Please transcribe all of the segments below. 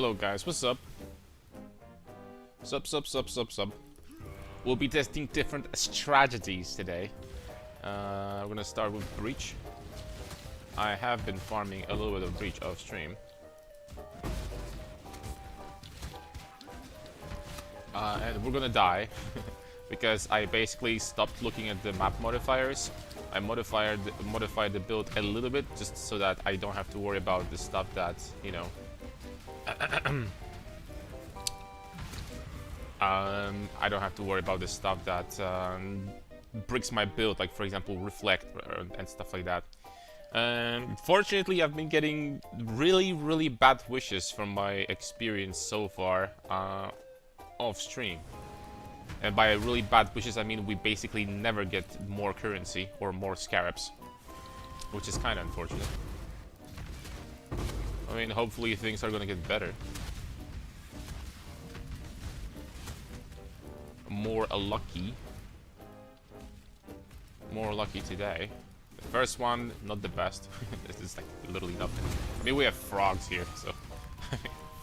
Hello guys, what's up? Sup. We'll be testing different strategies today. We're gonna start with Breach. I have been farming a little bit of Breach off stream. And we're gonna die because I basically stopped looking at the map modifiers. I modified the build a little bit just so that I don't have to worry about the stuff that, you know, I don't have to worry about the stuff that breaks my build, like for example reflect and stuff like that. Fortunately, I've been getting really bad wishes from my experience so far off stream. And by really bad wishes, I mean we basically never get more currency or more scarabs, which is kind of unfortunate. I mean, hopefully things are gonna get better. More lucky today. The first one, not the best. This is like literally nothing. I mean, we have frogs here, so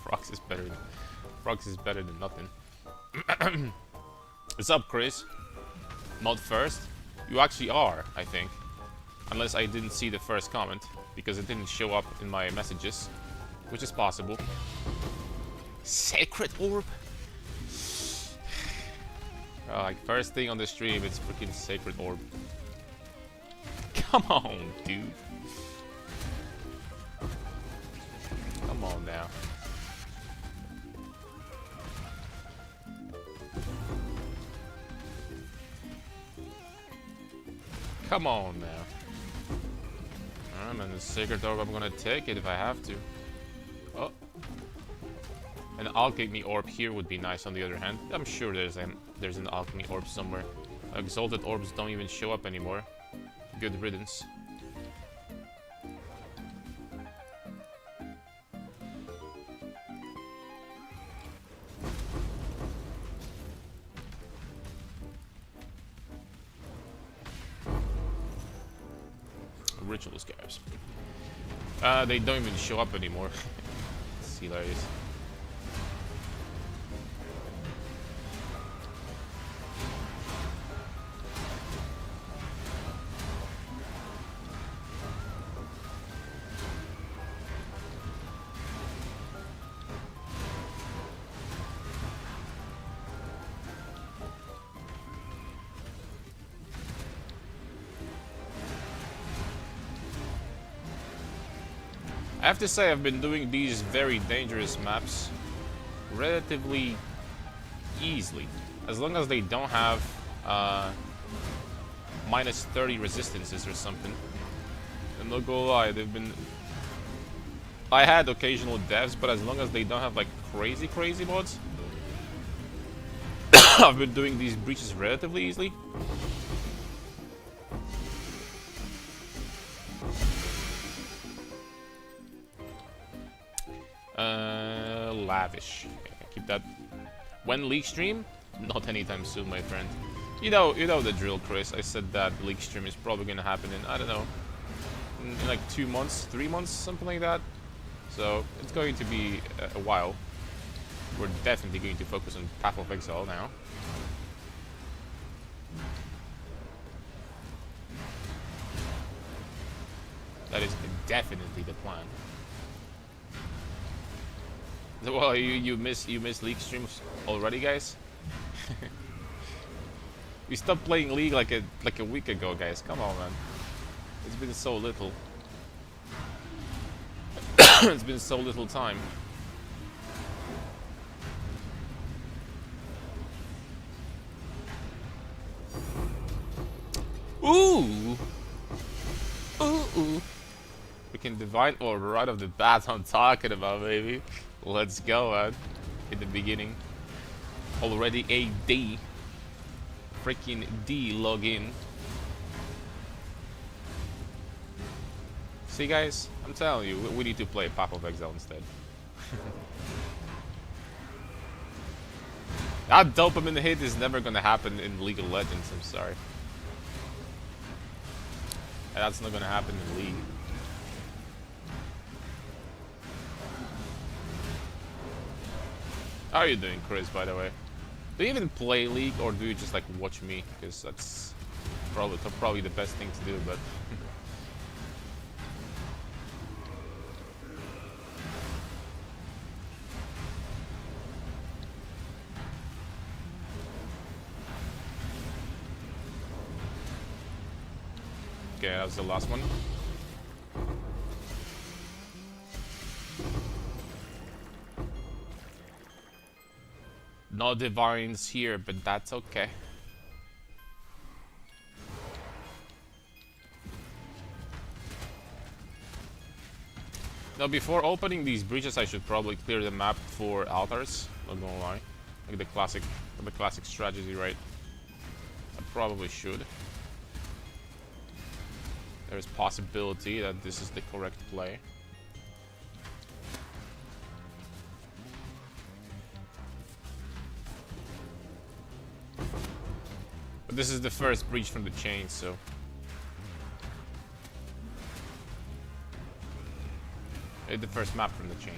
frogs is better than nothing. What's up, Chris? Not first? You actually are, I think. Unless I didn't see the first comment, because it didn't show up in my messages, which is possible. Sacred Orb? Like, first thing on the stream, it's freaking Sacred Orb. Come on, dude. Come on now. Come on now. And the Sacred Orb, I'm gonna take it if I have to. Oh. An Alchemy Orb here would be nice on the other hand. I'm sure there's an Alchemy Orb somewhere. Exalted Orbs don't even show up anymore. Good riddance. Ritual Scarabs. They don't even show up anymore. It's hilarious. I have to say, I've been doing these very dangerous maps relatively easily, as long as they don't have minus 30 resistances or something. I'm not gonna lie, they've been... I had occasional devs, but as long as they don't have like crazy mods, I've been doing these breaches relatively easily. Lavish. Okay, keep that. When league stream? Not anytime soon, my friend. You know the drill, Chris. I said that league stream is probably gonna happen in, I don't know, in like 2 months, 3 months, something like that. So it's going to be a while. We're definitely going to focus on Path of Exile now. That is definitely the plan. Well, you miss League streams already, guys. We stopped playing League like a week ago, guys. Come on, man. It's been so little. It's been so little time. Ooh. We can divine orb right off the bat. I'm talking about, baby. Let's go, man. In the beginning. Already a D. Freaking D login. See, guys? I'm telling you, we need to play Path of Exile instead. That dopamine hit is never gonna happen in League of Legends, I'm sorry. And that's not gonna happen in League. How are you doing, Chris, by the way? Do you even play League, or do you just, like, watch me? Because that's probably the best thing to do, but... Okay, that was the last one. No divines here, but that's okay. Now, before opening these breaches, I should probably clear the map for altars. Not gonna lie, like the classic strategy, right? I probably should. There's possibility that this is the correct play. But this is the first breach from the chain, so... the first map from the chain.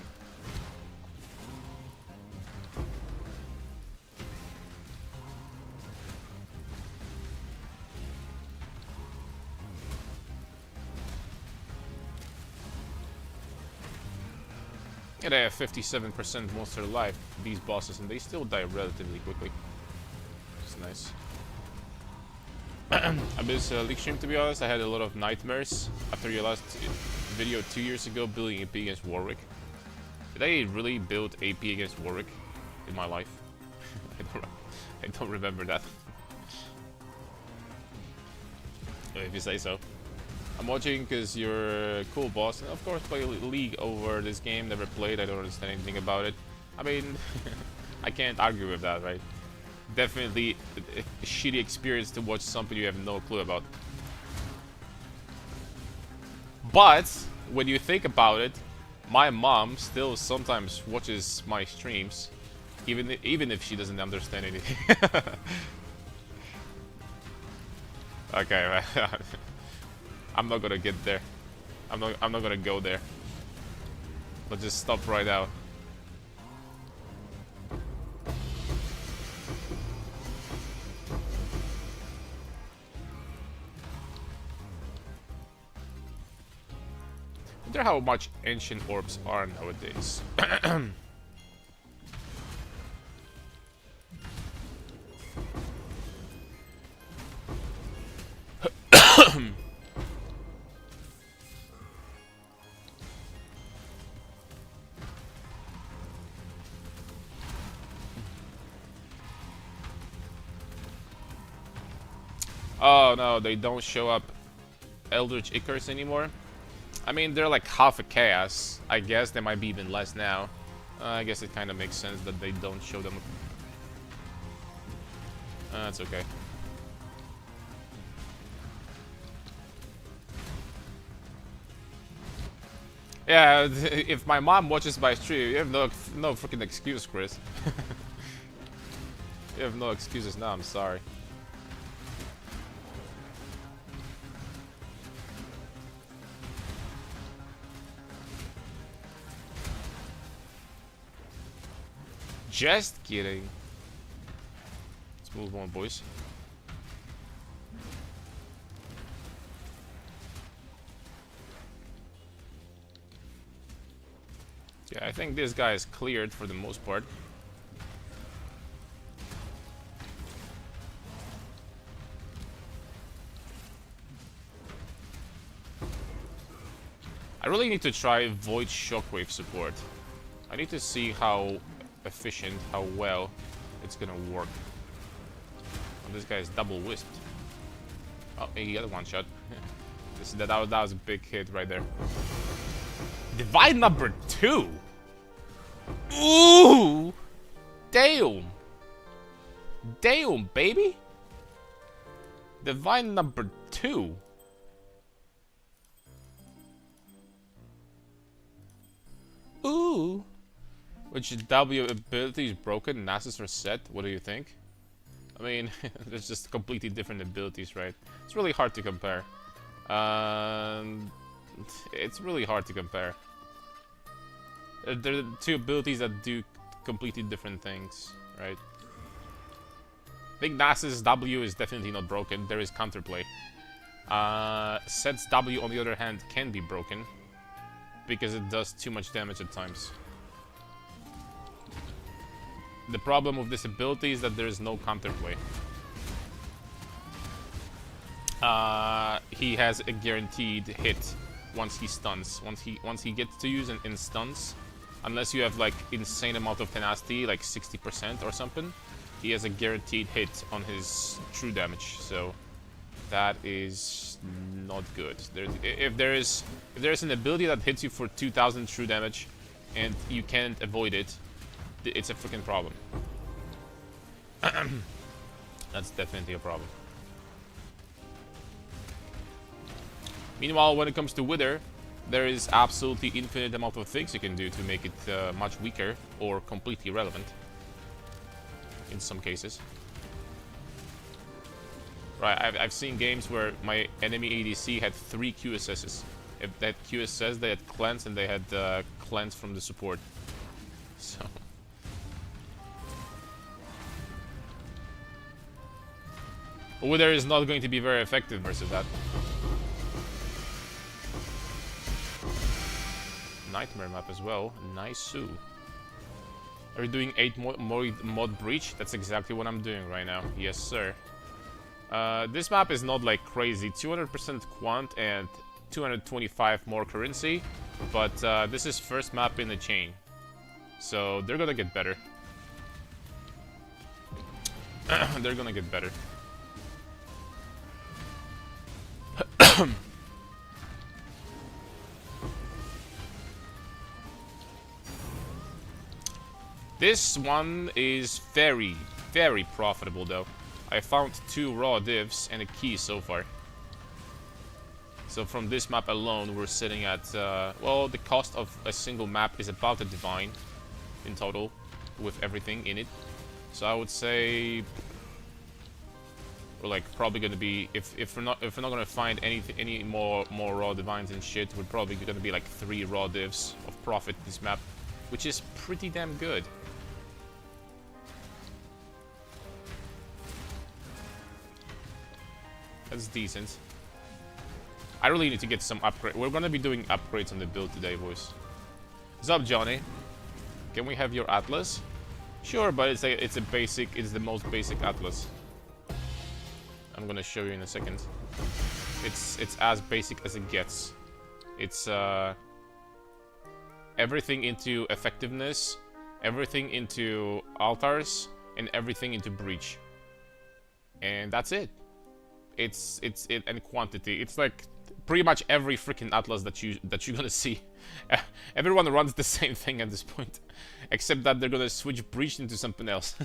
Yeah, they have 57% monster life, these bosses, and they still die relatively quickly. It's nice. I miss League stream, to be honest. I had a lot of nightmares after your last video 2 years ago building AP against Warwick. Did I really build AP against Warwick in my life? I don't remember that. If you say so. I'm watching because you're a cool boss, and of course play League over this game. Never played, I don't understand anything about it. I mean, I can't argue with that, right? Definitely a shitty experience to watch something you have no clue about. But when you think about it, my mom still sometimes watches my streams, even if she doesn't understand anything. Okay, I'm not gonna get there. I'm not gonna go there. Let's just stop right now. I wonder how much ancient orbs are nowadays. Oh no, they don't show up Eldritch Icarus anymore. I mean, they're like half a chaos. I guess they might be even less now. I guess it kind of makes sense that they don't show them. That's okay. Yeah, if my mom watches my stream, you have no freaking excuse, Chris. You have no excuses now, I'm sorry. Just kidding. Let's move on, boys. Yeah, I think this guy is cleared for the most part. I really need to try Void Shockwave support. I need to see how efficient, how well it's gonna work. Oh, this guy is double wisped. Oh, he got a one shot. that was a big hit right there. Divide number 2. Ooh, damn, damn, baby. Divine number 2. Ooh. Which W ability is broken, Nasus reset. What do you think? I mean, there's just completely different abilities, right? It's really hard to compare. It's really hard to compare. There are two abilities that do completely different things, right? Big Nass's W is definitely not broken. There is counterplay. Set's W, on the other hand, can be broken because it does too much damage at times. The problem with this ability is that there is no counterplay. He has a guaranteed hit once he stuns. Once he gets to use an in stuns, unless you have like insane amount of tenacity, like 60% or something, he has a guaranteed hit on his true damage. So that is not good. If there is an ability that hits you for 2000 true damage and you can't avoid it, it's a freaking problem. That's definitely a problem. Meanwhile, when it comes to Wither, there is absolutely infinite amount of things you can do to make it much weaker or completely irrelevant in some cases. Right, I've seen games where my enemy ADC had 3 QSSs. If that QSS, they had cleanse and they had cleanse from the support. So Wither is not going to be very effective versus that. Nightmare map as well. Nice. Are you doing 8 mod breach? That's exactly what I'm doing right now. Yes, sir. This map is not like crazy. 200% quant and 225 more currency. But this is first map in the chain. So they're gonna get better. They're gonna get better. This one is very, very profitable though. I found 2 raw divs and a key so far. So from this map alone, we're sitting at, well, the cost of a single map is about a divine in total, with everything in it. So I would say we're like probably gonna be, if we're not gonna find any more raw divines and shit, we're probably gonna be like 3 raw divs of profit this map, which is pretty damn good. That's decent. I really need to get some upgrade. We're gonna be doing upgrades on the build today, boys. What's up, Johnny? Can we have your Atlas? Sure, but it's a basic. It's the most basic Atlas. I'm gonna show you in a second. It's as basic as it gets. It's everything into effectiveness, everything into altars, and everything into breach. And that's it. It's and quantity. It's like pretty much every freaking Atlas that you're gonna see. Everyone runs the same thing at this point, except that they're gonna switch breach into something else.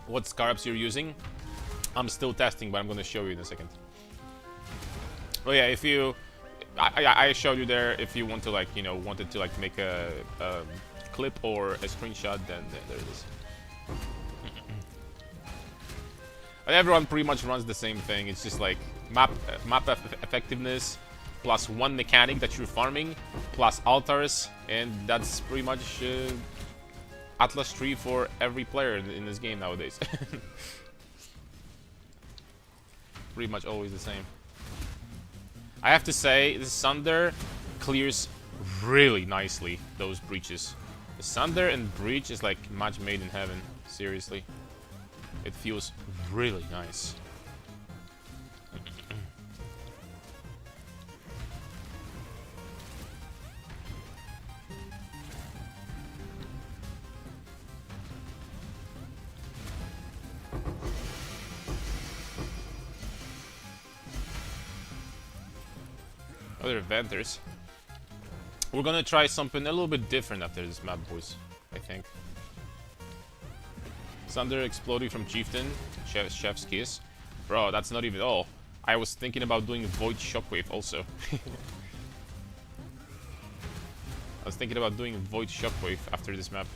What scarabs you're using? I'm still testing, but I'm gonna show you in a second. Oh yeah, if you, I showed you there. If you want to like, you know, wanted to like make a clip or a screenshot, then there it is. And everyone pretty much runs the same thing. It's just like map effectiveness plus 1 mechanic that you're farming plus altars, and that's pretty much Atlas tree for every player in this game nowadays. Pretty much always the same. I have to say, the Sunder clears really nicely those breaches. The Sunder and breach is like match made in heaven. Seriously, it feels really nice. Other vendors. We're gonna try something a little bit different after this map, boys. I think. Thunder exploding from Chieftain. Chef's kiss. Bro, that's not even all. I was thinking about doing Void Shockwave also. I was thinking about doing Void Shockwave after this map.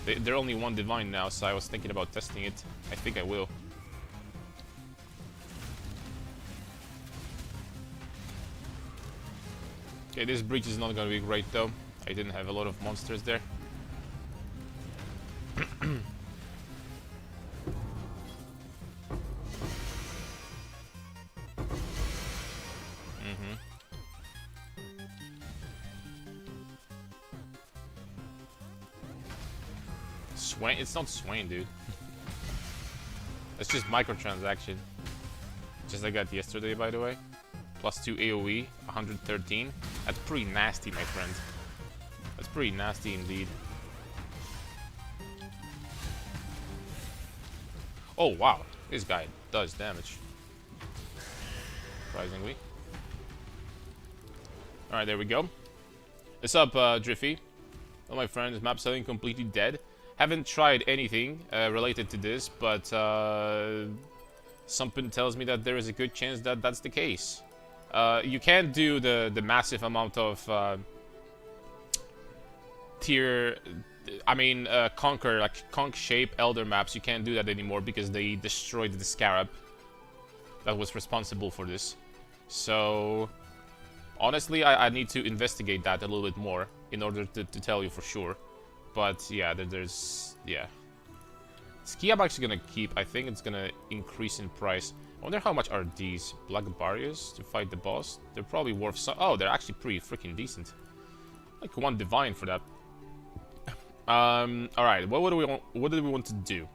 They're only 1 divine now, so I was thinking about testing it. I think I will. Okay, this breach is not gonna be great though. I didn't have a lot of monsters there. Swain? It's not Swain, dude. It's just microtransaction. Just like I got yesterday, by the way. +2 AoE, 113. That's pretty nasty, my friend. That's pretty nasty indeed. Oh, wow. This guy does damage. Surprisingly. Alright, there we go. What's up, Driffy? Well, my friend, is map selling completely dead? Haven't tried anything related to this, but something tells me that there is a good chance that that's the case. You can't do the massive amount of Conquer, like Conch Shape Elder maps. You can't do that anymore because they destroyed the Scarab that was responsible for this. So, honestly, I need to investigate that a little bit more in order to tell you for sure. But yeah, yeah. Ski I'm actually gonna keep. I think it's gonna increase in price. I wonder how much are these Black Barriers to fight the boss? They're probably worth some. Oh, they're actually pretty freaking decent. Like 1 divine for that. All right. What do we want? What do we want to do?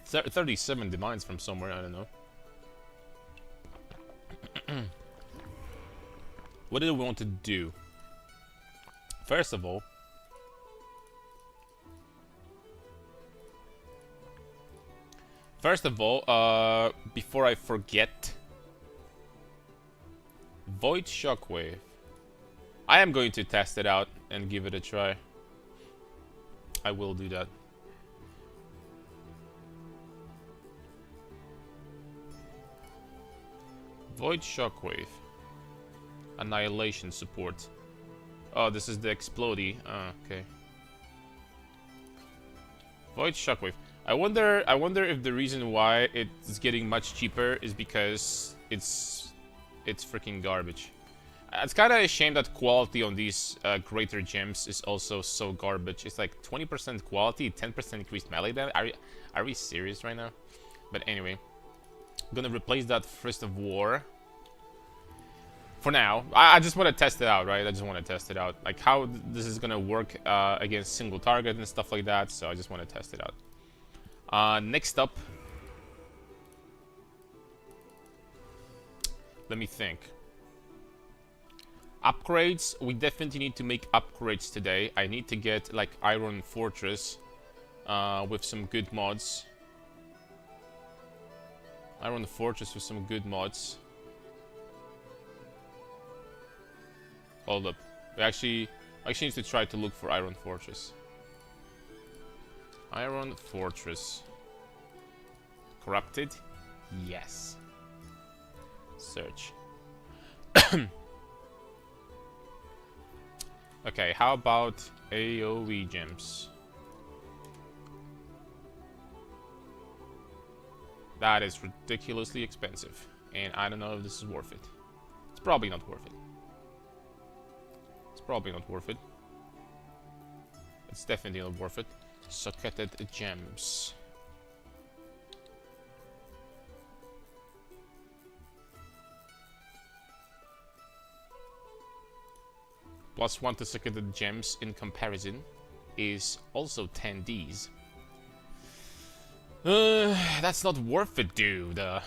37 divines from somewhere. I don't know. What do we want to do? First of all. Before I forget, Void Shockwave. I am going to test it out and give it a try. I will do that. Void Shockwave. Annihilation support. Oh, this is the Explodey. Oh, okay. Void Shockwave. I wonder if the reason why it's getting much cheaper is because it's freaking garbage. It's kind of a shame that quality on these greater gems is also so garbage. It's like 20% quality, 10% increased melee damage. Are we serious right now? But anyway, I'm gonna replace that Fist of War. For now, I just want to test it out, right? I just want to test it out, like how this is gonna work against single target and stuff like that. So I just want to test it out. Next up, let me think. Upgrades. We definitely need to make upgrades today. I need to get like Iron Fortress with some good mods. Iron Fortress with some good mods. Hold up. We actually need to try to look for Iron Fortress. Iron Fortress. Corrupted? Yes. Search. Okay, how about AoE gems? That is ridiculously expensive, and I don't know if this is worth it. It's probably not worth it. It's probably not worth it. It's definitely not worth it. Socketed gems. +1 to socketed gems in comparison is also 10 Ds. That's not worth it, dude. That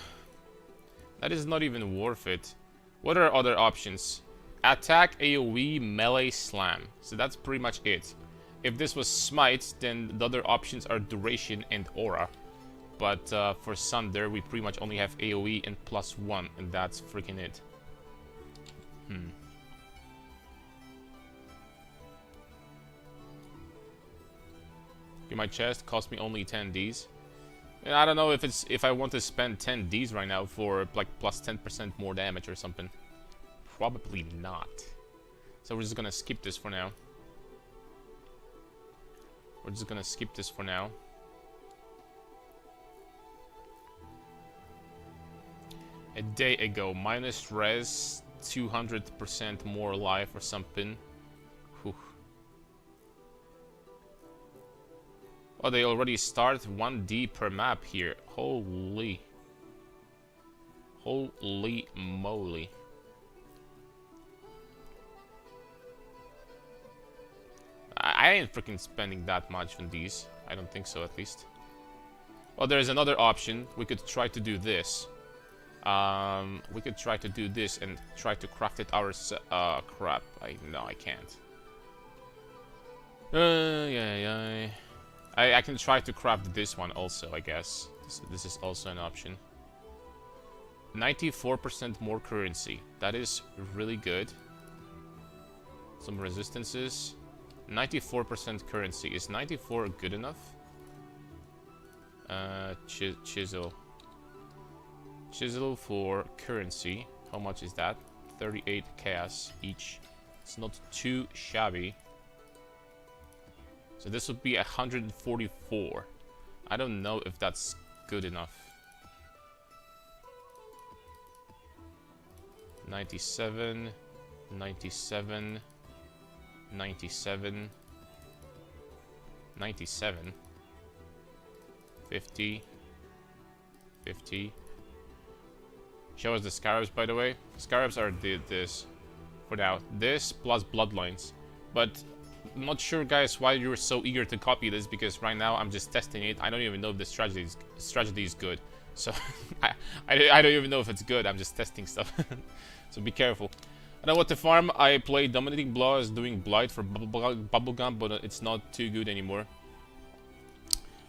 is not even worth it. What are other options? Attack, AoE, melee, slam. So that's pretty much it. If this was smite, then the other options are duration and aura. But for Sunder, we pretty much only have AoE and +1, and that's freaking it. In my chest cost me only 10 Ds. And I don't know if I want to spend 10 Ds right now for like plus 10% more damage or something. Probably not. So we're just gonna skip this for now. A day ago, minus res 200% more life or something. Whew. Oh, they already start 1D per map here. Holy moly. I ain't freaking spending that much on these. I don't think so, at least. Well, there's another option. We could try to do this. We could try to do this and try to craft it ourselves. Crap. No, I can't. Yeah. I can try to craft this one also, I guess. This is also an option. 94% more currency. That is really good. Some resistances. 94% currency. Is 94 good enough? Chisel. Chisel for currency. How much is that? 38 chaos each. It's not too shabby. So this would be 144. I don't know if that's good enough. 97, 97, 97, 97, 50, 50. Show us the scarabs, by the way. Scarabs are this for now. This plus bloodlines. But I'm not sure, guys, why you're so eager to copy this, because right now I'm just testing it. I don't even know if the strategy is good. So I don't even know if it's good. I'm just testing stuff. So be careful. I know what to farm. I play Dominating Blow as doing Blight for Bubblegum, but it's not too good anymore.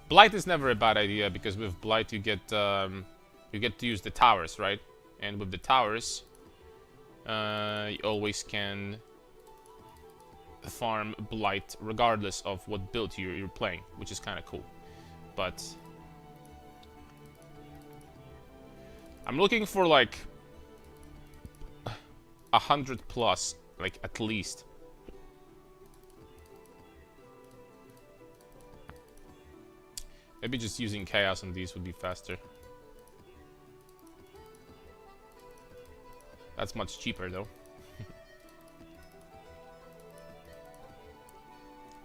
Blight is never a bad idea, because with Blight you get to use the towers, right? And with the towers, you always can farm Blight regardless of what build you're playing, which is kind of cool. But I'm looking for like 100 plus, like at least. Maybe just using chaos on these would be faster. That's much cheaper though.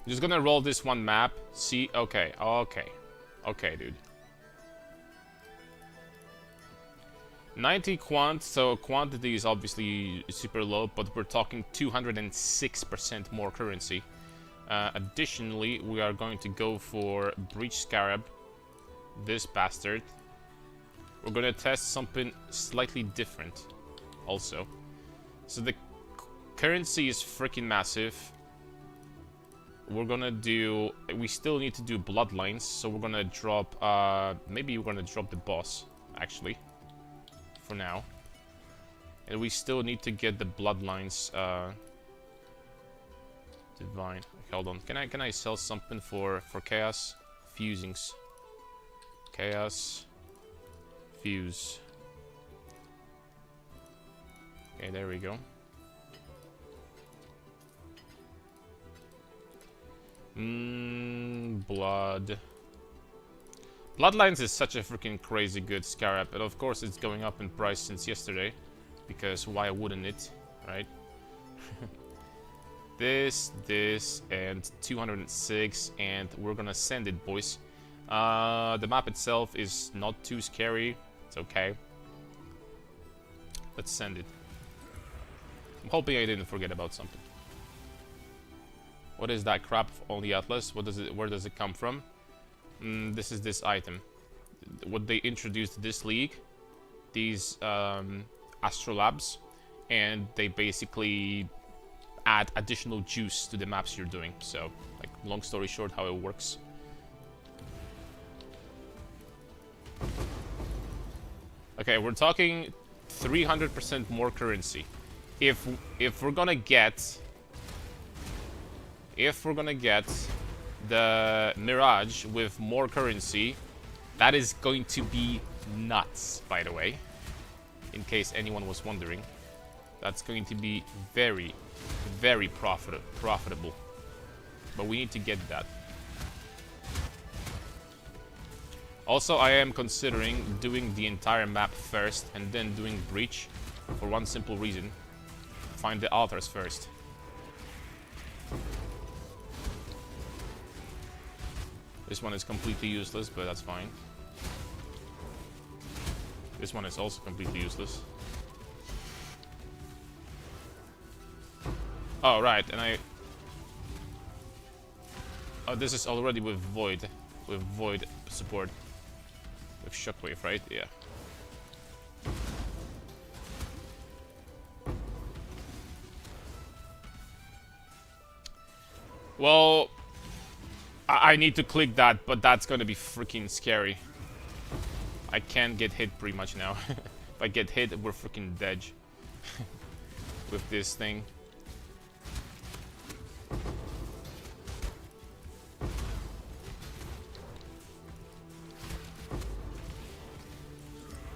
I'm just gonna roll this one map. See, okay, dude. 90 quant, so quantity is obviously super low, but we're talking 206% more currency. Additionally, we are going to go for Breach Scarab, this bastard. We're gonna test something slightly different also. So the currency is freaking massive. We're gonna do... We still need to do bloodlines, so we're gonna drop... maybe we're gonna drop the boss, actually. For now. And we still need to get the bloodlines divine. Hold on. Can I sell something for chaos? Fusings. Chaos. Fuse. Okay, there we go. Blood. Bloodlines is such a freaking crazy good scarab, and of course it's going up in price since yesterday, because why wouldn't it, right? this, and 206, and we're gonna send it, boys. The map itself is not too scary, it's okay. Let's send it. I'm hoping I didn't forget about something. What is that crap on the Atlas? Where does it come from? This is this item. What they introduced this league, these astrolabs, and they basically add additional juice to the maps you're doing. So, like, long story short, how it works. Okay, we're talking 300% more currency. If we're gonna get the Mirage with more currency, that is going to be nuts, by the way. In case anyone was wondering. That's going to be very, very profitable. But we need to get that. Also, I am considering doing the entire map first and then doing Breach, for one simple reason. find the altars first. This one is completely useless, but that's fine. This one is also completely useless. Oh, right, and I... Oh, this is already with Void. With Void support. With Shockwave, right? Yeah. Well... I need to click that, but that's gonna be freaking scary. I can't get hit pretty much now. If I get hit, we're freaking dead. With this thing.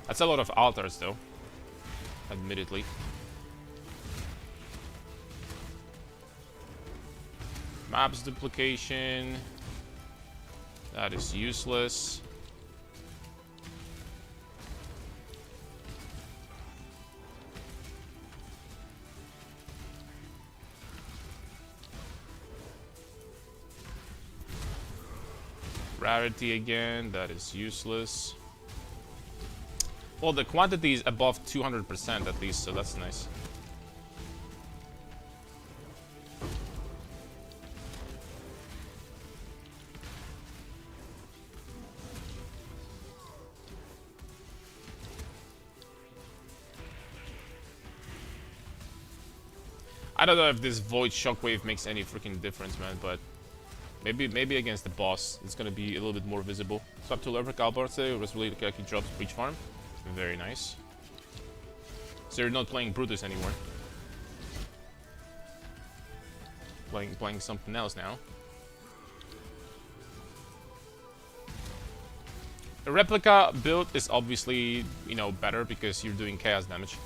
That's a lot of altars, though. Admittedly. Maps duplication. That is useless. Rarity again. That is useless. Well, the quantity is above 200% at least, so that's nice. I don't know if this Void Shockwave makes any freaking difference, man, but maybe against the boss it's gonna be a little bit more visible. Swap to Leopard Albarte, was really the drops Breach Farm. Very nice. So you're not playing Brutus anymore. Playing something else now. The replica build is obviously, you know, better because you're doing chaos damage.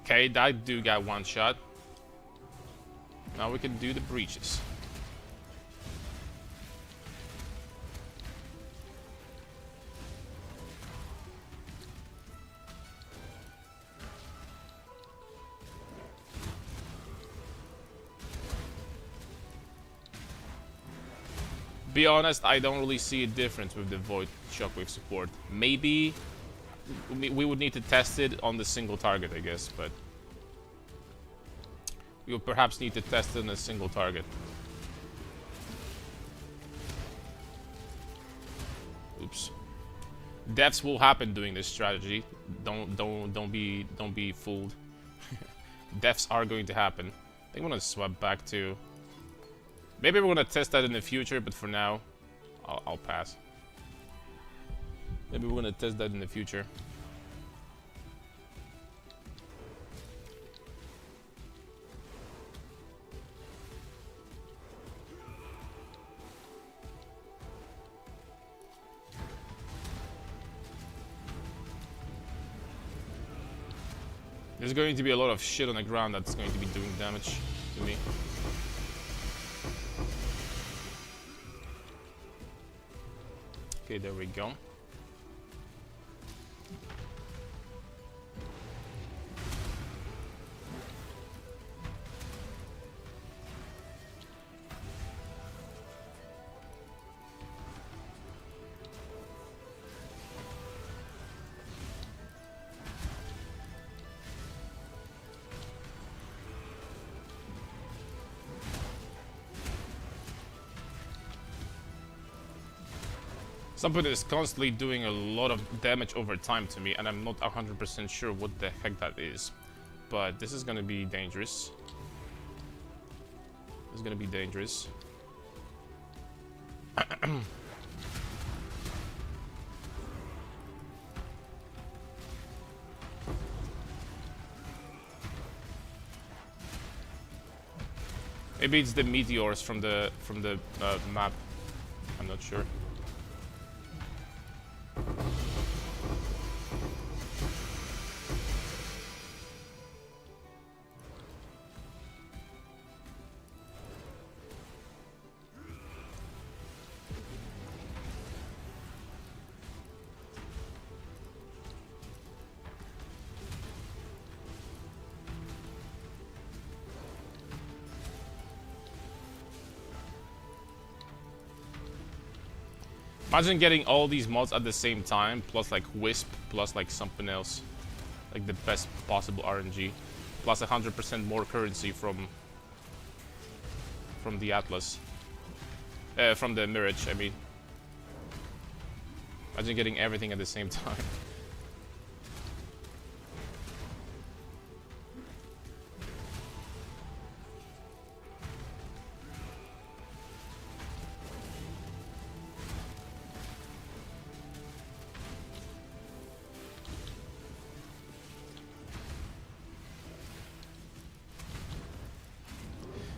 Okay, that dude got one shot. Now we can do the breaches. Be honest, I don't really see a difference with the Void Shockwave support. Maybe we would need to test it on the single target, I guess, but we will perhaps need to test it on a single target. Oops. Deaths will happen doing this strategy. Don't be fooled. Deaths are going to happen. I think I'm gonna swap back to. Maybe we're gonna test that in the future, but for now, I'll pass. Maybe we're gonna test that in the future. There's going to be a lot of shit on the ground that's going to be doing damage to me. Okay, there we go. Something is constantly doing a lot of damage over time to me, and I'm not 100% sure what the heck that is. But this is gonna be dangerous. This is gonna be dangerous. Maybe it's the meteors from the map. I'm not sure. Imagine getting all these mods at the same time, plus like Wisp, plus like something else. Like the best possible RNG. Plus 100% more currency from the Atlas. From the Mirage, I mean. Imagine getting everything at the same time.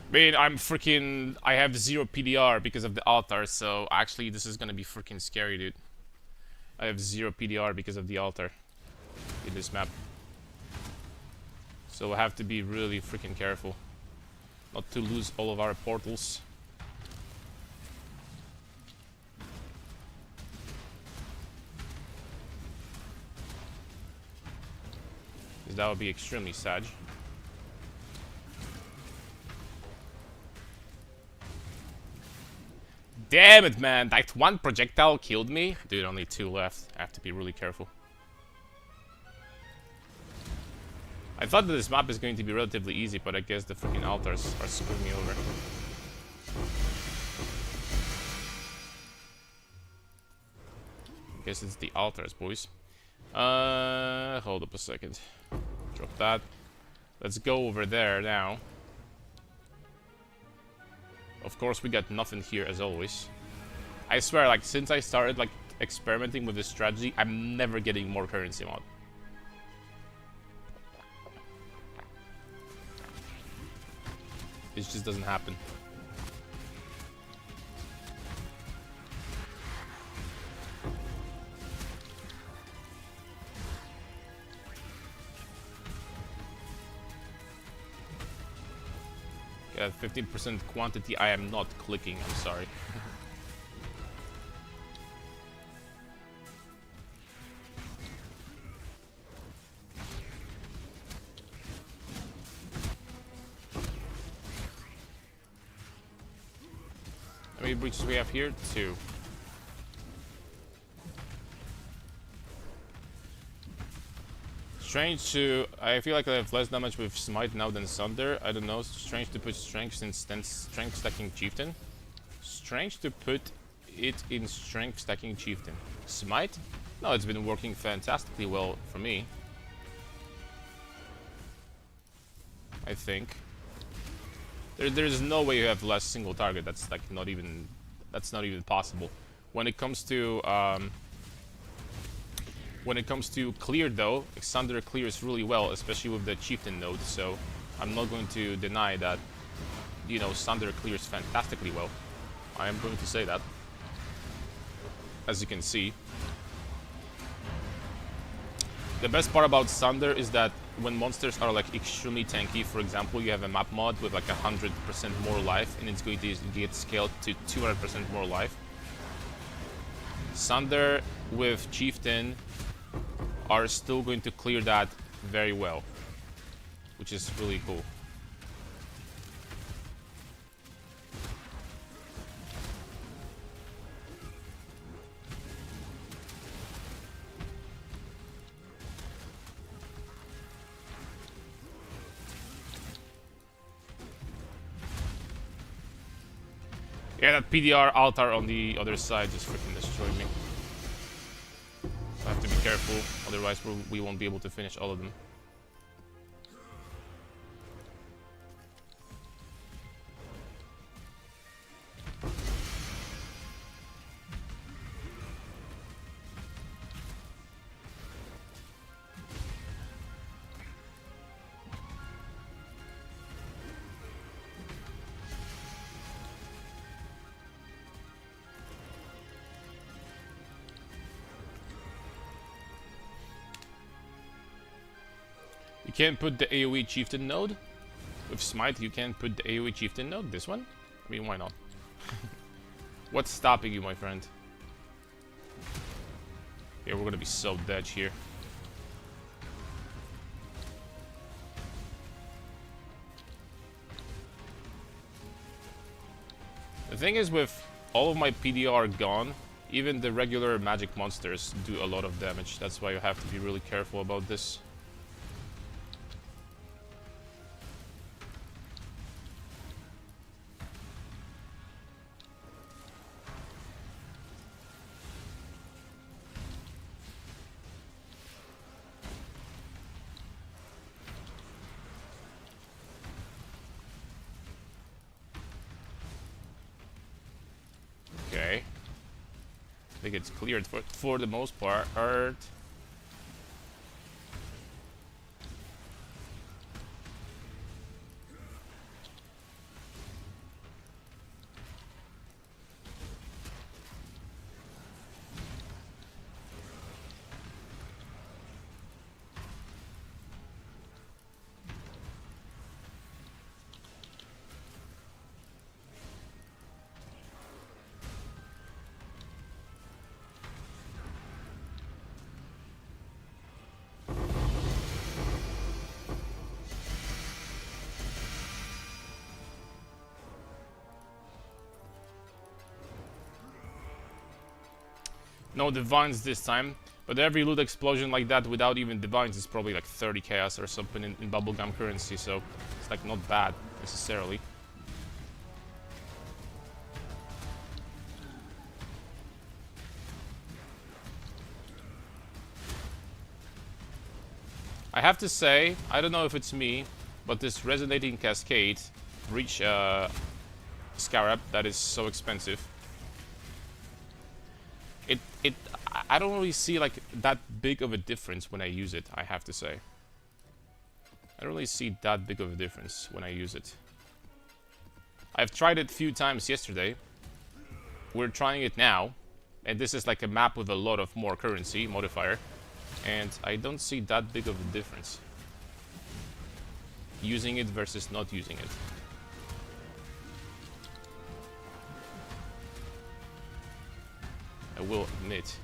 I mean, I have 0 PDR because of the altar, so actually this is gonna be freaking scary, dude. I have 0 PDR because of the altar in this map. So I have to be really freaking careful not to lose all of our portals. Because that would be extremely sad. Damn it, man! That one projectile killed me. Dude, only 2 left. I have to be really careful. I thought that this map is going to be relatively easy, but I guess the freaking altars are screwing me over. Guess it's the altars, boys. Hold up a second. Drop that. Let's go over there now. Of course, we got nothing here as always. I swear, like, since I started, like, experimenting with this strategy, I'm never getting more currency mod. It just doesn't happen. Yeah, 15% quantity, I am not clicking, I'm sorry. How many breaches we have here? 2. Strange to... I feel like I have less damage with Smite now than Sunder. I don't know. Strange to put Strength in Strength Stacking Chieftain. Strange to put it in Strength Stacking Chieftain. Smite? No, it's been working fantastically well for me. I think. There's no way you have less single target. That's like not even... That's not even possible. When it comes to... When it comes to clear though, Sunder clears really well, especially with the Chieftain node, so I'm not going to deny that, you know, Sunder clears fantastically well. I am going to say that. As you can see. The best part about Sunder is that when monsters are like extremely tanky, for example, you have a map mod with like 100% more life and it's going to get scaled to 200% more life. Sunder with Chieftain are still going to clear that very well, which is really cool. Yeah, that PDR altar on the other side just freaking destroyed me. I have to be careful, otherwise we won't be able to finish all of them. You can't put the AoE Chieftain node? With Smite, you can't put the AoE Chieftain node? This one? I mean, why not? What's stopping you, my friend? Yeah, we're gonna be so dead here. The thing is, with all of my PDR gone, Even the regular magic monsters do a lot of damage. That's why you have to be really careful about this. Okay. I think it's cleared for the most part. No divines this time, but every loot explosion like that without even divines is probably like 30 chaos or something in bubblegum currency, so it's like not bad necessarily. I have to say, I don't know if it's me, but this resonating cascade reach scarab that is so expensive. I don't really see like that big of a difference when I use it, I have to say. I don't really see that big of a difference when I use it. I've tried it a few times yesterday. We're trying it now, and this is like a map with a lot of more currency modifier, and I don't see that big of a difference using it versus not using it. I will admit.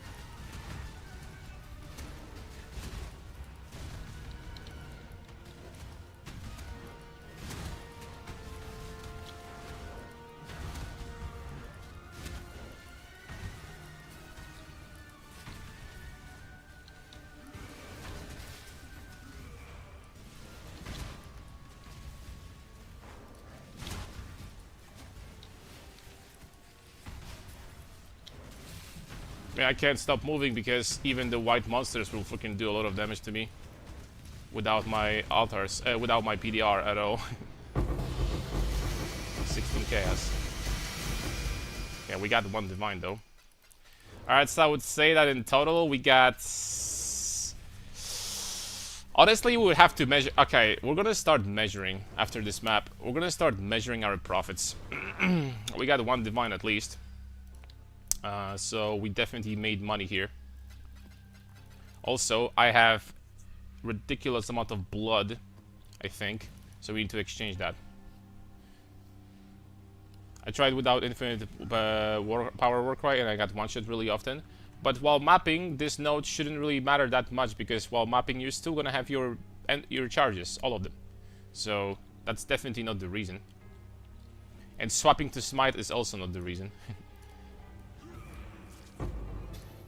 I can't stop moving because even the white monsters will fucking do a lot of damage to me without my altars, without my PDR at all. 16 chaos. Yeah, we got one divine though. Alright, so I would say that in total we got... Honestly, we would have to measure... Okay, we're gonna start measuring after this map. We're gonna start measuring our profits. We got one divine at least. So we definitely made money here. Also, I have ridiculous amount of blood, I think. So we need to exchange that. I tried without infinite power war cry and I got one shot really often. But while mapping, this node shouldn't really matter that much because while mapping, you're still gonna have your charges, all of them. So that's definitely not the reason. And swapping to smite is also not the reason.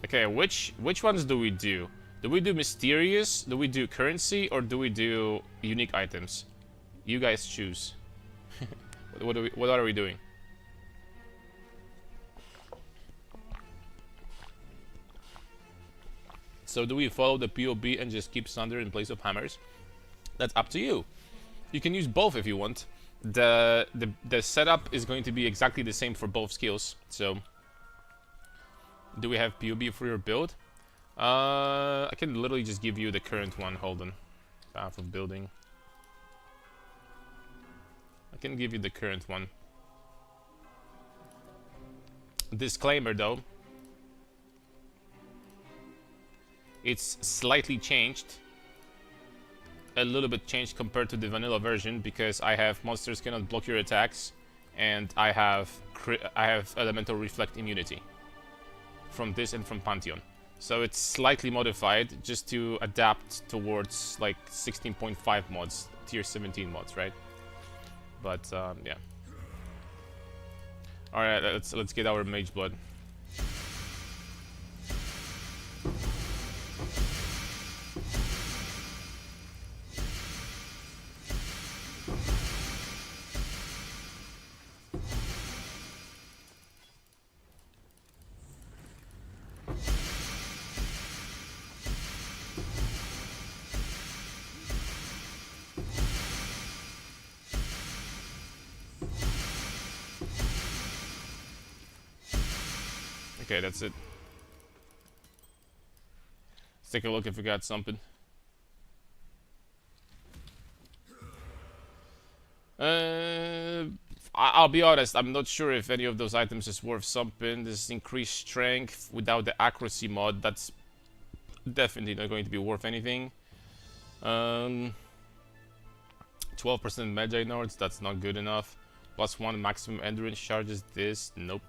Okay, which ones do we do? Do we do mysterious? Do we do currency? Or do we do unique items? You guys choose. What are we doing? So do we follow the POB and just keep Sunder in place of hammers? That's up to you. You can use both if you want. The setup is going to be exactly the same for both skills. So do we have POB for your build? I can literally just give you the current one. Hold on. Path of building. I can give you the current one. Disclaimer though. It's slightly changed. A little bit changed compared to the vanilla version because I have monsters cannot block your attacks and I have elemental reflect immunity from this and from Pantheon. So it's slightly modified just to adapt towards like 16.5 mods, tier 17 mods, right? But yeah. All right, let's get our mage blood. Okay, that's it. Let's take a look if we got something. I'll be honest, I'm not sure if any of those items is worth something. This increased strength without the accuracy mod, that's definitely not going to be worth anything. 12% Magi Nords, that's not good enough. +1 maximum endurance charges this, nope.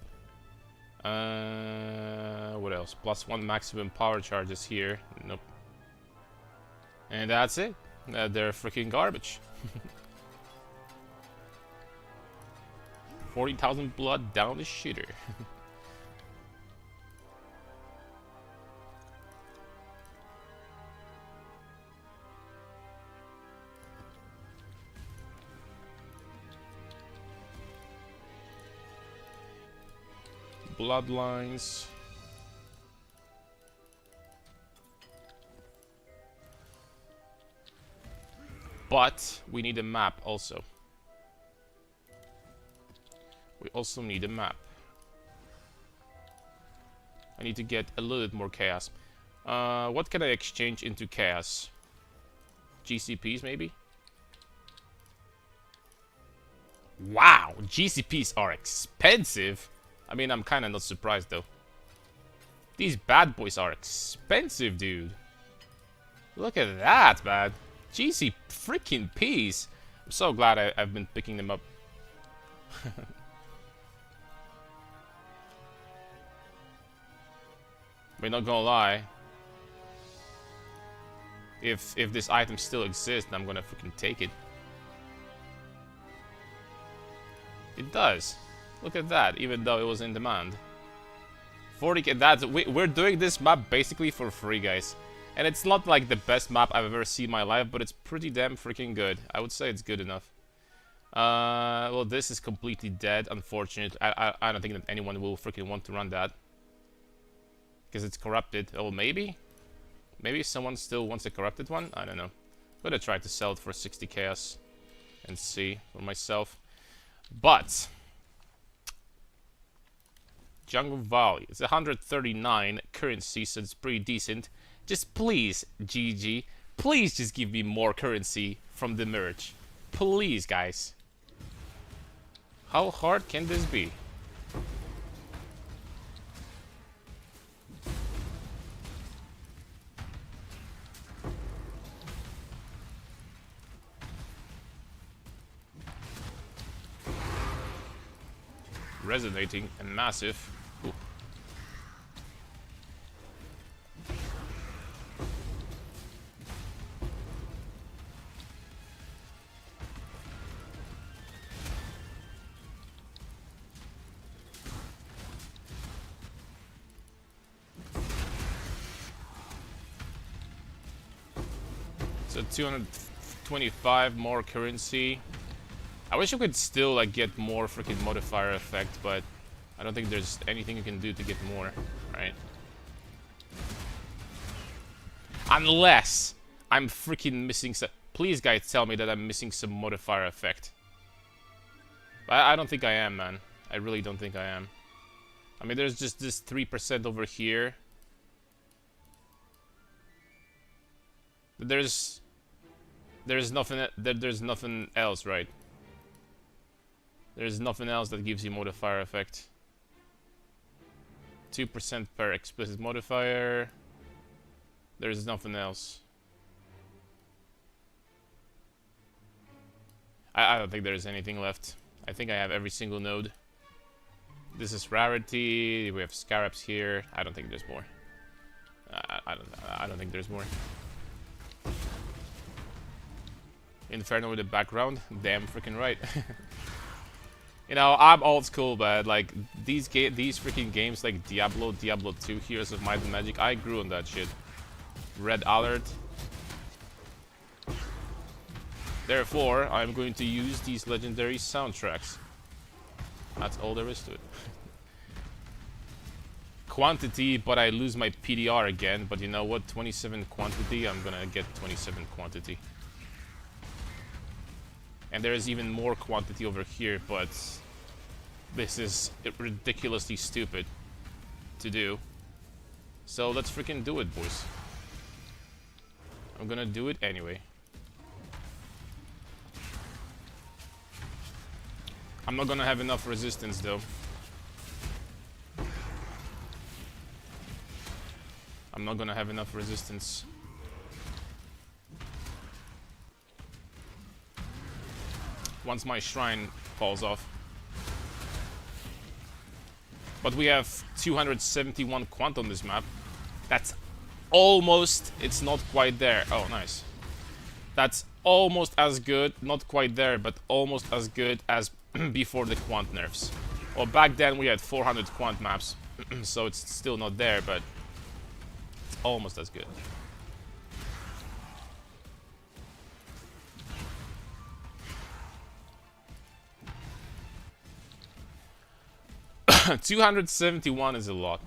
What else? +1 maximum power charges here, nope. And that's it. They're freaking garbage. 40,000 blood down the shitter. Bloodlines. But we need a map also. We also need a map. I need to get a little bit more chaos. What can I exchange into chaos? GCPs maybe? Wow, GCPs are expensive. I mean, I'm kind of not surprised though. These bad boys are expensive, dude. Look at that, man. GC freaking P's. I'm so glad I've been picking them up. But not gonna lie, if this item still exists, I'm gonna freaking take it. It does. Look at that, even though it was in demand. 40k, we're doing this map basically for free, guys. And it's not like the best map I've ever seen in my life, but it's pretty damn freaking good. I would say it's good enough. Well, this is completely dead, unfortunately. I don't think that anyone will freaking want to run that. Because it's corrupted. Oh, maybe? Maybe someone still wants a corrupted one? I don't know. I'm gonna try to sell it for 60 chaos and see for myself. But Jungle Valley, it's 139 currency, so it's pretty decent. Just please, GG, please just give me more currency from the merge. Please, guys. How hard can this be? Resonating and massive. Ooh. So 225 more currency. I wish you could still like get more freaking modifier effect, but I don't think there's anything you can do to get more, right? Unless I'm freaking missing some. Please, guys, tell me that I'm missing some modifier effect. But I don't think I am, man. I really don't think I am. I mean, there's just this 3% over here. There's nothing. There's nothing else, right? There's nothing else that gives you modifier effect. 2% per explicit modifier. There's nothing else. I don't think there's anything left. I think I have every single node. This is rarity. We have scarabs here. I don't think there's more. I don't think there's more. Inferno with the background. Damn freaking right. You know, I'm old school, but like these freaking games like Diablo 2, Heroes of Might and Magic, I grew on that shit. Red Alert. Therefore, I'm going to use these legendary soundtracks. That's all there is to it. Quantity, but I lose my PDR again. But you know what? 27 quantity, I'm gonna get 27 quantity. And there is even more quantity over here, but this is ridiculously stupid. to do. So let's freaking do it, boys. I'm gonna do it anyway. I'm not gonna have enough resistance though. I'm not gonna have enough resistance. Once my shrine falls off. But we have 271 quant on this map. That's almost, it's not quite there. Oh, nice. That's almost as good, not quite there, but almost as good as before the quant nerfs. Well, back then we had 400 quant maps, so it's still not there, but it's almost as good. $271 is a lot.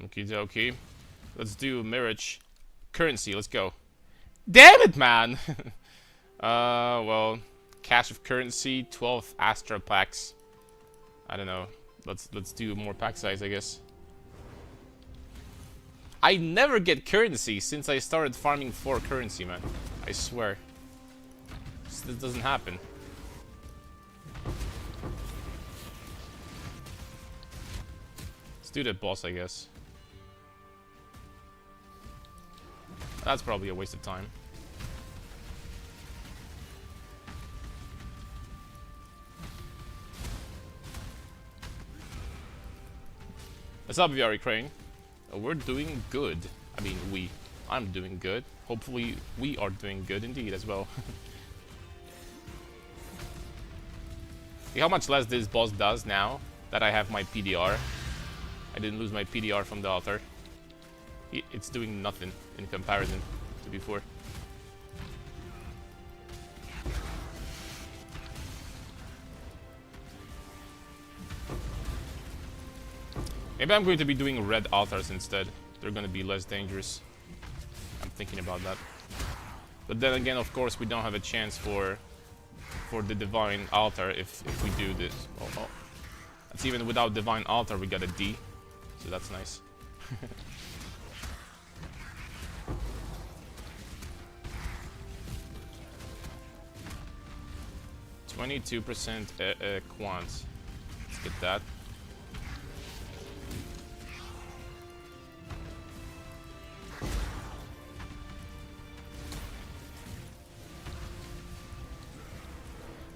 Okie dokie. Let's do Mirage. Currency, let's go. Damn it, man! Well, cash of currency, 12 Astra packs. I don't know. Let's do more pack size, I guess. I never get currency since I started farming for currency, man. I swear. This doesn't happen. Let's do the boss, I guess. That's probably a waste of time. What's up, VR Crane? We're doing good. I mean, I'm doing good. Hopefully, we are doing good indeed as well. See how much less this boss does now that I have my PDR. I didn't lose my PDR from the altar. It's doing nothing in comparison to before. Maybe I'm going to be doing red altars instead. They're going to be less dangerous. I'm thinking about that. But then again, of course, we don't have a chance for the divine altar if we do this. Oh. That's even without divine altar, we got a D. So that's nice. 22% quant. Let's get that.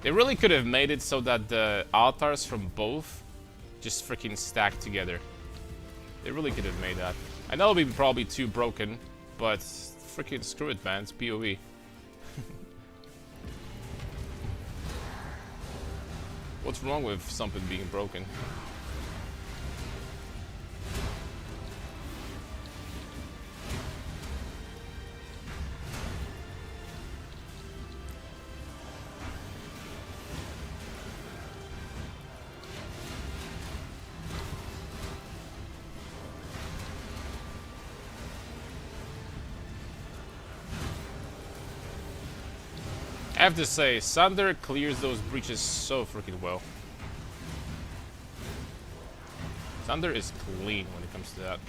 They really could have made it so that the altars from both just freaking stack together. They really could have made that. I know it'll be probably too broken, but freaking screw it, man. It's PoE. What's wrong with something being broken? I have to say, Sunder clears those breaches so freaking well. Sunder is clean when it comes to that.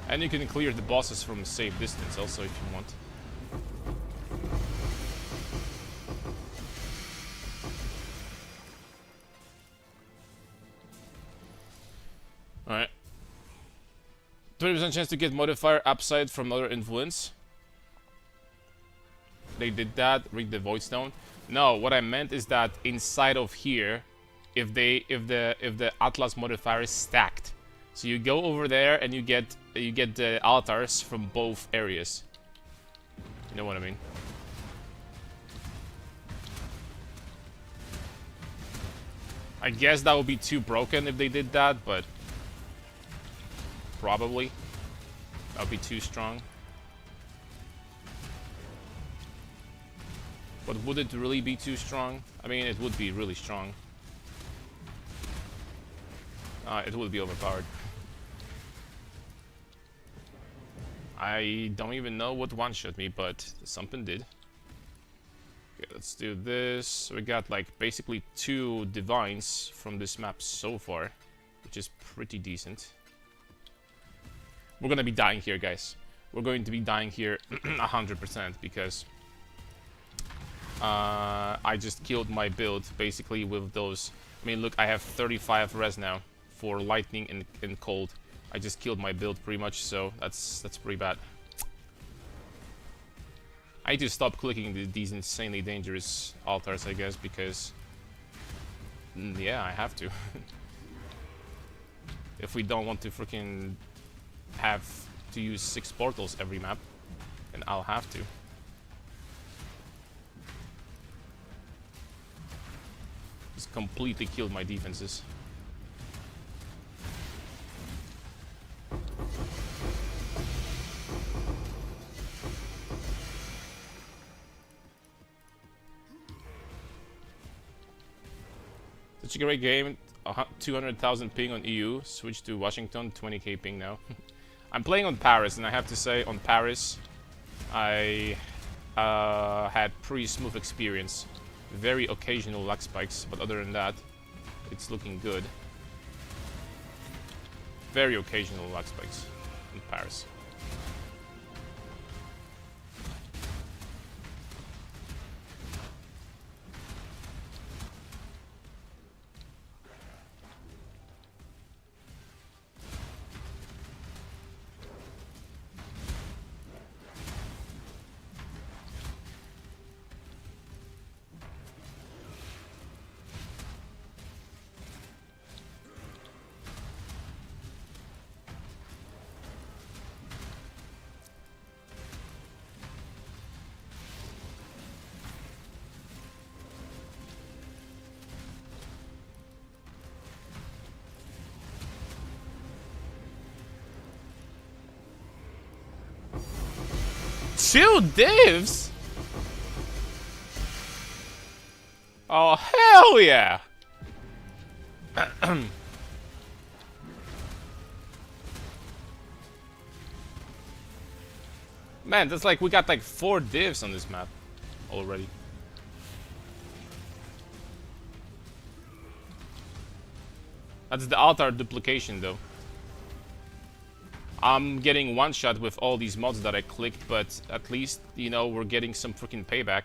And you can clear the bosses from a safe distance also if you want. Alright. 20% chance to get modifier upside from other influence. They did that. Read the Void Stone. No, what I meant is that inside of here, if the Atlas modifier is stacked, So you go over there and you get the altars from both areas. You know what I mean? I guess that would be too broken if they did that, but probably that would be too strong. But would it really be too strong? I mean, it would be really strong. It would be overpowered. I don't even know what one-shot me, but something did. Okay, let's do this. We got like basically 2 divines from this map so far, which is pretty decent. We're gonna be dying here, guys. We're going to be dying here 100% because I just killed my build basically with those. I mean, look, I have 35 res now for lightning and cold. I just killed my build pretty much, so that's pretty bad. I need to stop clicking these insanely dangerous altars, I guess, because yeah, I have to. If we don't want to freaking have to use 6 portals every map, then I'll have to. Just completely killed my defenses. Such a great game. 200,000 ping on EU. Switch to Washington. 20k ping now. I'm playing on Paris, and I have to say, on Paris, I had pretty smooth experience. Very occasional lag spikes, but other than that, it's looking good. Very occasional lag spikes in Paris. Two divs? Oh, hell yeah! Man, that's like, we got like 4 divs on this map already. That's the altar duplication though. I'm getting one shot with all these mods that I clicked, but at least, you know, we're getting some freaking payback.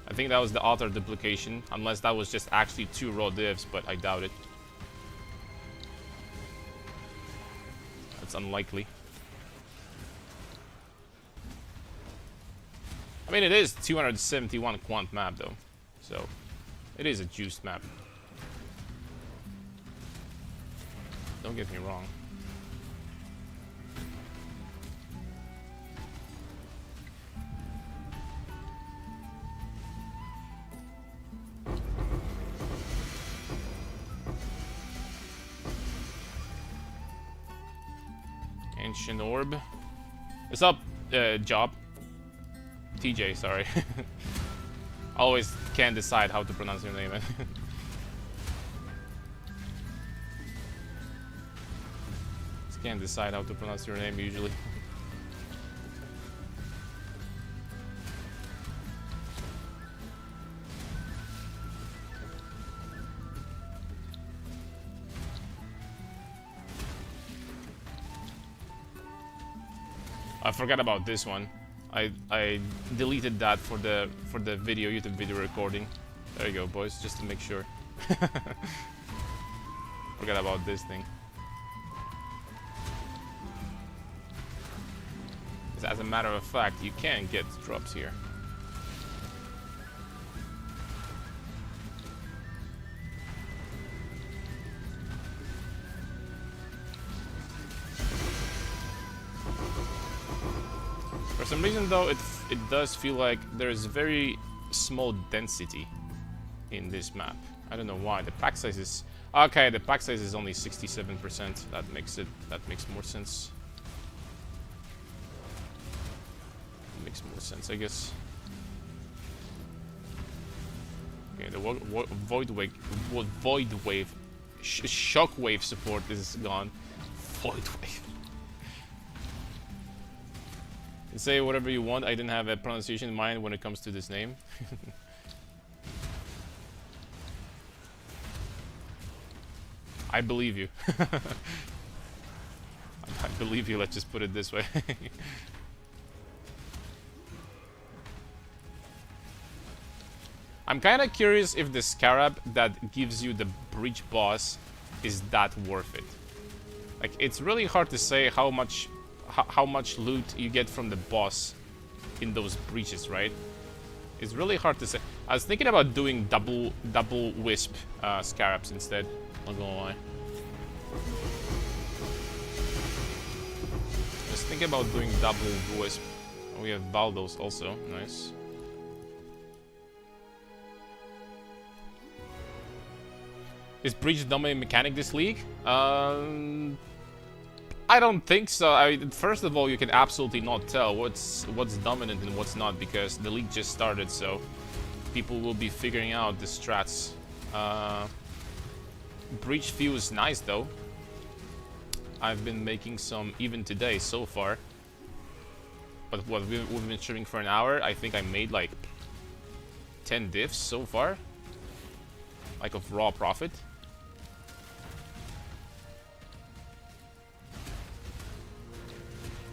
I think that was the altar duplication, unless that was just actually 2 raw divs, but I doubt it. That's unlikely. I mean, it is 271 quant map though, so it is a juiced map. Don't get me wrong. Ancient Orb. What's up, Job? TJ, sorry. Always can't decide how to pronounce your name. Can't decide how to pronounce your name usually. I forgot about this one. I deleted that for the video, YouTube video recording. There you go, boys, just to make sure. Forgot about this thing. As a matter of fact, you can get drops here. some reason though, it does feel like there's very small density in this map. I don't know why. The pack size is... Okay, the pack size is only 67%. That makes more sense. Makes more sense, I guess. Okay, the void wave shockwave support is gone. Void wave. Say whatever you want. I didn't have a pronunciation in mind when it comes to this name. I believe you. I believe you. Let's just put it this way. I'm kind of curious if the scarab that gives you the breach boss is that worth it. Like, it's really hard to say how much loot you get from the boss in those breaches, right? It's really hard to say. I was thinking about doing double wisp scarabs instead. Not gonna lie. I was thinking about doing double wisp. Oh, we have Valdos also. Nice. Is breach the dominant mechanic this league? I don't think so. First of all, you can absolutely not tell what's dominant and what's not, because the league just started, so people will be figuring out the strats. Breach feels nice though. I've been making some even today so far. But what, we've been streaming for an hour. I think I made like 10 diffs so far, like of raw profit.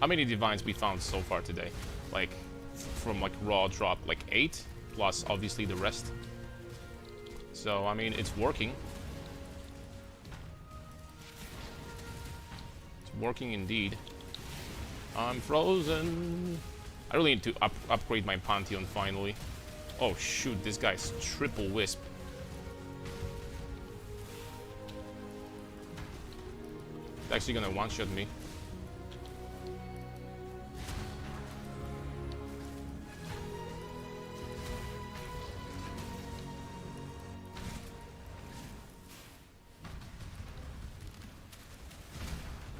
How many divines we found so far today? Like, from like raw drop, like 8, plus obviously the rest. So, I mean, it's working. It's working indeed. I'm frozen. I really need to upgrade my Pantheon finally. Oh shoot, this guy's triple wisp. It's actually gonna one-shot me.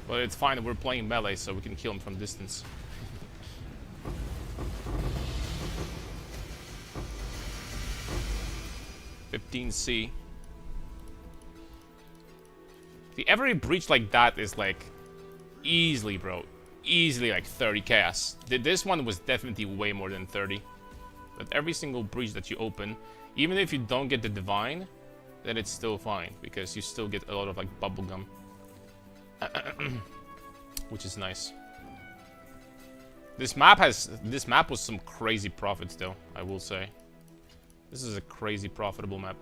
But it's fine, we're playing melee, so we can kill him from distance. $15C. See, every breach like that is like easily, bro. Easily like 30 chaos. This one was definitely way more than 30. But every single breach that you open, even if you don't get the divine, then it's still fine, because you still get a lot of like bubblegum. Which is nice. This map was some crazy profits though, I will say. This is a crazy profitable map.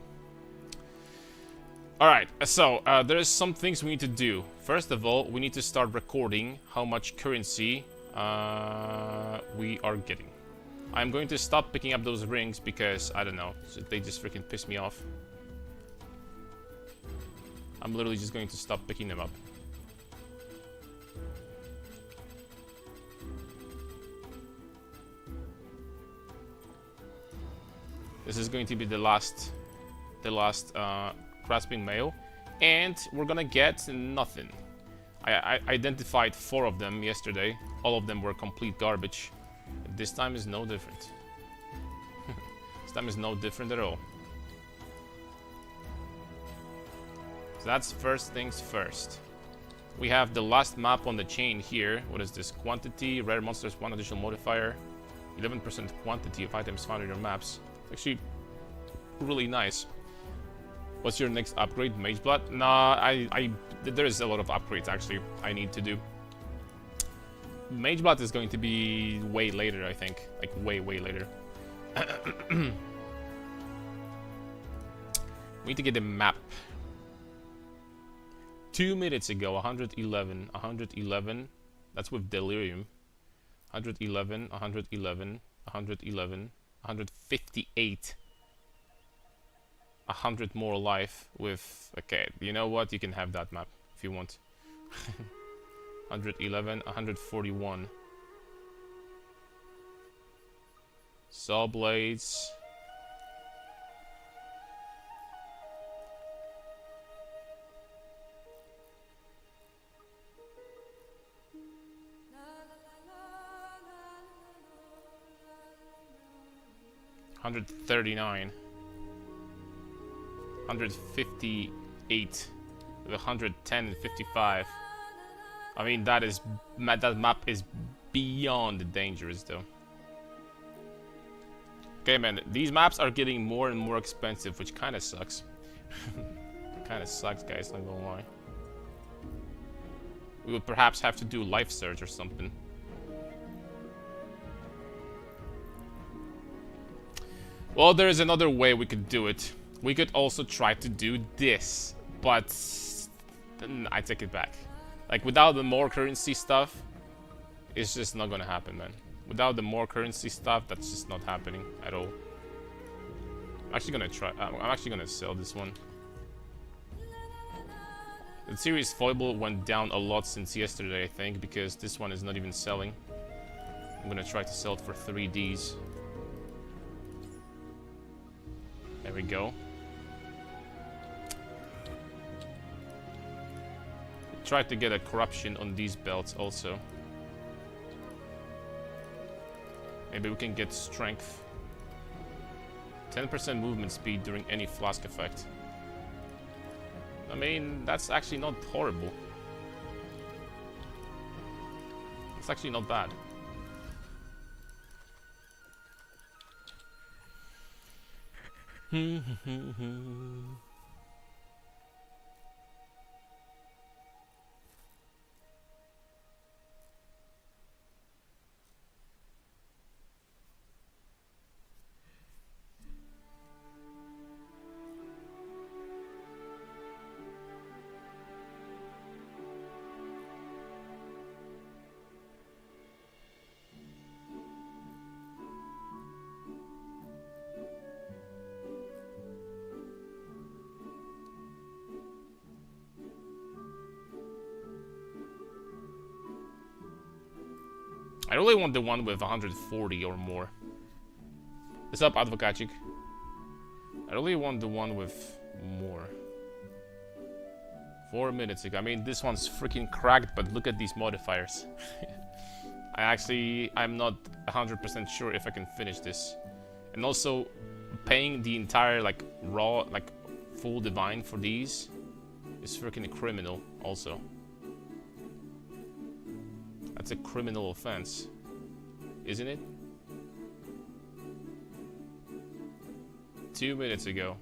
Alright, so there's some things we need to do. First of all, we need to start recording how much currency we are getting. I'm going to stop picking up those rings because, I don't know, they just freaking piss me off. I'm literally just going to stop picking them up. This is going to be the last grasping mail, and we're gonna get nothing. I identified 4 of them yesterday. All of them were complete garbage. This time is no different. This time is no different at all. So that's first things first. We have the last map on the chain here. What is this? Quantity, rare monsters, 1 additional modifier, 11% quantity of items found in your maps. Actually, really nice. What's your next upgrade? Mageblood? Nah, there is a lot of upgrades actually I need to do. Mageblood is going to be way later, I think. Like way later. We need to get the map. 2 minutes ago, 111, 111. That's with Delirium. 111, 111, 111. 158. 100 more life with... Okay, you know what? You can have that map if you want. 111, 141. Saw blades. $139. 158. With 110 and 55. I mean, that map is beyond dangerous, though. Okay, man, these maps are getting more and more expensive, which kind of sucks. Kind of sucks, guys, not gonna lie. We would perhaps have to do life surge or something. Well, there is another way we could do it. We could also try to do this, but then I take it back. Like, without the more currency stuff, it's just not gonna happen, man. Without the more currency stuff, that's just not happening at all. I'm actually gonna try. I'm actually gonna sell this one. The series foible went down a lot since yesterday, I think, because this one is not even selling. I'm gonna try to sell it for 3Ds. There we go. Try to get a corruption on these belts also. Maybe we can get strength. 10% movement speed during any flask effect. I mean, that's actually not horrible. It's actually not bad. I really want the one with 140 or more. What's up, Advokacik? I really want the one with more. 4 minutes ago. I mean, this one's freaking cracked, but look at these modifiers. I'm not 100% sure if I can finish this. And also, paying the entire, like, raw, like, full divine for these is freaking criminal, also. That's a criminal offense, isn't it? 2 minutes ago.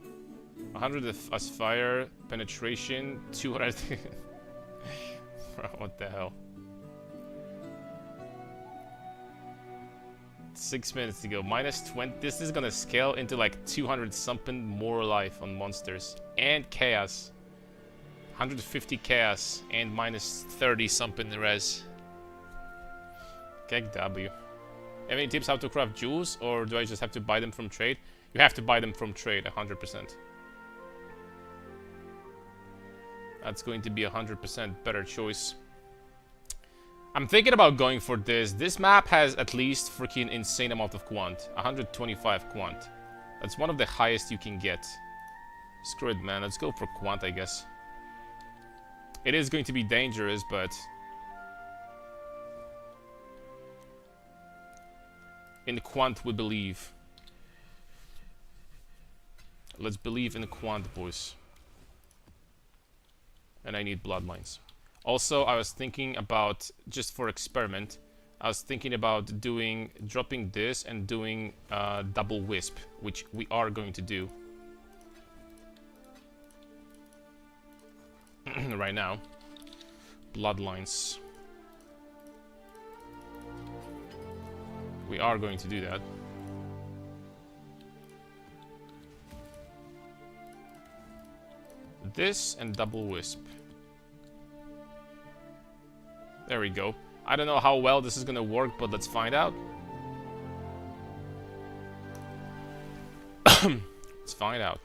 100 as fire, penetration, 200. What the hell? 6 minutes ago. Minus 20. This is gonna scale into like 200 something more life on monsters. And chaos. 150 chaos and minus 30 something res. Keg W. Any tips how to craft jewels, or do I just have to buy them from trade? You have to buy them from trade, 100%. That's going to be 100% better choice. I'm thinking about going for this. This map has at least freaking insane amount of quant. 125 quant. That's one of the highest you can get. Screw it, man. Let's go for quant, I guess. It is going to be dangerous, but... in quant we believe. Let's believe in quant, boys. And I need bloodlines. Also, I was thinking about, just for experiment, I was thinking about dropping this and doing double wisp, which we are going to do right now. Bloodlines. We are going to do that. This and double wisp. There we go. I don't know how well this is gonna work, but let's find out. Let's find out.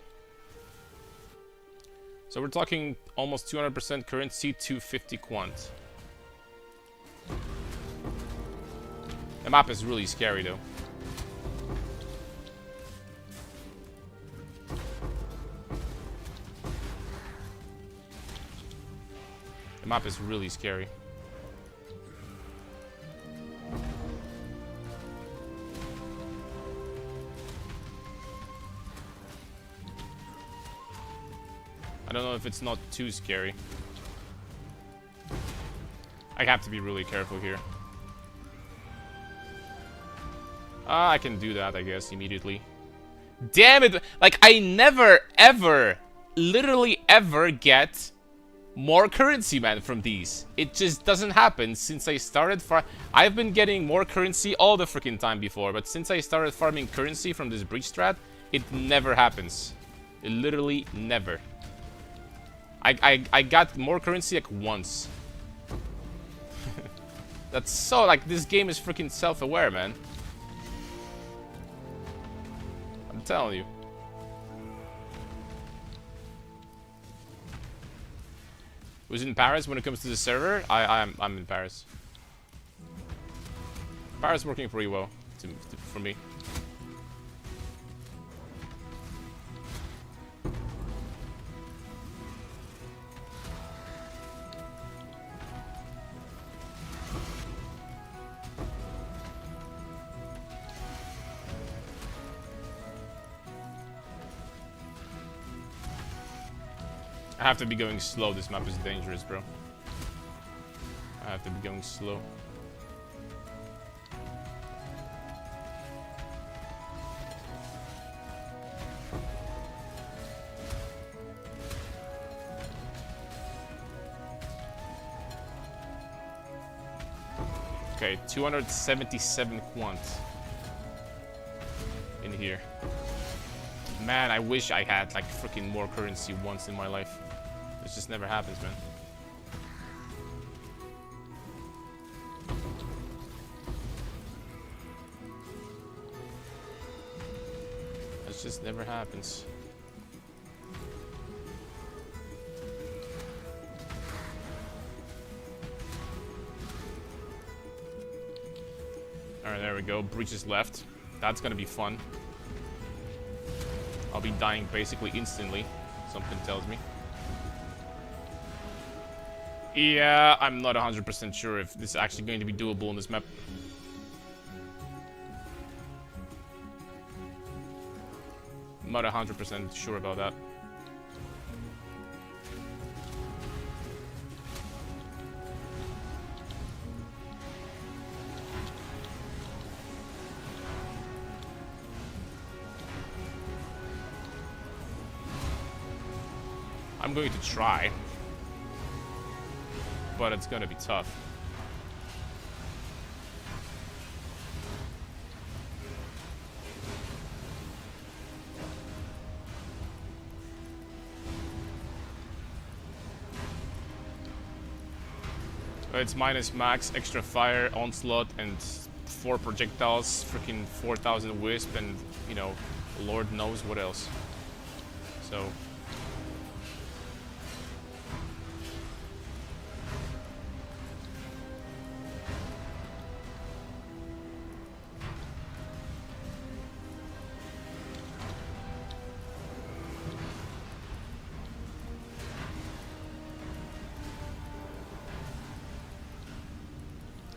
So we're talking almost 200% currency, 250 quant. The map is really scary though. The map is really scary. I don't know if it's not too scary. I have to be really careful here. I can do that, I guess, immediately. Damn it! Like, I never, ever, literally ever get more currency, man, from these. It just doesn't happen since I started I've been getting more currency all the freaking time before, but since I started farming currency from this breach strat, it never happens. It literally never. I got more currency like once. That's so, like, this game is freaking self-aware, man. I'm telling you. Who's in Paris when it comes to the server? I'm in Paris. Paris working pretty well for me. I have to be going slow. This map is dangerous, bro. I have to be going slow. Okay, 277 quant in here. Man, I wish I had like freaking more currency once in my life. This just never happens, man. This just never happens. Alright, there we go. Breach is left. That's gonna be fun. I'll be dying basically instantly, something tells me. Yeah, I'm not 100% sure if this is actually going to be doable on this map. I'm not 100% sure about that. I'm going to try, but it's gonna be tough. It's minus max, extra fire, onslaught, and 4 projectiles, freaking 4,000 wisp, and, you know, Lord knows what else. So...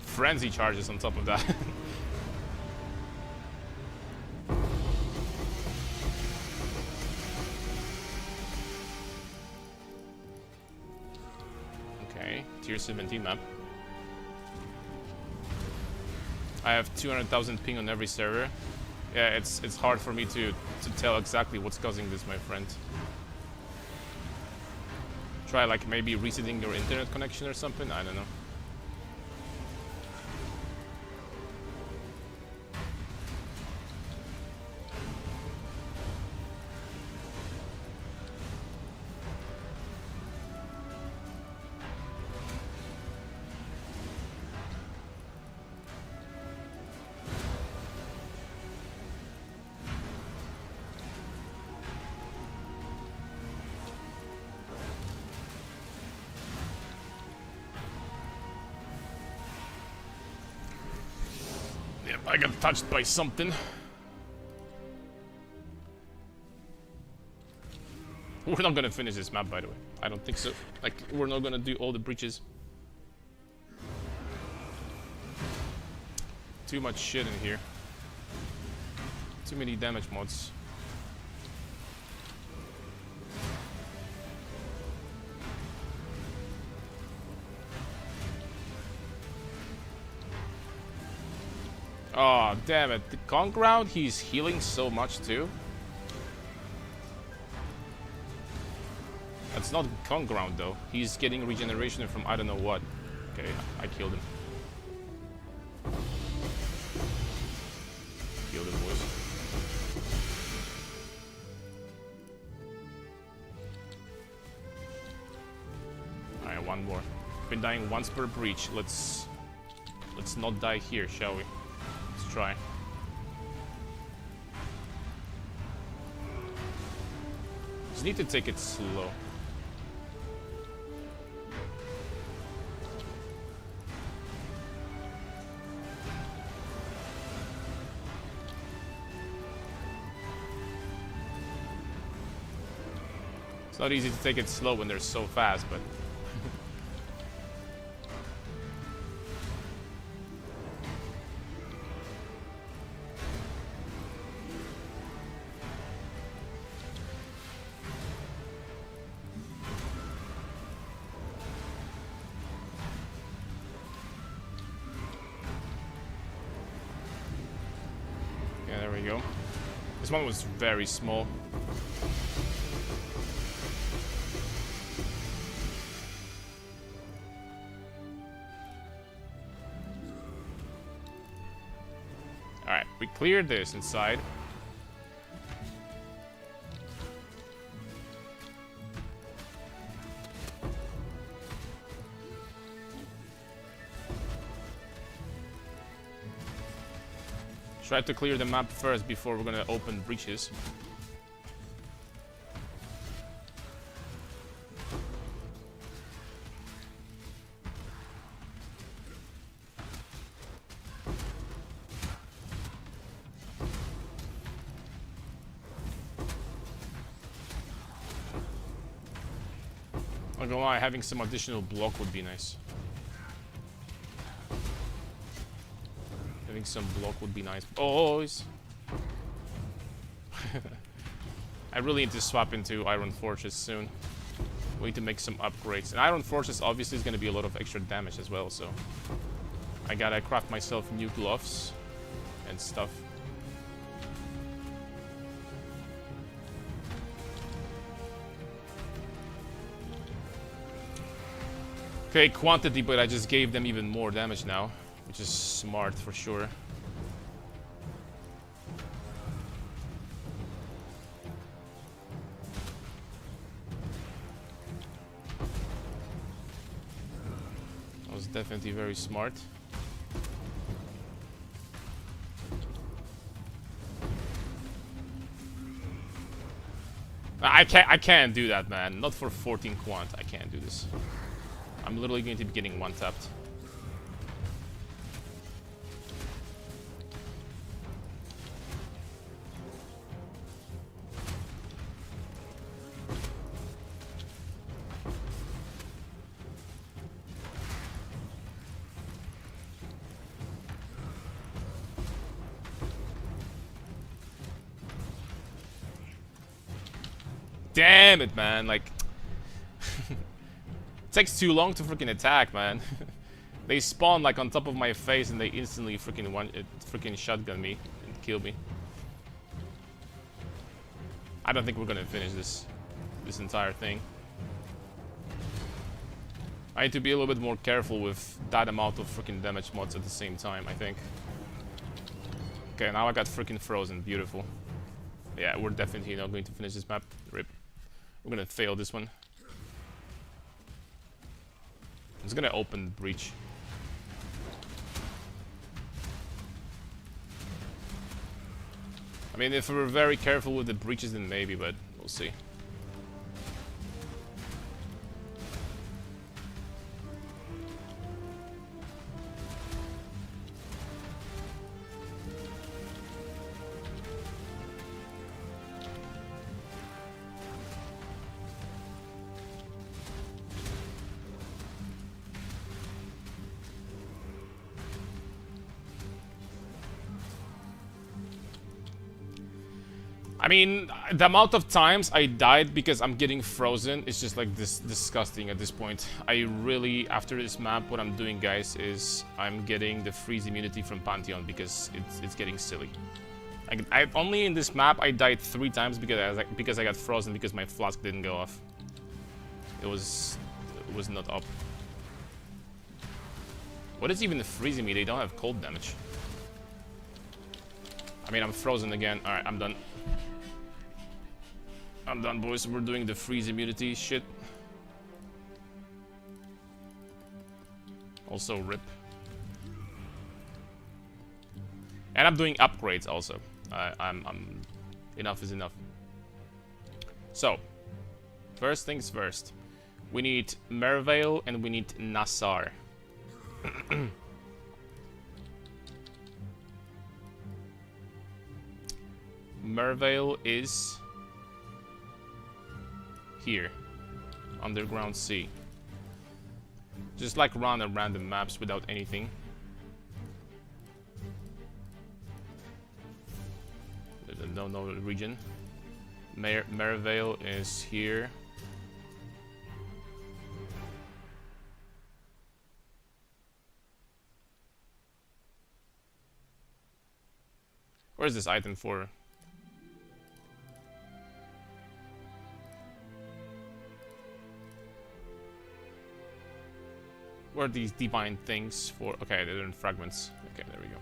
frenzy charges on top of that. Okay, tier 17 map. I have 200,000 ping on every server. Yeah, it's hard for me to tell exactly what's causing this, my friend. Try like maybe resetting your internet connection or something, I don't know. Yep, I got touched by something. We're not gonna finish this map, by the way. I don't think so. Like, we're not gonna do all the breaches. Too much shit in here. Too many damage mods. Oh, damn it. The Conk round, he's healing so much too. That's not Conk round though. He's getting regeneration from I don't know what. Okay, I killed him. Killed him, boys. Alright, one more. Been dying once per breach. Let's not die here, shall we? Let's try. Just need to take it slow. It's not easy to take it slow when they're so fast, but... yeah, there we go. This one was very small. Alright, we cleared this inside. Try to clear the map first before we're gonna open breaches. I'm not gonna lie, having some additional block would be nice. Having some block would be nice. Boys! I really need to swap into Iron Fortress soon. We need to make some upgrades. And Iron Fortress obviously is gonna be a lot of extra damage as well, so... I gotta craft myself new gloves and stuff. Okay, quantity, but I just gave them even more damage now, which is smart for sure. That was definitely very smart. I can't do that, man. Not for 14 quant. I can't do this. I'm literally going to be getting one-tapped. Damn it, man. Like... It takes too long to freaking attack, man. They spawn like on top of my face and they instantly freaking shotgun me and kill me. I don't think we're gonna finish this entire thing. I need to be a little bit more careful with that amount of freaking damage mods at the same time, I think. Okay, now I got freaking frozen. Beautiful. Yeah, we're definitely not going to finish this map. RIP. We're gonna fail this one. I'm just gonna open the breach. I mean, if we're very careful with the breaches, then maybe, but we'll see. I mean, the amount of times I died because I'm getting frozen is just like this disgusting at this point. I really, after this map, what I'm doing, guys, is I'm getting the freeze immunity from Pantheon because it's getting silly. I only in this map I died 3 times because I got frozen because my flask didn't go off. It was not up. What is even freezing me? They don't have cold damage. I mean, I'm frozen again. Alright, I'm done. I'm done, boys. We're doing the freeze immunity shit. Also, rip. And I'm doing upgrades also. I'm enough is enough. So, first things first. We need Merveil and we need Nassar. Merveil is here, Underground Sea. Just like run on random maps without anything. No region. Merveil is here. Where's this item for? Where are these divine things for? Okay, they're in fragments. Okay, there we go.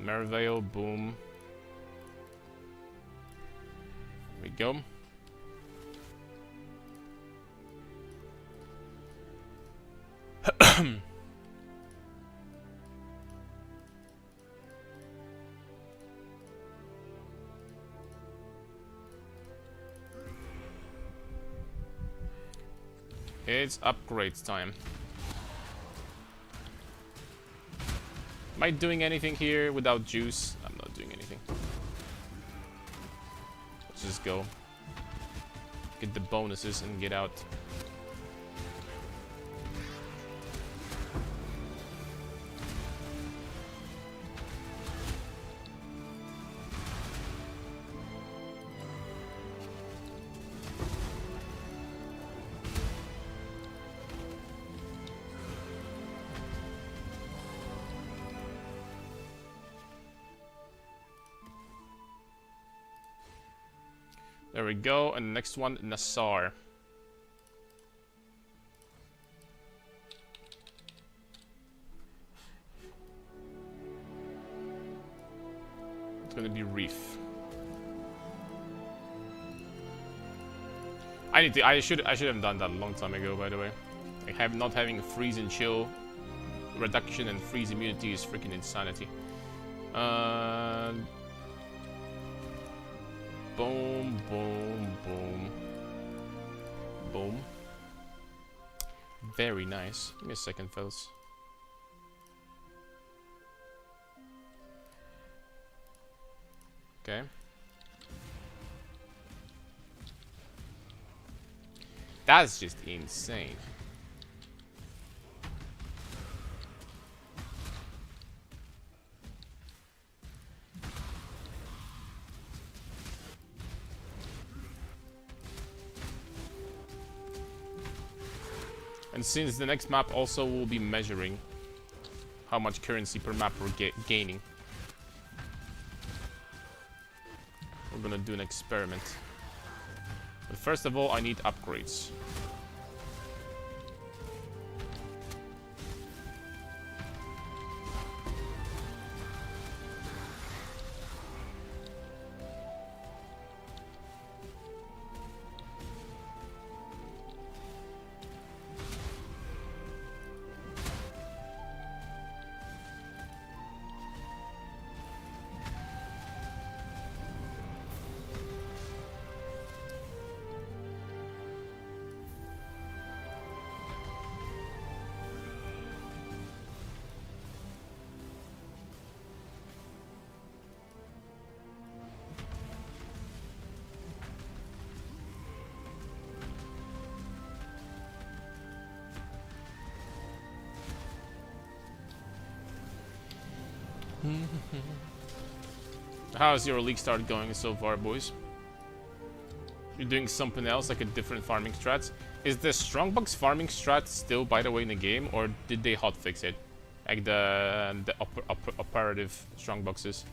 Merveil, boom. There we go. It's upgrades time. Am I doing anything here without juice? I'm not doing anything. Let's just go. Get the bonuses and get out. There we go, and the next one, Nassar. It's gonna be Reef. I should have done that a long time ago, by the way. Not having a freeze and chill reduction and freeze immunity is freaking insanity. Boom, boom, boom. Boom. Very nice. Give me a second, fellas. Okay. That's just insane. And since the next map also will be measuring how much currency per map we're gaining, we're gonna do an experiment. But first of all, I need upgrades. How's your league start going so far, boys? You're doing something else, like a different farming strat? Is the Strongbox farming strat still, by the way, in the game, or did they hotfix it? Like the operative Strongboxes?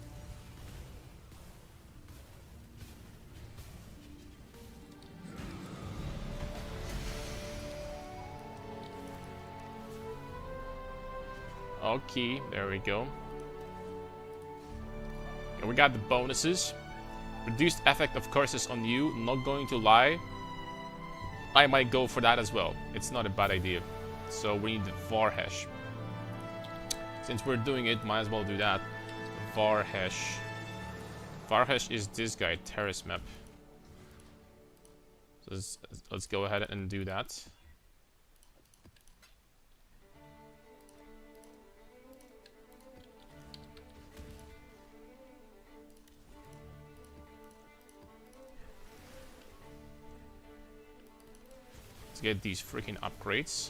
Okay, there we go. And we got the bonuses. Reduced effect of curses on you, not going to lie. I might go for that as well. It's not a bad idea. So we need the Varhesh. Since we're doing it, might as well do that. Varhesh. Varhesh is this guy, Terrace map. So let's go ahead and do that. Get these freaking upgrades.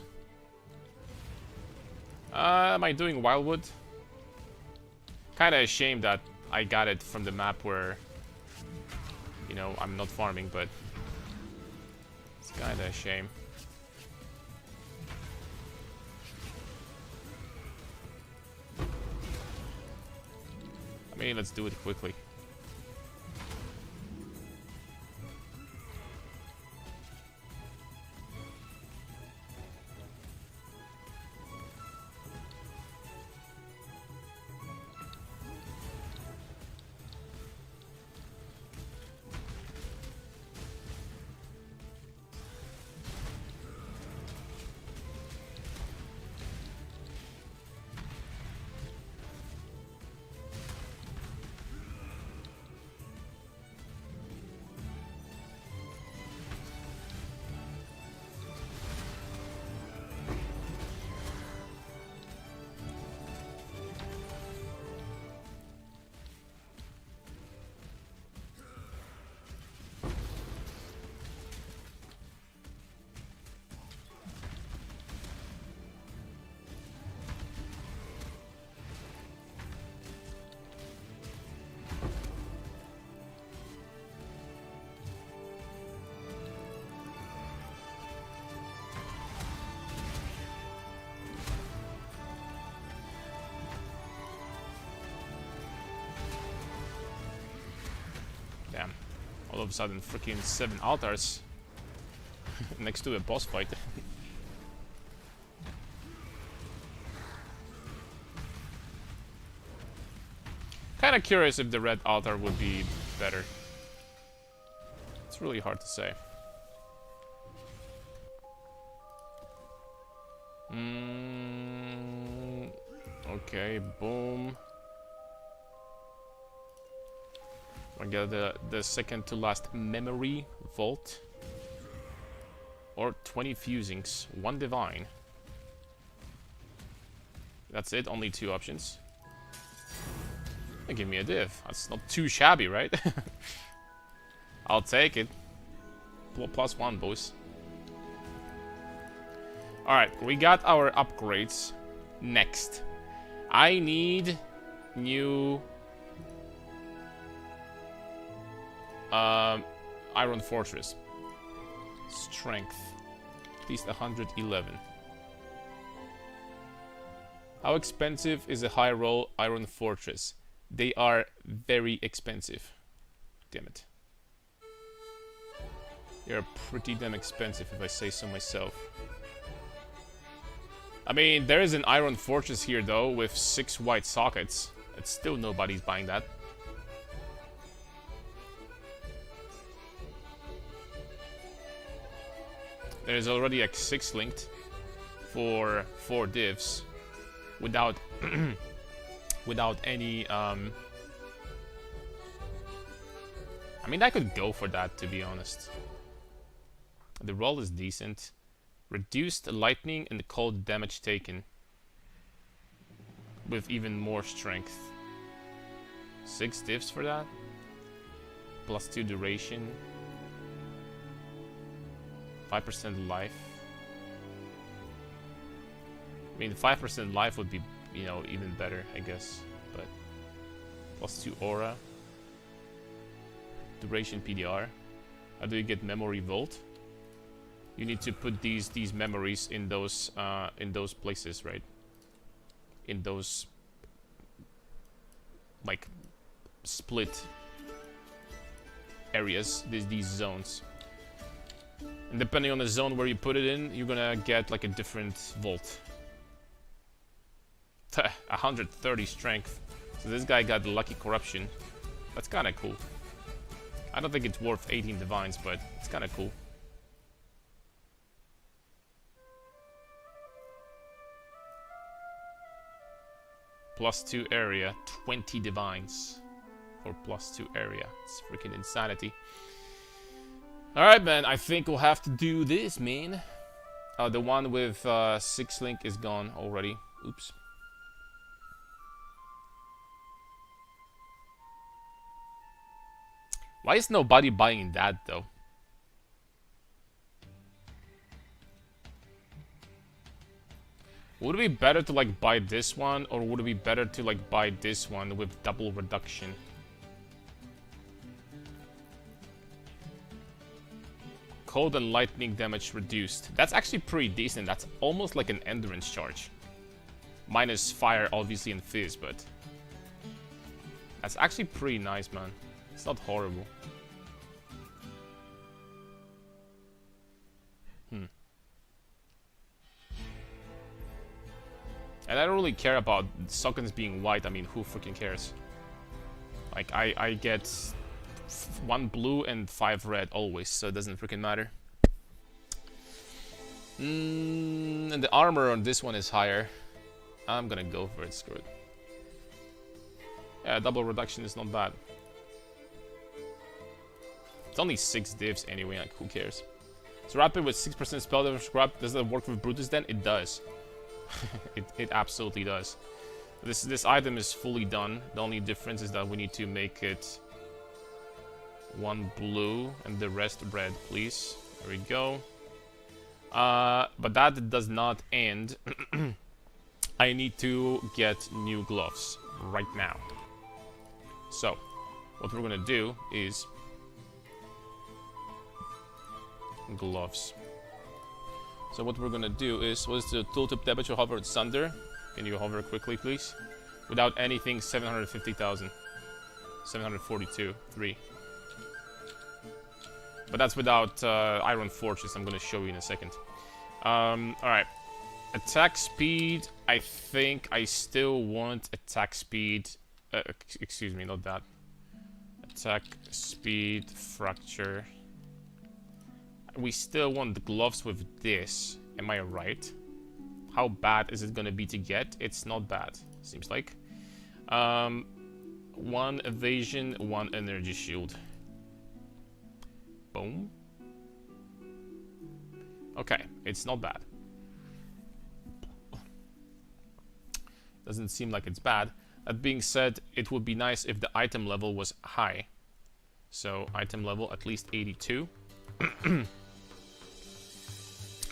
Am I doing Wildwood? Kinda ashamed that I got it from the map where, you know, I'm not farming, but it's kinda a shame. I mean, let's do it quickly. Damn. All of a sudden, freaking 7 altars next to a boss fight. Kinda curious if the red altar would be better. It's really hard to say. Okay, boom. I got the second to last memory vault. Or 20 fusings, 1 divine. That's it, only 2 options. Give me a div. That's not too shabby, right? I'll take it. +1, boys. Alright, we got our upgrades. Next. I need new Iron Fortress. Strength. At least 111. How expensive is a high roll Iron Fortress? They are very expensive. Damn it. They're pretty damn expensive if I say so myself. I mean, there is an Iron Fortress here though with 6 white sockets. It's still nobody's buying that. There's already like 6 linked for 4 divs without without any I mean, I could go for that, to be honest. The roll is decent. Reduced lightning and cold damage taken with even more strength. 6 divs for that. +2 duration. 5% life. I mean, 5% life would be, you know, even better, I guess. But +2 aura. Duration PDR. How do you get memory vault? You need to put these memories in those places, right? In those like split areas, these zones. And depending on the zone where you put it in, you're gonna get like a different vault. 130 strength. So this guy got the lucky corruption. That's kind of cool. I don't think it's worth 18 divines, but it's kind of cool. +2 area, 20 divines for +2 area. It's freaking insanity. Alright, man, I think we'll have to do this, man. The one with 6 link is gone already. Oops. Why is nobody buying that, though? Would it be better to, like, buy this one, or would it be better to, like, buy this one with double reduction? Cold and lightning damage reduced. That's actually pretty decent. That's almost like an endurance charge. Minus fire, obviously, and fizz, but... that's actually pretty nice, man. It's not horrible. And I don't really care about Sockens being white. I mean, who freaking cares? Like, I get 1 blue and 5 red always, so it doesn't freaking matter. And the armor on this one is higher. I'm gonna go for it, screw it. Yeah, double reduction is not bad. It's only 6 divs anyway, like, who cares? So rapid with 6% spell damage scrap, does that work with Brutus then? It does. it absolutely does. This item is fully done. The only difference is that we need to make it 1 blue and the rest red, please. There we go. But that does not end. I need to get new gloves right now. So, what we're gonna do is gloves. So what we're gonna do is, what's the tooltip temperature hover at Sunder? Can you hover quickly, please? Without anything, 750,000. 742, 3. But that's without Iron Fortress, I'm gonna show you in a second. Alright. Attack speed, I think I still want attack speed. Excuse me, not that. Attack speed, fracture. We still want the gloves with this. Am I right? How bad is it gonna be to get? It's not bad, seems like. 1 evasion, 1 energy shield. Boom. Okay, it's not bad. Doesn't seem like it's bad. That being said, it would be nice if the item level was high. So, item level at least 82.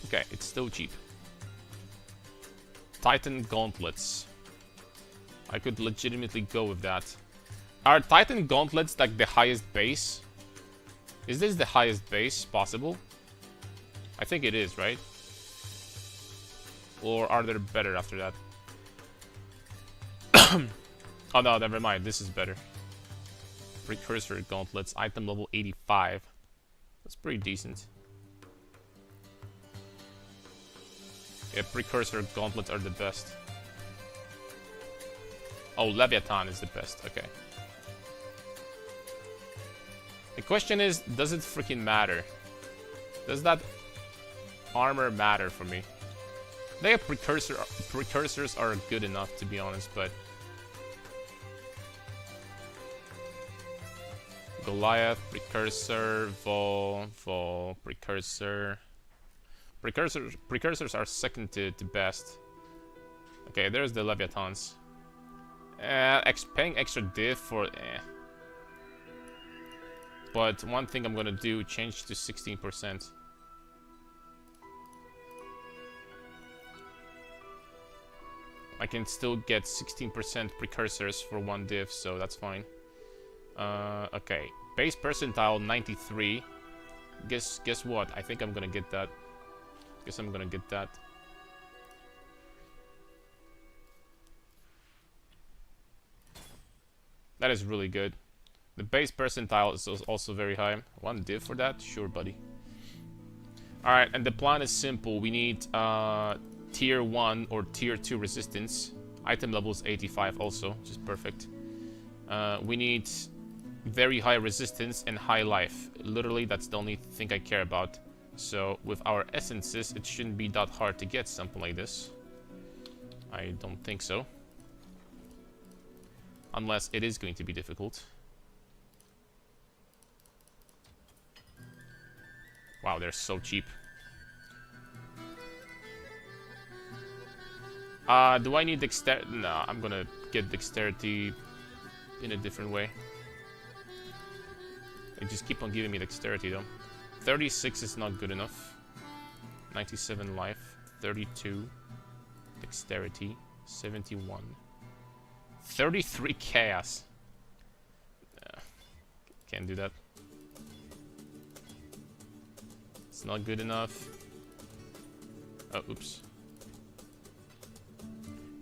Okay, it's still cheap. Titan gauntlets. I could legitimately go with that. Are Titan gauntlets like the highest base? Is this the highest base possible? I think it is, right? Or are there better after that? Oh no, never mind. This is better. Precursor gauntlets, item level 85. That's pretty decent. Yeah, precursor gauntlets are the best. Oh, Leviathan is the best. Okay. The question is, does it freaking matter? Does that armor matter for me? I think precursors are good enough, to be honest, but... Goliath, precursor, Vol, precursor... Precursors are second to best. Okay, there's the Leviathans. Paying extra div for... But one thing I'm gonna do, change to 16%. I can still get 16% precursors for 1 div, so that's fine. Okay. Base percentile 93. Guess what? I think I'm gonna get that. Guess I'm gonna get that. That is really good. The base percentile is also very high. One div for that? Sure, buddy. Alright, and the plan is simple. We need tier 1 or tier 2 resistance. Item level is 85 also, which is perfect. We need very high resistance and high life. Literally, that's the only thing I care about. So, with our essences, it shouldn't be that hard to get something like this. I don't think so. Unless it is going to be difficult. Wow, they're so cheap. Do I need dexterity? No, I'm gonna get dexterity in a different way. They just keep on giving me dexterity though. 36 is not good enough. 97 life. 32. Dexterity. 71. 33 chaos. Can't do that. It's not good enough. Oh, oops.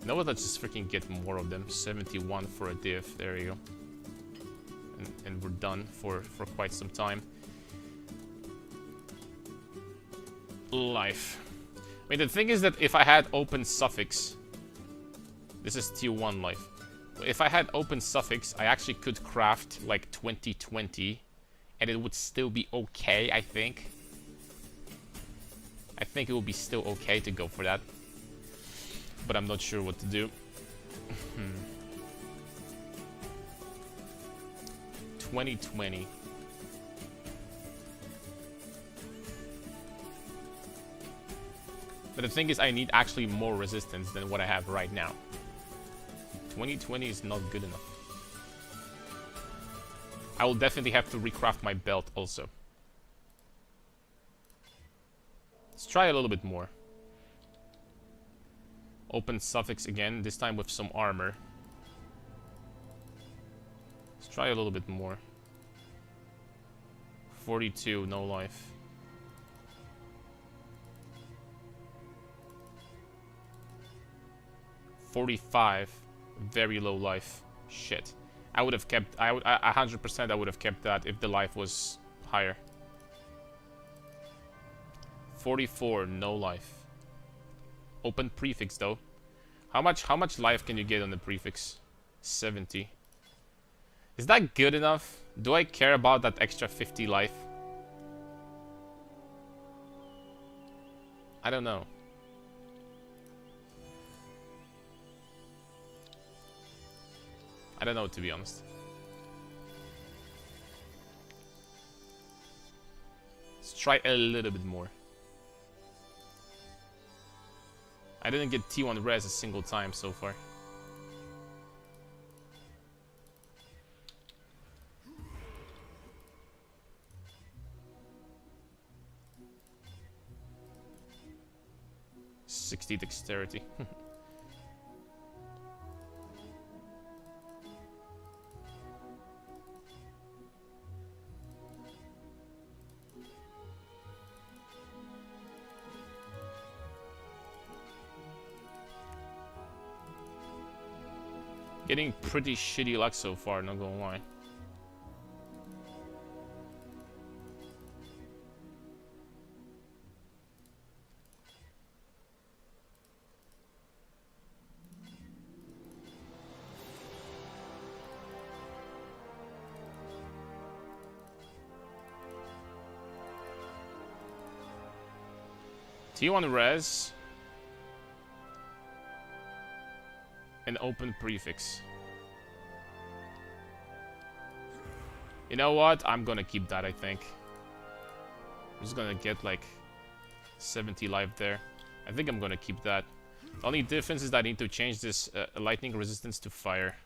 You know what? Let's just freaking get more of them. 71 for a div. There you go. And we're done for quite some time. Life. I mean, the thing is that if I had open suffix... This is tier 1 life. If I had open suffix, I actually could craft like 2020. And it would still be okay, I think. I think it would be still okay to go for that. But I'm not sure what to do. 2020. But the thing is, I need actually more resistance than what I have right now. 2020 is not good enough. I will definitely have to recraft my belt also. Let's try a little bit more. Open suffix again, this time with some armor. Let's try a little bit more. 42, no life. $45, very low life. Shit. I would have kept, 100% I would have kept that if the life was higher. 44, no life. Open prefix though. How much life can you get on the prefix? 70. Is that good enough? Do I care about that extra 50 life? I don't know. I don't know, to be honest. Let's try a little bit more. I didn't get T1 res a single time so far. .60 dexterity. Getting pretty shitty luck so far, not gonna lie. T1 res. An open prefix. You know what? I'm gonna keep that, I think. I'm just gonna get like 70 life there. I think I'm gonna keep that. The only difference is that I need to change this lightning resistance to fire.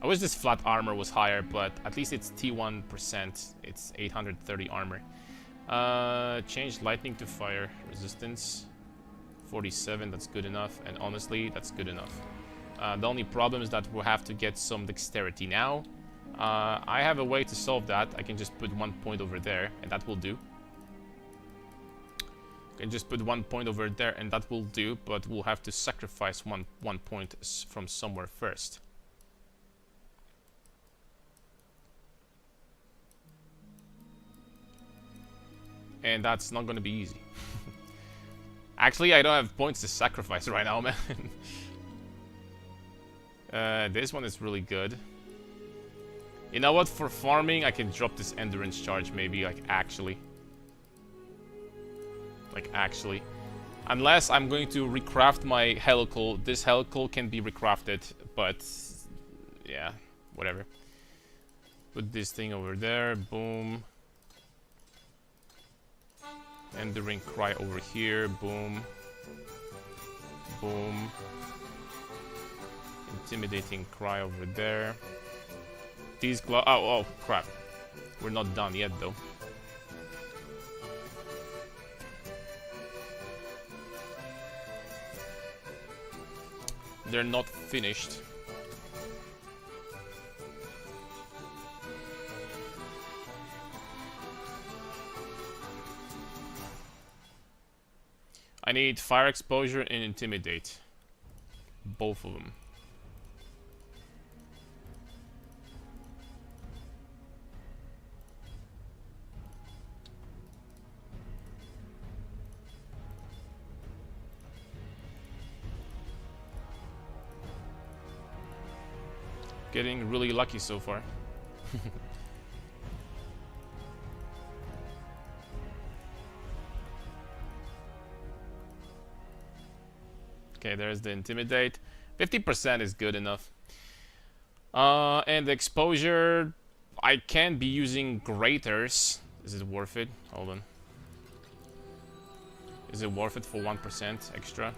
I wish this flat armor was higher, but at least it's T1%. It's 830 armor. Change lightning to fire resistance. 47, that's good enough, and honestly, that's good enough. The only problem is that we'll have to get some dexterity now. I have a way to solve that. I can just put 1 point over there, and that will do. I can just put 1 point over there, and that will do, but we'll have to sacrifice one point from somewhere first. And that's not going to be easy. Actually, I don't have points to sacrifice right now, man. This one is really good. You know what? For farming, I can drop this endurance charge maybe, like actually. Unless I'm going to recraft my helical. This helical can be recrafted, but yeah, whatever. Put this thing over there, boom. Enduring Cry over here, boom. Boom. Intimidating Cry over there. These oh crap. We're not done yet though. They're not finished. I need fire exposure and intimidate. Both of them. Getting really lucky so far. Okay, there's the intimidate. 50% is good enough. And the exposure, I can be using graters. Is it worth it? Hold on. Is it worth it for 1% extra?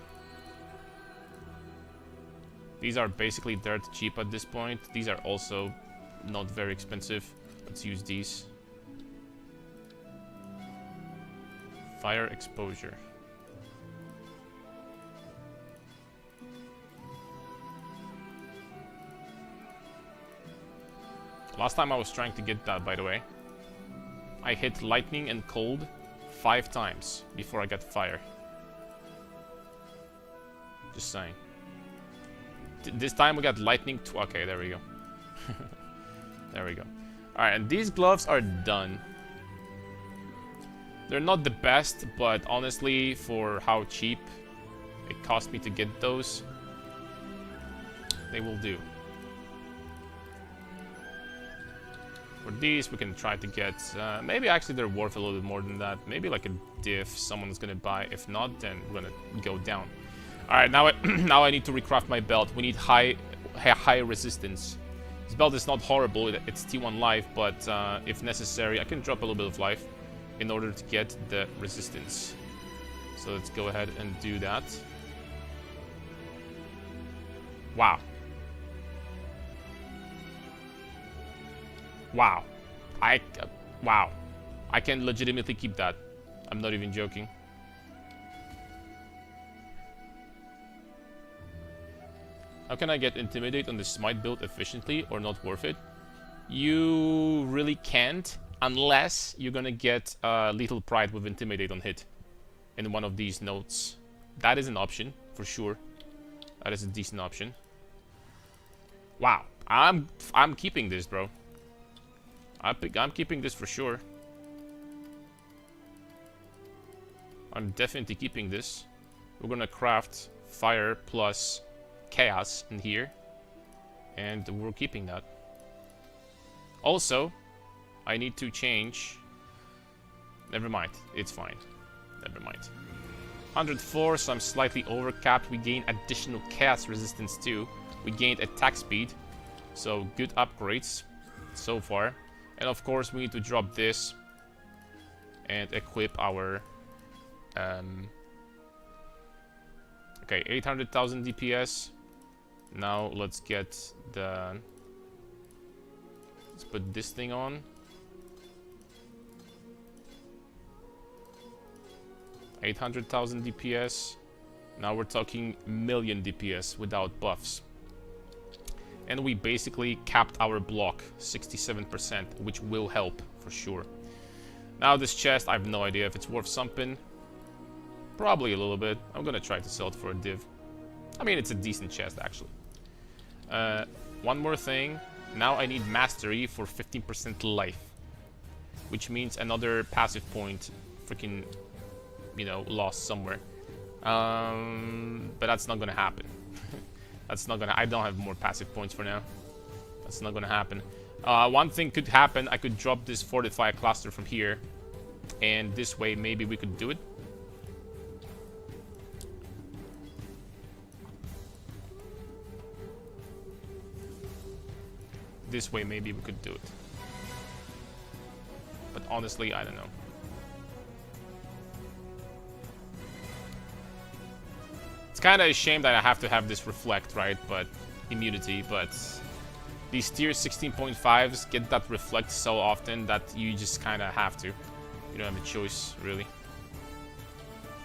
These are basically dirt cheap at this point. These are also not very expensive. Let's use these. Fire exposure. Last time I was trying to get that, by the way. I hit lightning and cold 5 times before I got fire. Just saying. This time we got lightning. Okay, there we go. There we go. Alright, and these gloves are done. They're not the best, but honestly, for how cheap it cost me to get those, they will do. For these, we can try to get... maybe actually they're worth a little bit more than that. Maybe like a diff someone's gonna buy. If not, then we're gonna go down. Alright, now now I need to recraft my belt. We need high resistance. This belt is not horrible. It's T1 life, but if necessary, I can drop a little bit of life in order to get the resistance. So let's go ahead and do that. Wow. Wow. Wow. I can legitimately keep that. I'm not even joking. How can I get Intimidate on the Smite build efficiently or not worth it? You really can't unless you're gonna get Lethal Pride with Intimidate on hit in one of these notes. That is an option, for sure. That is a decent option. Wow. I'm keeping this, bro. I'm keeping this for sure. I'm definitely keeping this. We're gonna craft fire plus chaos in here, and we're keeping that. Also, I need to change. Never mind, it's fine. Never mind. 104, so I'm slightly overcapped. We gain additional chaos resistance too. We gained attack speed, so good upgrades so far. And of course, we need to drop this and equip our. Okay, 800,000 DPS. Now let's get the. Let's put this thing on. $800,000 DPS. Now we're talking million DPS without buffs. And we basically capped our block 67%, which will help for sure. Now this chest, I have no idea if it's worth something. Probably a little bit. I'm gonna try to sell it for a div. I mean, it's a decent chest actually. One more thing. Now I need mastery for 15% life, which means another passive point, freaking, you know, lost somewhere. But that's not gonna happen. That's not gonna. I don't have more passive points for now. That's not gonna happen. One thing could happen. I could drop this fortify cluster from here, and this way maybe we could do it. This way maybe we could do it. But honestly, I don't know. It's kind of a shame that I have to have this reflect, right? But immunity, but these tier 16.5s get that reflect so often that you just kind of have to. You don't have a choice, really.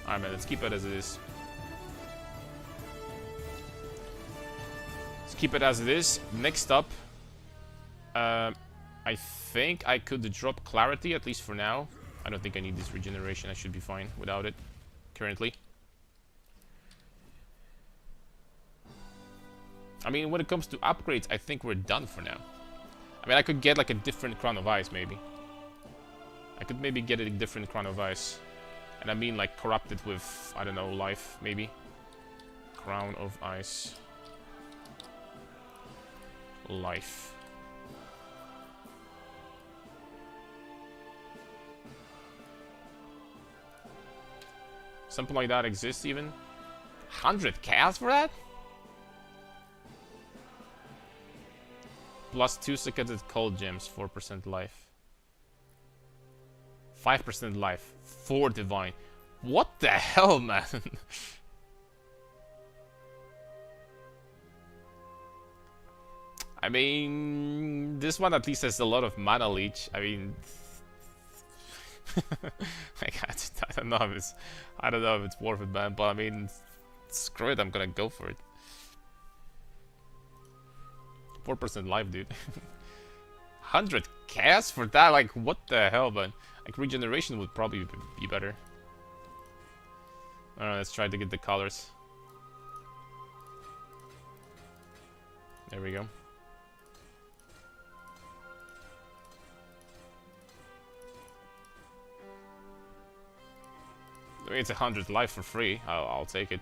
Alright, man, let's keep it as it is. Let's keep it as it is. Next up, I think I could drop clarity, at least for now. I don't think I need this regeneration. I should be fine without it, currently. I mean, when it comes to upgrades, I think we're done for now. I mean, I could get like a different Crown of Ice, maybe. I could maybe get a different Crown of Ice. And I mean, like, corrupted with, I don't know, life, maybe. Crown of Ice. Life. Something like that exists even. 100 chaos for that? Plus 2 seconds at cold gems, 4% life. 5% life, 4 divine. What the hell, man? I mean, this one at least has a lot of mana leech. I mean, I don't know if it's worth it, man. But I mean, screw it. I'm gonna go for it. 4% life, dude. 100 chaos for that? Like, what the hell, man? Like, regeneration would probably be better. Alright, let's try to get the colors. There we go. I mean, it's 100 life for free. I'll take it.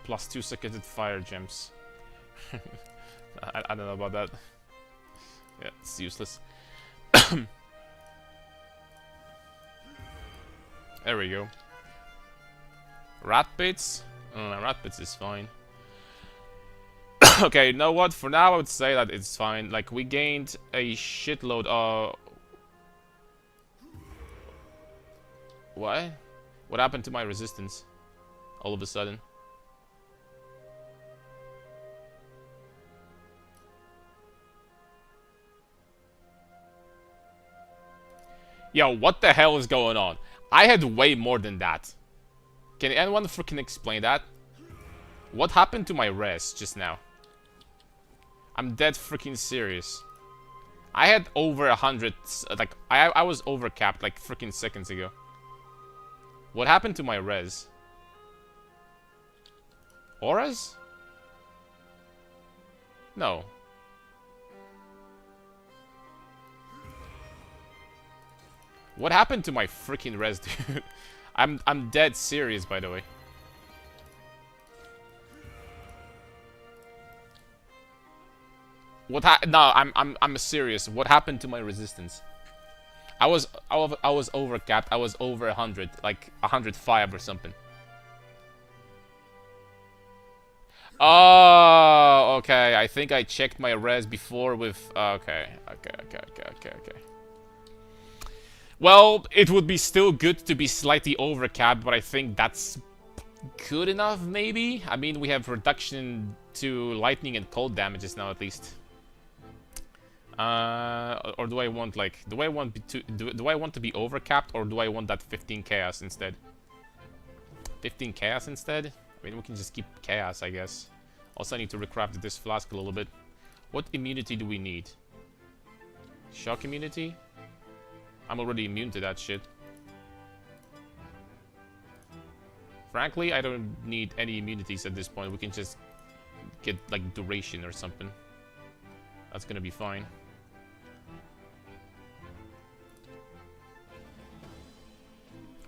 Plus 2 seconds at fire gems. I don't know about that. Yeah, it's useless. There we go. Rat pits? Rat pits is fine. Okay, you know what? For now, I would say that it's fine. Like, we gained a shitload of... What? What happened to my resistance? All of a sudden. Yo, what the hell is going on? I had way more than that. Can anyone freaking explain that? What happened to my res just now? I'm dead freaking serious. I had over 100, like, I was overcapped like freaking seconds ago. What happened to my res? Auras? No. What happened to my freaking res, dude? I'm dead serious, by the way. No, I'm serious. What happened to my resistance? I was overcapped. I was over 100, like 105 or something. Oh, okay. I think I checked my res before with. Okay. Well, it would be still good to be slightly overcapped, but I think that's good enough, maybe? I mean, we have reduction to lightning and cold damages now, at least. Or do I want, like... Do I want to be overcapped, or do I want that 15 chaos instead? 15 chaos instead? I mean, we can just keep chaos, I guess. Also, I need to recraft this flask a little bit. What immunity do we need? Shock immunity? I'm already immune to that shit. Frankly, I don't need any immunities at this point. We can just get, like, duration or something. That's gonna be fine.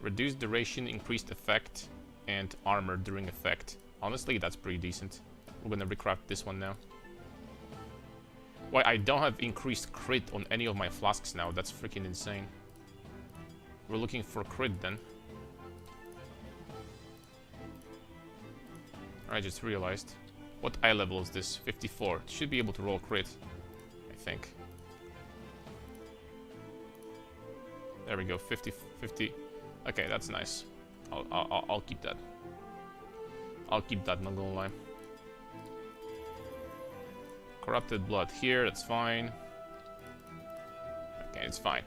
Reduced duration, increased effect, and armor during effect. Honestly, that's pretty decent. We're gonna recraft this one now. Why, I don't have increased crit on any of my flasks now. That's freaking insane. We're looking for crit then. I just realized. What eye level is this? 54. Should be able to roll crit, I think. There we go. 50. Okay, that's nice. I'll keep that. I'll keep that, not gonna lie. Corrupted blood here, that's fine. Okay, it's fine.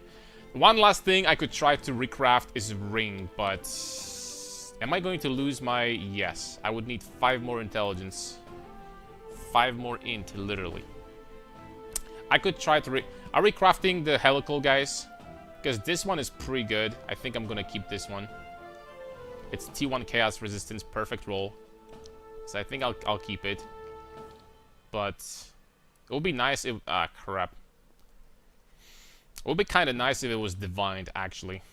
One last thing I could try to recraft is ring, but... Am I going to lose my... Yes, I would need 5 more intelligence. 5 more int, literally. I could try to Are we crafting the helical, guys? Because this one is pretty good. I think I'm gonna keep this one. It's T1 chaos resistance, perfect roll. So I think I'll keep it. But it would be nice if... Ah, crap. It would be kind of nice if it was divined, actually.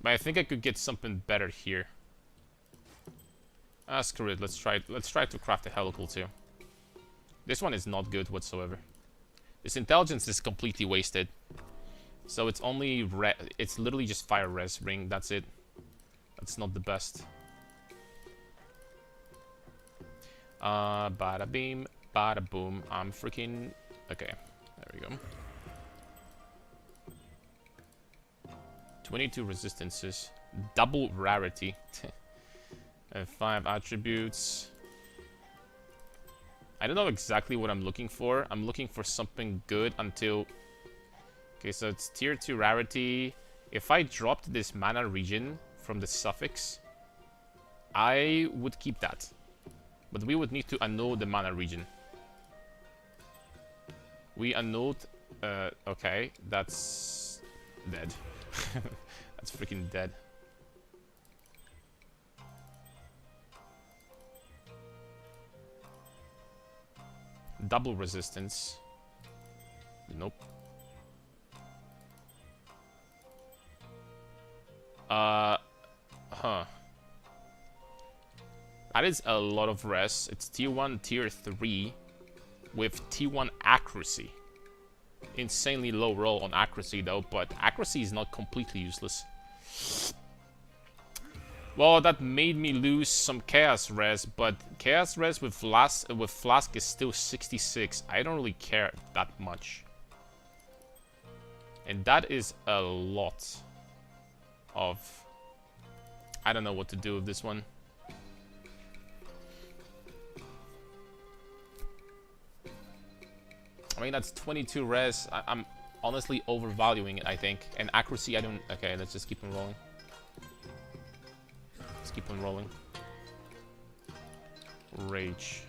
But I think I could get something better here. Ah, screw it. Let's try to craft a helical too. This one is not good whatsoever. This intelligence is completely wasted. So it's only it's literally just fire res ring. That's it. That's not the best. Bada beam, bada boom. I'm freaking... Okay, there we go. 22 resistances. Double rarity. 5 attributes. I don't know exactly what I'm looking for. I'm looking for something good until... Okay, so it's tier 2 rarity. If I dropped this mana region from the suffix, I would keep that. But we would need to annul the mana region. We annulled... okay, that's... dead. That's freaking dead. Double resistance. Nope. Huh. That is a lot of res. It's tier 1, tier 3 with T1 accuracy. Insanely low roll on accuracy though, but accuracy is not completely useless. Well, that made me lose some chaos res, but chaos res with flask is still 66. I don't really care that much. And that is a lot of... I don't know what to do with this one. I mean, that's 22 res. I'm honestly overvaluing it, I think. And accuracy, I don't... Okay, let's just keep on rolling. Let's keep on rolling. Rage.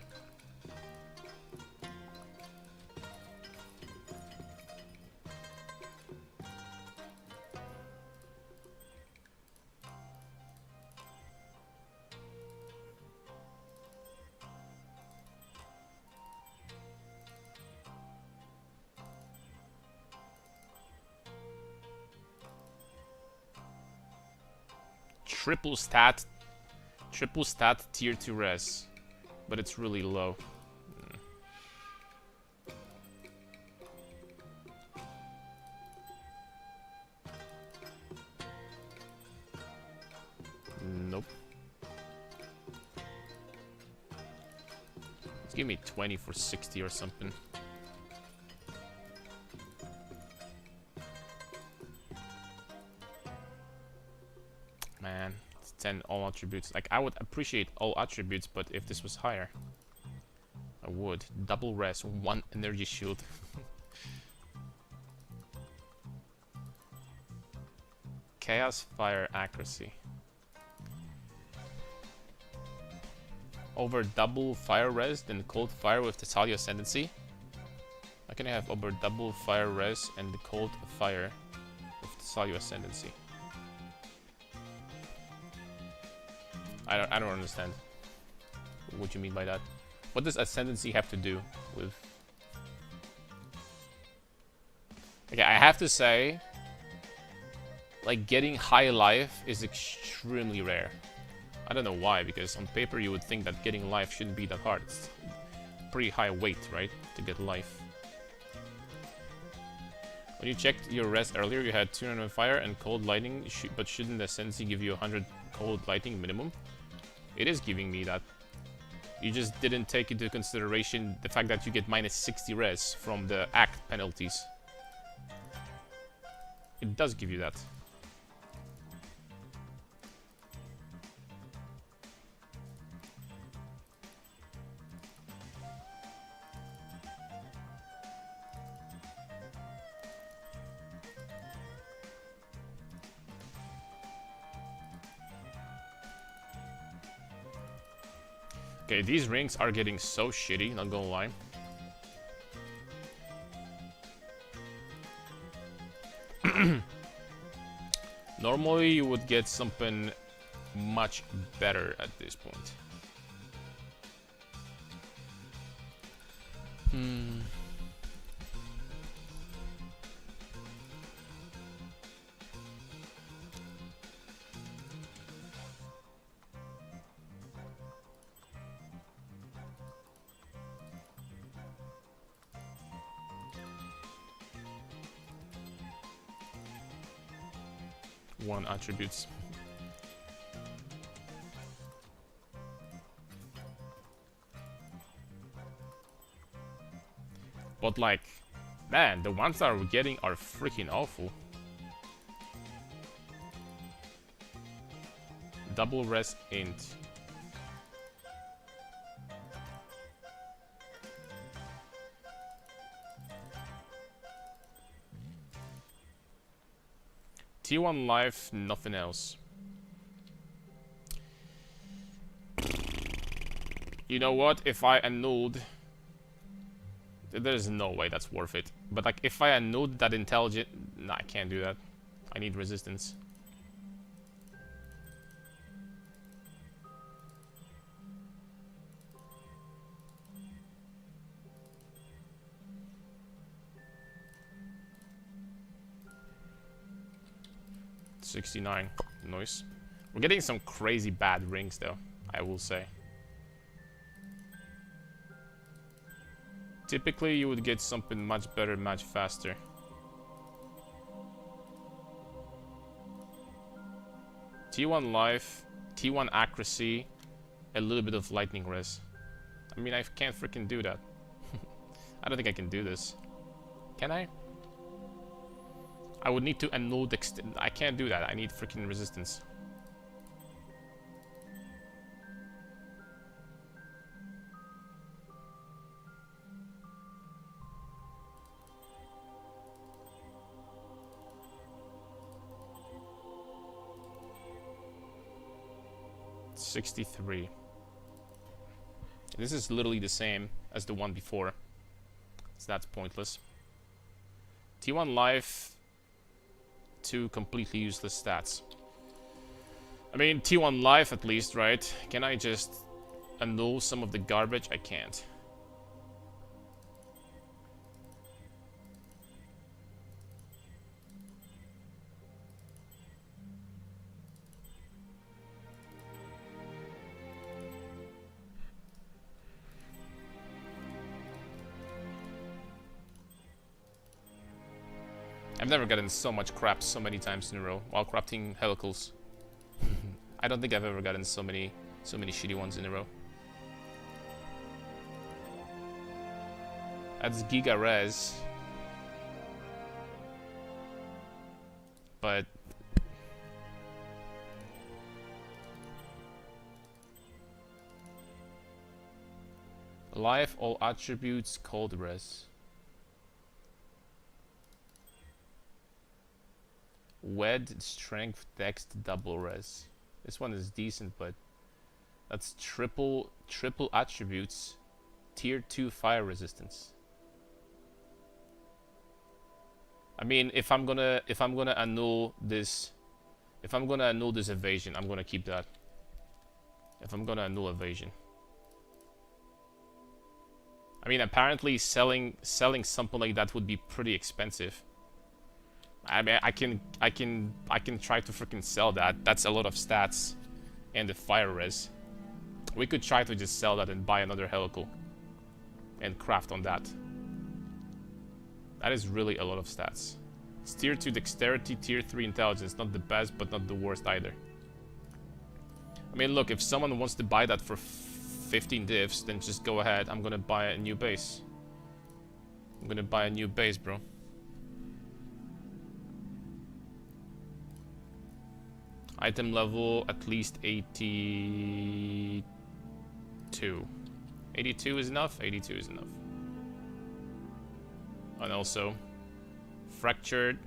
Triple stat tier 2 res, but it's really low. Nope. Let's give me 20 for 60 or something. Man, it's 10 all attributes. Like, I would appreciate all attributes, but if this was higher, I would. Double res, 1 energy shield. Chaos fire accuracy. over double fire res than cold fire with the Talia Ascendancy? How can I have over double fire res and the cold fire with the Talia Ascendancy? I don't understand what you mean by that. What does Ascendancy have to do with... Okay, I have to say, like, getting high life is extremely rare. I don't know why, because on paper you would think that getting life shouldn't be that hard. It's pretty high weight, right, to get life. When you checked your res earlier, you had 200 fire and cold lightning, but shouldn't the Ascendancy give you 100 cold lightning minimum? It is giving me that. You just didn't take into consideration the fact that you get minus 60 res from the act penalties. It does give you that. Okay, these rings are getting so shitty, not gonna lie. Normally you would get something much better at this point. One attributes. But like, man, the ones that we're getting are freaking awful. Double res int. T1 life, nothing else. You know what? If I annulled... There's no way that's worth it. But like, if I annulled that intelligent... Nah, I can't do that. I need resistance. $69. Nice. We're getting some crazy bad rings though, I will say. Typically you would get something much better, much faster. T1 life, T1 accuracy, a little bit of lightning res. I mean, I can't freaking do that. I don't think I can do this. Can I? I would need to annul the I can't do that. I need freaking resistance. $63. This is literally the same as the one before, so that's pointless. T1 life, 2 completely useless stats. I mean, T1 life at least, right? Can I just annul some of the garbage? I can't. I've never gotten so much crap so many times in a row while crafting helicals. I don't think I've ever gotten so many shitty ones in a row. That's Giga Res. But life, all attributes, cold res. Wed, strength, dex, double res. This one is decent, but That's triple attributes, tier 2 fire resistance. I mean, if I'm gonna annul this, evasion, I'm gonna keep that. If I'm gonna annul evasion. I mean, apparently selling something like that would be pretty expensive. I mean, I can try to freaking sell that. That's a lot of stats and the fire res. We could try to just sell that and buy another helical and craft on that. That is really a lot of stats. It's tier 2 dexterity, tier 3 intelligence. Not the best, but not the worst either. I mean, look, if someone wants to buy that for 15 divs, then just go ahead. I'm gonna buy a new base. I'm gonna buy a new base, bro. Item level at least 82. 82 is enough? 82 is enough. And also, fractured.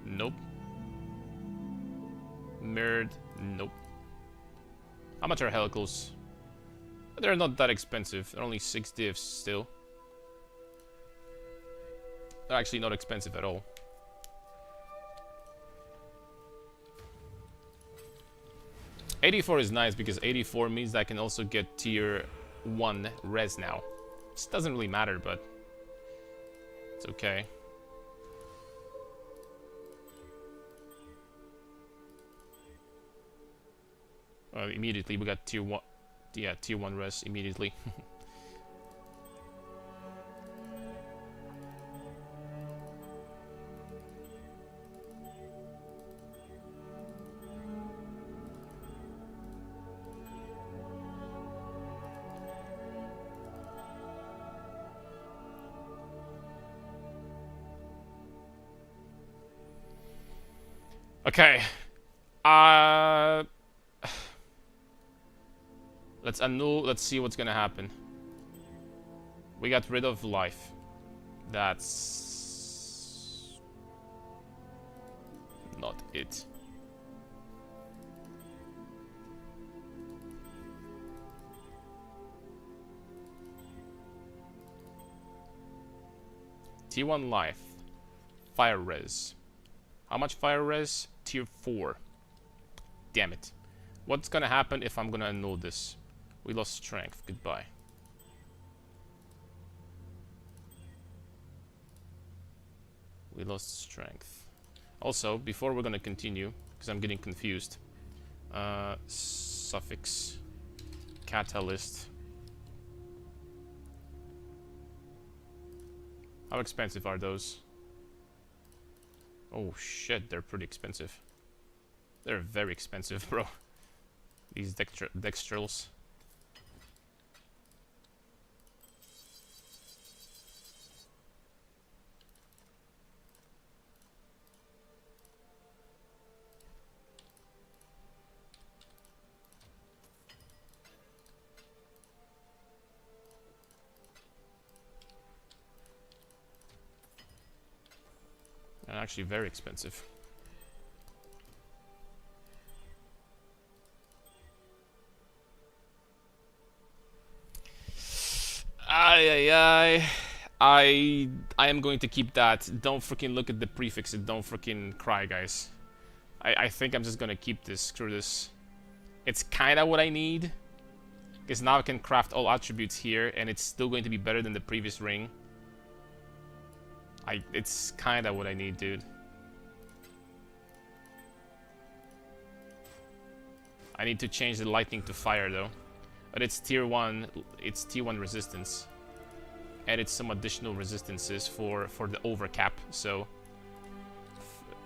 Nope. Mirrored. Nope. How much are helicals? They're not that expensive. They're only 6 divs still. They're actually not expensive at all. '84 is nice because 84 means I can also get tier 1 res now. This doesn't really matter, but it's okay. Immediately we got tier 1. Yeah, tier 1 res immediately. Okay. Let's annul. Let's see what's gonna happen. We got rid of life. That's not it. T1 life. Fire res. How much fire res? Tier 4. Damn it. What's gonna happen if I'm gonna annul this? We lost strength. Goodbye. We lost strength. Also, before we're gonna continue, because I'm getting confused. Suffix. Catalyst. How expensive are those? Oh shit, they're pretty expensive. They're very expensive, bro. These dextrals. And actually very expensive. I am going to keep that. Don't freaking look at the prefix and don't freaking cry, guys. I think I'm just gonna keep this. Screw this. It's kinda what I need. Because now I can craft all attributes here and it's still going to be better than the previous ring. It's kinda what I need, dude. I need to change the lightning to fire though. But it's tier 1, it's T1 resistance. And it's some additional resistances for the overcap, so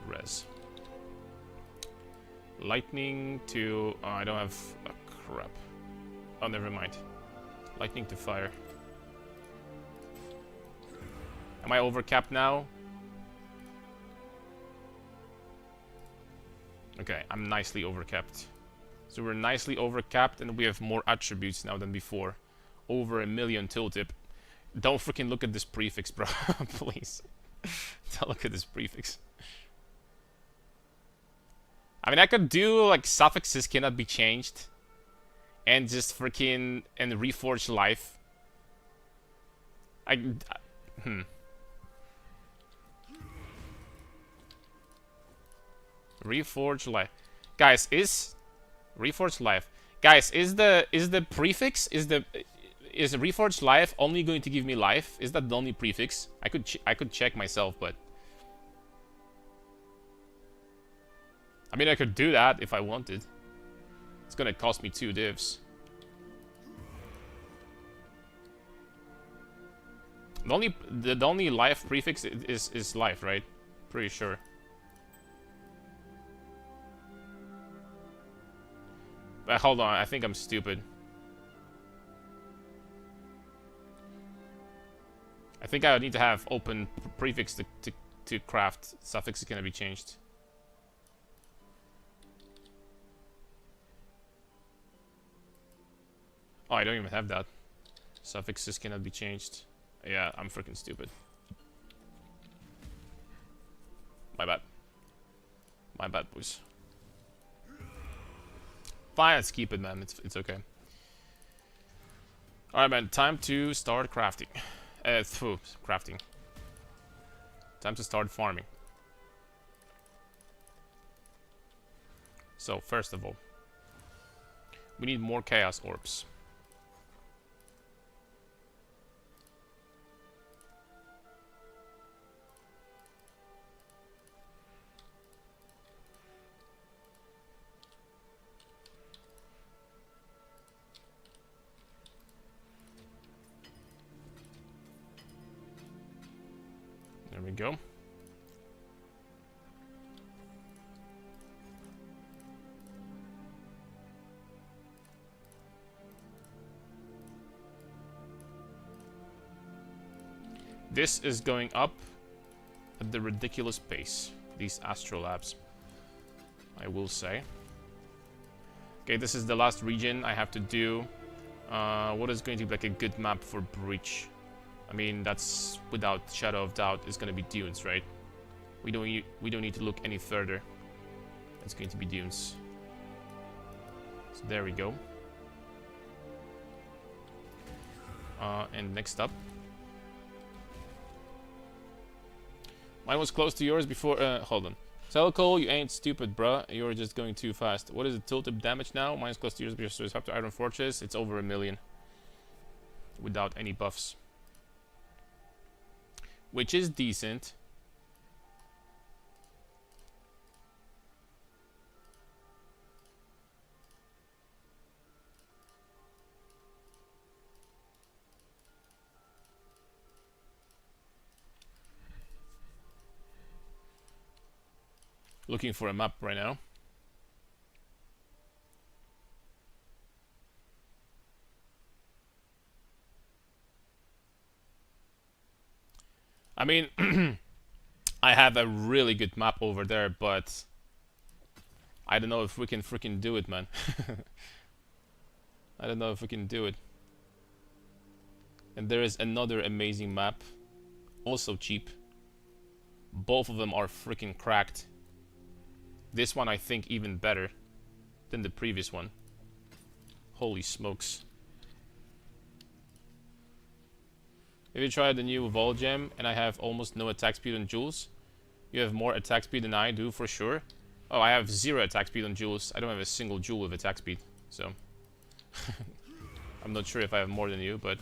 res. Lightning to I don't have crap. Oh, never mind. Lightning to fire. Am I overcapped now? Okay, I'm nicely overcapped. So we're nicely overcapped and we have more attributes now than before. Over 1 million tooltip. Don't freaking look at this prefix, bro. Please. Don't look at this prefix. I mean, I could do like suffixes cannot be changed, and just freaking and reforge life. Reforge life, guys. Is reforge life, guys? Is the prefix is reforge life only going to give me life? Is that the only prefix? I could check myself, but I mean, I could do that if I wanted. It's gonna cost me 2 divs. The only life prefix is life, right? Pretty sure. But hold on, I think I'm stupid. I think I need to have open prefix to craft. Suffix is gonna be changed. Oh, I don't even have that. Suffixes cannot be changed. Yeah, I'm freaking stupid. My bad. My bad, boys. Fine, let's keep it, man. It's okay. Alright, man. Time to start crafting. Crafting. Time to start farming. So, first of all, we need more chaos orbs. There we go. This is going up at the ridiculous pace. These astrolabs, I will say. Okay, this is the last region I have to do. What is going to be like a good map for Breach? I mean, that's without shadow of doubt is going to be dunes, right? We don't need to look any further. It's going to be dunes. So there we go. And next up, mine was close to yours before. Hold on. Telecol, you ain't stupid, bruh. You're just going too fast. What is the total damage now? Mine's close to yours before it's up to Iron Fortress. It's over 1 million. Without any buffs. Which is decent. Looking for a map right now. I mean, I have a really good map over there, but I don't know if we can freaking do it, man. I don't know if we can do it. And there is another amazing map, also cheap. Both of them are freaking cracked. This one I think even better than the previous one. Holy smokes. Have you tried the new Vol Gem and I have almost no attack speed on Jules? You have more attack speed than I do for sure. Oh, I have 0 attack speed on Jules. I don't have a single Jewel with attack speed, so I'm not sure if I have more than you, but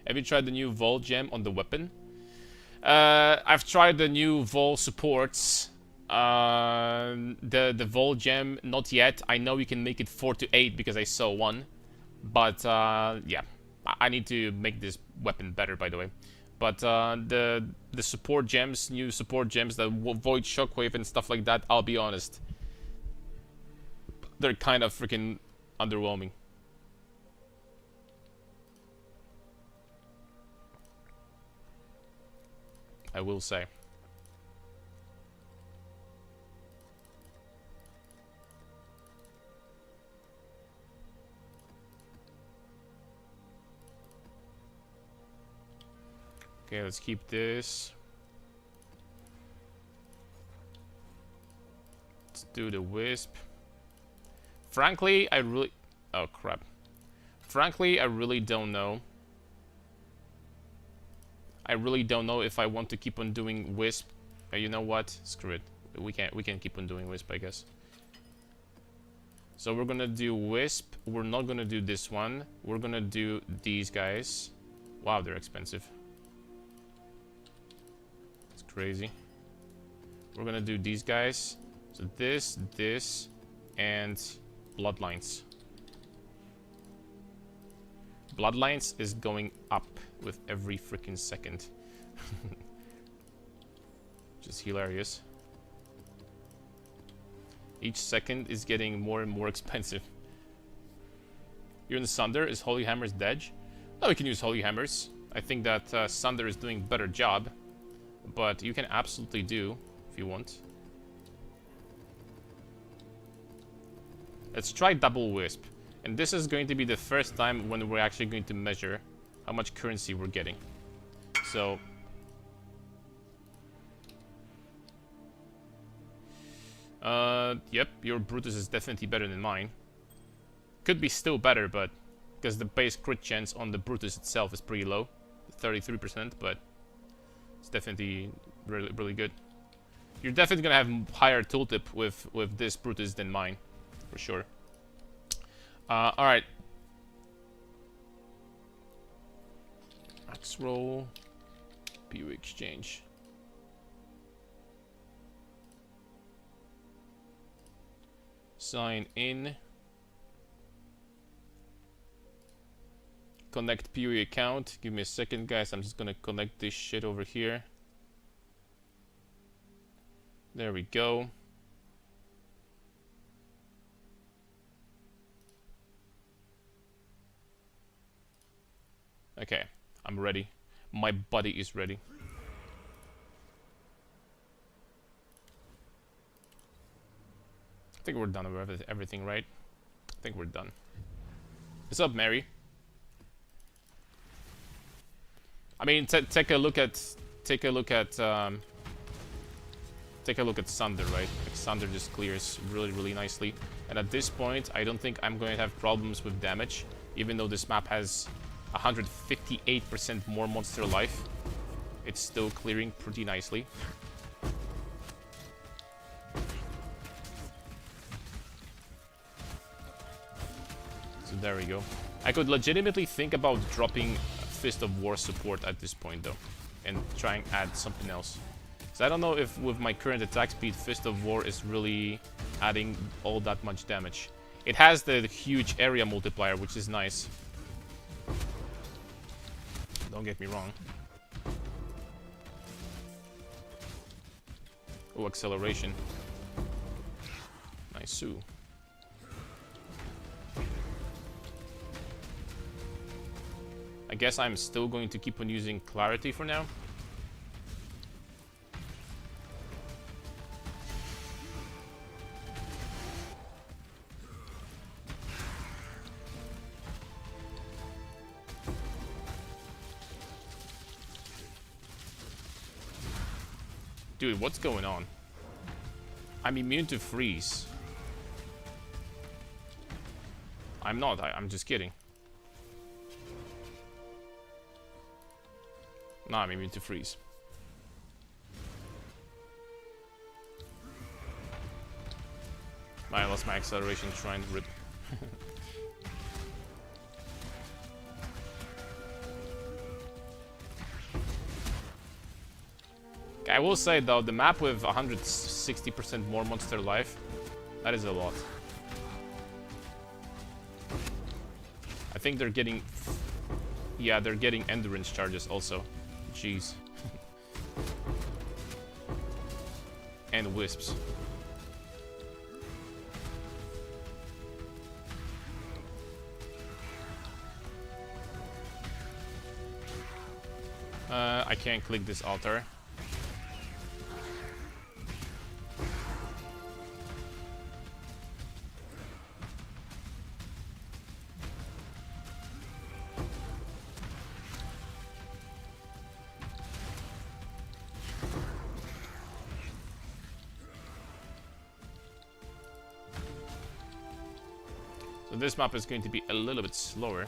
have you tried the new Vol Gem on the weapon? I've tried the new Vol supports. The Vol Gem, not yet. I know you can make it 4 to 8 because I saw one. But, yeah. I need to make this weapon better, by the way. But, the support gems, new support gems, the Void Shockwave and stuff like that, I'll be honest. They're kind of freaking underwhelming. I will say. Okay, let's keep this. do the Wisp. Frankly, I really... Oh, crap. Frankly, I really don't know. I really don't know if I want to keep on doing Wisp. You know what? Screw it. We can keep on doing Wisp, I guess. So we're gonna do Wisp. We're not gonna do this one. We're gonna do these guys. Wow, they're expensive. It's crazy. We're gonna do these guys. So this, and Bloodlines. Bloodlines is going up with every freaking second. Just hilarious. Each second is getting more and more expensive. You're in Sunder. Is Holy Hammers dead? No, we can use Holy Hammers. I think that Sunder is doing a better job. But you can absolutely do, if you want. Let's try double Wisp. And this is going to be the first time when we're actually going to measure how much currency we're getting. So... yep, your Brutus is definitely better than mine. Could be still better, but... because the base crit chance on the Brutus itself is pretty low. 33%, but... it's definitely really, really good. You're definitely gonna have higher tooltip with this Brutus than mine. For sure. Alright. Max roll. PU exchange. Sign in. Connect PUE account. Give me a second, guys. I'm just gonna connect this shit over here. There we go. Okay, I'm ready. My body is ready. I think we're done with everything, right? I think we're done. What's up, Mary? I mean, take a look at Sunder, right? Like, Sunder just clears really, really nicely. And at this point, I don't think I'm going to have problems with damage, even though this map has 158% more monster life. It's still clearing pretty nicely. So there we go. I could legitimately think about dropping Fist of War support at this point though, and try and add something else. So I don't know if with my current attack speed, Fist of War is really adding all that much damage. It has the huge area multiplier, which is nice. Don't get me wrong. Oh, acceleration. Nice. I guess I'm still going to keep on using Clarity for now. Dude, what's going on? I'm immune to freeze. I'm not, I'm just kidding. No, I'm immune to freeze. I lost my acceleration shrine, rip. I will say though, the map with 160% more monster life, that is a lot. I think they're getting... yeah, they're getting endurance charges also. Jeez. And wisps. I can't click this altar. this map is going to be a little bit slower.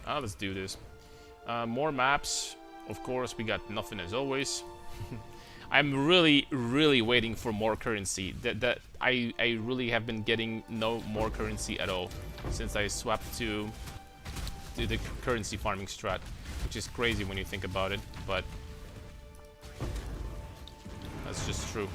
Let's do this. More maps. Of course, we got nothing as always. I'm really, really waiting for more currency. I really have been getting no more currency at all since I swapped to the currency farming strat, which is crazy when you think about it, but that's just true.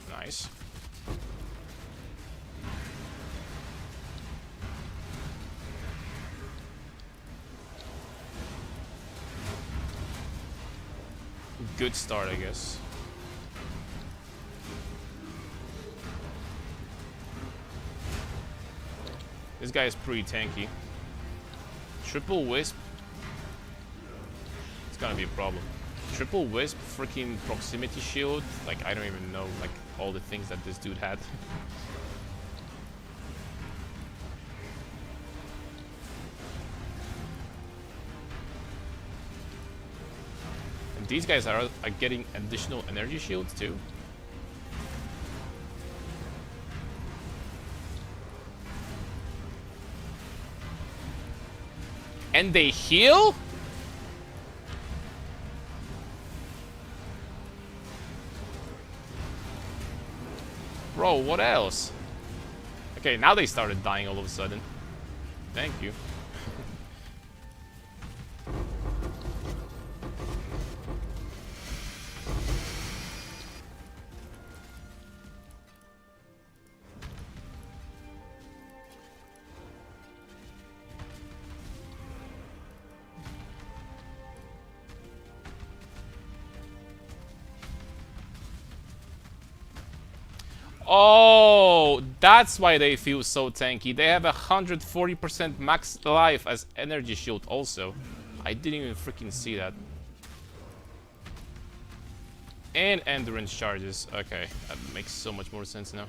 Nice. Good start, I guess. This guy is pretty tanky. Triple Wisp. It's gonna be a problem. Triple Wisp, freaking proximity shield. Like, I don't even know, like, all the things that this dude had. And these guys are getting additional energy shields too. And they heal? Bro, what else? Okay, now they started dying all of a sudden. Thank you. Oh, that's why they feel so tanky. They have 140% max life as energy shield also. I didn't even freaking see that. And endurance charges. Okay, that makes so much more sense now.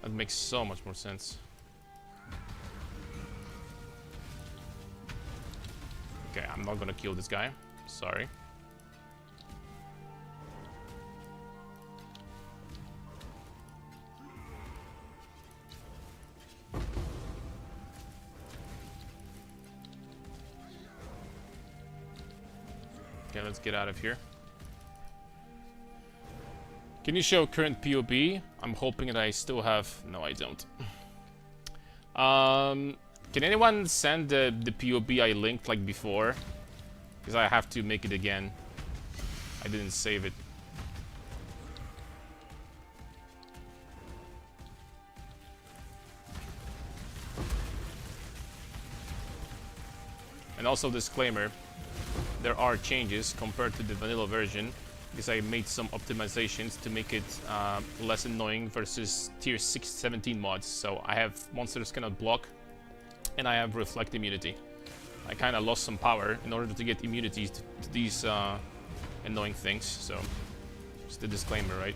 That makes so much more sense. Okay, I'm not gonna kill this guy. Sorry. Okay, let's get out of here. Can you show current POB? I'm hoping that I still have... No, I don't. Can anyone send the POB I linked like before? Because I have to make it again. I didn't save it. And also disclaimer, there are changes compared to the vanilla version, because I made some optimizations to make it less annoying versus tier 6-17 mods. So I have monsters cannot block, and I have reflect immunity. I kind of lost some power in order to get immunities to these annoying things, so just a disclaimer, right?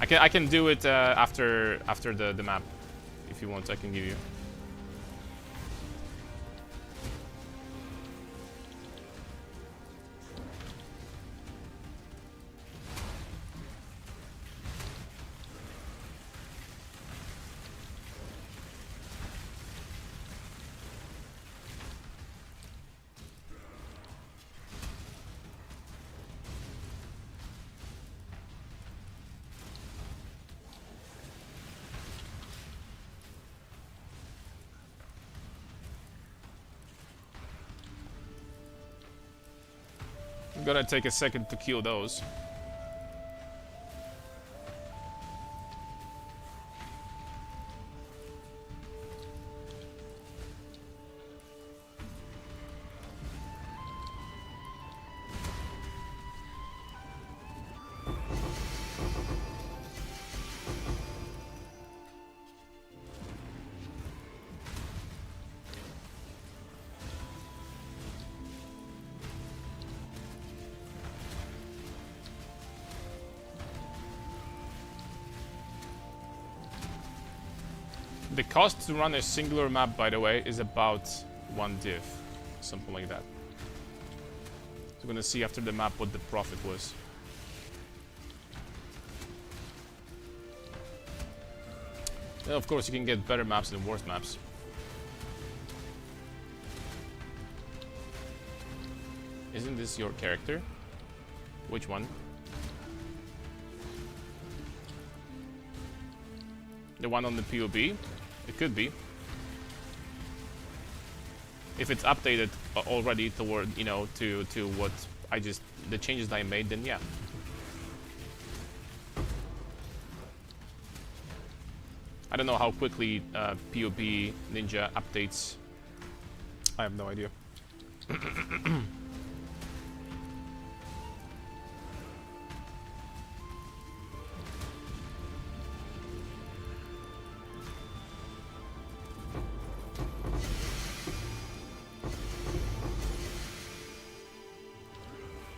I can do it after the map, if you want. I can give you. I'm gonna take a second to kill those. The cost to run a singular map, by the way, is about 1 div. Something like that. So we're gonna see after the map what the profit was. And of course, you can get better maps and worse maps. Isn't this your character? Which one? The one on the POB? It could be. If it's updated already toward, you know, to what I just, the changes that I made, then yeah. I don't know how quickly POB Ninja updates. I have no idea.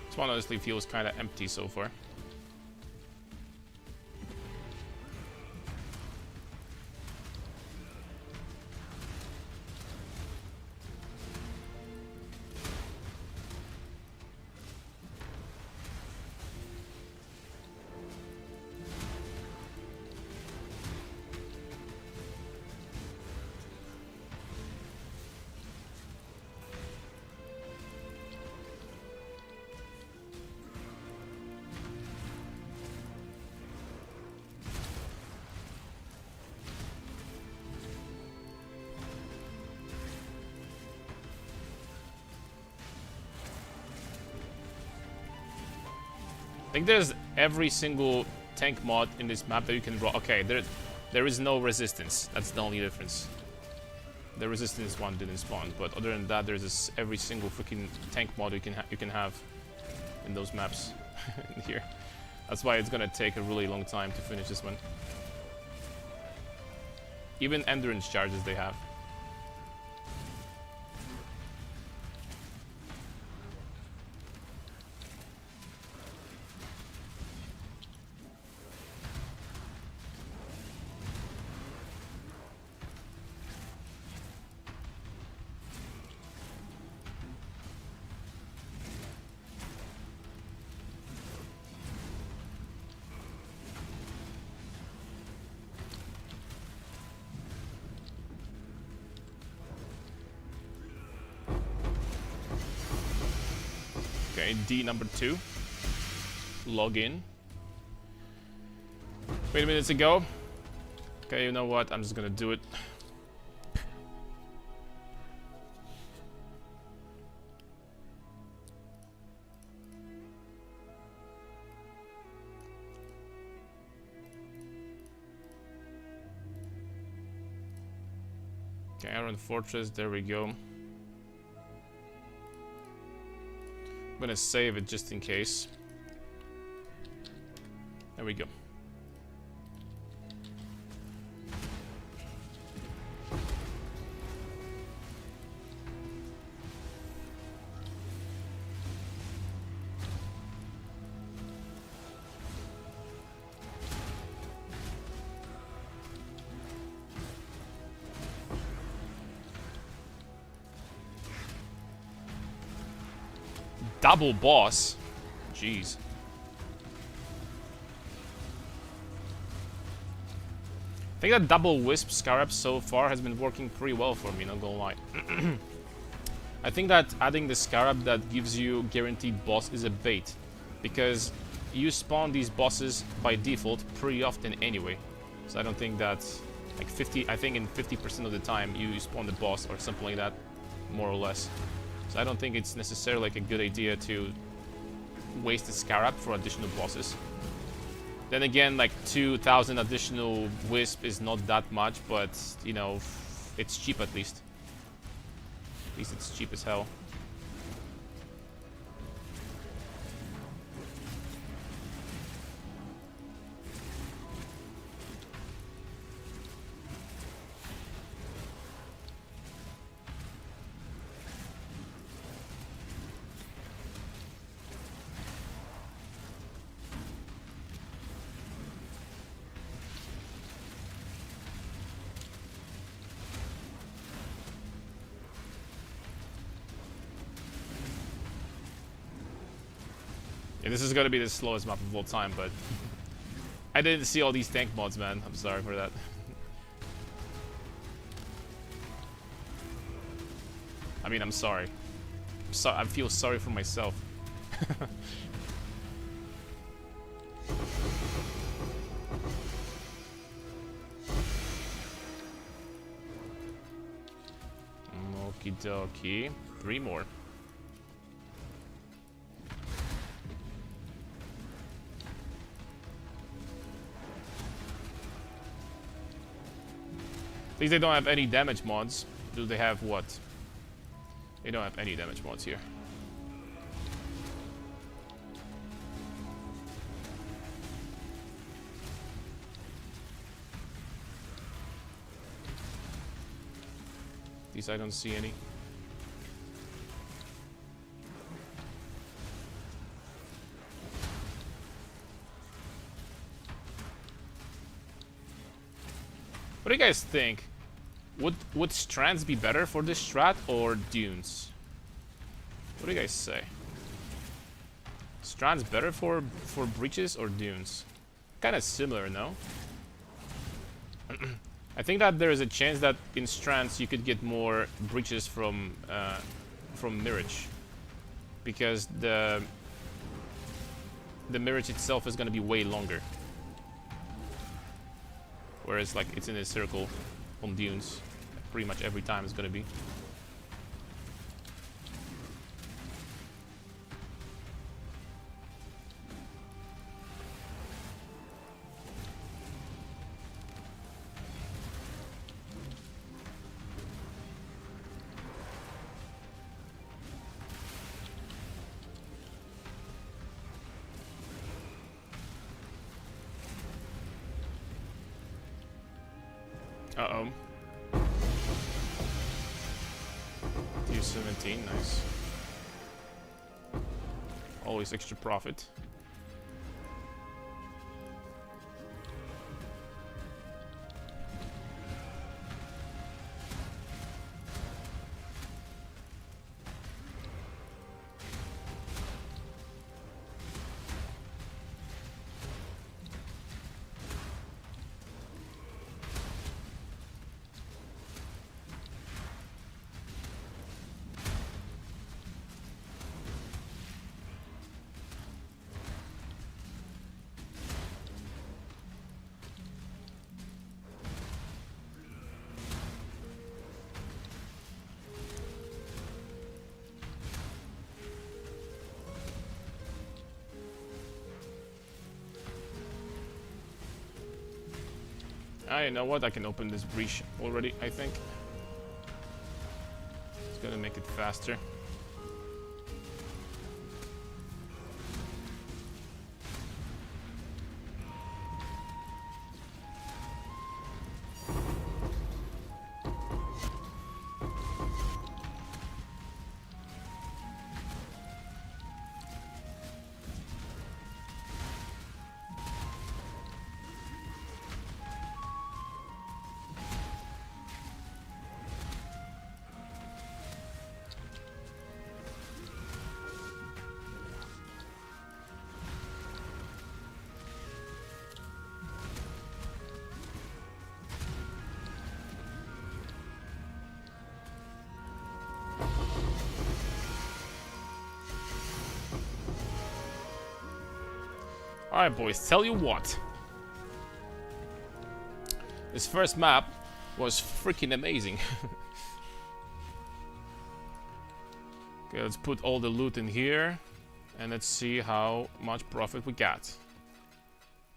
This one honestly feels kind of empty so far. I think there's every single tank mod in this map that you can draw. Okay, there is no resistance. That's the only difference. The resistance one didn't spawn, but other than that, there's this every single freaking tank mod you can have in those maps here. That's why it's gonna take a really long time to finish this one. Even endurance charges they have. Okay, D number 2. Log in. Wait a minute to go. Okay, you know what? I'm just gonna do it. Okay, Iron Fortress, there we go. I'm gonna save it just in case. There we go. Double boss? Jeez. I think that double wisp scarab so far has been working pretty well for me, not gonna lie. I think that adding the scarab that gives you guaranteed boss is a bait, because you spawn these bosses by default pretty often anyway. So I don't think that, like 50, I think in 50% of the time you spawn the boss or something like that, more or less. So I don't think it's necessarily like a good idea to waste the scarab for additional bosses. Then again, like 2,000 additional wisp is not that much, but you know, it's cheap at least. At least it's cheap as hell. Yeah, this is gonna be the slowest map of all time, but I didn't see all these tank mods, man. I'm sorry for that. I mean, I'm sorry. I feel sorry for myself. Okie dokie. 3 more. At least they don't have any damage mods. Do they have what? They don't have any damage mods here. At least I don't see any. What do you guys think? Would strands be better for this strat or dunes? What do you guys say? Strands better for breaches or dunes? Kind of similar, no? I think that there is a chance that in strands you could get more breaches from mirage, because the mirage itself is going to be way longer, whereas like it's in a circle on dunes. Pretty much every time it's gonna be. Uh-oh. 17, nice. Always extra profit. You know what? I can open this breach already, I think. It's gonna make it faster. Alright, boys, tell you what. This first map was freaking amazing. Okay, let's put all the loot in here. And let's see how much profit we got.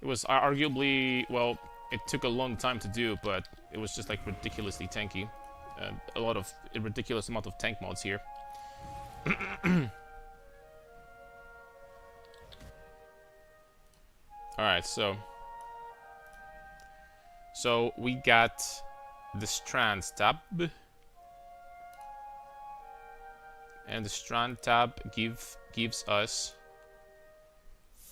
It was arguably, well, it took a long time to do, but it was just like ridiculously tanky. A ridiculous amount of tank mods here. Alright, so we got the Strands tab. And the Strand tab gives us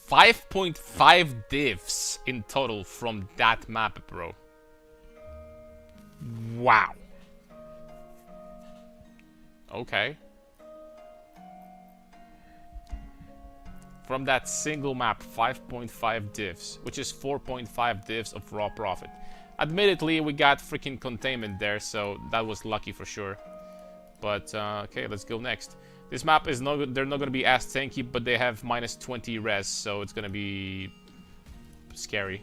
5.5 divs in total from that map, bro. Wow. Okay. from that single map 5.5 divs, which is 4.5 divs of raw profit. Admittedly, we got freaking containment there, so that was lucky for sure. But okay, let's go next. This map is they're not gonna be as tanky, but they have minus 20 res, so it's gonna be scary.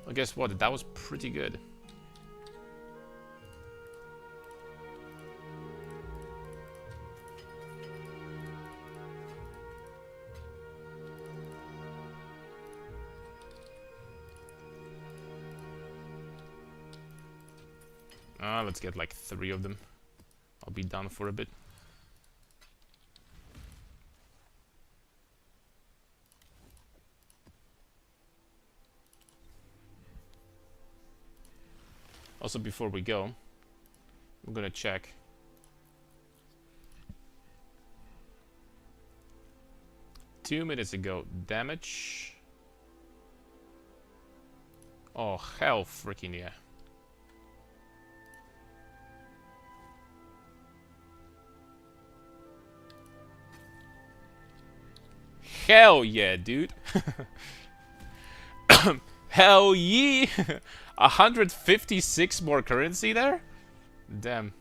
Well, guess what? That was pretty good. Let's get like 3 of them. I'll be done for a bit. Also, before we go, I'm gonna check. Two minutes ago, damage. Oh, hell freaking yeah. Hell yeah, dude. Hell yeah. 156 more currency there? Damn.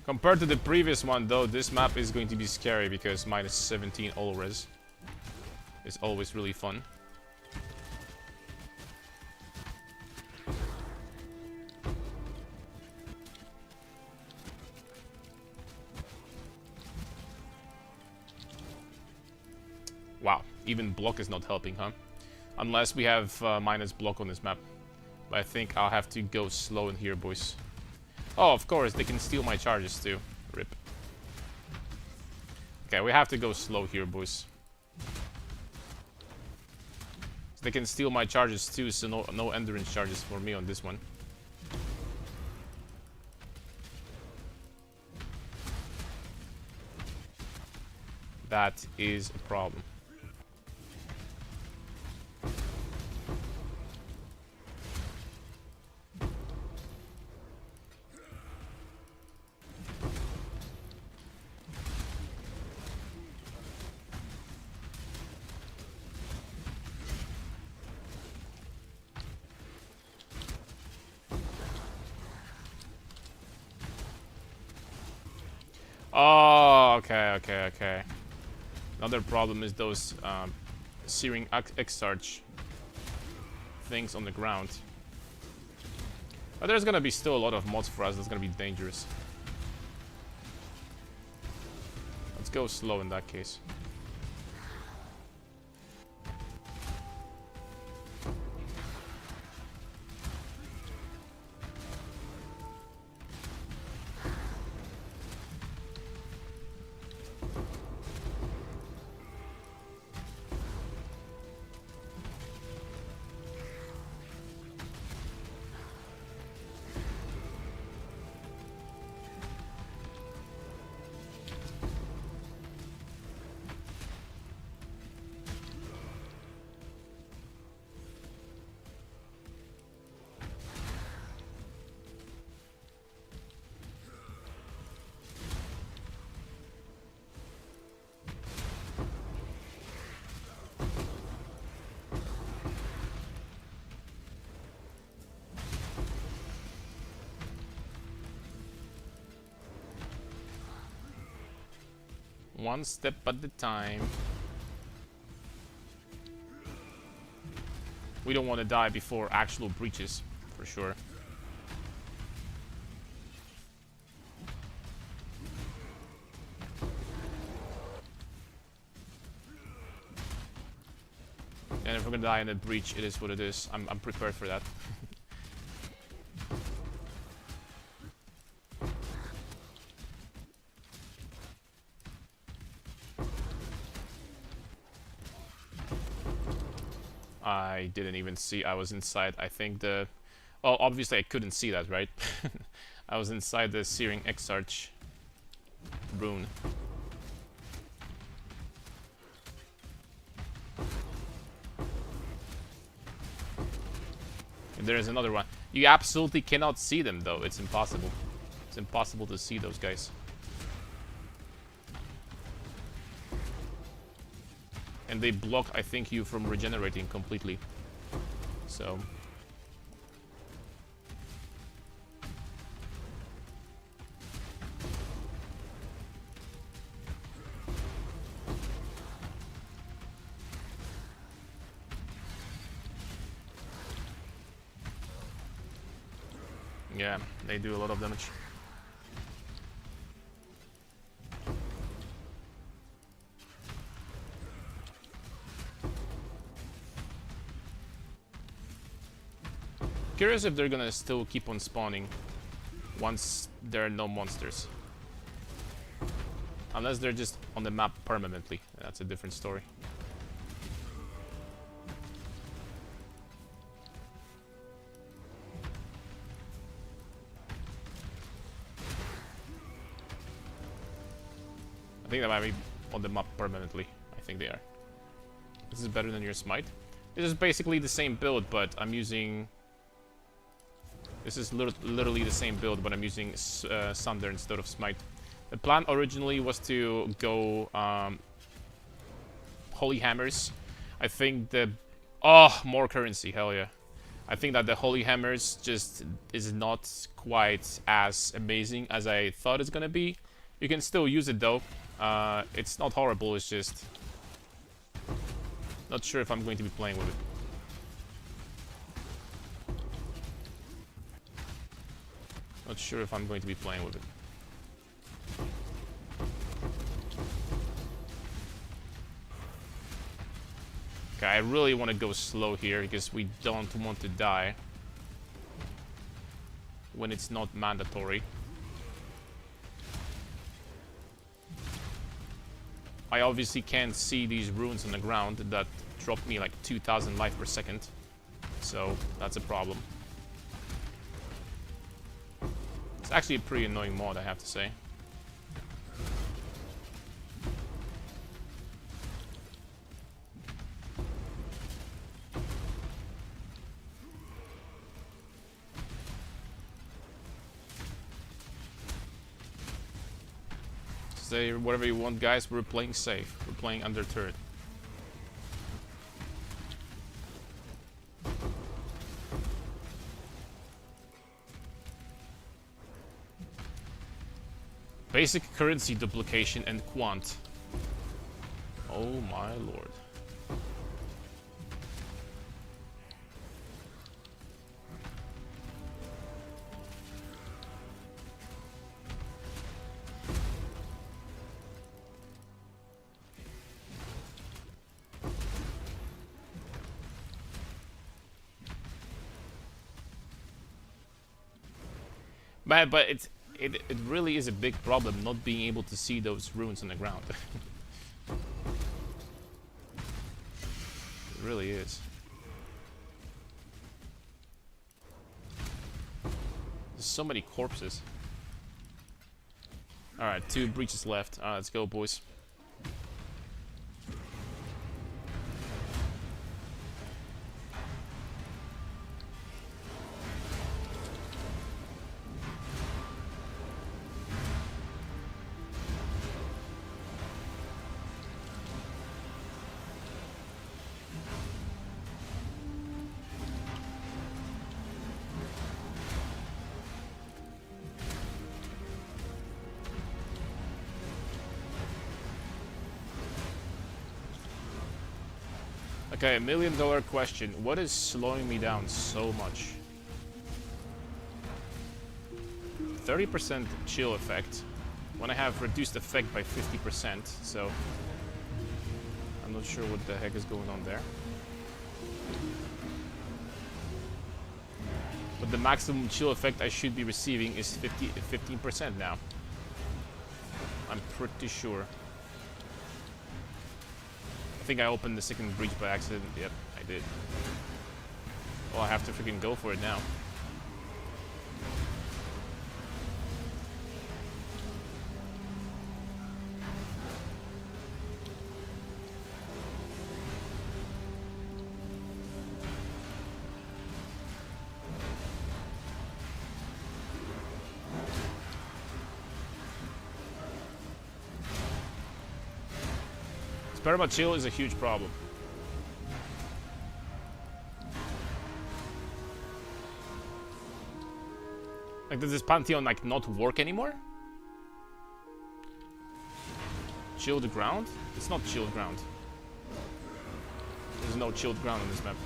Compared to the previous one, though, this map is going to be scary because minus 17 all res is always really fun. Wow, even block is not helping, huh? Unless we have minus block on this map. But I think I'll have to go slow in here, boys. Oh, of course, they can steal my charges too. Rip. Okay, we have to go slow here, boys. They can steal my charges too, so no endurance charges for me on this one. That is a problem. Oh, okay. Another problem is those searing X-Arch things on the ground. But there's gonna be still a lot of mods for us that's gonna be dangerous. Let's go slow in that case. One step at a time. We don't want to die before actual breaches, for sure. And if we're gonna die in a breach, it is what it is. I'm prepared for that. I didn't even see I was inside. I think the... Well, obviously I couldn't see that, right? I was inside the Searing X-Arch rune. And there is another one. You absolutely cannot see them, though. It's impossible. It's impossible to see those guys. And they block, I think, you from regenerating completely. So... yeah, they do a lot of damage. Curious if they're gonna still keep on spawning once there are no monsters. Unless they're just on the map permanently. That's a different story. I think they might be on the map permanently. I think they are. This is better than your smite. This is basically the same build, but I'm using... This is literally the same build, but I'm using Sunder instead of smite. The plan originally was to go Holy Hammers. I think the... Oh, more currency, hell yeah. I think that the Holy Hammers just is not quite as amazing as I thought it's gonna be. You can still use it though. It's not horrible, it's just... Not sure if I'm going to be playing with it. Not sure if I'm going to be playing with it. Okay, I really want to go slow here because we don't want to die when it's not mandatory. I obviously can't see these runes on the ground that drop me like 2000 life per second, so that's a problem. It's actually a pretty annoying mod, I have to say. Say whatever you want, guys. We're playing safe. We're playing under turret. Basic currency duplication and quant. Oh my lord. But it really is a big problem not being able to see those runes on the ground. It really is. There's so many corpses. Alright, 2 breaches left. Alright, let's go, boys. Okay, $1 million question. What is slowing me down so much? 30% chill effect when I have reduced effect by 50%, so I'm not sure what the heck is going on there. But the maximum chill effect I should be receiving is 15% now. I'm pretty sure. I think I opened the second breach by accident. Yep, I did. Well, I have to freaking go for it now. Perma chill is a huge problem. Like, does this Pantheon like not work anymore? Chilled ground? It's not chilled ground. There's no chilled ground on this map.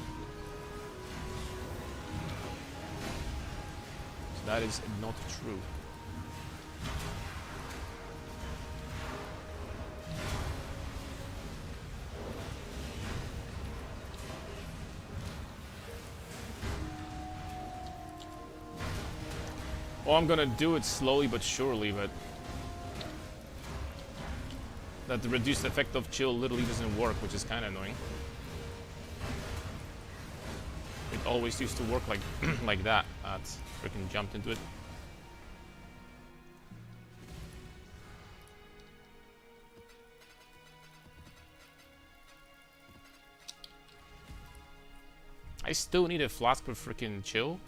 So that is not true. Oh, I'm gonna do it slowly but surely, but that the reduced effect of chill literally doesn't work, which is kind of annoying. It always used to work like like that. That's freaking jumped into it. I still need a flask for freaking chill.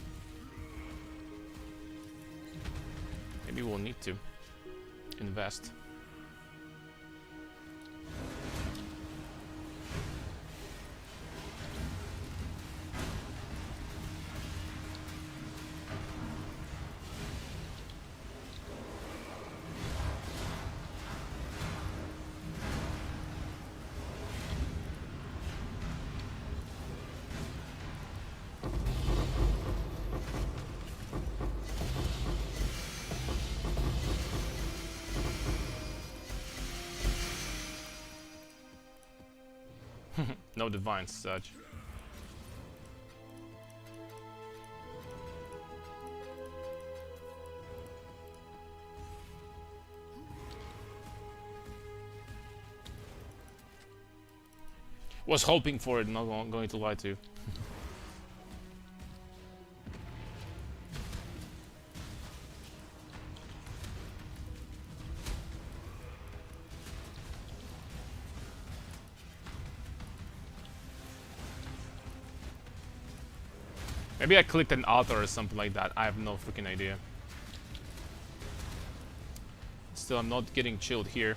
Maybe we'll need to invest. No divine such. Was hoping for it, not going to lie to you. Maybe I clicked an altar or something like that. I have no freaking idea. Still, I'm not getting chilled here.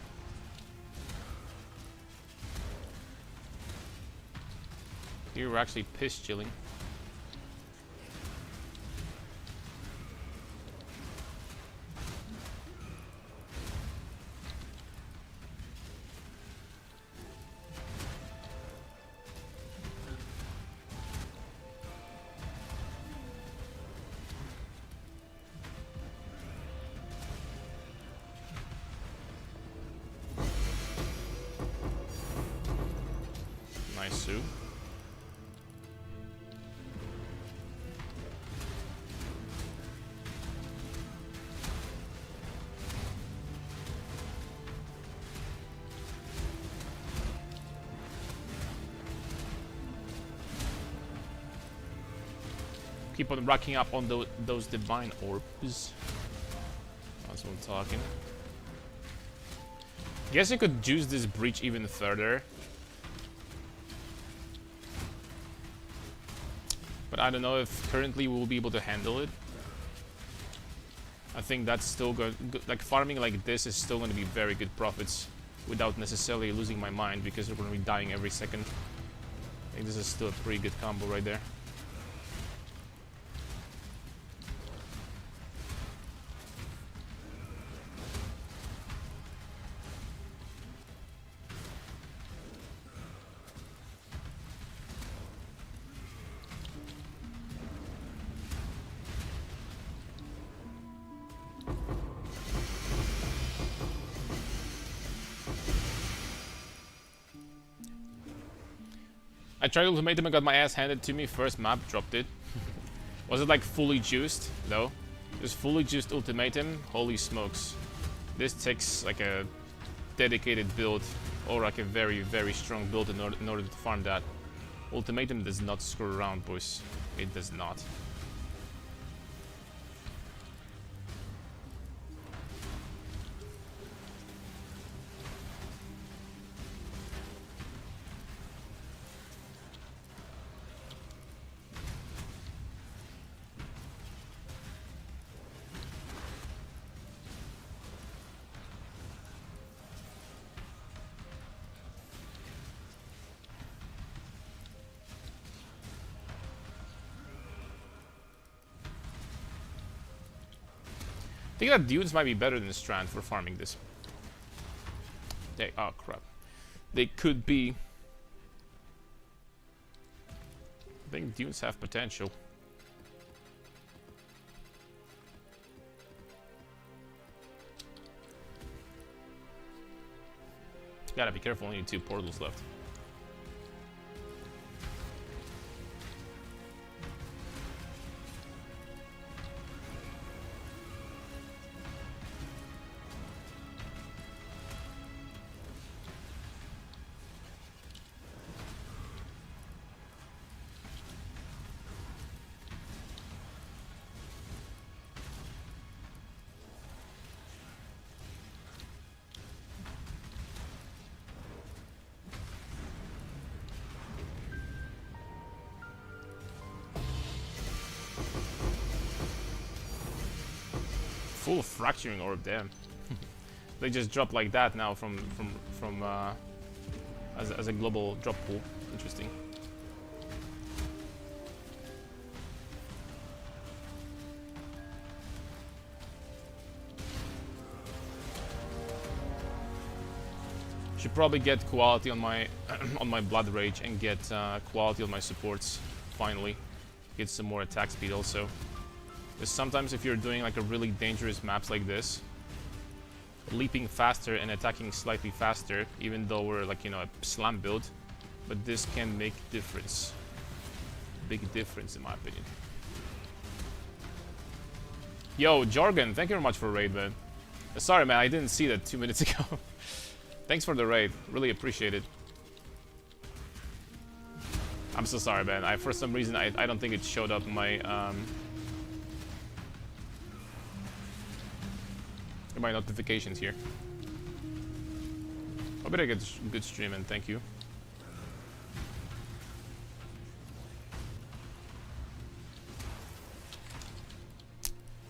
Here we're actually piss chilling. Nice soup. Keep on racking up on those divine orbs. That's what I'm talking. Guess you could juice this breach even further. But I don't know if currently we'll be able to handle it. I think that's still good. Like, farming like this is still going to be very good profits without necessarily losing my mind, because we're going to be dying every second. I think this is still a pretty good combo right there. I tried ultimatum and got my ass handed to me. First map, dropped it. Was it like fully juiced? No. Just fully juiced ultimatum. Holy smokes. This takes like a dedicated build, or like a very, very strong build in order to farm that. Ultimatum does not screw around, boys. It does not. think that dudes might be better than Strand for farming this. Oh crap. They could be. I think dunes have potential. Gotta be careful, only 2 portals left. Full fracturing orb, damn. They just drop like that now from as a global drop pool. Interesting. Should probably get quality on my on my blood rage and get quality on my supports finally. Get some more attack speed also. Because sometimes if you're doing like a really dangerous maps like this, leaping faster and attacking slightly faster, even though we're like, you know, a slam build, but this can make difference. Big difference in my opinion. Yo, Jorgen, thank you very much for raid, man. Sorry, man, I didn't see that 2 minutes ago. Thanks for the raid, really appreciate it. I'm so sorry, man. For some reason, I don't think it showed up in my notifications here. I better get a good stream and thank you.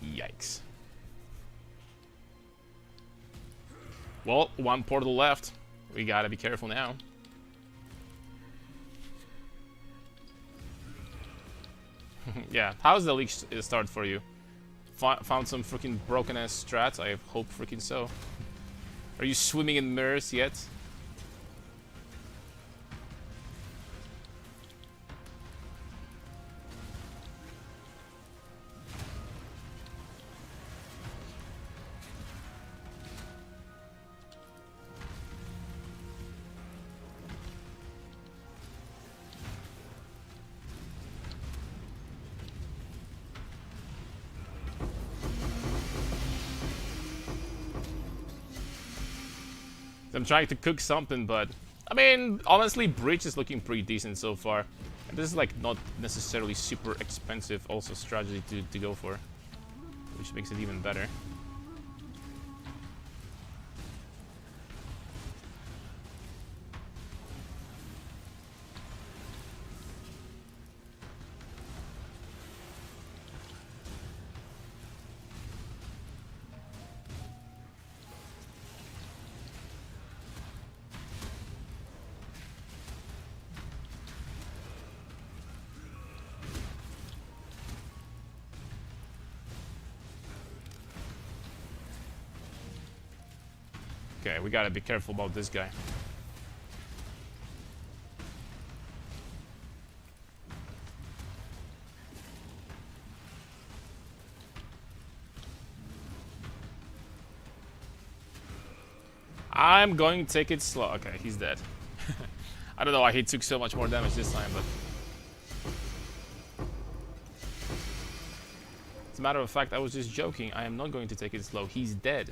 Yikes. Well, 1 portal left. We gotta be careful now. Yeah, how's the league start for you? Found some freaking broken ass strats? I hope freaking so. Are you swimming in mirrors yet? I'm trying to cook something, but I mean, honestly, Breach is looking pretty decent so far. And this is like not necessarily super expensive also strategy to go for, which makes it even better. Okay, we gotta be careful about this guy. I'm going to take it slow. Okay, he's dead. I don't know why he took so much more damage this time, but... As a matter of fact, I was just joking. I am not going to take it slow. He's dead.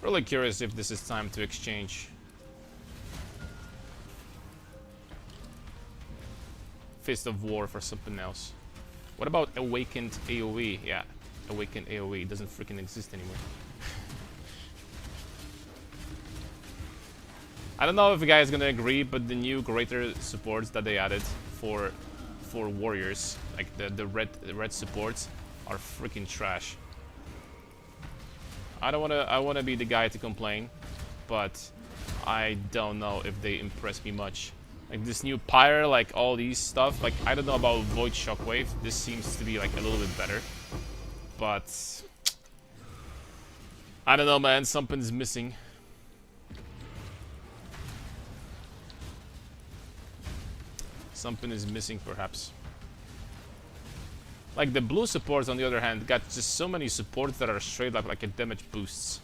Really curious if this is time to exchange. Fist of War for something else. What about Awakened AoE? Yeah, Awakened AoE doesn't freaking exist anymore. I don't know if you guys are gonna agree, but the new greater supports that they added for warriors. Like the red supports are freaking trash. I wanna be the guy to complain, but I don't know if they impress me much. Like this new Pyre, like all these stuff, like I don't know about Void Shockwave. This seems to be like a little bit better. But I don't know, man, something's missing. Something is missing perhaps. Like the blue supports on the other hand got just so many supports that are straight up like a damage boosts.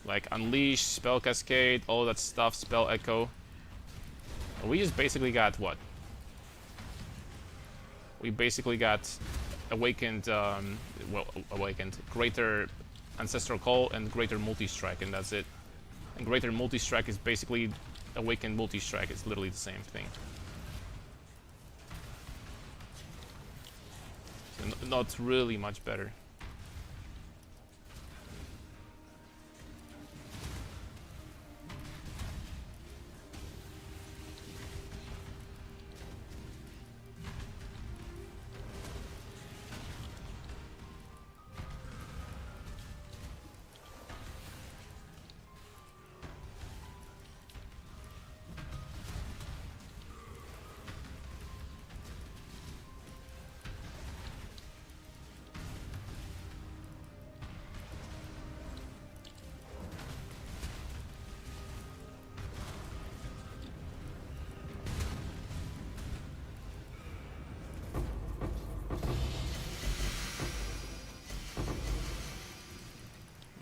Like Unleash, Spell Cascade, all that stuff, Spell Echo. We just basically got what? We basically got Awakened, well, Awakened, Greater Ancestral Call and Greater Multi-Strike, and that's it. And Greater Multi-Strike is basically Awakened Multi-Strike, it's literally the same thing. So not really much better.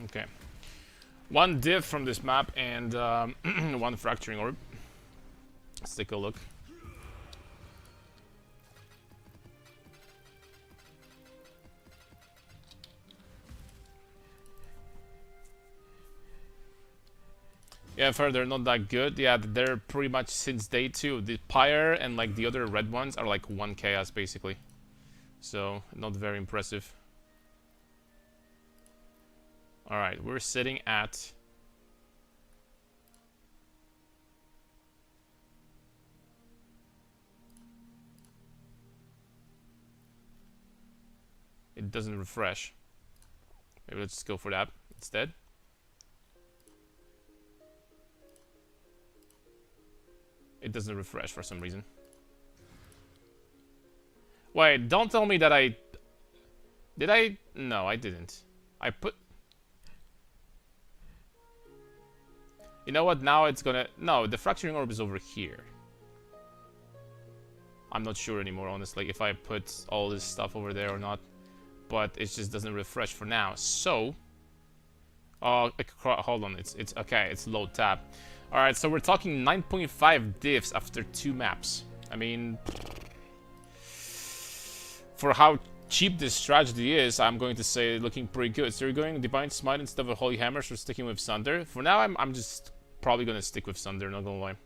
Okay. One div from this map and one fracturing orb. Let's take a look. Yeah, fair, they're not that good. Yeah, they're pretty much since day 2. The Pyre and like the other red ones are like 1 chaos basically. So, not very impressive. Alright, we're sitting at... It doesn't refresh. Maybe let's just go for that instead. It doesn't refresh for some reason. Wait, don't tell me that I... Did I? No, I didn't. I put... You know what? Now it's gonna... No, the fracturing orb is over here. I'm not sure anymore, honestly, if I put all this stuff over there or not. But it just doesn't refresh for now. So... hold on. It's okay. It's low tab. Alright, so we're talking 9.5 diffs after 2 maps. I mean... For how cheap this strategy is, I'm going to say looking pretty good. So you're going Divine Smite instead of Holy Hammers, or sticking with Sunder? For now, I'm just probably gonna stick with Sunder, not gonna lie.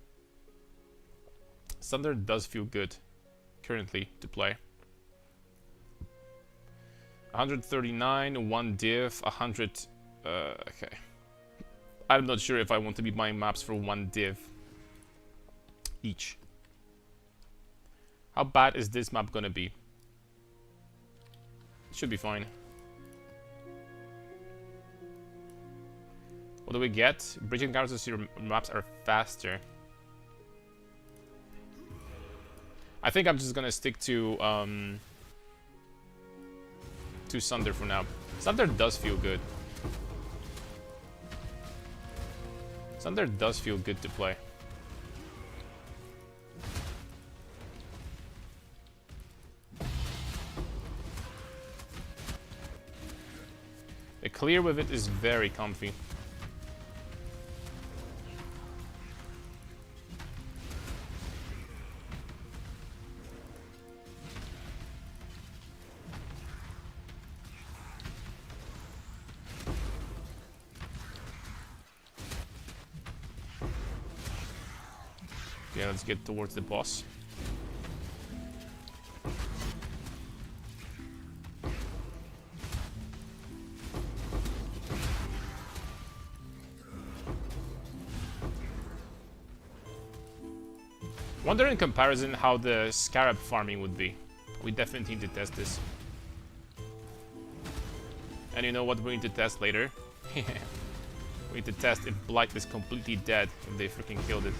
Sunder does feel good currently to play. 139, 1 div, 100... okay. I'm not sure if I want to be buying maps for 1 div each. How bad is this map gonna be? It should be fine. What do we get? Bridge encounters, your maps are faster. I think I'm just gonna stick to Sunder for now. Sunder does feel good. Sunder does feel good to play. The clear with it is very comfy. Okay, let's get towards the boss. Wonder in comparison how the scarab farming would be. We definitely need to test this. And you know what we need to test later? We need to test if Blight is completely dead, if they freaking killed it.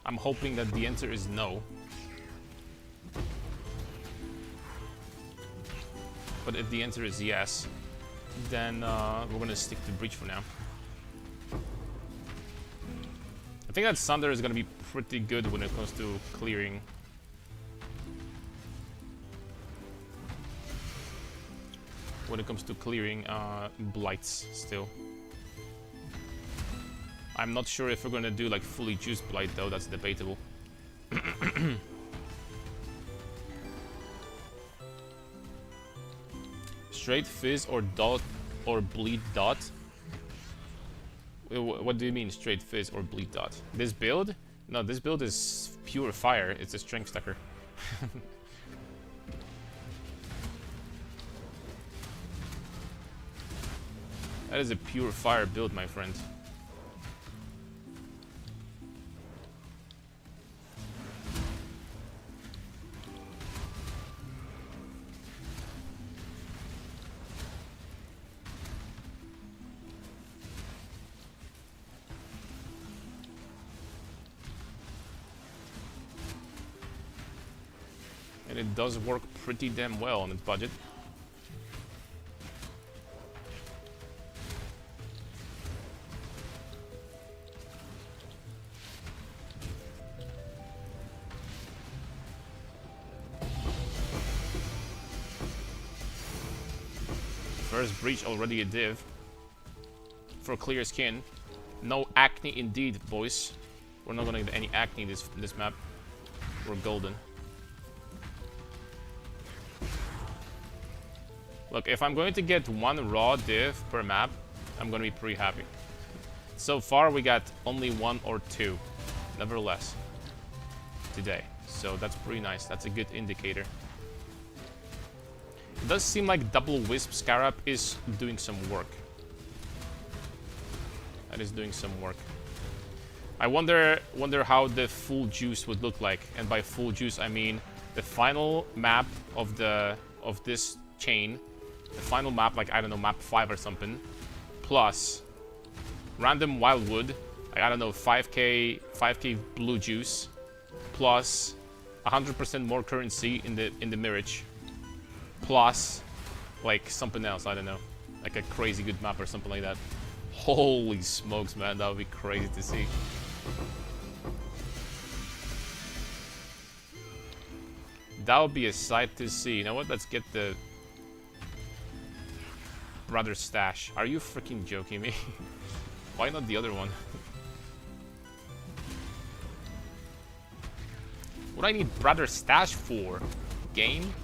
I'm hoping that the answer is no. But if the answer is yes, then we're gonna stick to Breach for now. I think that Sunder is gonna be pretty good when it comes to clearing. When it comes to clearing Blights still. I'm not sure if we're gonna do like fully juiced Blight though, that's debatable. Straight fizz or dot or bleed dot? What do you mean straight fizz or bleed dot? This build? No, this build is pure fire. It's a strength stacker. That is a pure fire build, my friend. And it does work pretty damn well on its budget. First breach, already a div. For clear skin. No acne indeed, boys. We're not gonna get any acne this map. We're golden. Look, if I'm going to get one raw div per map, I'm gonna be pretty happy. So far we got only one or two, nevertheless, today. So that's pretty nice. That's a good indicator. It does seem like double wisp scarab is doing some work. That is doing some work. I wonder how the full juice would look like, and by full juice I mean the final map of this chain, the final map, like I don't know, map 5 or something, plus random wildwood, like I don't know, 5k blue juice, plus 100% more currency in the mirage, plus like something else, I don't know, like a crazy good map or something like that. Holy smokes, man, that would be crazy to see. That would be a sight to see. You know what? Let's get the brother stash. Are you freaking joking me? Why not the other one? What do I need brother stash for? Game?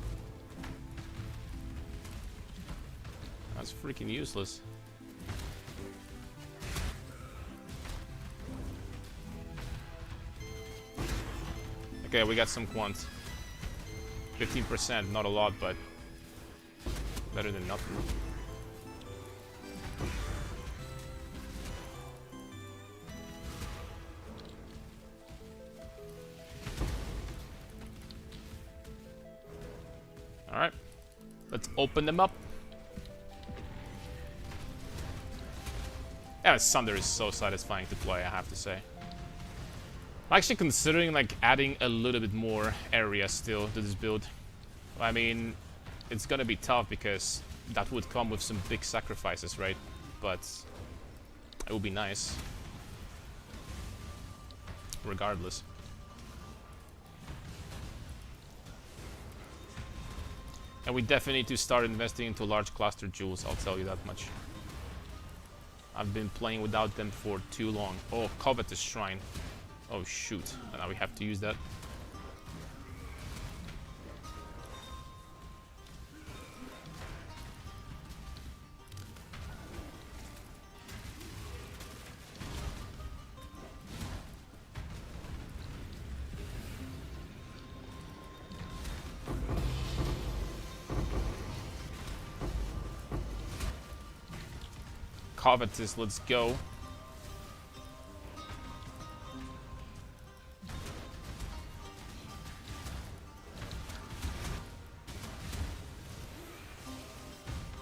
That's freaking useless. Okay, we got some quant. 15%, not a lot, but better than nothing. Alright, let's open them up. Yeah, Sunder is so satisfying to play, I have to say. I'm actually considering like adding a little bit more area still to this build. I mean, it's gonna be tough because that would come with some big sacrifices, right? But it would be nice. Regardless. And we definitely need to start investing into large cluster jewels, I'll tell you that much. I've been playing without them for too long. Oh, Covetous Shrine. Oh shoot, and now we have to use that. Covetous, let's go.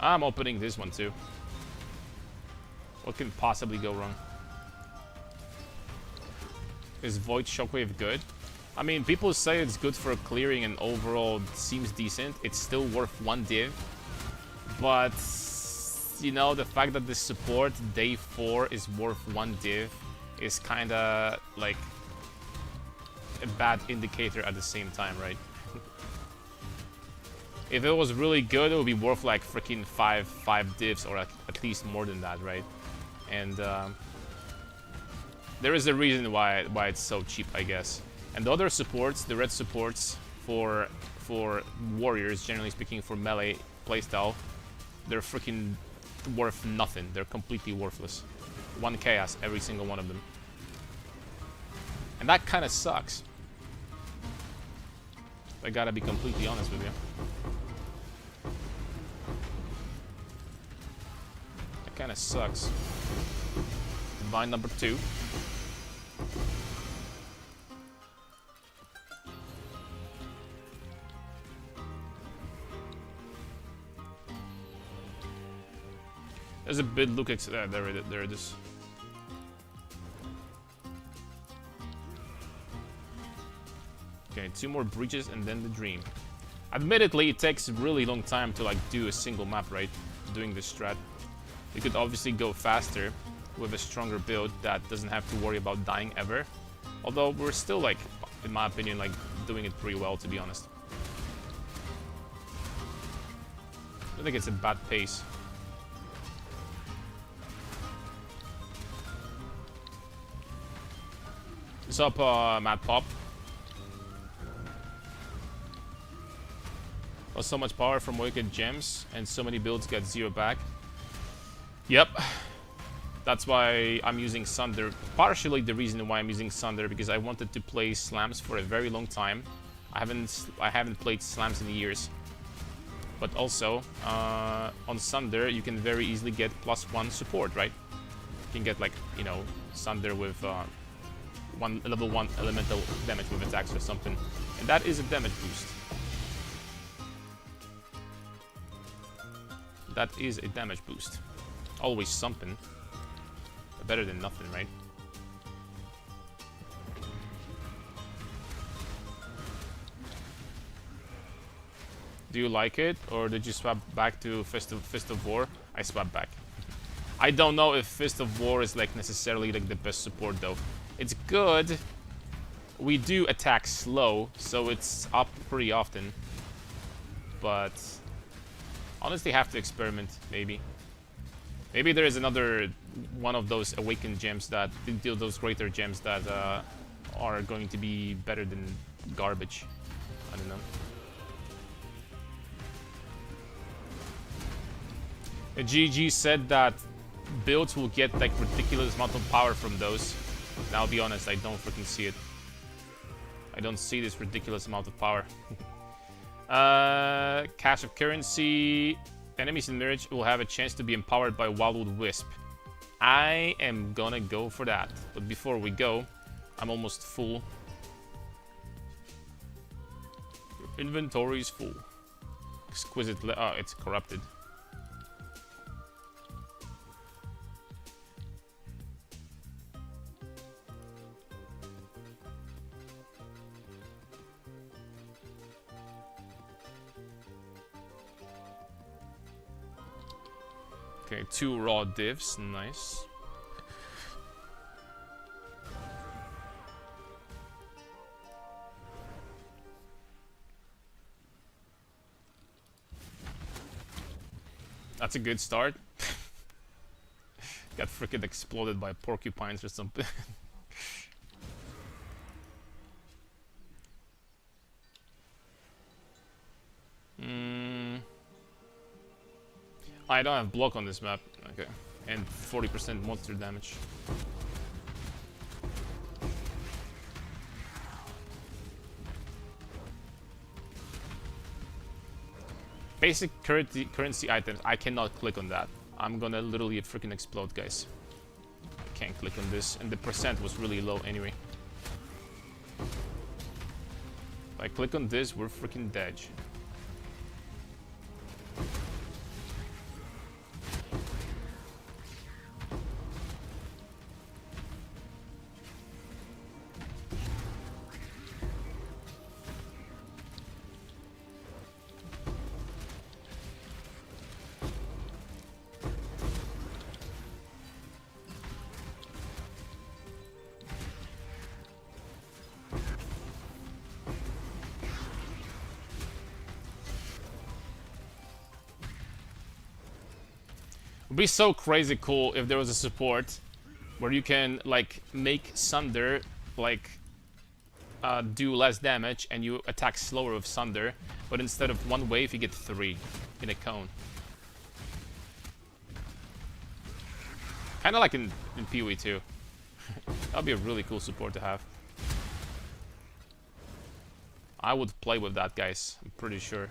I'm opening this one too. What can possibly go wrong? Is Void Shockwave good? I mean, people say it's good for clearing and overall it seems decent. It's still worth 1 div. But, you know, the fact that the support day 4 is worth 1 div is kinda like a bad indicator at the same time, right? If it was really good, it would be worth like freaking 5 divs or at least more than that, right? And there is a reason why it's so cheap, I guess. And the other supports, the red supports for warriors, generally speaking, for melee playstyle, they're freaking worth nothing. They're completely worthless. 1 chaos, every single one of them. And that kind of sucks. I gotta be completely honest with you. That kind of sucks. Divine number 2. There's a bit look there it is. Okay, 2 more breaches and then the dream. Admittedly, it takes a really long time to like do a single map, right? Doing this strat. You could obviously go faster with a stronger build that doesn't have to worry about dying ever. Although we're still like, in my opinion, like doing it pretty well, to be honest. I think it's a bad pace. What's up, Mad Pop? Lost so much power from wicked gems, and so many builds get 0 back. Yep. That's why I'm using Sunder. Partially the reason why I'm using Sunder, because I wanted to play slams for a very long time. I haven't played slams in years. But also, on Sunder, you can very easily get +1 support, right? You can get like, you know, Sunder with level 1 elemental damage with attacks or something. And that is a damage boost. That is a damage boost. Always something. Better than nothing, right? Do you like it? Or did you swap back to Fist of War? I swapped back. I don't know if Fist of War is like necessarily like the best support though. It's good. We do attack slow, so it's up pretty often. But honestly, have to experiment, maybe. Maybe there is another one of those awakened gems that those greater gems that are going to be better than garbage. I don't know. GG said that builds will get like ridiculous amount of power from those. Now, I'll be honest, I don't freaking see it. I don't see this ridiculous amount of power. Cache of currency. Enemies in Mirage will have a chance to be empowered by Wildwood Wisp. I am gonna go for that. But before we go, I'm almost full. Your inventory is full. Exquisite. Oh, it's corrupted. Okay, 2 raw divs, nice. That's a good start. Got freaking exploded by porcupines or something. I don't have block on this map. Okay. And 40% monster damage. Basic currency items. I cannot click on that. I'm gonna literally freaking explode, guys. I can't click on this. And the percent was really low anyway. If I click on this, we're freaking dead. It'd be so crazy cool if there was a support where you can like make Sunder like do less damage and you attack slower with Sunder, but instead of one wave you get 3 in a cone. Kinda like in PoE too. That'd be a really cool support to have. I would play with that, guys. I'm pretty sure.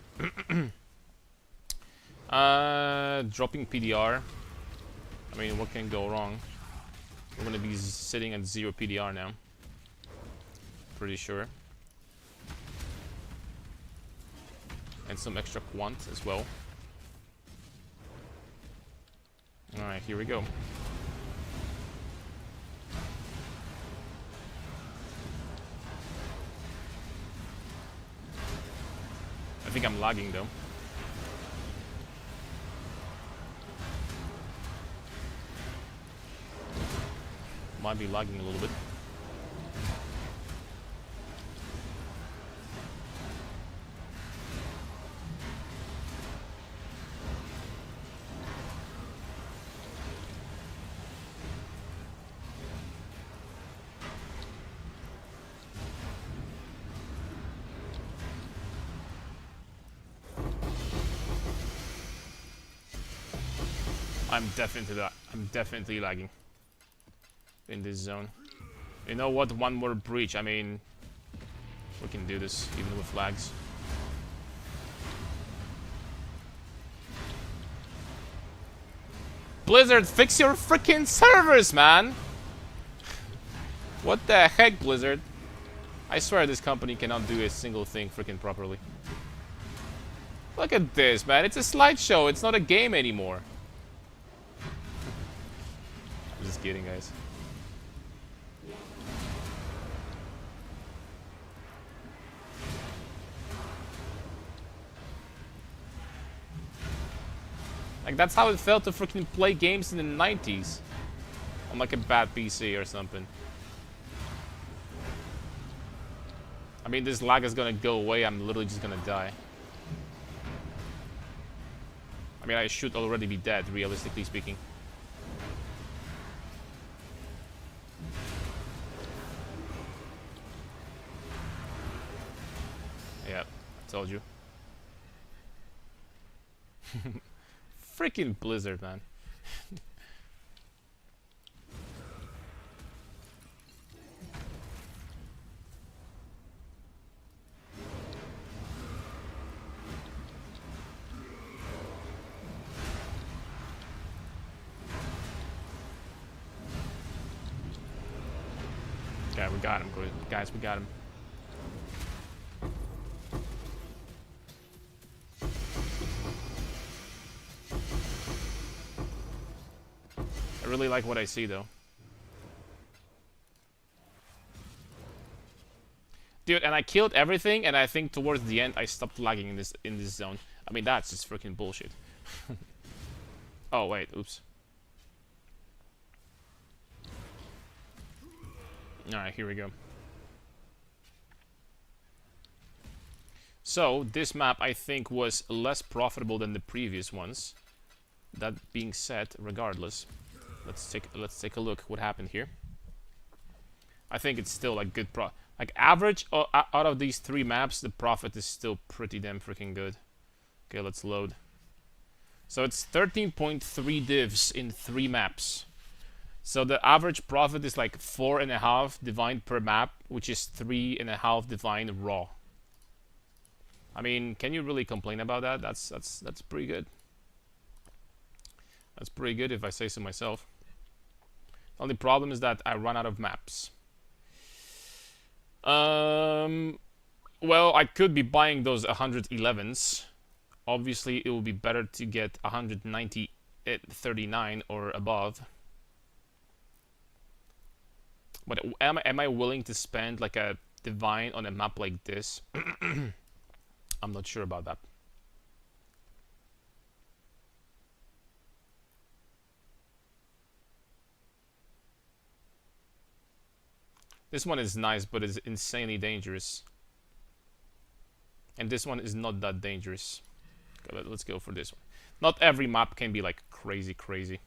Dropping PDR. I mean, what can go wrong? We're gonna be sitting at 0 PDR now. Pretty sure. And some extra quant as well. Alright, here we go. I think I'm lagging though. Might be lagging a little bit. I'm definitely lagging in this zone. You know what? One more breach. I mean, we can do this even with lags. Blizzard, fix your freaking servers, man! What the heck, Blizzard? I swear this company cannot do a single thing freaking properly. Look at this, man. It's a slideshow. It's not a game anymore. I'm just kidding, guys. Like, that's how it felt to freaking play games in the 90s. On like a bad PC or something. I mean, this lag is gonna go away. I'm literally just gonna die. I mean, I should already be dead, realistically speaking. Yeah, I told you. Freaking Blizzard, man. Okay, we got him, guys. We got him. I really like what I see, though. Dude, and I killed everything, and I think towards the end I stopped lagging in this zone. I mean, that's just freaking bullshit. Oh wait, oops. All right, here we go. So this map, I think, was less profitable than the previous ones. That being said, regardless, let's take a look what happened here. I think it's still like good like average out of these 3 maps, the profit is still pretty damn freaking good. Okay, let's load. So it's 13.3 divs in 3 maps. So the average profit is like 4.5 divine per map, which is 3.5 divine raw. I mean, can you really complain about that? That's pretty good. That's pretty good if I say so myself. The only problem is that I run out of maps. Well, I could be buying those 111s. Obviously, it would be better to get 190 at 39 or above. But am I willing to spend like a divine on a map like this? I'm not sure about that. This one is nice, but it's insanely dangerous. And this one is not that dangerous. Okay, let's go for this one. Not every map can be like crazy.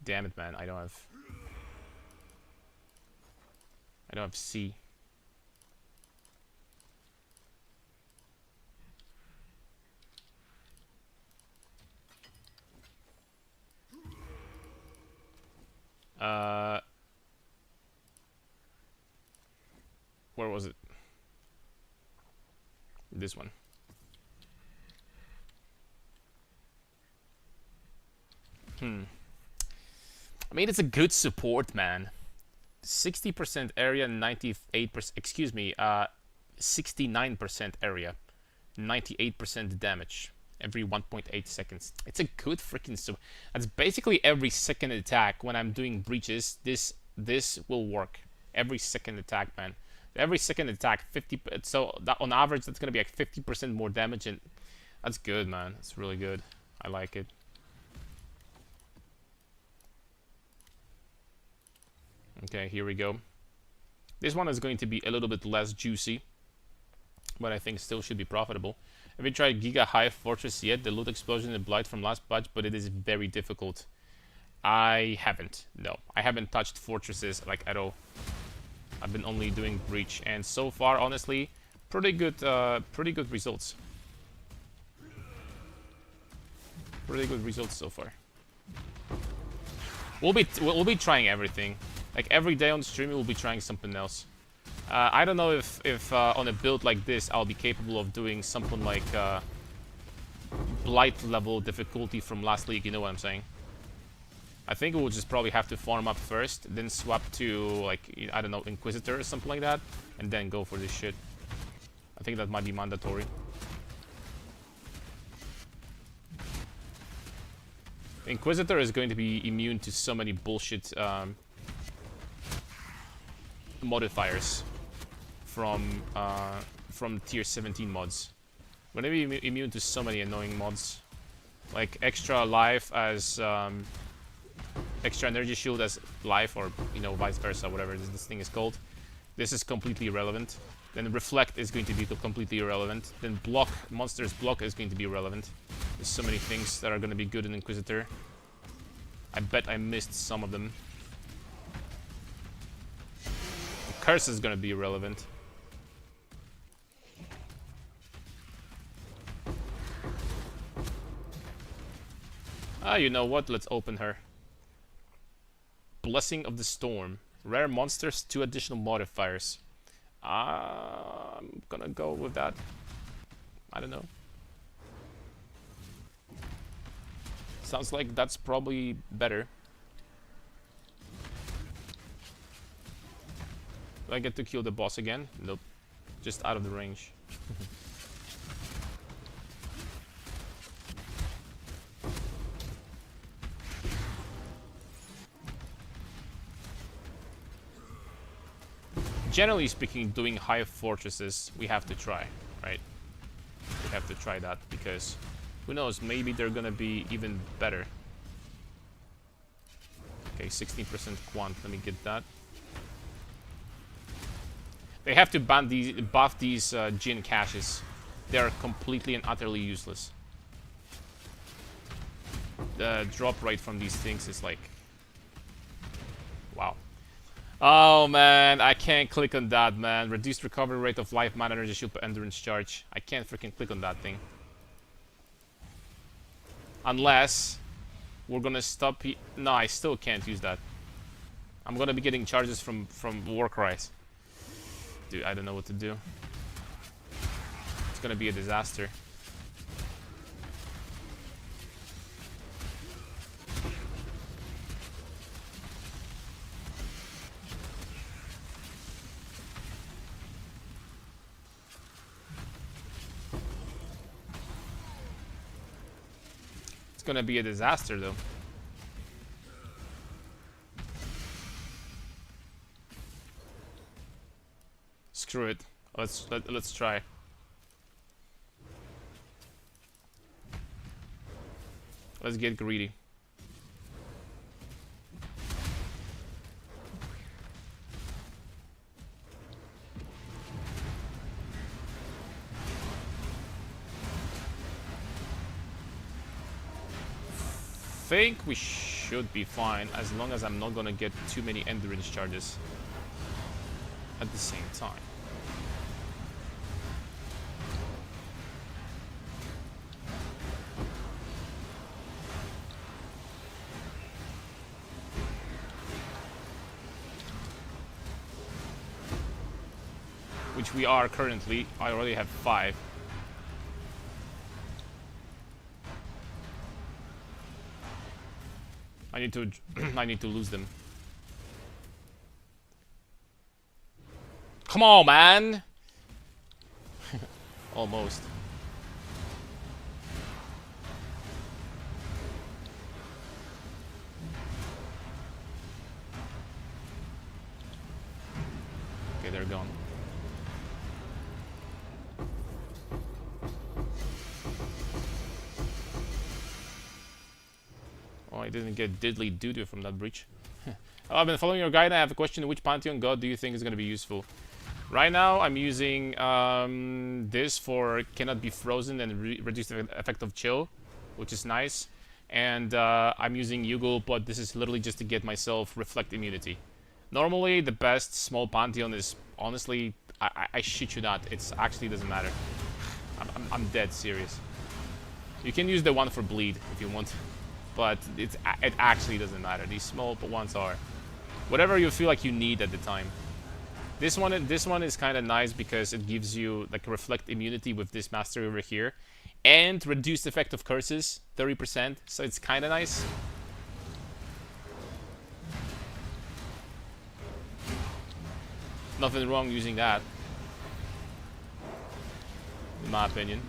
Damn it, man! I don't have C. Where was it? This one. I mean, it's a good support, man. 60% area, 98%. Excuse me. 69% area, 98% damage every 1.8 seconds. It's a good freaking sub. That's basically every second attack when I'm doing breaches. This will work. Every second attack, man. Every second attack, 50. So that on average, that's gonna be like 50% more damage, and that's good, man. That's really good. I like it. Okay, here we go. This one is going to be a little bit less juicy, but I think still should be profitable. Have you tried Giga Hive Fortress yet? The loot explosion and blight from last patch, but it is very difficult. I haven't. No, I haven't touched fortresses like at all. I've been only doing breach, and so far, honestly, pretty good results. Pretty good results so far. We'll be trying everything. Like every day on the stream, we'll be trying something else. I don't know if on a build like this, I'll be capable of doing something like blight level difficulty from last league. You know what I'm saying? I think we'll just probably have to farm up first, then swap to, like, I don't know, Inquisitor or something like that, and then go for this shit. I think that might be mandatory. Inquisitor is going to be immune to so many bullshit modifiers from tier 17 mods. We're gonna be immune to so many annoying mods, like extra life as extra energy shield as life, or you know, vice versa, whatever this thing is called. This is completely irrelevant. Then reflect is going to be completely irrelevant. Then block, monsters block is going to be irrelevant. There's so many things that are going to be good in Inquisitor. I bet I missed some of them. The curse is going to be irrelevant. Ah, you know what? Let's open her. Blessing of the Storm. Rare monsters, 2 additional modifiers. I'm gonna go with that. I don't know. Sounds like that's probably better. Do I get to kill the boss again? Nope. Just out of the range. Generally speaking, doing high fortresses, we have to try, right? We have to try that, because who knows, maybe they're gonna be even better. Okay, 16% quant, let me get that. They have to buff these Jin caches. They are completely and utterly useless. The drop rate from these things is like... wow. Oh man, I can't click on that, man. Reduced recovery rate of life, mana, energy shield, endurance charge. I can't freaking click on that thing. Unless we're gonna stop. No, I still can't use that. I'm gonna be getting charges from Warcries. Dude, I don't know what to do. It's gonna be a disaster. It's gonna be a disaster, though. Screw it. Let's try. Let's get greedy. think we should be fine as long as I'm not gonna get too many endurance charges at the same time. Which we are currently. I already have 5. I need to I need to lose them. Come on, man. Almost. Okay, they're gone. Oh, I didn't get diddly doo-doo from that breach. I've been following your guide. I have a question. Which Pantheon god do you think is going to be useful? Right now, I'm using this for cannot be frozen and reduce the effect of chill, which is nice. And I'm using Yugo, but this is literally just to get myself reflect immunity. Normally, the best small Pantheon is, honestly, I shit you not, it's actually doesn't matter. I'm dead serious. You can use the one for bleed if you want, but it actually doesn't matter. These small ones are whatever you feel like you need at the time. This one is kind of nice because it gives you like reflect immunity with this mastery over here, and reduced effect of curses 30%. So it's kind of nice. Nothing wrong using that, in my opinion.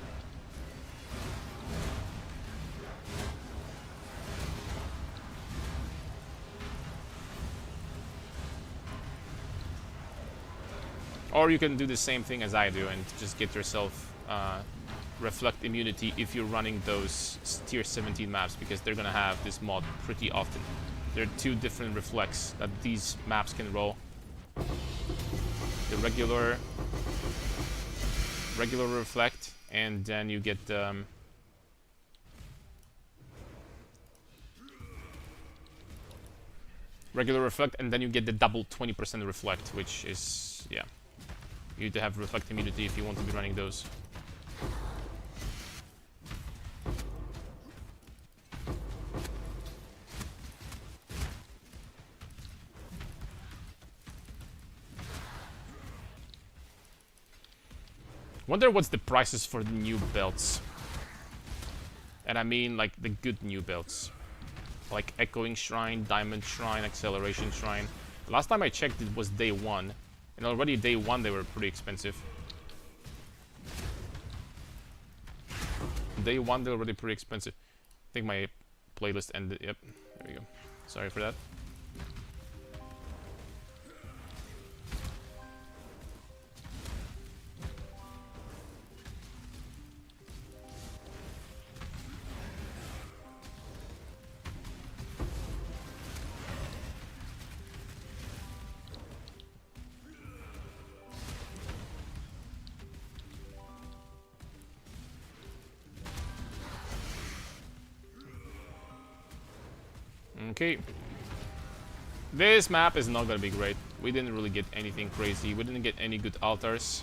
Or you can do the same thing as I do and just get yourself reflect immunity if you're running those tier 17 maps, because they're gonna have this mod pretty often. There are 2 different reflects that these maps can roll. The regular reflect, and then you get regular reflect, and then you get the double 20% reflect, which is, yeah. You need to have reflect immunity if you want to be running those. Wonder what's the prices for the new belts. And I mean like the good new belts. Like Echoing Shrine, Diamond Shrine, Acceleration Shrine. Last time I checked it was day 1. And already day 1 they were pretty expensive. Day 1 they're already pretty expensive. I think my playlist ended. Yep, there we go. Sorry for that. Okay. This map is not gonna be great. We didn't really get anything crazy. We didn't get any good altars.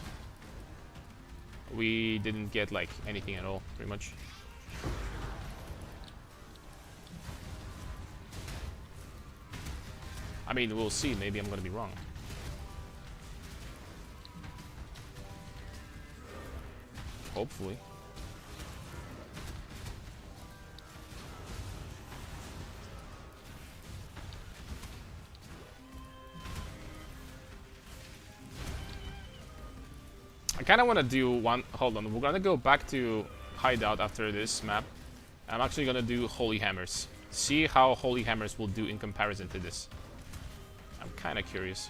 We didn't get like anything at all, pretty much. I mean, we'll see. Maybe I'm gonna be wrong. Hopefully. I kind of want to do one. Hold on, we're gonna go back to hideout after this map. I'm actually gonna do Holy Hammers. See how Holy Hammers will do in comparison to this. I'm kind of curious.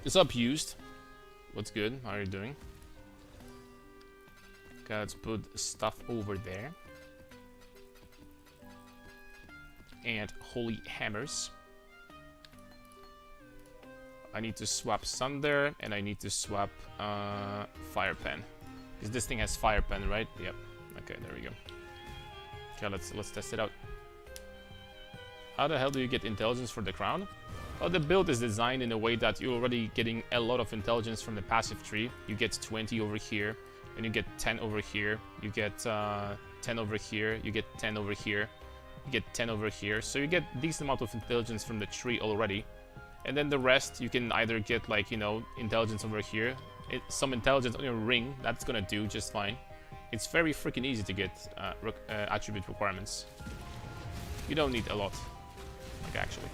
It's abused. What's good? How are you doing? Okay, let's put stuff over there. And Holy Hammers. I need to swap Sunder, and I need to swap Fire Pen. Because this thing has Fire Pen, right? Yep. Okay, there we go. Okay, let's test it out. How the hell do you get intelligence for the crown? Well, the build is designed in a way that you're already getting a lot of intelligence from the passive tree. You get 20 over here, and you get 10 over here. You get 10 over here. You get 10 over here. You get 10 over here. So you get a decent amount of intelligence from the tree already. And then the rest, you can either get, like, you know, intelligence over here. Some intelligence on your ring, that's gonna do just fine. It's very freaking easy to get attribute requirements. You don't need a lot, like, actually.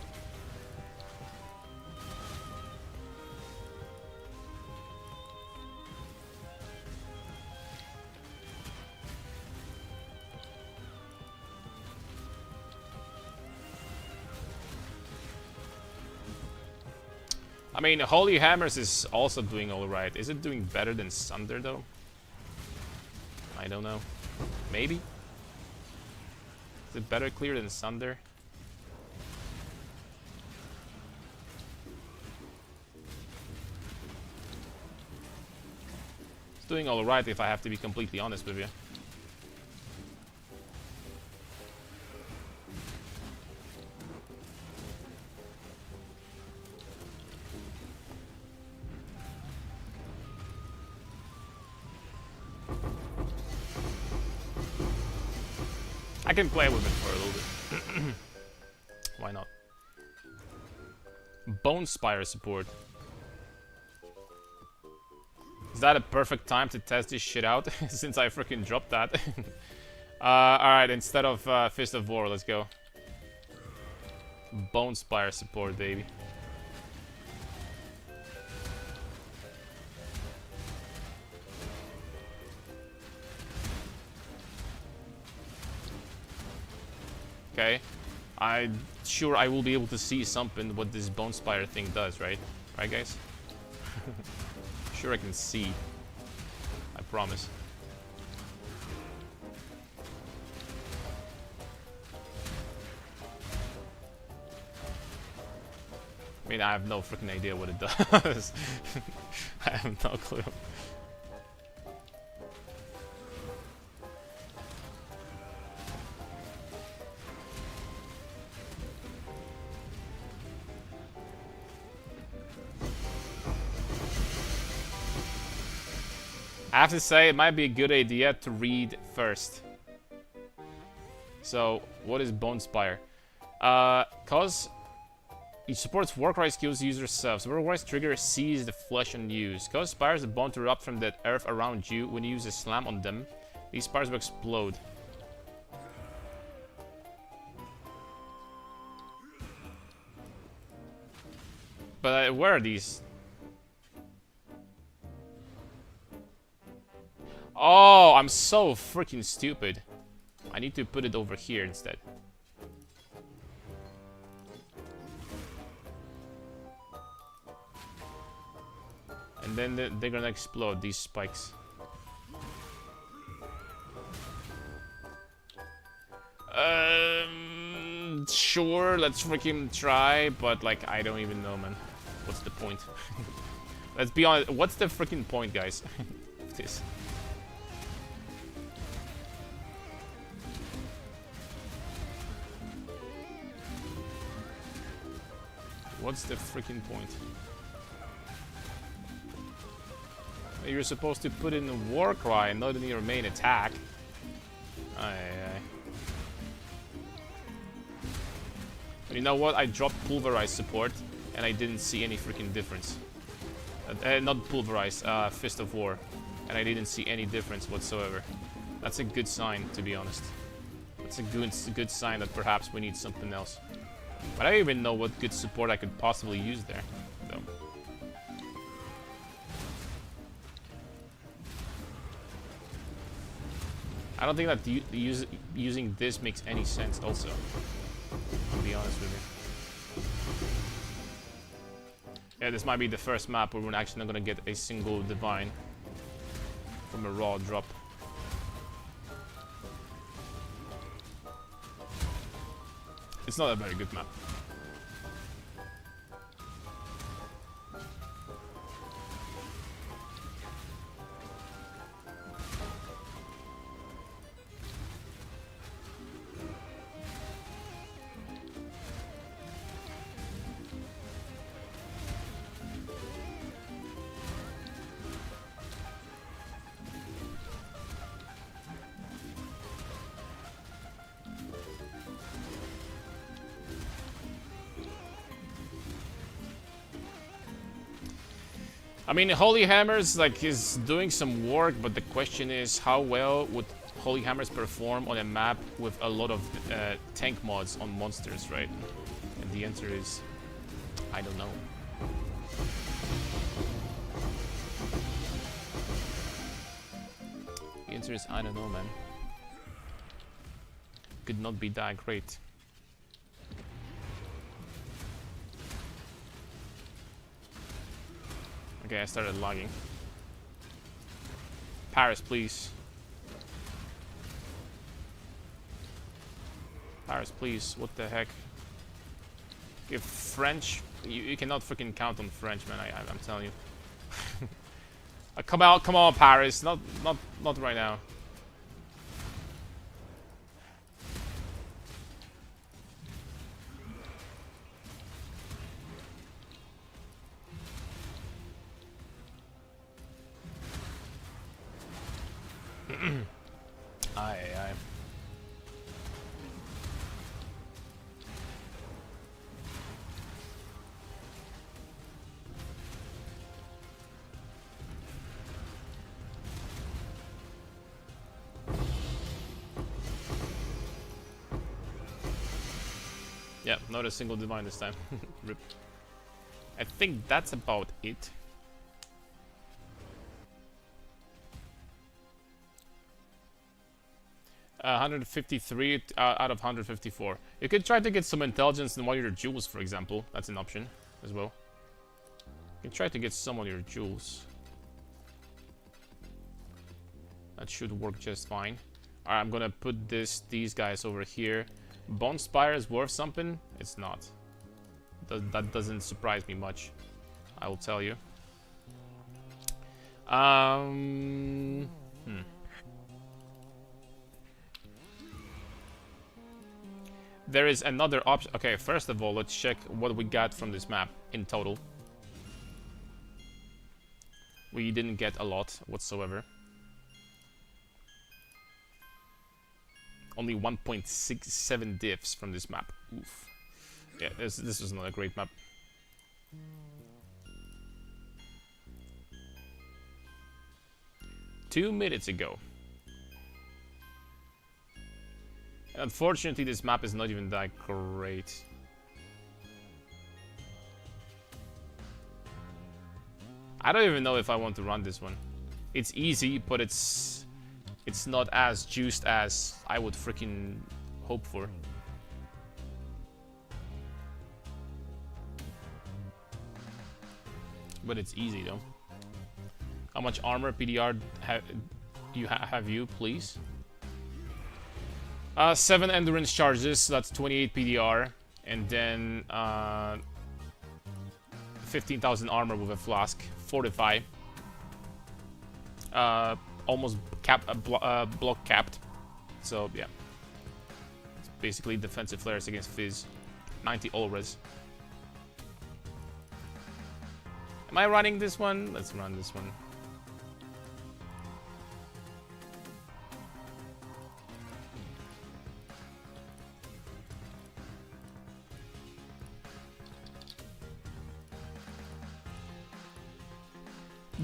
I mean, Holy Hammers is also doing alright. Is it doing better than Sunder, though? I don't know. Maybe? Is it better clear than Sunder? It's doing alright if I have to be completely honest with you. I can play with it for a little bit. Why not? Bone Spire support. Is that a perfect time to test this shit out? Since I freaking dropped that. Alright, instead of Fist of War, let's go. Bone Spire support, baby. Okay, I'm sure I will be able to see something what this Bone Spire thing does, right? Right, guys? Sure I can see. I promise. I mean, I have no freaking idea what it does. I have no clue. I have to say, it might be a good idea to read first. So, what is Bone Spire? Cause it supports Warcry skills user self. So Warcry's trigger sees the flesh unused. Cause spires the bone to erupt from the earth around you. When you use a slam on them, these spires will explode. But where are these? Oh, I'm so freaking stupid. I need to put it over here instead. And then they're gonna explode, these spikes. Sure, let's freaking try, but like, I don't even know, man. What's the point? Let's be honest, what's the freaking point, guys? Of this? What's the freaking point? You're supposed to put in a Warcry and not in your main attack. Aye, aye. But you know what? I dropped Pulverize support and I didn't see any freaking difference. Not Pulverize, Fist of War. And I didn't see any difference whatsoever. That's a good sign, to be honest. That's a good sign that perhaps we need something else. But I don't even know what good support I could possibly use there, though. I don't think that using this makes any sense also, to be honest with you. Yeah, this might be the first map where we're actually not gonna get a single divine from a raw drop. It's not a very good map. I mean, Holy Hammers like is doing some work, but the question is how well would Holy Hammers perform on a map with a lot of tank mods on monsters, right? And the answer is, I don't know. The answer is, I don't know, man. Could not be that great. Okay, I started lagging. Paris, please. Paris, please. What the heck? If French, you cannot freaking count on French, man. I'm telling you. Come on, Paris. Not right now. Aye. Yeah, not a single divine this time. Rip. I think that's about it. Uh, 153 out of 154. You could try to get some intelligence in one of your jewels, for example. That's an option as well. You can try to get some of your jewels. That should work just fine. Alright, I'm gonna put these guys over here. Bone Spire is worth something? It's not. That doesn't surprise me much, I will tell you. There is another option. Okay, first of all, let's check what we got from this map in total. We didn't get a lot whatsoever. Only 1.67 diffs from this map. Oof. Yeah, this is not a great map. Two minutes ago. Unfortunately, this map is not even that great. I don't even know if I want to run this one. It's easy, but it's not as juiced as I would freaking hope for. But it's easy though. How much armor PDR have you, please? 7 endurance charges, that's 28 PDR, and then 15,000 armor with a flask, fortify. Almost block capped. So yeah, it's basically defensive flares against Fizz. 90 all res. Am I running this one? Let's run this one.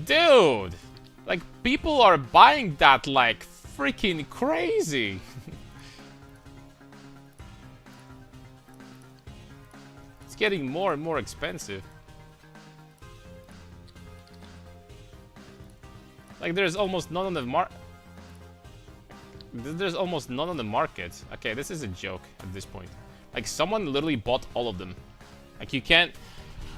Dude! Like, people are buying that like freaking crazy. It's getting more and more expensive. Like, there's almost none on the There's almost none on the market. Okay, this is a joke at this point. Like, someone literally bought all of them. Like, you can't...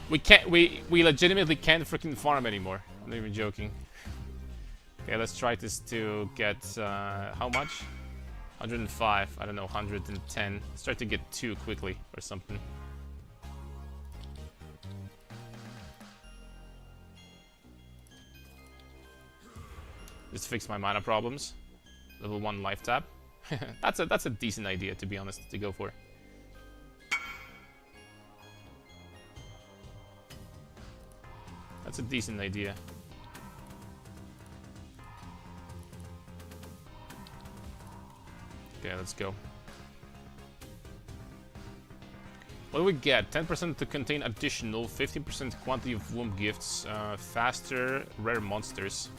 We can't. We legitimately can't freaking farm anymore. I'm not even joking. Okay, let's try this to get how much? 105. I don't know. 110. Let's try to get 2 quickly or something. Just fix my mana problems. Level 1 life tap. that's a decent idea, to be honest, to go for. That's a decent idea. Okay, let's go. What do we get? 10% to contain additional, 15% quantity of womb gifts, faster rare monsters.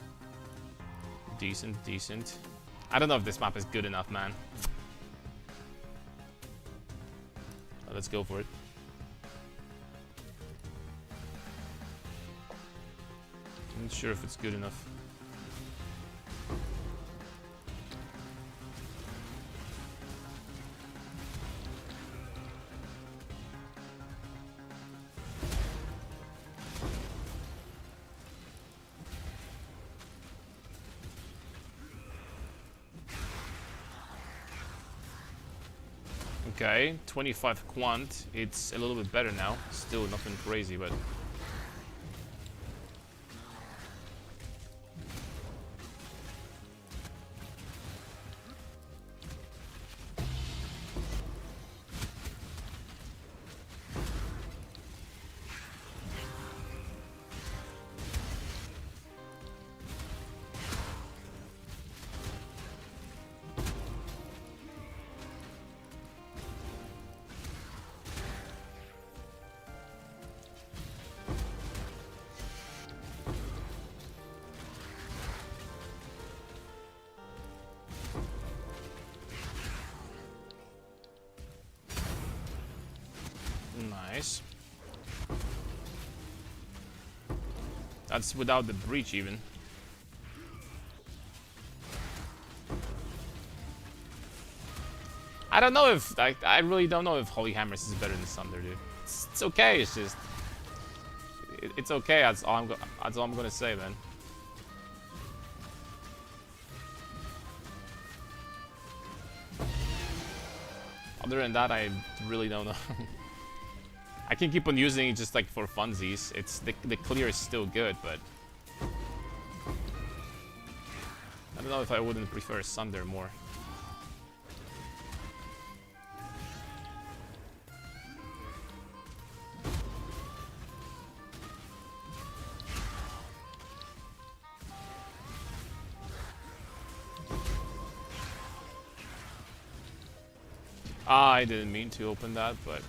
Decent, decent. I don't know if this map is good enough, man. Let's go for it. I'm not sure if it's good enough. Okay, 25 quant. It's a little bit better now. Still nothing crazy, but... Nice. That's without the breach even. I don't know if I really don't know if Holy Hammers is better than Thunder, dude. It's okay. It's just it's okay. That's all I'm gonna say, man. Other than that, I really don't know. I can keep on using it just like for funsies. It's the clear is still good, but I don't know if I wouldn't prefer Sunder more. I didn't mean to open that, but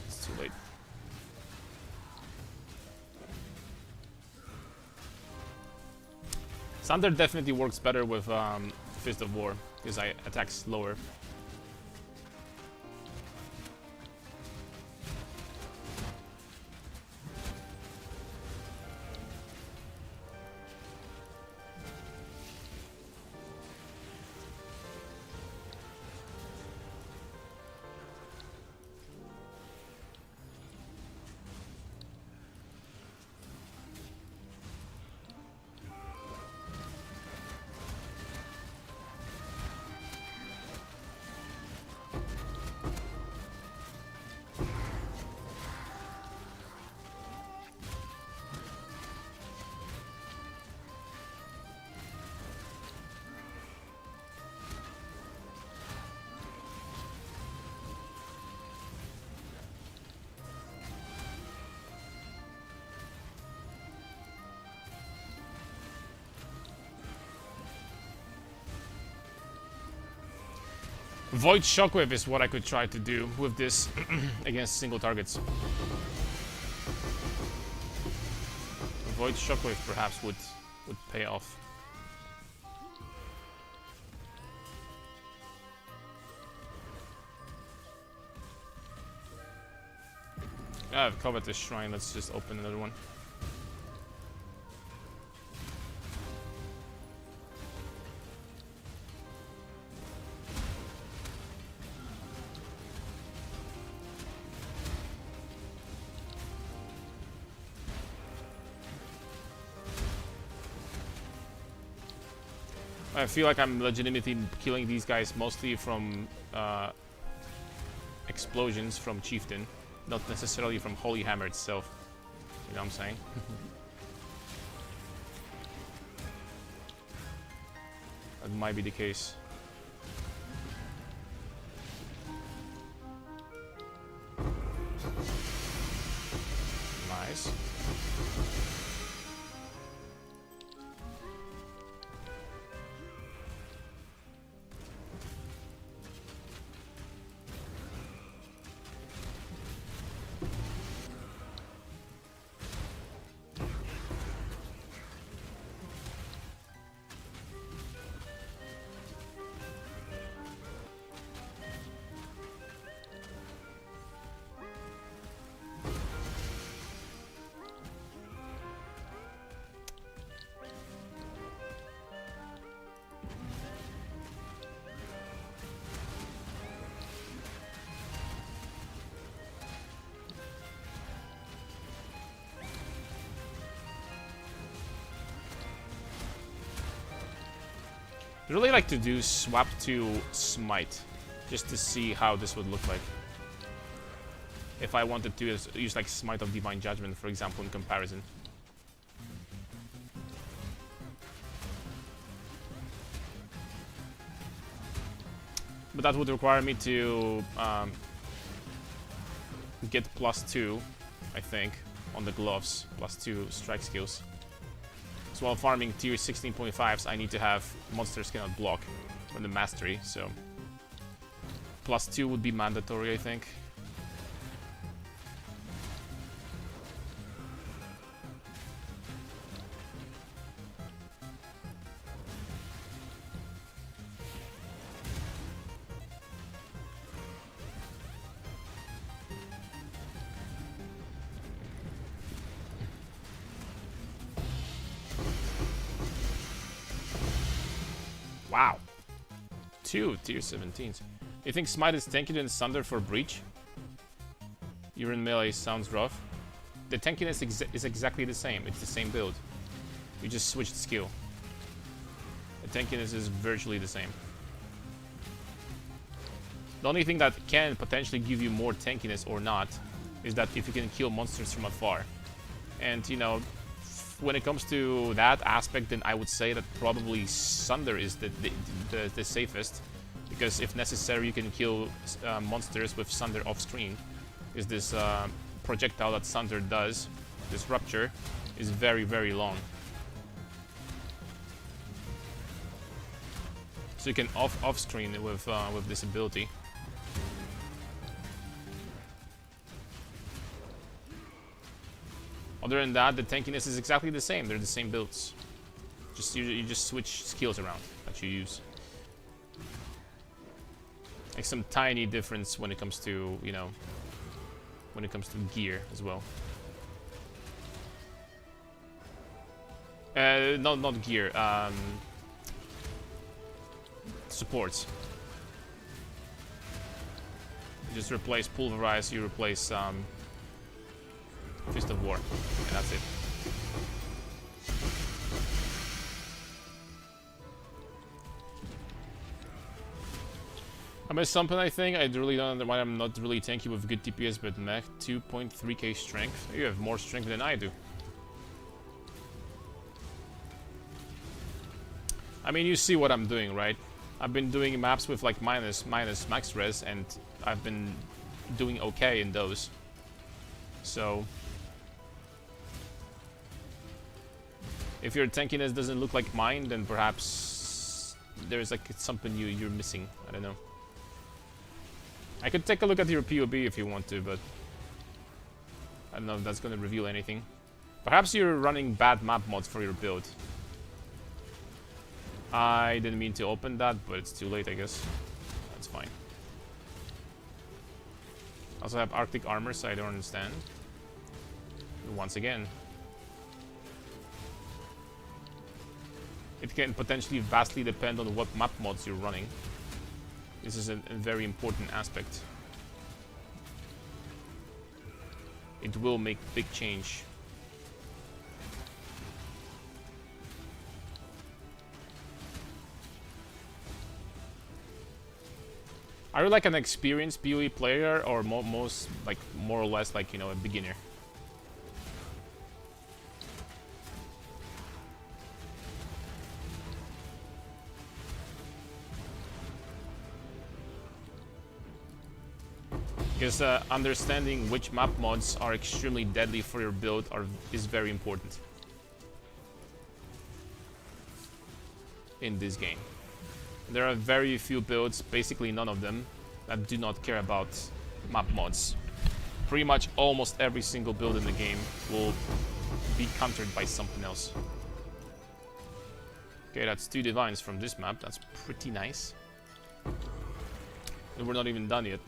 it's too late. Thunder definitely works better with Fist of War, because I attack slower. Void Shockwave is what I could try to do with this against single targets. Void Shockwave perhaps would pay off. I've covered this shrine, let's just open another one. I feel like I'm legitimately killing these guys mostly from explosions from Chieftain, not necessarily from Holy Hammer itself. You know what I'm saying? That might be the case. Nice. I'd really like to do swap to Smite, just to see how this would look like. If I wanted to use like Smite of Divine Judgment, for example, in comparison. But that would require me to get +2, I think, on the gloves, +2 strike skills. So while farming tier 16.5s, I need to have monsters cannot block from the mastery, so +2 would be mandatory, I think. Wow. 2 tier 17s. You think Smite is tankier than Sunder for Breach? You're in melee, sounds rough. The tankiness is exactly the same. It's the same build. You just switched skill. The tankiness is virtually the same. The only thing that can potentially give you more tankiness or not is that if you can kill monsters from afar. And, you know, when it comes to that aspect, then I would say that probably Sunder is the safest, because if necessary you can kill monsters with Sunder off screen. Is this projectile that Sunder does, this rupture, is very, very long. So you can off screen with this ability. Other than that, the tankiness is exactly the same. They're the same builds. You just switch skills around that you use. Like some tiny difference when it comes to, you know, when it comes to gear as well. No, not gear. Supports. You just replace Pulverize, you replace Fist of War, and that's it. I missed something, I think. I really don't know why I'm not really tanky with good DPS, but mech 2.3k strength. You have more strength than I do. I mean, you see what I'm doing, right? I've been doing maps with like minus max res, and I've been doing okay in those. So if your tankiness doesn't look like mine, then perhaps there's like something you're missing. I don't know. I could take a look at your POB if you want to, but I don't know if that's going to reveal anything. Perhaps you're running bad map mods for your build. I didn't mean to open that, but it's too late, I guess. That's fine. I also have Arctic armor, so I don't understand. Once again, it can potentially vastly depend on what map mods you're running. This is a very important aspect. It will make big change. Are you like an experienced PoE player or most like more or less like, you know, a beginner? Because understanding which map mods are extremely deadly for your build is very important in this game. There are very few builds, basically none of them, that do not care about map mods. Pretty much almost every single build in the game will be countered by something else. Okay, that's 2 divines from this map. That's pretty nice. And we're not even done yet.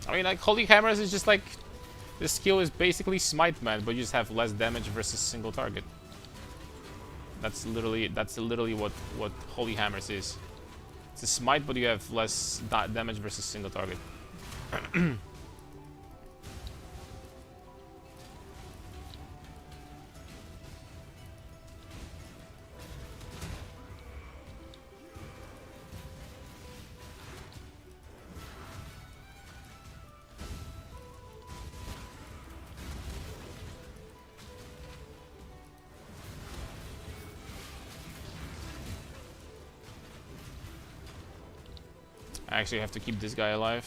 I mean, like, Holy Hammers is just like... The skill is basically Smite Man, but you just have less damage versus single target. That's literally what Holy Hammers is. It's a Smite, but you have less damage versus single target. I actually have to keep this guy alive.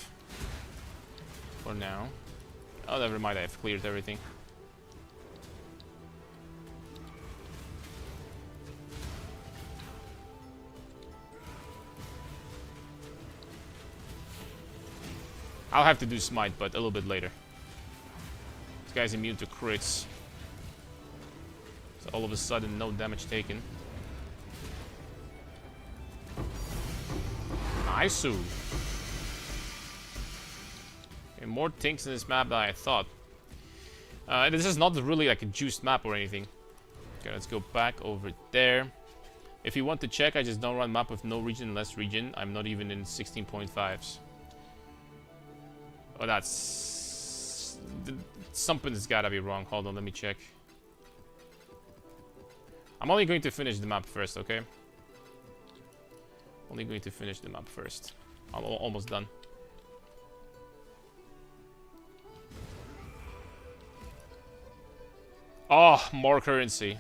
For now. Oh, never mind, I've cleared everything. I'll have to do Smite, but a little bit later. This guy's immune to crits. So all of a sudden, no damage taken. Nice. Okay, more things in this map than I thought. This is not really like a juiced map or anything. Okay, let's go back over there. If you want to check, I just don't run map with no region, less region. I'm not even in 16.5s. Oh, that's... Something's gotta be wrong. Hold on, let me check. I'm only going to finish the map first, okay? Only going to finish the map first. I'm almost done. Oh, more currency.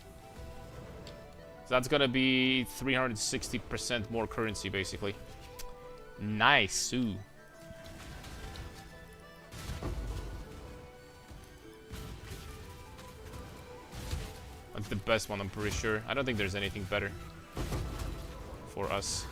So that's gonna be 360% more currency, basically. Nice. Ooh. That's the best one, I'm pretty sure. I don't think there's anything better for us.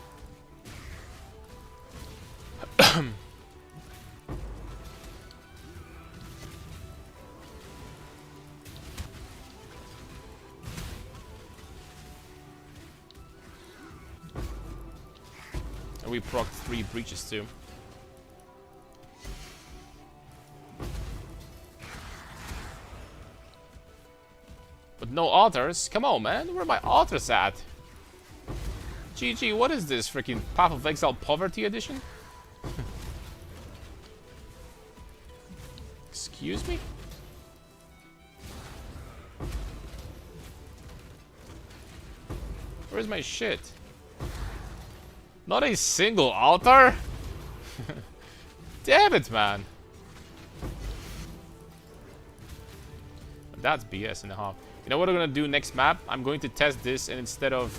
And we procced 3 breaches too. But no altars? Come on, man. Where are my altars at? GG, what is this? Freaking Path of Exile Poverty Edition? Excuse me? Where's my shit? Not a single altar? Damn it, man. That's BS and a half. You know what I'm gonna do next map? I'm going to test this, and instead of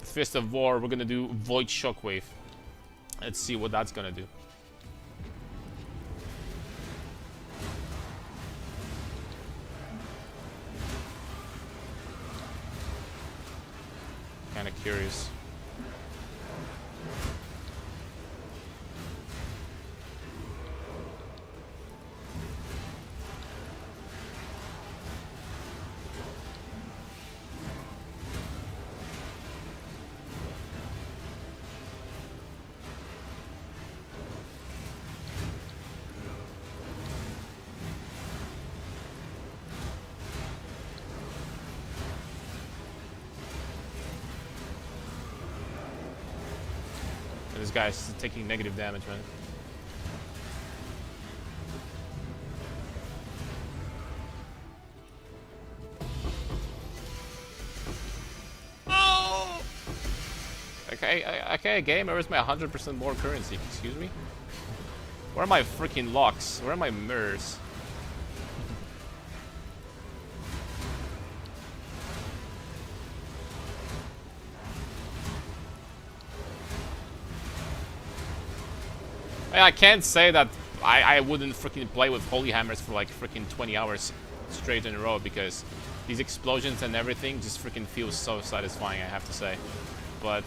Fist of War, we're gonna do Void Shockwave. Let's see what that's gonna do. Kinda curious. This guy's taking negative damage, man. Okay, game, where's my 100% more currency? Excuse me? Where are my freaking locks? Where are my mirrors? I can't say that I wouldn't freaking play with Holy Hammers for like freaking 20 hours straight in a row, because these explosions and everything just freaking feels so satisfying, I have to say. But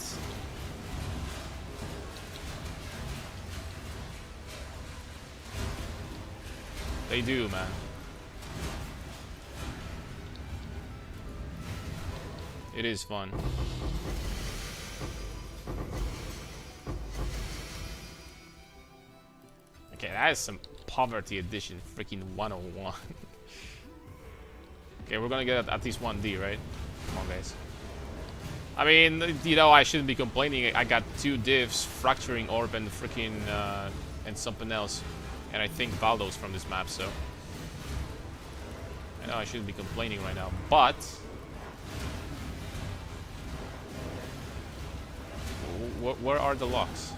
they do, man. It is fun. Okay, that is some poverty edition, freaking 101. Okay, we're gonna get at least 1D, right? Come on, guys. I mean, you know, I shouldn't be complaining. I got 2 divs, Fracturing Orb, and freaking, and something else. And I think Valdo's from this map, so... I know I shouldn't be complaining right now, but... Where are the locks?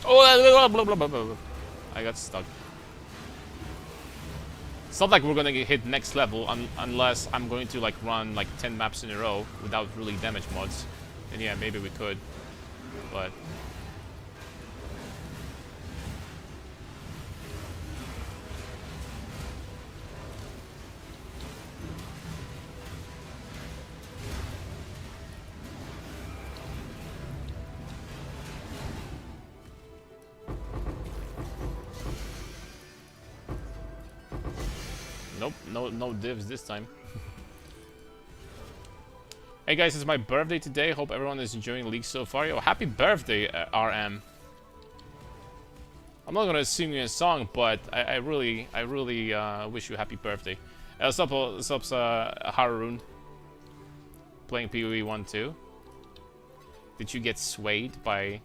Oh, blah, blah, blah, blah, blah. I got stuck. It's not like we're gonna hit next level unless I'm going to like run like 10 maps in a row without really damage mods. And yeah, maybe we could, but... Nope, no divs this time. Hey guys, it's my birthday today. Hope everyone is enjoying League so far. Yo, happy birthday, RM. I'm not gonna sing you a song, but I really wish you a happy birthday. Sup, Harun. Playing PoE 1 too. Did you get swayed by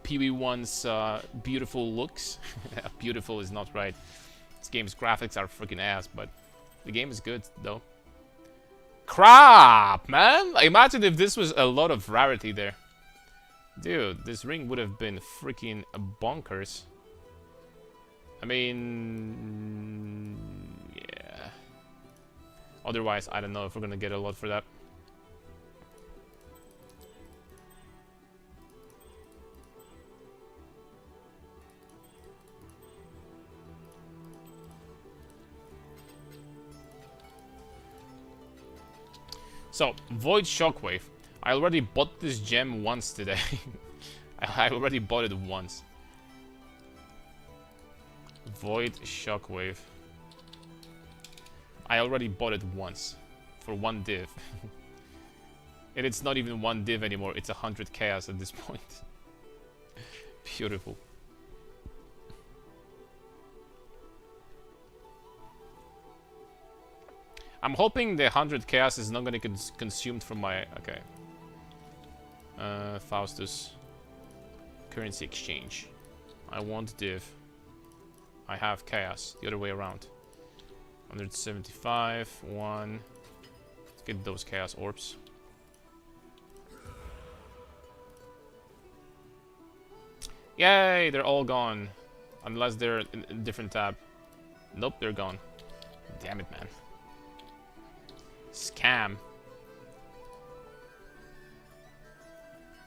PoE1's beautiful looks? Beautiful is not right. This game's graphics are freaking ass, but the game is good though. Crap, man! Imagine if this was a lot of rarity there. Dude, this ring would have been freaking bonkers. I mean... yeah. Otherwise, I don't know if we're gonna get a lot for that. So, Void Shockwave. I already bought this gem once today. I already bought it once. Void Shockwave. I already bought it once. For 1 div. And it's not even 1 div anymore. It's 100 chaos at this point. Beautiful. I'm hoping the 100 chaos is not going to get consumed from my... okay. Faustus. Currency exchange. I want div. I have chaos. The other way around. 175. 1. Let's get those chaos orbs. Yay! They're all gone. Unless they're in a different tab. Nope, they're gone. Damn it, man. Scam.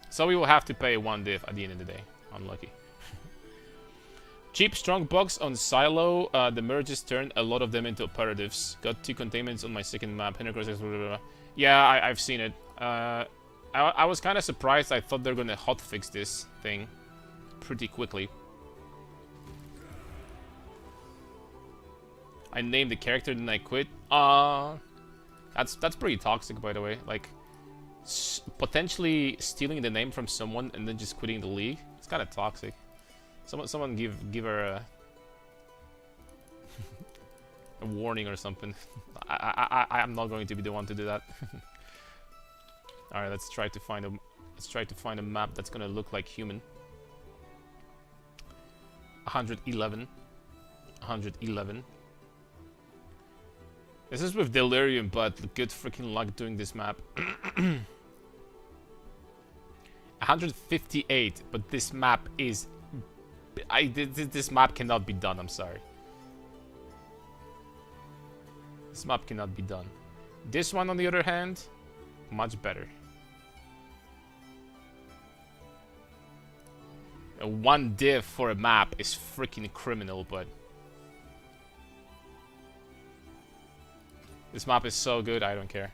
So we will have to pay 1 div at the end of the day. Unlucky. Cheap strong bugs on Silo. The merges turned a lot of them into operatives. Got 2 containments on my second map. Yeah, I've seen it. I was kind of surprised. I thought they're gonna hotfix this thing pretty quickly. I named the character, then I quit. That's pretty toxic, by the way. Like, potentially stealing the name from someone and then just quitting the league. It's kind of toxic. Someone give her a a warning or something. I'm not going to be the one to do that. All right, let's try to find a map that's gonna look like human. 111. 111. This is with Delirium, but good freaking luck doing this map. 158, but this map is... this map cannot be done, I'm sorry. This map cannot be done. This one, on the other hand, much better. One div for a map is freaking criminal, but... this map is so good, I don't care.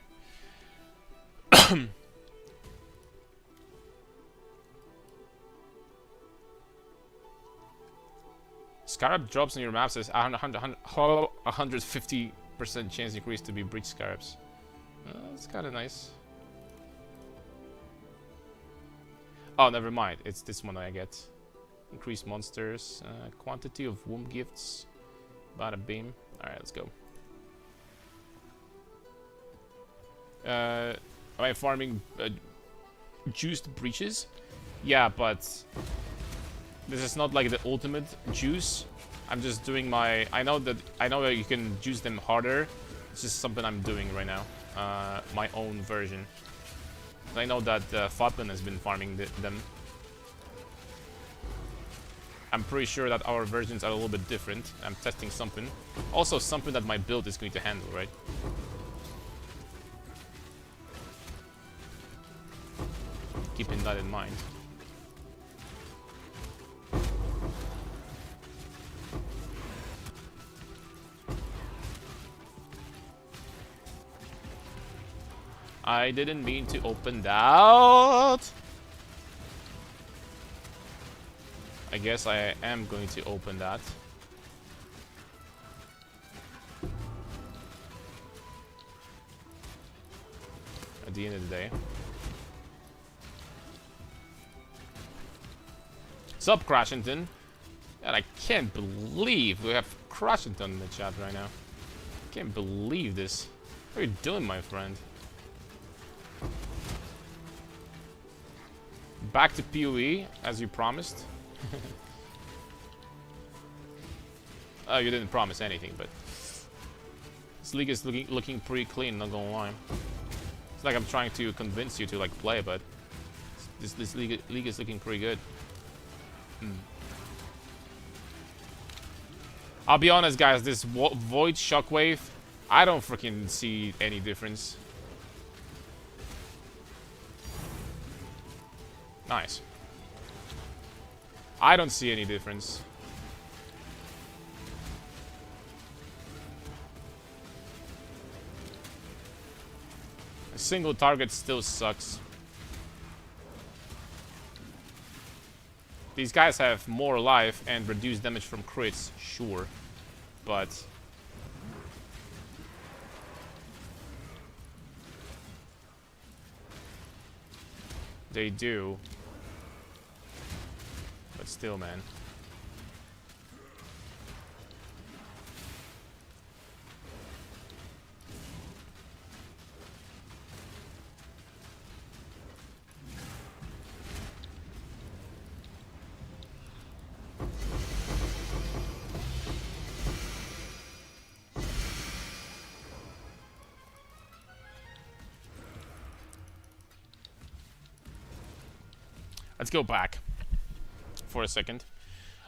Scarab drops on your map says 150% chance increase to be breach scarabs. That's kind of nice. Oh, never mind. It's this one I get. Increased monsters. Quantity of womb gifts. Bada beam. Alright, let's go. Am I farming juiced breaches? Yeah, but this is not like the ultimate juice. I'm just doing my... I know that you can juice them harder. It's just something I'm doing right now. My own version. I know that Fatman has been farming them. I'm pretty sure that our versions are a little bit different. I'm testing something. Also something that my build is going to handle, right? Keeping that in mind. I didn't mean to open that. I guess I am going to open that. At the end of the day. Sup, Crashington? And I can't believe we have Crashington in the chat right now. Can't believe this. What are you doing, my friend? Back to PoE, as you promised. Oh, you didn't promise anything, but this league is looking pretty clean, not gonna lie. It's like I'm trying to convince you to like play, but this league is looking pretty good. I'll be honest, guys, this Void Shockwave, I don't freaking see any difference. Nice. I don't see any difference. A single target still sucks. These guys have more life and reduced damage from crits, sure. But they do. But still, man. Let's go back for a second.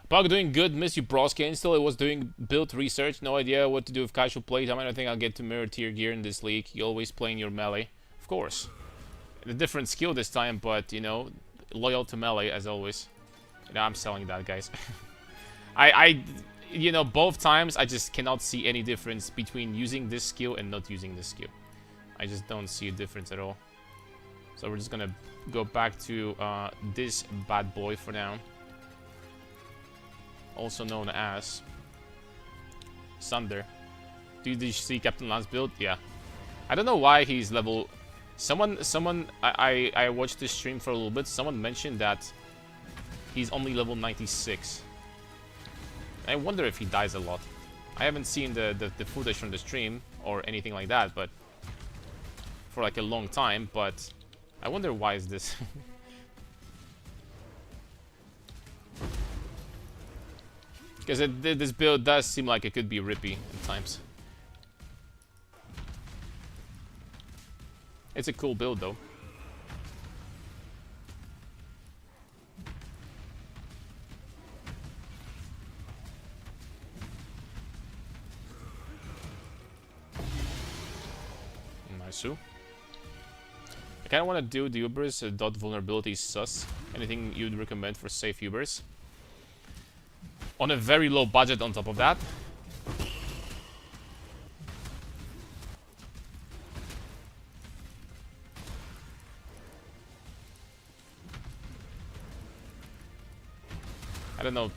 Bug doing good, miss you broski. Still I was doing build research, no idea what to do with casual playtime. I don't think I'll get to mirror tier gear in this league. You always playing your melee. Of course. A different skill this time, but you know, loyal to melee as always. You know, I'm selling that, guys. You know, both times I just cannot see any difference between using this skill and not using this skill. I just don't see a difference at all. So we're just gonna go back to this bad boy for now. Also known as Sunder. Did you see Captain Lance build? Yeah. I don't know why he's level... I watched this stream for a little bit. Someone mentioned that he's only level 96. I wonder if he dies a lot. I haven't seen the footage from the stream or anything like that, but for like a long time, but I wonder why is this. Because this build does seem like it could be rippy at times. It's a cool build though. Nice. I kind of want to do the Ubers. Dot vulnerability is sus. Anything you'd recommend for safe Ubers? On a very low budget on top of that. I don't know,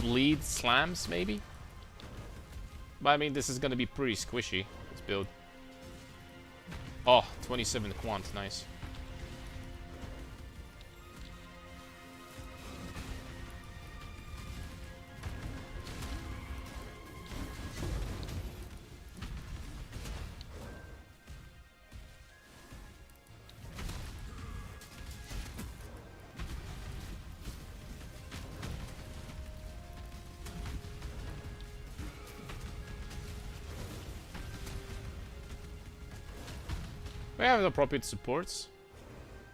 bleed slams maybe? But I mean, this is gonna be pretty squishy, this build. Oh, 27 quant, nice. We have appropriate supports.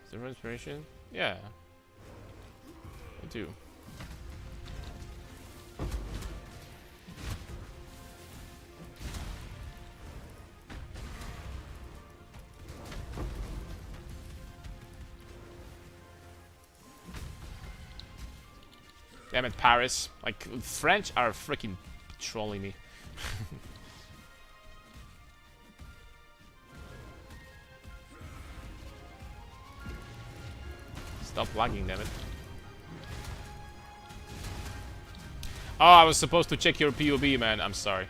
Zero inspiration? Yeah. I do. Damn it, Paris. Like, French are freaking trolling me. Stop lagging, damn it. Oh, I was supposed to check your POB, man. I'm sorry.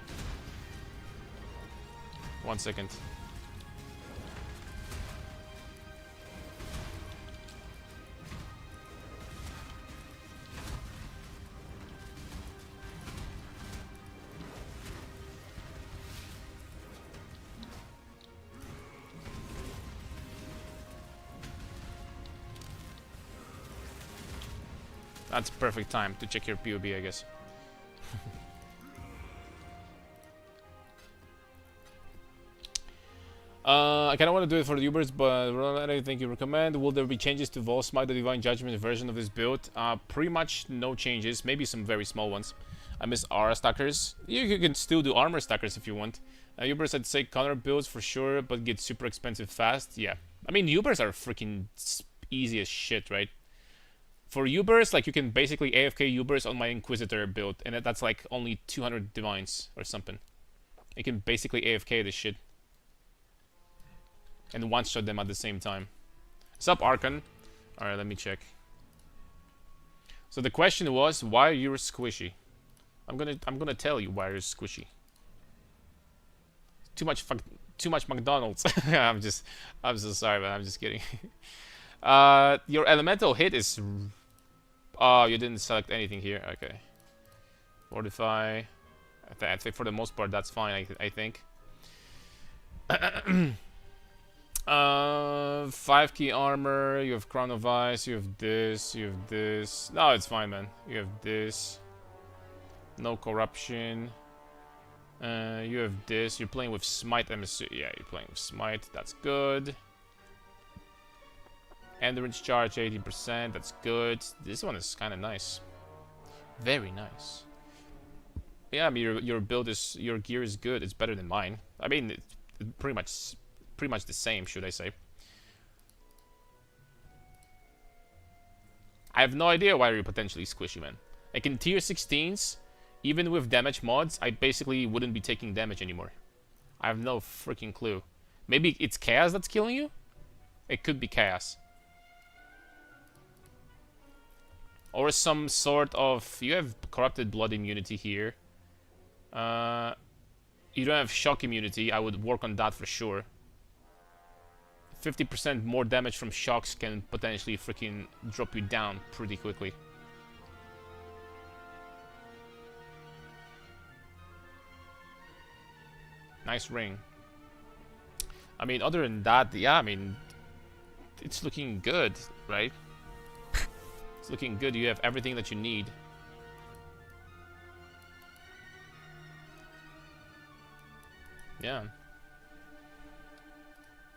1 second. That's perfect time to check your POB, I guess. I kind of want to do it for the Ubers, but what do you think you recommend? Will there be changes to Volsmite, the Divine Judgment version of this build? Pretty much no changes, maybe some very small ones. I miss aura stackers. You can still do armor stackers if you want. Ubers, I'd say counter builds for sure, but get super expensive fast. Yeah, I mean Ubers are freaking easy as shit, right? For Ubers, like you can basically AFK Ubers on my Inquisitor build, and that's like only 200 divines or something. You can basically AFK this shit. And one-shot them at the same time. Sup, Archon? Alright, let me check. So the question was, why are you squishy? I'm gonna tell you why you're squishy. Too much McDonald's. I'm so sorry, but I'm just kidding. Your elemental hit is... Oh, you didn't select anything here. Okay. Fortify. I think for the most part that's fine, I think. 5 key armor, you have Crown of Ice, you have this, you have this. No, it's fine, man. You have this. No corruption. You have this. You're playing with Smite, yeah, you're playing with Smite. That's good. Endurance charge 80%. That's good. This one is kind of nice. Very nice. Yeah, I mean your build is, your gear is good. It's better than mine. I mean, it's pretty much the same, should I say. I have no idea why you're potentially squishy, man. Like in tier 16s, even with damage mods, I basically wouldn't be taking damage anymore. I have no freaking clue. Maybe it's chaos that's killing you? It could be chaos. Or some sort of... You have corrupted blood immunity here. You don't have shock immunity. I would work on that for sure. 50% more damage from shocks can potentially freaking drop you down pretty quickly. Nice ring. I mean, other than that, yeah, I mean, it's looking good, right? It's looking good. You have everything that you need. Yeah.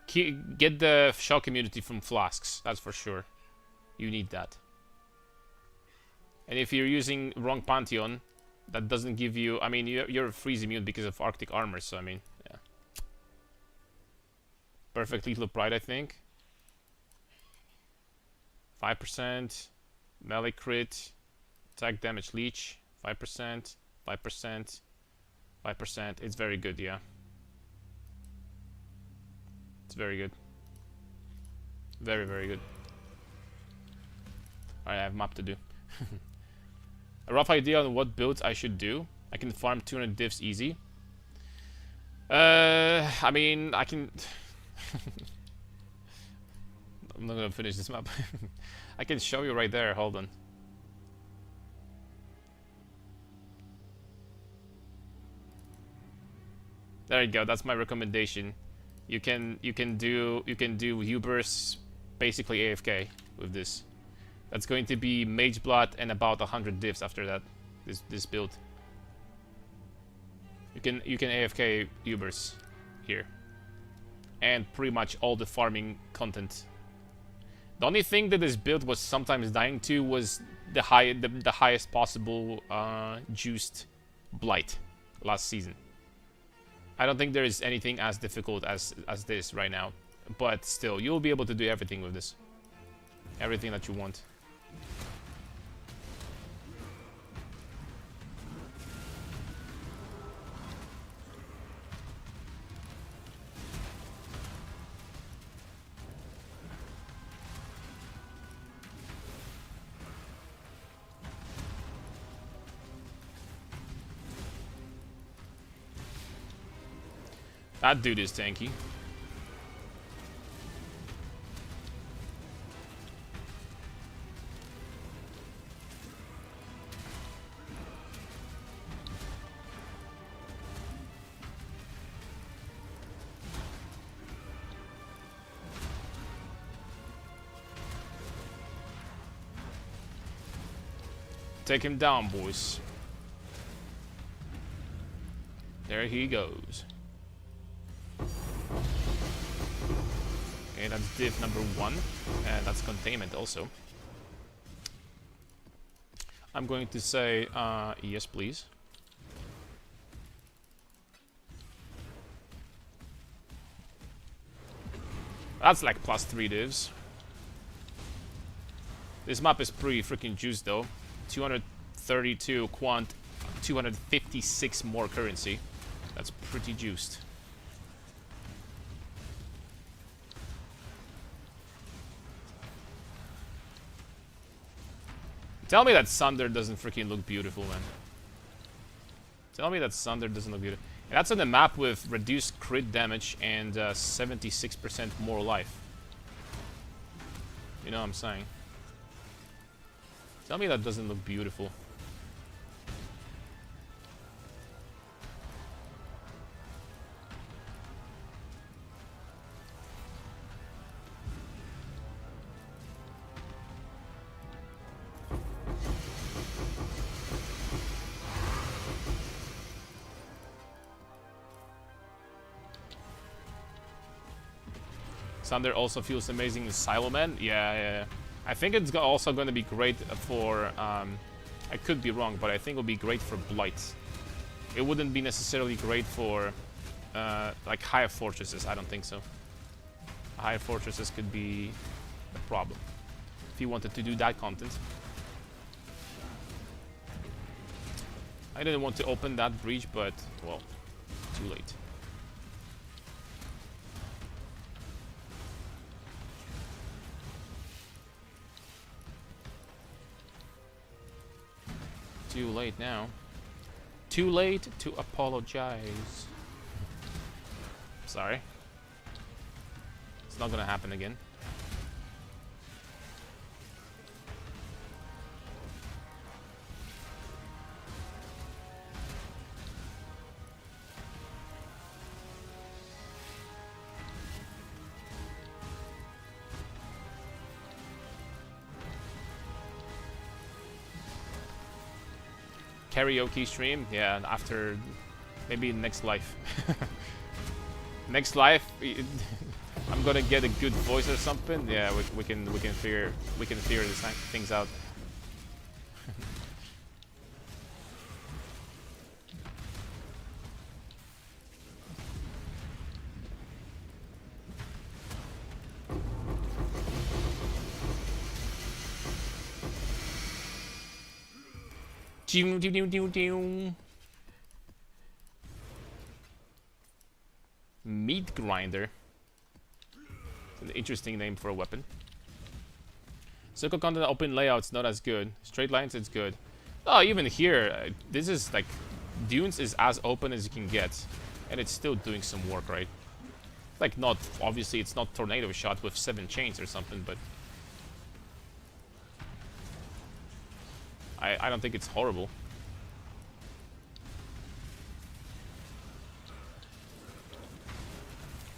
Get the shell community from flasks, that's for sure. You need that. And if you're using wrong Pantheon, that doesn't give you... I mean, you're freeze immune because of Arctic armor, so I mean, yeah. Perfect lethal pride, I think. 5%. Melee crit. Attack damage leech. 5%. 5%. 5%. It's very good, yeah. It's very good. Very, very good. Alright, I have a map to do. A rough idea on what builds I should do. I can farm 200 diffs easy. I mean, I can... I'm not gonna finish this map. I can show you right there, hold on. There you go, that's my recommendation. You can do Hubers basically AFK with this. That's going to be Mage Blood and about 100 diffs after that. This build. You can AFK Hubers here. And pretty much all the farming content. The only thing that this build was sometimes dying to was the highest possible juiced Blight last season. I don't think there is anything as difficult as this right now. But still, you'll be able to do everything with this. Everything that you want. That dude is tanky. Take him down, boys. There he goes. Okay, that's div number 1. And that's containment also. I'm going to say, yes, please. That's like plus 3 divs. This map is pretty freaking juiced though. 232 quant, 256 more currency. That's pretty juiced. Tell me that Sunder doesn't freaking look beautiful, man. Tell me that Sunder doesn't look beautiful. And that's on the map with reduced crit damage and 76% more life. You know what I'm saying? Tell me that doesn't look beautiful. Sunder also feels amazing in Silo Man. Yeah. I think it's also going to be great for... I could be wrong, but I think it will be great for Blight. It wouldn't be necessarily great for like higher fortresses. I don't think so. Higher fortresses could be a problem if you wanted to do that content. I didn't want to open that breach, but well, too late. Too late now. Too late to apologize. Sorry. It's not gonna happen again. karaoke stream. Yeah, after maybe next life. Next life, I'm gonna get a good voice or something. Yeah, we can figure these things out. Meat grinder. An interesting name for a weapon. Circle content open layouts not as good. Straight lines it's good. Oh, even here, this is like Dunes is as open as you can get, and it's still doing some work, right? Like not obviously it's not tornado shot with 7 chains or something, but I don't think it's horrible.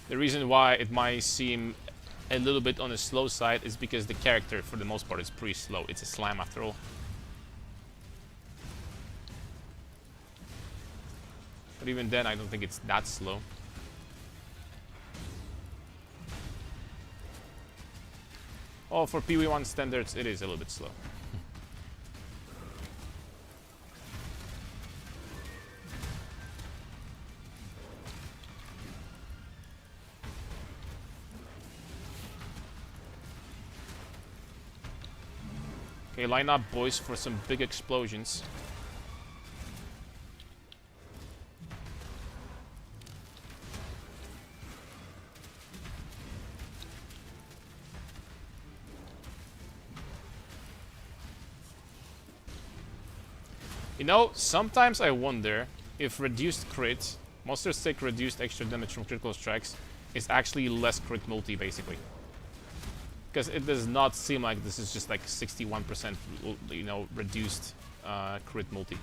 The reason why it might seem a little bit on the slow side is because the character, for the most part, is pretty slow. It's a slam after all. But even then, I don't think it's that slow. Oh, for PV1 standards, it is a little bit slow. Okay, line up, boys, for some big explosions. You know, sometimes I wonder if reduced crit, monsters take reduced extra damage from critical strikes, is actually less crit multi, basically. Because it does not seem like this is just like 61%, you know, reduced crit multi.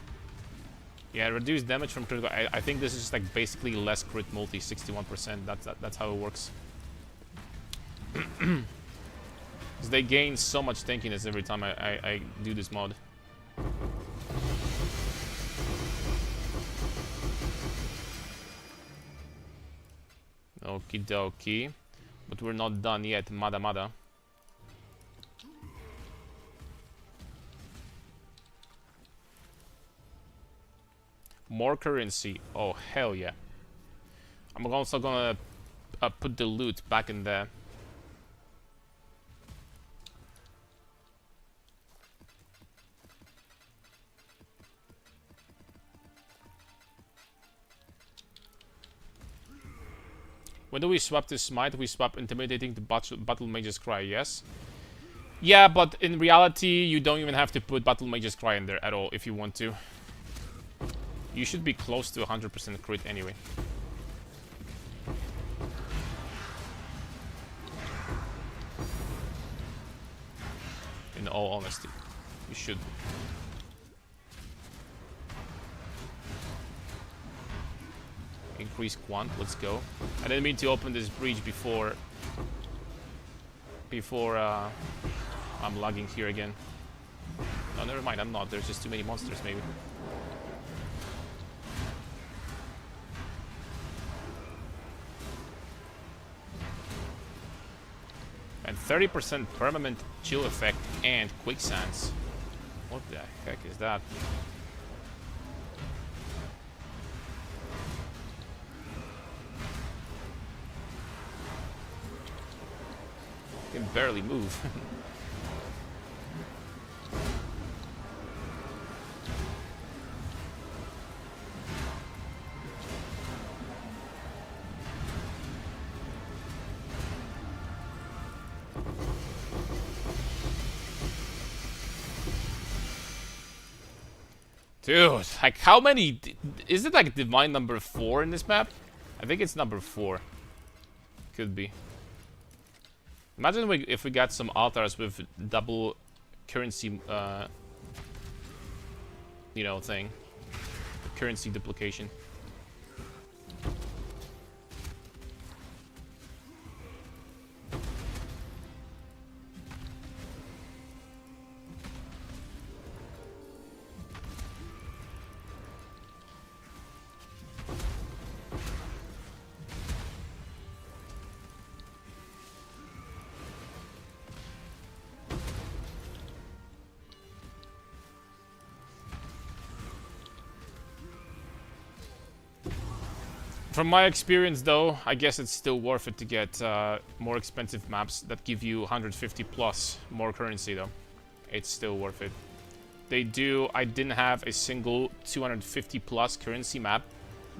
Yeah, reduced damage from critical. I think this is just like basically less crit multi, 61%. That's how it works. Because they gain so much tankiness every time I do this mod. Okie dokie. But we're not done yet, mada mada. More currency. Oh, hell yeah. I'm also gonna put the loot back in there. When do we swap this smite? We swap intimidating to battle mage's cry, yes? Yeah, but in reality, you don't even have to put battle mage's cry in there at all if you want to. You should be close to 100% crit anyway. In all honesty, you should. Increase quant, let's go. I didn't mean to open this breach before I'm lagging here again. No, never mind, I'm not. There's just too many monsters, maybe. And 30% permanent chill effect and quicksands. What the heck is that? Can barely move. Dude, like how many... Is it like divine number 4 in this map? I think it's number 4. Could be. Imagine if we got some altars with double currency, you know, thing. Currency duplication. From my experience, though, I guess it's still worth it to get more expensive maps that give you 150 plus more currency, though. It's still worth it. They do. I didn't have a single 250 plus currency map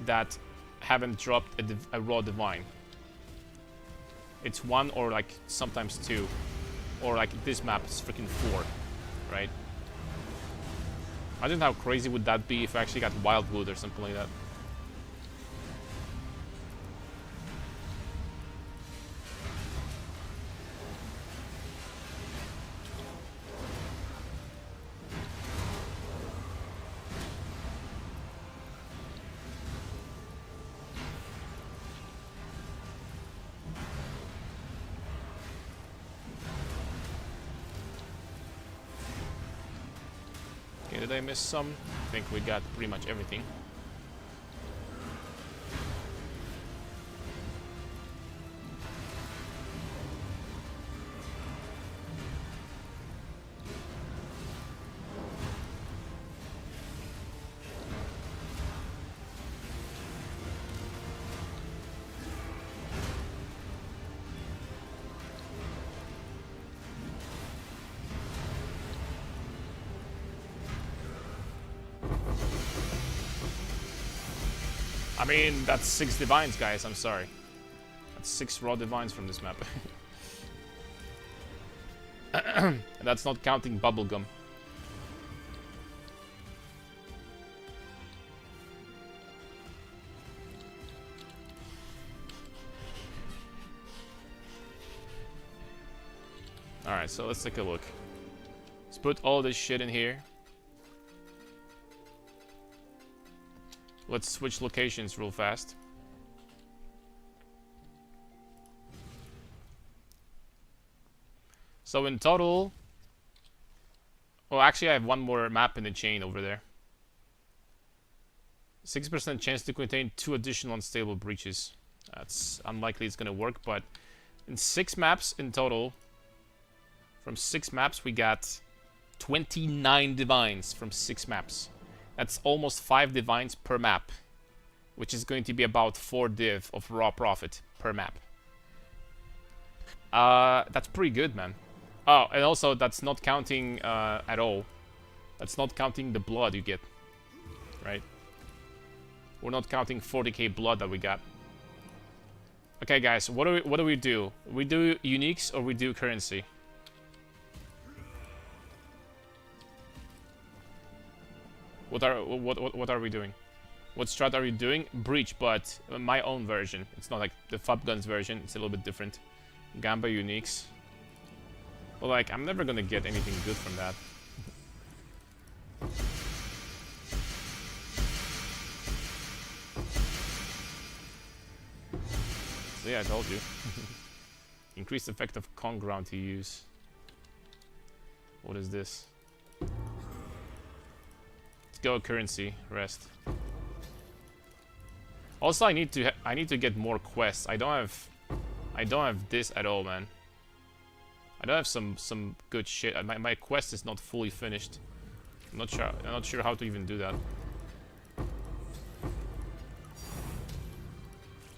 that haven't dropped a raw divine. It's one or like sometimes two. Or like this map is freaking 4, right? Imagine how crazy would that be if I actually got Wildwood or something like that. Okay, did I miss some? I think we got pretty much everything. I mean, that's 6 divines, guys. I'm sorry. That's 6 raw divines from this map. And that's not counting bubblegum. Alright, so let's take a look. Let's put all this shit in here. Let's switch locations real fast. So in total... Well, actually I have one more map in the chain over there. 6% chance to contain 2 additional unstable breaches. That's unlikely it's gonna work, but... In 6 maps in total... From 6 maps we got 29 divines from 6 maps. That's almost 5 divines per map, which is going to be about 4 div of raw profit per map. That's pretty good, man. Oh, and also that's not counting at all. That's not counting the blood you get, right? We're not counting 40k blood that we got. Okay, guys, what do we do? We do uniques or we do currency? What are we doing? What strat are you doing? Breach, but my own version. It's not like the Fub Guns version. It's a little bit different. Gamba uniques. Well, like, I'm never gonna get anything good from that. So yeah, I told you. Increased effect of con ground to use. What is this? Go currency, rest. Also, I need to get more quests. I don't have this at all, man. I don't have some good shit. My quest is not fully finished. I'm not sure how to even do that.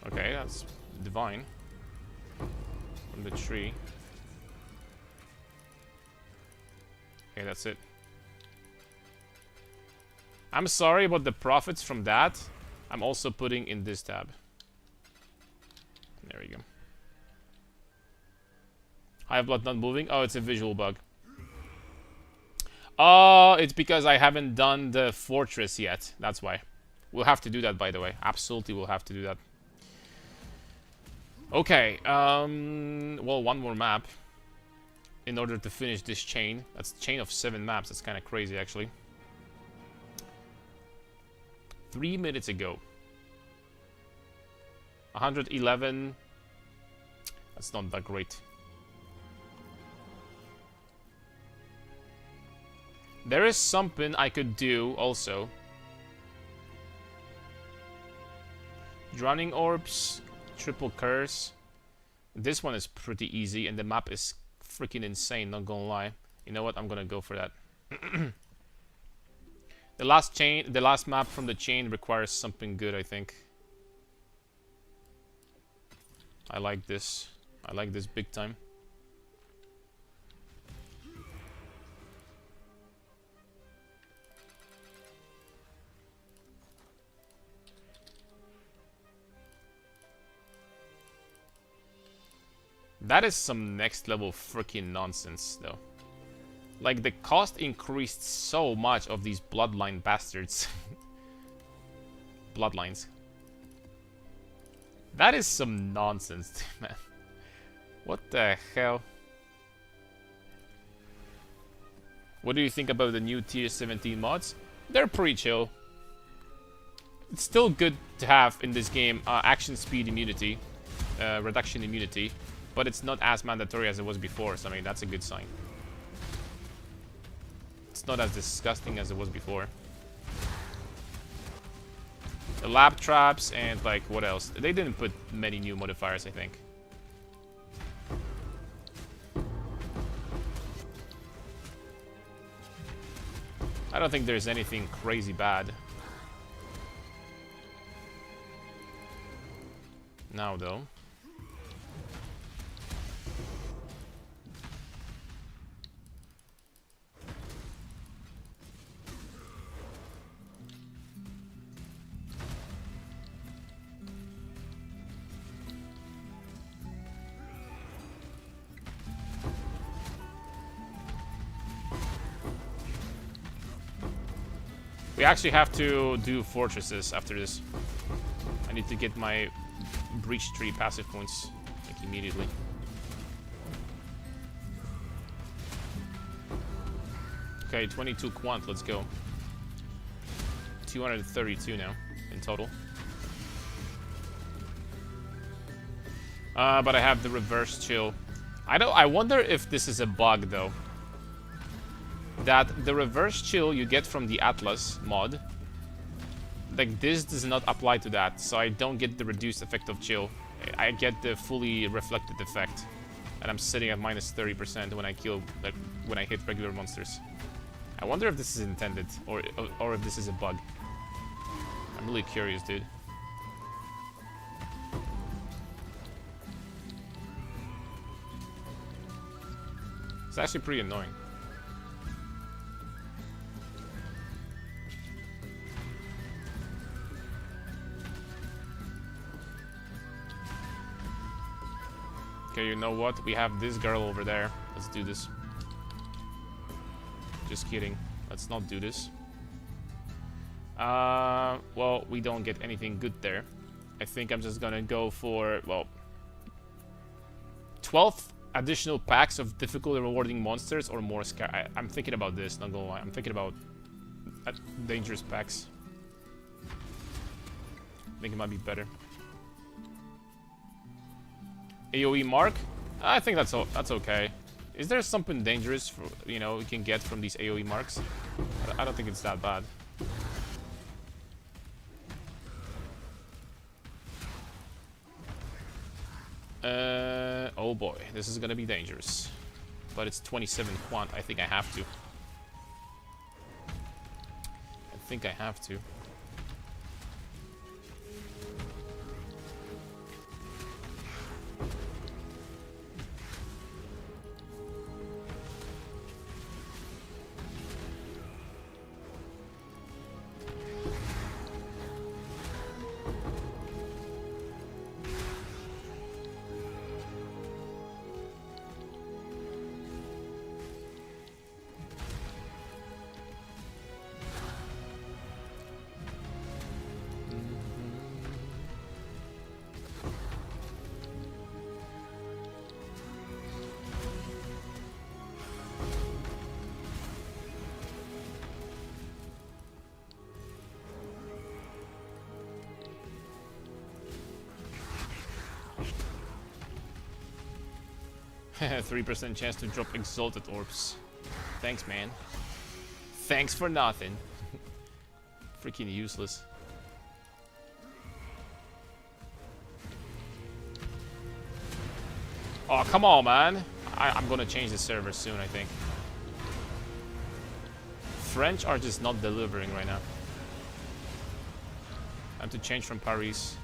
Okay, that's divine from the tree. Okay, that's it. I'm sorry, but the profits from that, I'm also putting in this tab. There we go. High blood not moving. Oh, it's a visual bug. Oh, it's because I haven't done the fortress yet. That's why. We'll have to do that, by the way. Absolutely, we'll have to do that. Okay. Well, one more map in order to finish this chain. That's a chain of 7 maps. That's kind of crazy, actually. 3 minutes ago. 111. That's not that great. There is something I could do also. Drowning orbs, triple curse. This one is pretty easy and the map is freaking insane, not gonna lie. You know what? I'm gonna go for that. The last map from the chain requires something good, I think. I like this. I like this big time. That is some next level freaking nonsense, though. Like, the cost increased so much of these bloodline bastards. Bloodlines. That is some nonsense, man. What the hell? What do you think about the new tier 17 mods? They're pretty chill. It's still good to have in this game action speed immunity, reduction immunity, but it's not as mandatory as it was before, so I mean, that's a good sign. It's not as disgusting as it was before. The lab traps and, like, what else? They didn't put many new modifiers, I think. I don't think there's anything crazy bad. Now, though. We actually have to do fortresses after this. I need to get my breach tree passive points like immediately. Okay, 22 quant, let's go. 232 now in total. But I have the reverse chill. I wonder if this is a bug though. That the reverse chill you get from the Atlas mod, like this does not apply to that, so I don't get the reduced effect of chill. I get the fully reflected effect, and I'm sitting at minus 30% when I kill, like when I hit regular monsters. I wonder if this is intended or if this is a bug. I'm really curious, dude. It's actually pretty annoying. Okay, you know what? We have this girl over there. Let's do this. Just kidding. Let's not do this. Well, we don't get anything good there. I think I'm just gonna go for, well, 12 additional packs of difficult rewarding monsters or more I'm thinking about this, not gonna lie. I'm thinking about dangerous packs. I think it might be better. AoE mark? I think that's okay. Is there something dangerous for, you know, we can get from these AoE marks? I don't think it's that bad. Oh boy, this is gonna be dangerous. But it's 27 quant. I think I have to. I think I have to. Haha, 3% chance to drop exalted orbs. Thanks, man. Thanks for nothing. Freaking useless. Oh, come on, man. I'm gonna change the server soon, I think. French are just not delivering right now. I have to change from Paris.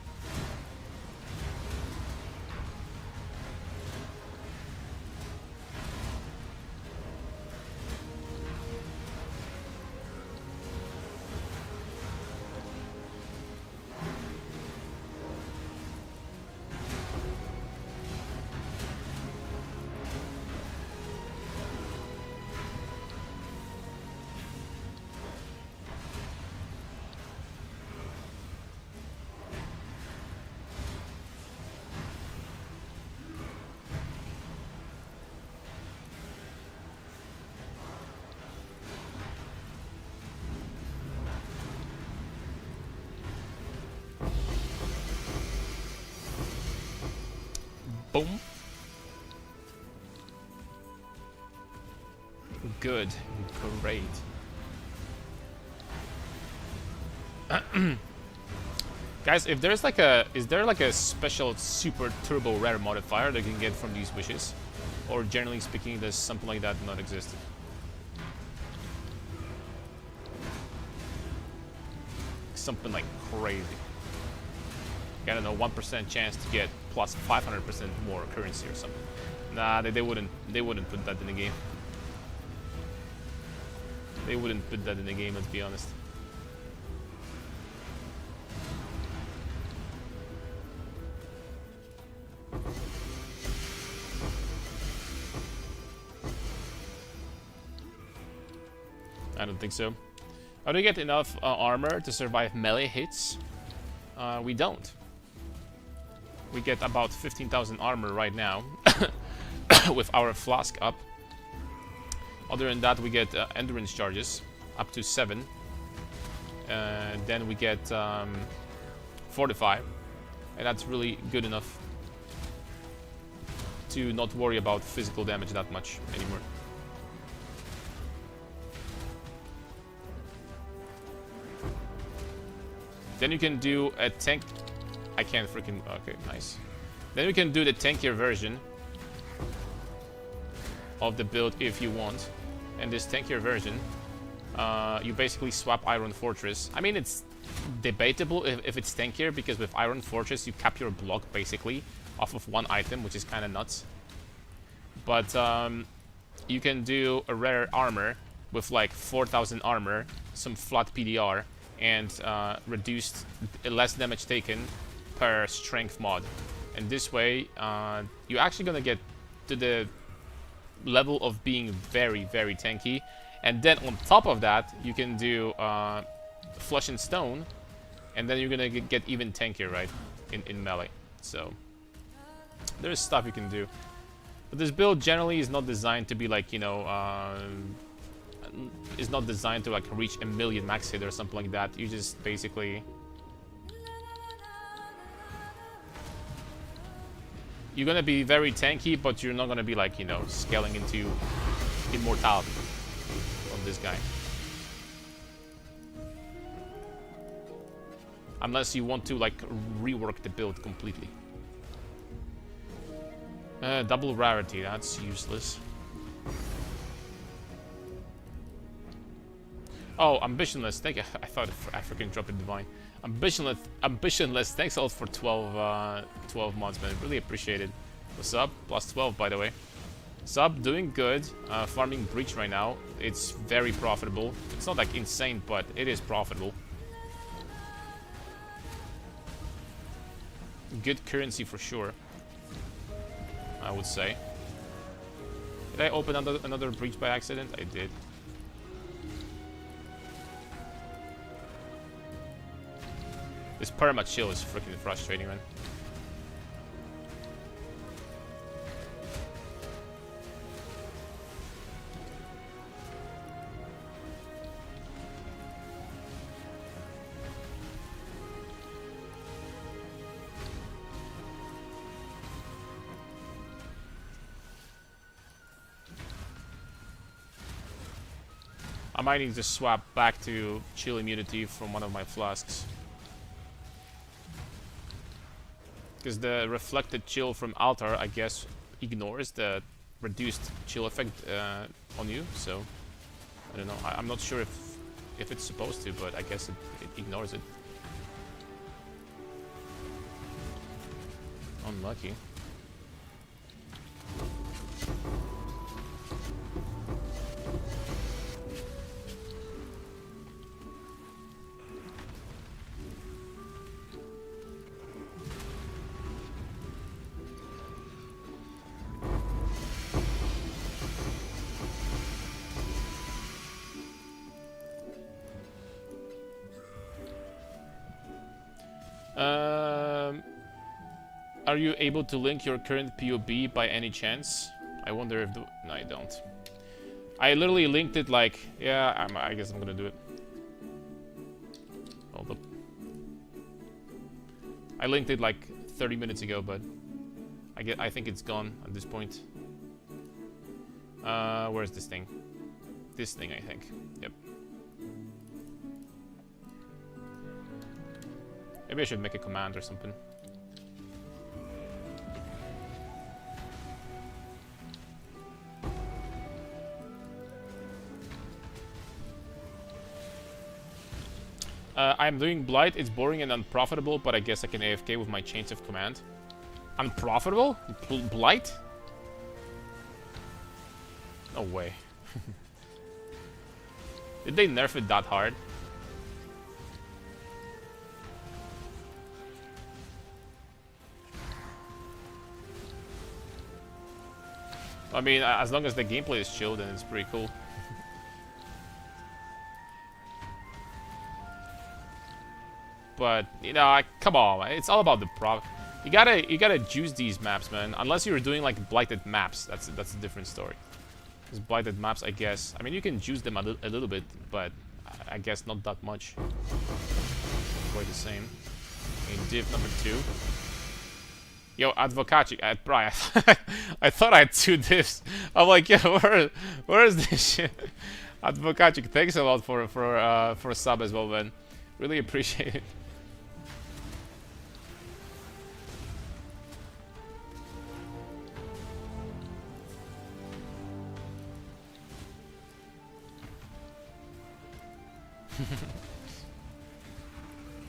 Boom. Good. Great. Guys, if there's like is there like a special super turbo rare modifier that you can get from these wishes? Or generally speaking, does something like that not exist? Something like crazy. I don't know, 1% chance to get plus 500% more currency or something. Nah, they wouldn't put that in the game. They wouldn't put that in the game, let's be honest. I don't think so. How do we get enough armor to survive melee hits? We don't. We get about 15,000 armor right now with our flask up. Other than that, we get endurance charges up to 7. Then we get fortify, and that's really good enough to not worry about physical damage that much anymore. Then you can do a tank. I can't freaking. Okay, nice. Then we can do the tankier version of the build if you want. And this tankier version, you basically swap Iron Fortress. I mean, it's debatable if it's tankier, because with Iron Fortress you cap your block basically off of one item, which is kind of nuts. But you can do a rare armor with like 4,000 armor, some flat PDR, and reduced less damage taken per strength mod. And this way you're actually gonna get to the level of being very, very tanky. And then on top of that, you can do Flesh and Stone, and then you're gonna get even tankier, right, in melee. So there's stuff you can do, but this build generally is not designed to be like, you know, is not designed to like reach 1,000,000 max hit or something like that. You just basically, you're gonna be very tanky, but you're not gonna be like, you know, scaling into immortality of this guy. Unless you want to like rework the build completely. Double rarity, that's useless. Oh, ambitionless, thank you. I thought I freaking dropped a divine. Ambitionless, thanks a lot for 12 months, man. Really appreciate it. What's up? Plus 12, by the way. Sub, doing good. Farming Breach right now. It's very profitable. It's not like insane, but it is profitable. Good currency for sure, I would say. Did I open another Breach by accident? I did. This perma chill is freaking frustrating, man. I might need to swap back to chill immunity from one of my flasks, because the reflected chill from altar, I guess, ignores the reduced chill effect on you. So I don't know. I'm not sure if it's supposed to, but I guess it ignores it. Unlucky. Are you able to link your current POB by any chance? I wonder if no, I don't. I literally linked it like, yeah, I guess I'm gonna do it. Hold up. I linked it like 30 minutes ago, but I think it's gone at this point. Where's this thing? This thing, I think. Yep. Maybe I should make a command or something. I'm doing Blight. It's boring and unprofitable, but I guess I can AFK with my chains of command. Unprofitable? Blight? No way. Did they nerf it that hard? I mean, as long as the gameplay is chill, then it's pretty cool. But you know, come on, it's all about the prop. You gotta juice these maps, man. Unless you're doing like blighted maps, that's a different story. Because blighted maps, I guess. I mean, you can juice them a little bit, but I guess not that much. Quite the same. In div number 2. Yo, Advocaci, Brian. I thought I had 2 divs. I'm like, yo, where is this shit? Advocaci, thanks a lot for a sub as well, man. Really appreciate it.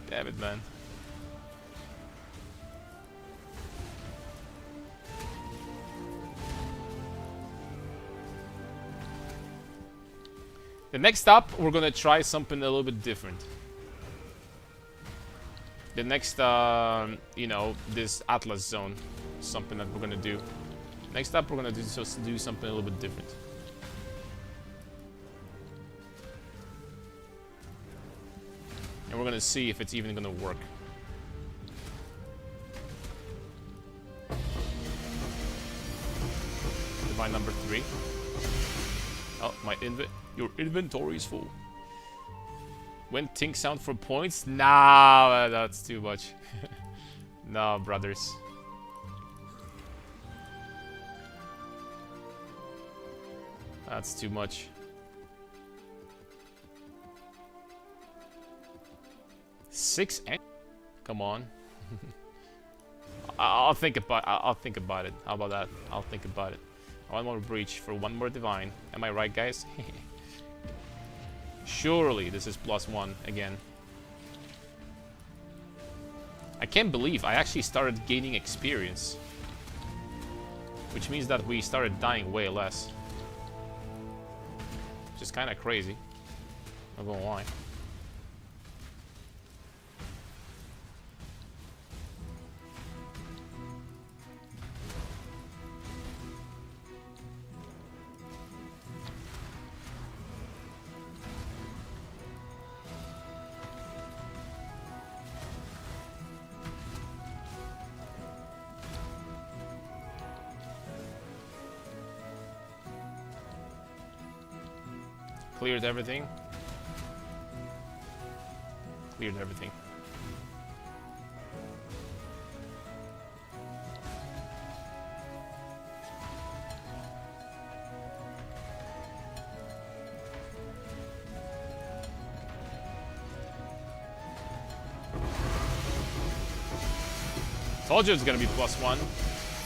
Damn it, man. The next up, we're gonna try something a little bit different. The next, you know, this Atlas zone, something that we're gonna do. Next up, we're gonna do something a little bit different. And we're gonna see if it's even gonna work. Divine number 3. Oh, your inventory is full. When Tink sound for points? Nah, that's too much. No, brothers. That's too much. 6 and come on. I'll think about it. How about that? I'll think about it. One more breach for one more divine. Am I right, guys? Surely this is +1 again. I can't believe I actually started gaining experience. Which means that we started dying way less. Which is kind of crazy. Not gonna lie. Cleared everything. Cleared everything. Told you it's gonna be +1.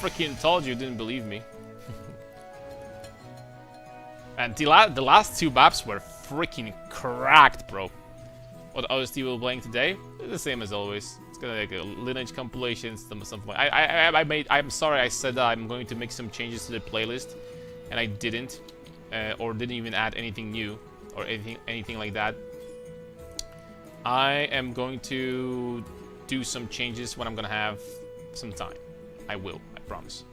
Freaking told you, didn't believe me. And the last 2 maps were freaking cracked, bro. What OST we're playing today? The same as always. It's gonna like a lineage compilation, something like. I'm sorry I said that I'm going to make some changes to the playlist, and I didn't, or didn't even add anything new or anything like that. I am going to do some changes when I'm gonna have some time. I will, I promise.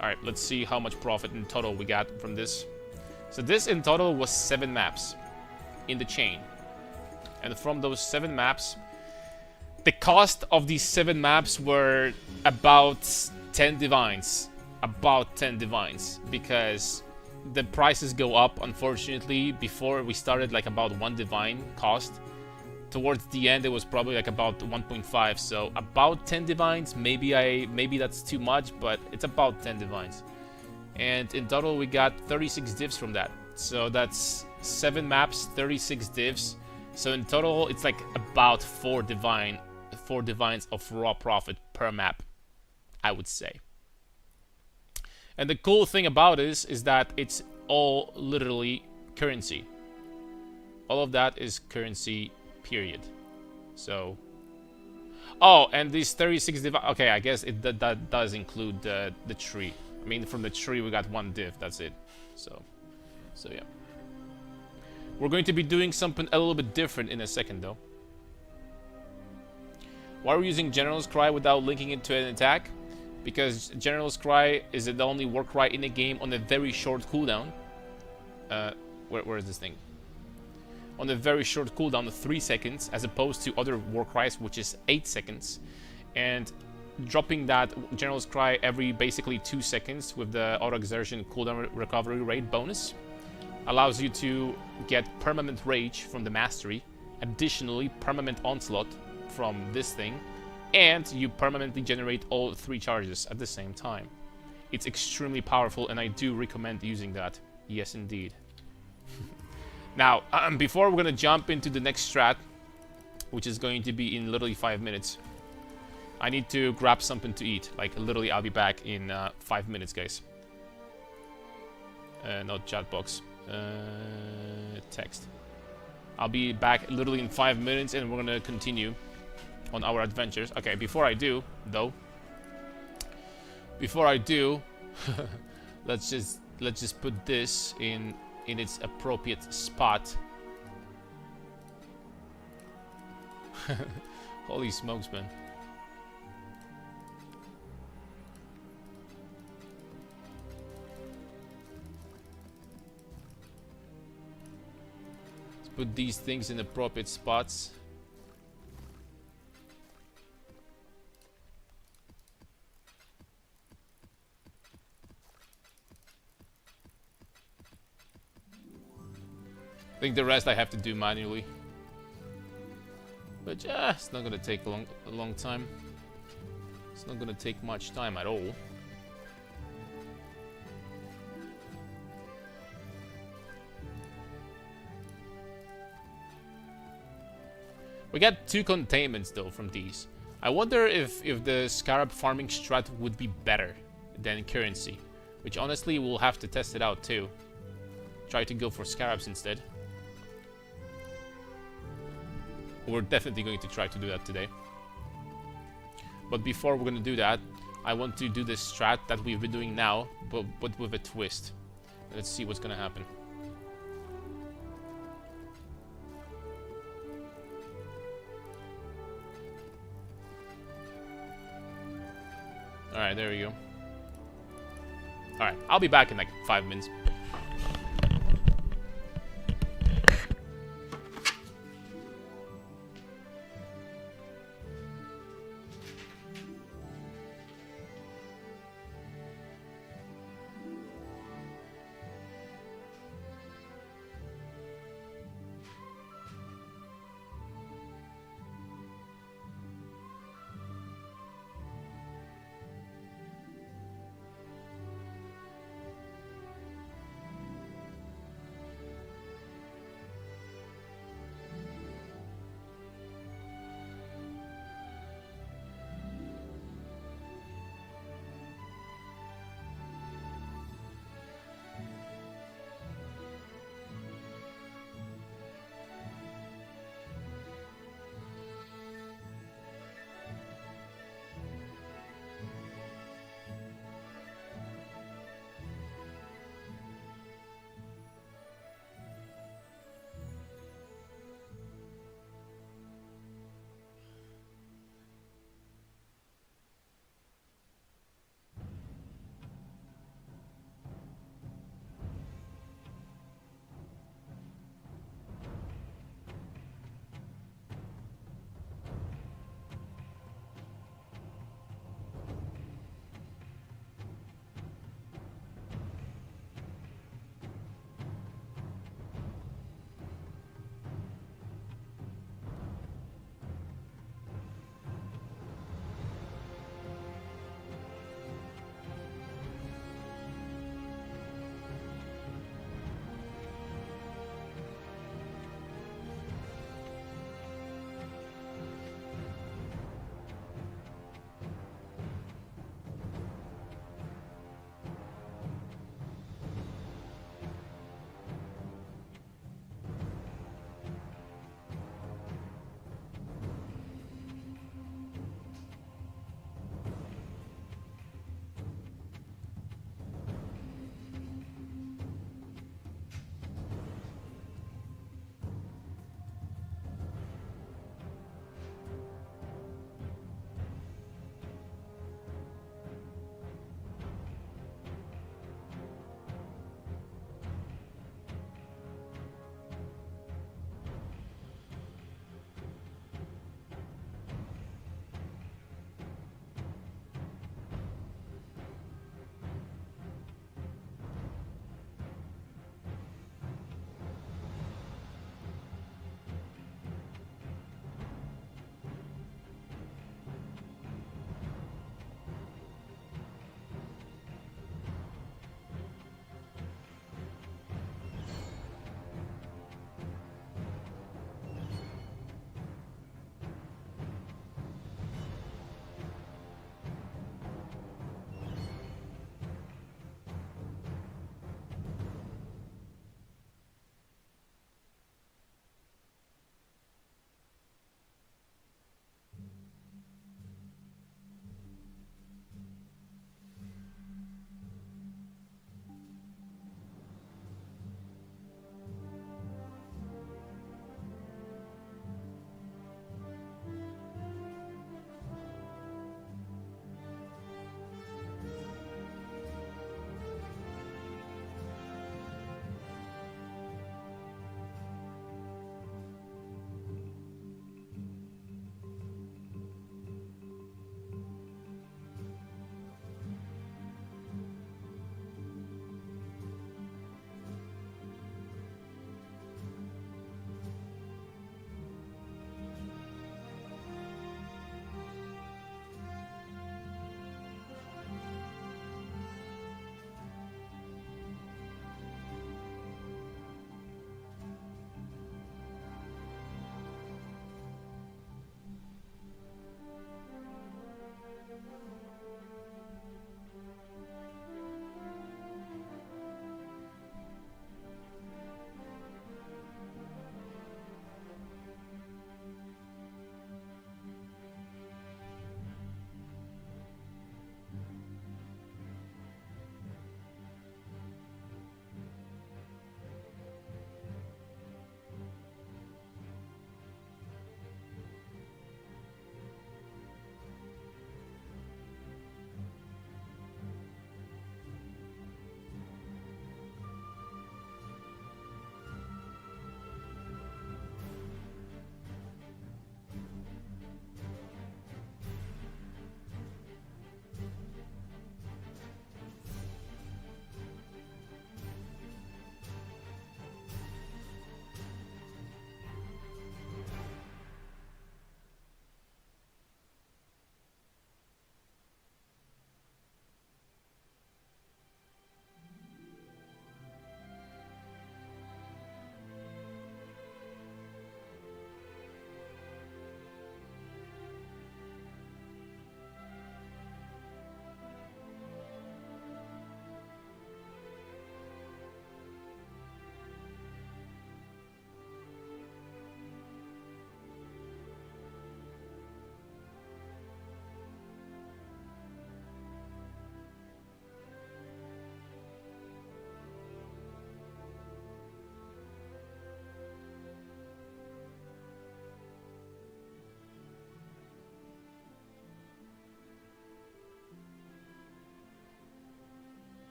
All right, let's see how much profit in total we got from this. So this in total was 7 maps in the chain. And from those 7 maps, the cost of these 7 maps were about 10 divines. About 10 divines. Because the prices go up, unfortunately. Before we started like about 1 divine cost. towards the end it was probably like about 1.5, so about 10 divines. Maybe that's too much, but it's about 10 divines. And in total we got 36 divs from that. So that's 7 maps, 36 divs. So in total it's like about 4 divines of raw profit per map, I would say. And the cool thing about this is that it's all literally currency. All of that is currency, period. So, oh, and these 36 div. Okay, I guess that does include the tree. I mean, from the tree we got 1 div. That's it. So yeah. We're going to be doing something a little bit different in a second, though. Why are we using General's Cry without linking it to an attack? Because General's Cry is the only war cry in the game on a very short cooldown. Where is this thing? On a very short cooldown of 3 seconds, as opposed to other war cries, which is 8 seconds. And dropping that General's Cry every basically 2 seconds with the auto exertion cooldown recovery rate bonus allows you to get permanent rage from the mastery, additionally permanent onslaught from this thing, and you permanently generate all 3 charges at the same time. It's extremely powerful, and I do recommend using that. Yes, indeed. Now, before we're gonna jump into the next strat, which is going to be in literally 5 minutes, I need to grab something to eat. Like, literally, I'll be back in 5 minutes, guys. Not chat box. Text. I'll be back literally in 5 minutes, and we're gonna continue on our adventures. Okay, before I do, though, let's just put this in its appropriate spot. Holy smokes, man. Let's put these things in appropriate spots. I think the rest I have to do manually, but yeah, it's not gonna take a long time. It's not gonna take much time at all. We got 2 containments though from these. I wonder if the scarab farming strat would be better than currency, which honestly we'll have to test it out too. Try to go for scarabs instead. We're definitely going to try to do that today. But before we're going to do that, I want to do this strat that we've been doing now, but with a twist. Let's see what's going to happen. Alright, there we go. Alright, I'll be back in like 5 minutes.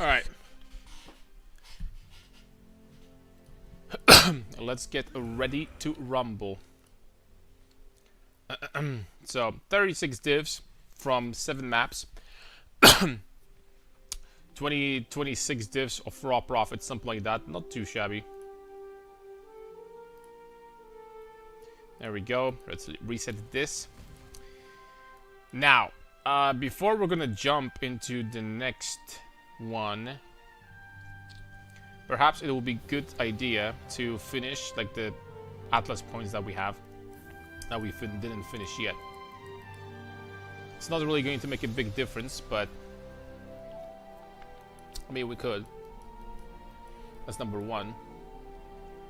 Alright. Let's get ready to rumble. So, 36 divs from 7 maps. 26 divs of raw profit, something like that. Not too shabby. There we go. Let's reset this. Now, before we're gonna jump into the next one, perhaps it will be a good idea to finish like the Atlas points that we have that we didn't finish yet. It's not really going to make a big difference, but I mean we could. That's number one.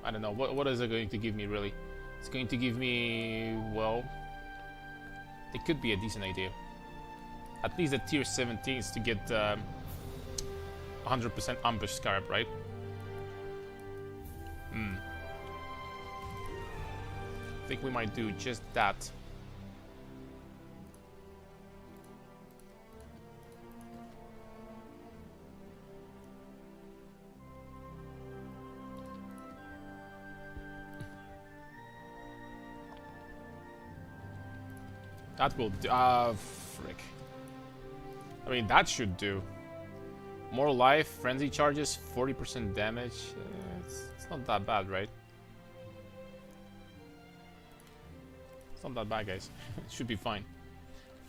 I don't know, what is it going to give me really? It's going to give me, well, it could be a decent idea. At least at tier 17s to get 100% ambush scarab, right? I think we might do just that. That will do. Frick. I mean, that should do. More life, frenzy charges, 40% damage. It's not that bad, right? It's not that bad, guys. It should be fine.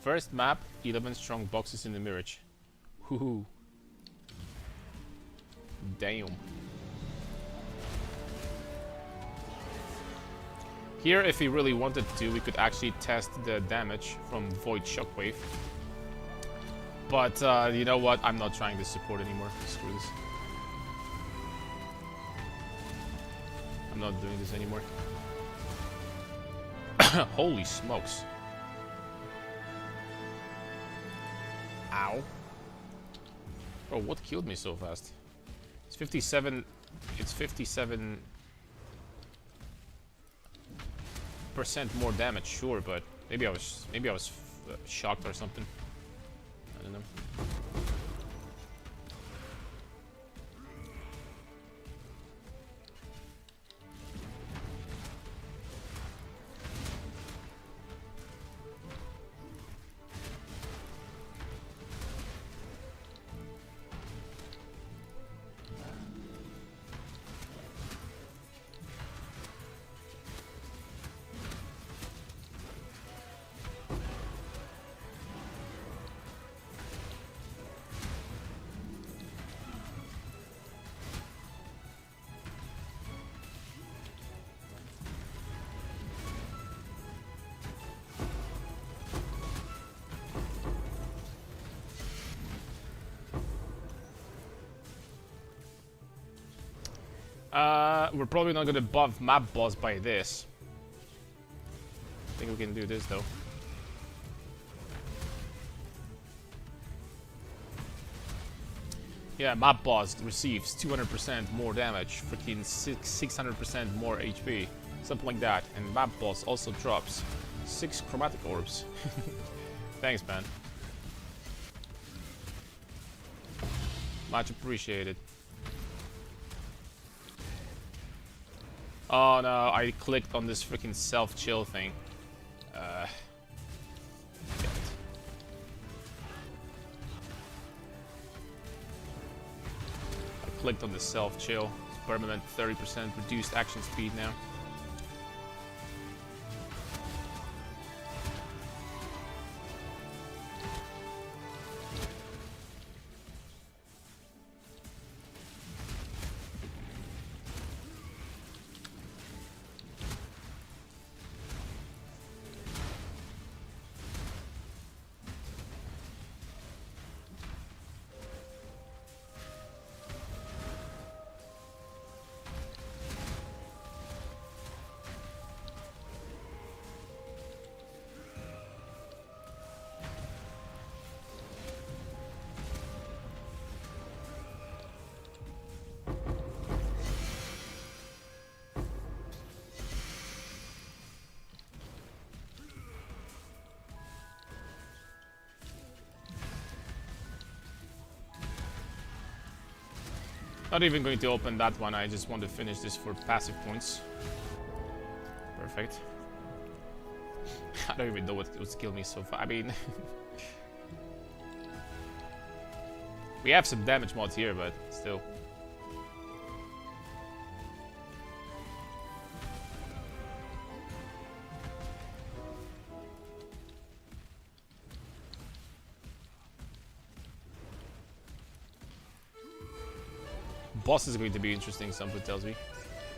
First map, 11 strong boxes in the Mirage. Woohoo. Damn. Here, if we really wanted to, we could actually test the damage from Void Shockwave. But, you know what? I'm not trying this support anymore. Screw this. I'm not doing this anymore. Holy smokes. Ow. Bro, what killed me so fast? It's 57... It's 57% more damage, sure, but maybe I was shocked or something. I don't know. We're probably not gonna buff map boss by this. I think we can do this though. Yeah, map boss receives 200% more damage, freaking 600% more HP, something like that. And map boss also drops 6 chromatic orbs. Thanks, man. Much appreciated. Oh no, I clicked on this freaking self-chill thing. Damn it. I clicked on the self-chill. It's permanent 30% reduced action speed now. Not even going to open that one, I just want to finish this for passive points. Perfect. I don't even know what's killed me so far. I mean... we have some damage mods here, but still. Boss is going to be interesting, something tells me.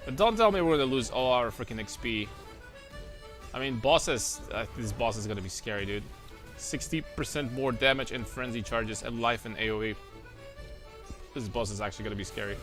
But don't tell me we're gonna lose all our freaking XP. I mean, bosses... this boss is gonna be scary, dude. 60% more damage and frenzy charges and life and AoE. This boss is actually gonna be scary.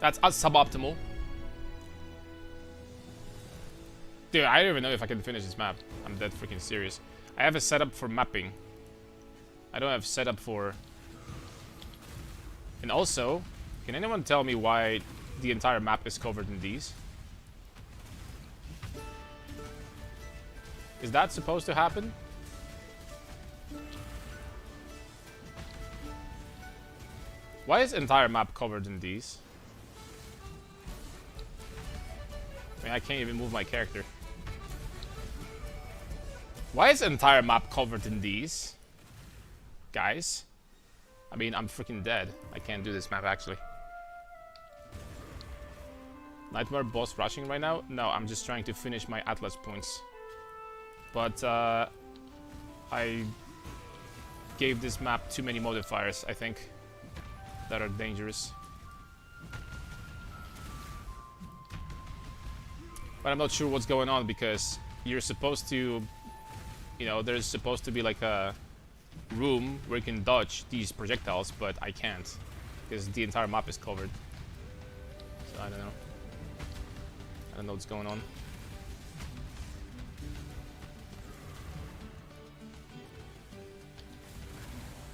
That's suboptimal. Dude, I don't even know if I can finish this map. I'm dead freaking serious. I have a setup for mapping. I don't have setup for... And also, can anyone tell me why the entire map is covered in these? Is that supposed to happen? Why is the entire map covered in these? I mean, I can't even move my character. Why is the entire map covered in these? Guys? I mean, I'm freaking dead. I can't do this map, actually. Nightmare boss rushing right now? No, I'm just trying to finish my Atlas points. But, I gave this map too many modifiers, I think, that are dangerous. But I'm not sure what's going on because you're supposed to, you know, there's supposed to be like a room where you can dodge these projectiles, but I can't because the entire map is covered. So I don't know. I don't know what's going on.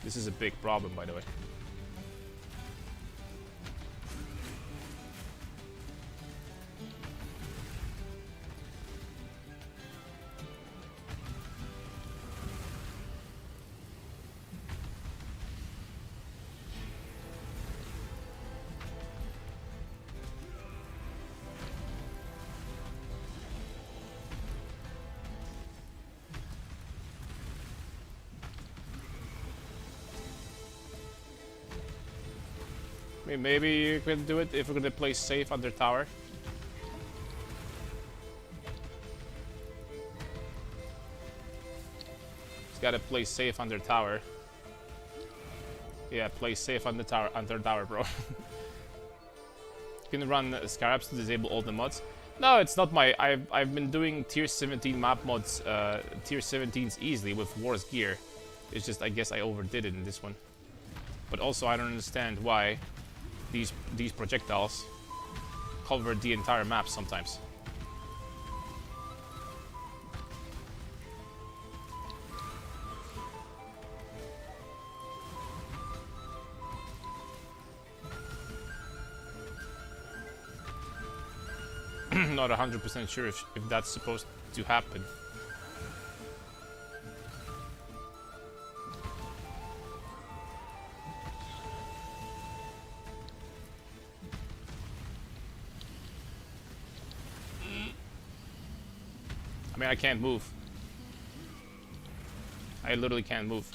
This is a big problem, by the way. Maybe you can do it if we're gonna play safe under tower. Just gotta play safe under tower. Yeah, play safe under tower, bro. You can run scarabs to disable all the mods. No, it's not my... I've been doing tier 17 map mods, tier 17s easily with War's gear. It's just, I guess I overdid it in this one. But also, I don't understand why these projectiles cover the entire map sometimes. Not 100% sure if that's supposed to happen. I mean, I can't move. I literally can't move.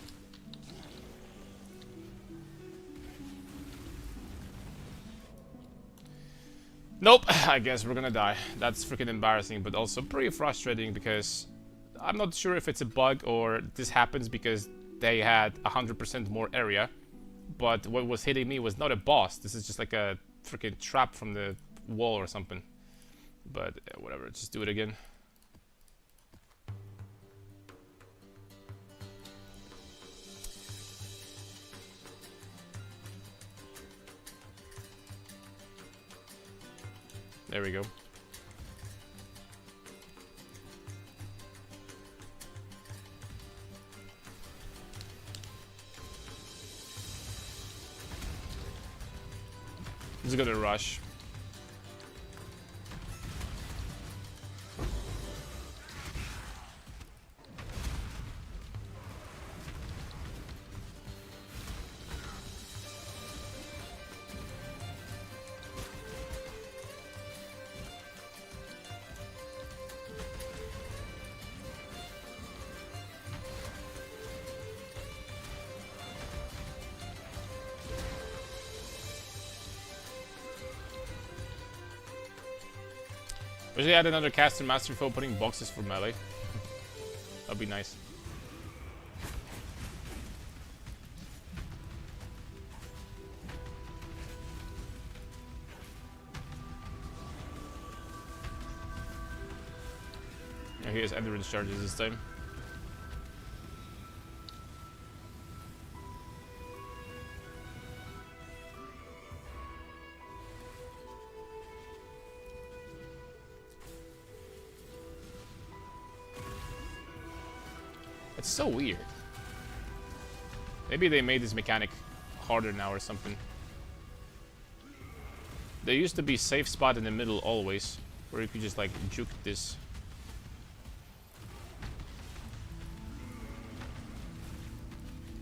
Nope, I guess we're gonna die. That's freaking embarrassing, but also pretty frustrating because I'm not sure if it's a bug or this happens because they had 100% more area. But what was hitting me was not a boss. This is just like a freaking trap from the wall or something. But whatever, just do it again. There we go. He's gonna rush. Wish they had another caster master for opening boxes for melee. That'd be nice. Yeah, he has endurance charges this time. It's so weird. Maybe they made this mechanic harder now or something. There used to be safe spot in the middle always, where you could just like juke this.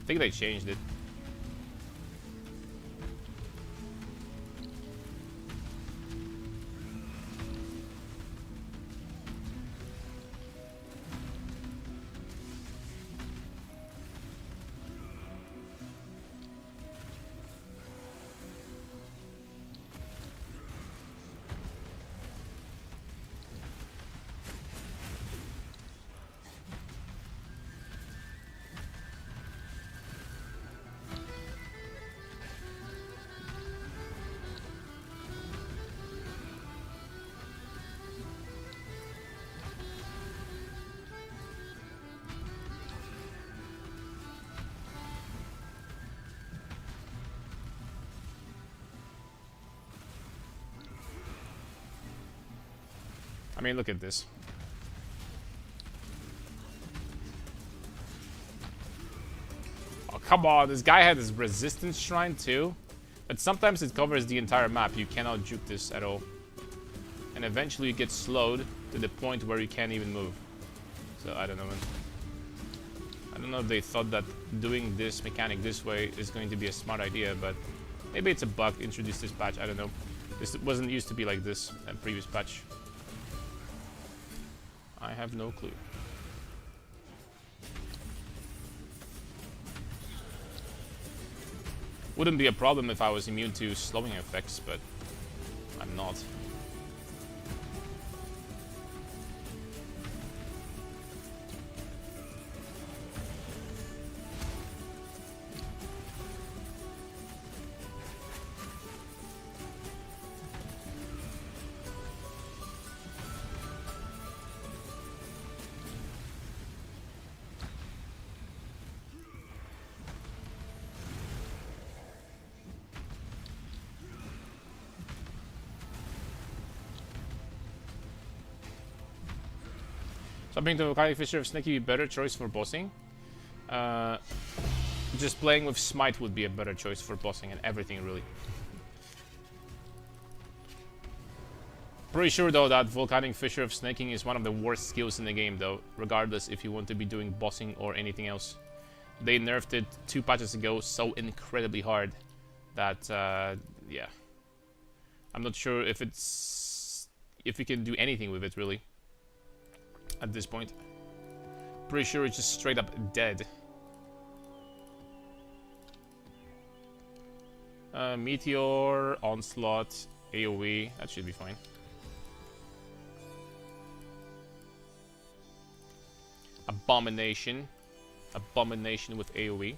I think they changed it. I mean, look at this. Oh, come on. This guy had his resistance shrine too. But sometimes it covers the entire map. You cannot juke this at all. And eventually you get slowed to the point where you can't even move. So, I don't know, man. I don't know if they thought that doing this mechanic this way is going to be a smart idea, but maybe it's a bug introduced this patch. I don't know. This wasn't used to be like this at previous patch. I have no clue. Wouldn't be a problem if I was immune to slowing effects, but I'm not. Something to Volcanic Fissure of Snaky be a better choice for bossing. Just playing with Smite would be a better choice for bossing and everything, really. Pretty sure, though, that Volcanic Fissure of Snaking is one of the worst skills in the game, though, regardless if you want to be doing bossing or anything else. They nerfed it 2 patches ago so incredibly hard that, yeah. I'm not sure if you can do anything with it, really. At this point. Pretty sure it's just straight up dead. Meteor, Onslaught, AoE, that should be fine. Abomination. Abomination with AoE.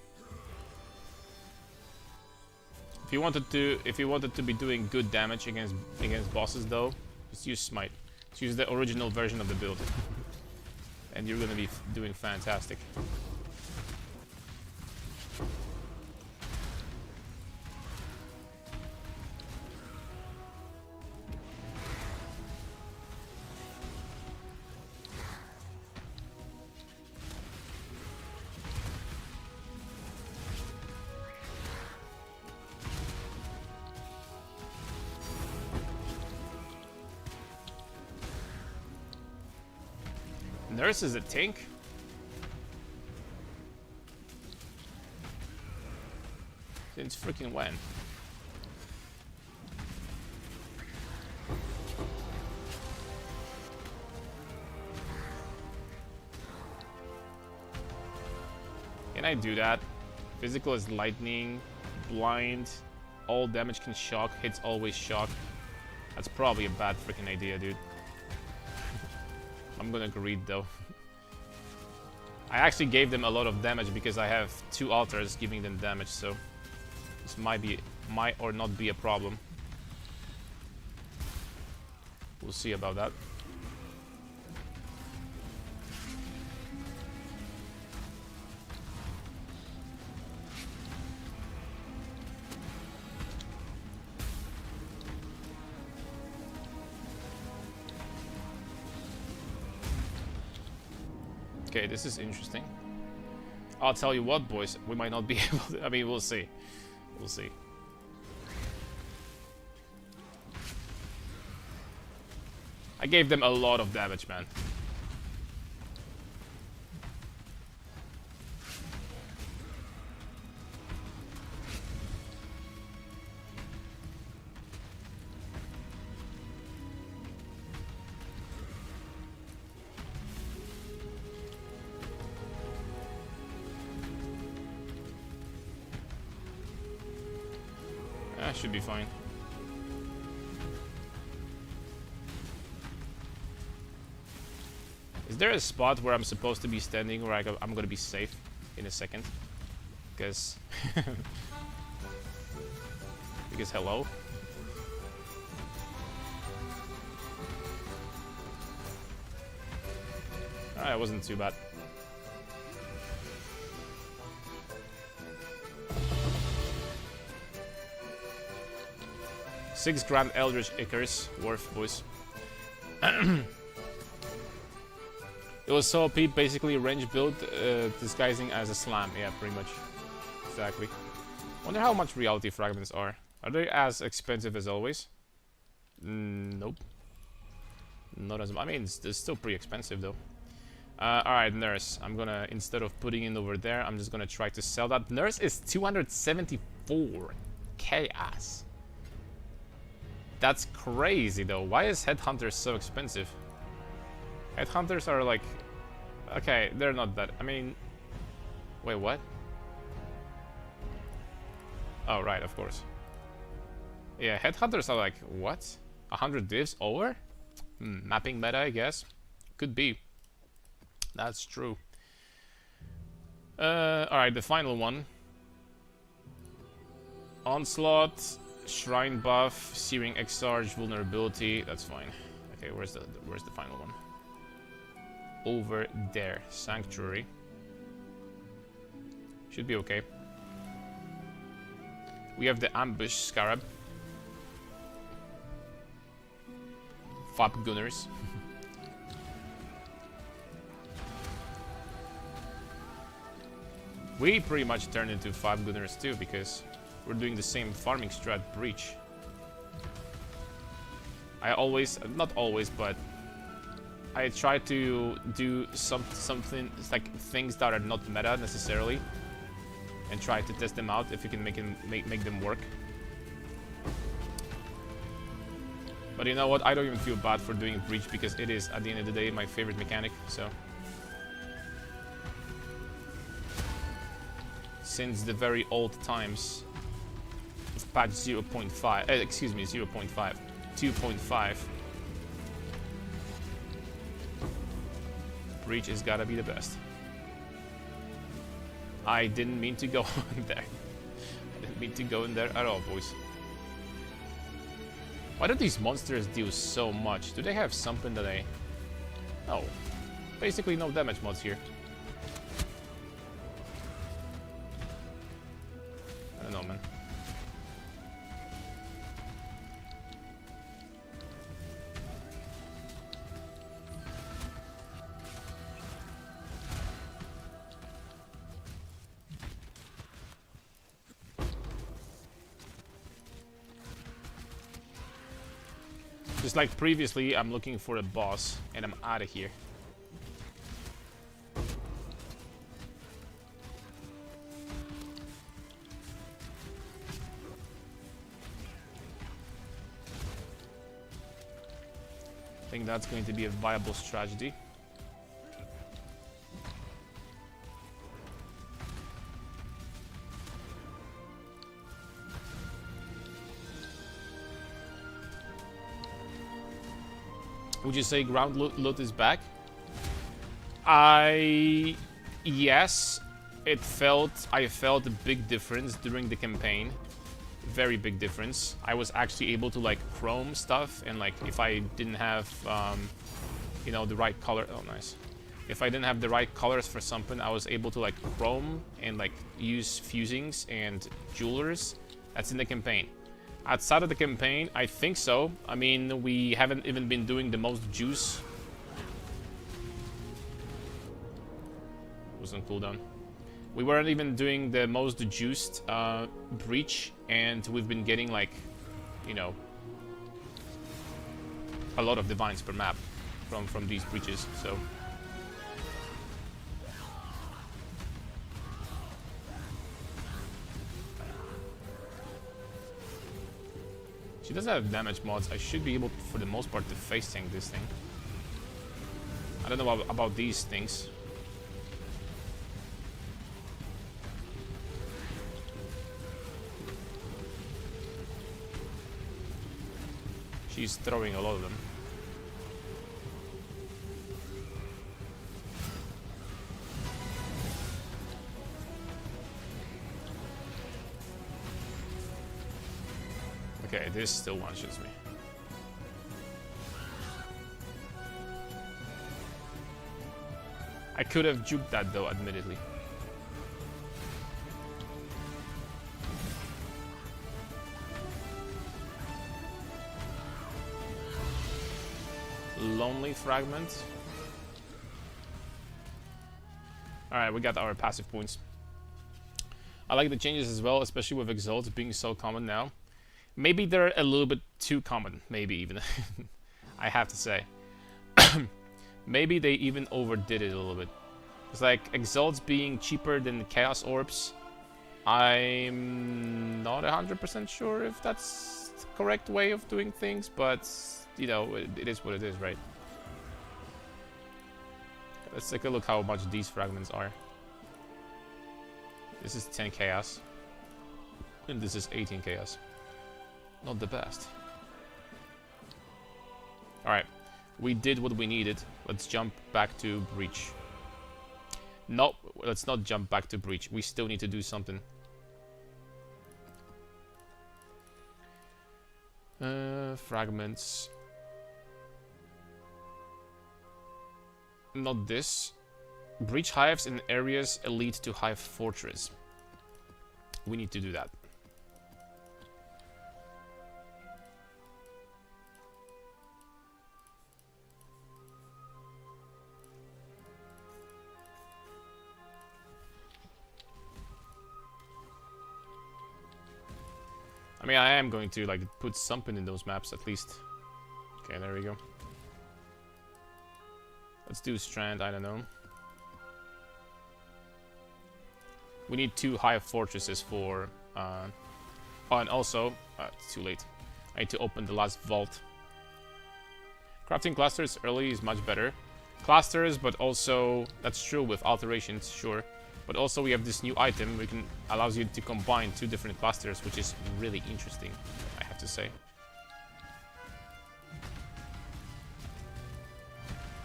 If you wanted to be doing good damage against bosses though, just use Smite. Just use the original version of the build. And you're gonna be doing fantastic. Nurse is a tank? Since freaking when? Can I do that? Physical is lightning, blind, all damage can shock, hits always shock. That's probably a bad freaking idea, dude. I'm gonna greed though. I actually gave them a lot of damage because I have 2 altars giving them damage, so this might or not be a problem. We'll see about that. Okay, this is interesting. I'll tell you what, boys, we might not be able to... I mean, we'll see. We'll see. I gave them a lot of damage, man. Should be fine. Is there a spot where I'm supposed to be standing where I'm gonna be safe in a second? Because... because hello? Alright, it wasn't too bad. $6 grand Eldritch Icarus worth, boys. It was so OP, basically range build disguising as a slam. Yeah, pretty much. Exactly. Wonder how much reality fragments are. Are they as expensive as always? Nope. Not as much. I mean, it's still pretty expensive though. Alright, Nurse. I'm gonna, instead of putting it over there, I'm just gonna try to sell that. Nurse is 274 chaos. That's crazy though. Why is Headhunters so expensive? Headhunters are like... okay, they're not that... I mean... wait, what? Oh, right, of course. Yeah, Headhunters are like... what? 100 divs over? Mapping meta, I guess. Could be. That's true. Alright, the final one. Onslaught... Shrine buff, Searing Exarch, vulnerability. That's fine. Okay, where's the final one? Over there, Sanctuary. Should be okay. We have the Ambush Scarab. Fab Gunners. We pretty much turned into Fab Gunners too because we're doing the same farming strat breach. I always, not always, but I try to do something like things that are not meta necessarily, and try to test them out if you can make them work. But you know what? I don't even feel bad for doing breach because it is, at the end of the day, my favorite mechanic. So since the very old times. Patch 0.5, excuse me, 0.5, 2.5. Breach has gotta be the best. I didn't mean to go in there. I didn't mean to go in there at all, boys. Why do these monsters do so much? Do they have something that I... oh. Basically no damage mods here. I don't know, man. Just like previously, I'm looking for a boss, and I'm out of here. think that's going to be a viable strategy. Would you say ground loot is back? Yes, I felt a big difference during the campaign. Very big difference. I was actually able to like chrome stuff, and like if I didn't have you know, the right color, oh nice. If I didn't have the right colors for something, I was able to like chrome and like use fusings and jewelers. That's in the campaign. Outside of the campaign, I think so. I mean, we haven't even been doing the most juice. It was on cooldown. We weren't even doing the most juiced breach, and we've been getting like, you know, a lot of divines per map from these breaches. So she doesn't have damage mods. I should be able, for the most part, to face tank this thing. I don't know about these things. She's throwing a lot of them. Okay, this still one-shots me. I could have juked that though, admittedly. Lonely fragment. Alright, we got our passive points. I like the changes as well, especially with Exalts being so common now. Maybe they're a little bit too common, maybe even. I have to say. Maybe they even overdid it a little bit. It's like Exalts being cheaper than Chaos Orbs. I'm not 100% sure if that's the correct way of doing things, but you know, it is what it is, right? Let's take a look how much these fragments are. This is 10 chaos. And this is 18 chaos. Not the best. Alright. We did what we needed. Let's jump back to Breach. No, let's not jump back to Breach. We still need to do something. Fragments. Not this. Breach hives in areas elite to hive fortress. We need to do that. I mean, I am going to like put something in those maps at least. Okay, there we go. Let's do Strand, I don't know. We need 2 high fortresses for... oh, and also... it's too late. I need to open the last vault. Crafting clusters early is much better. Clusters, but also... That's true with alterations, sure. But also we have this new item which allows you to combine 2 different clusters, which is really interesting, I have to say.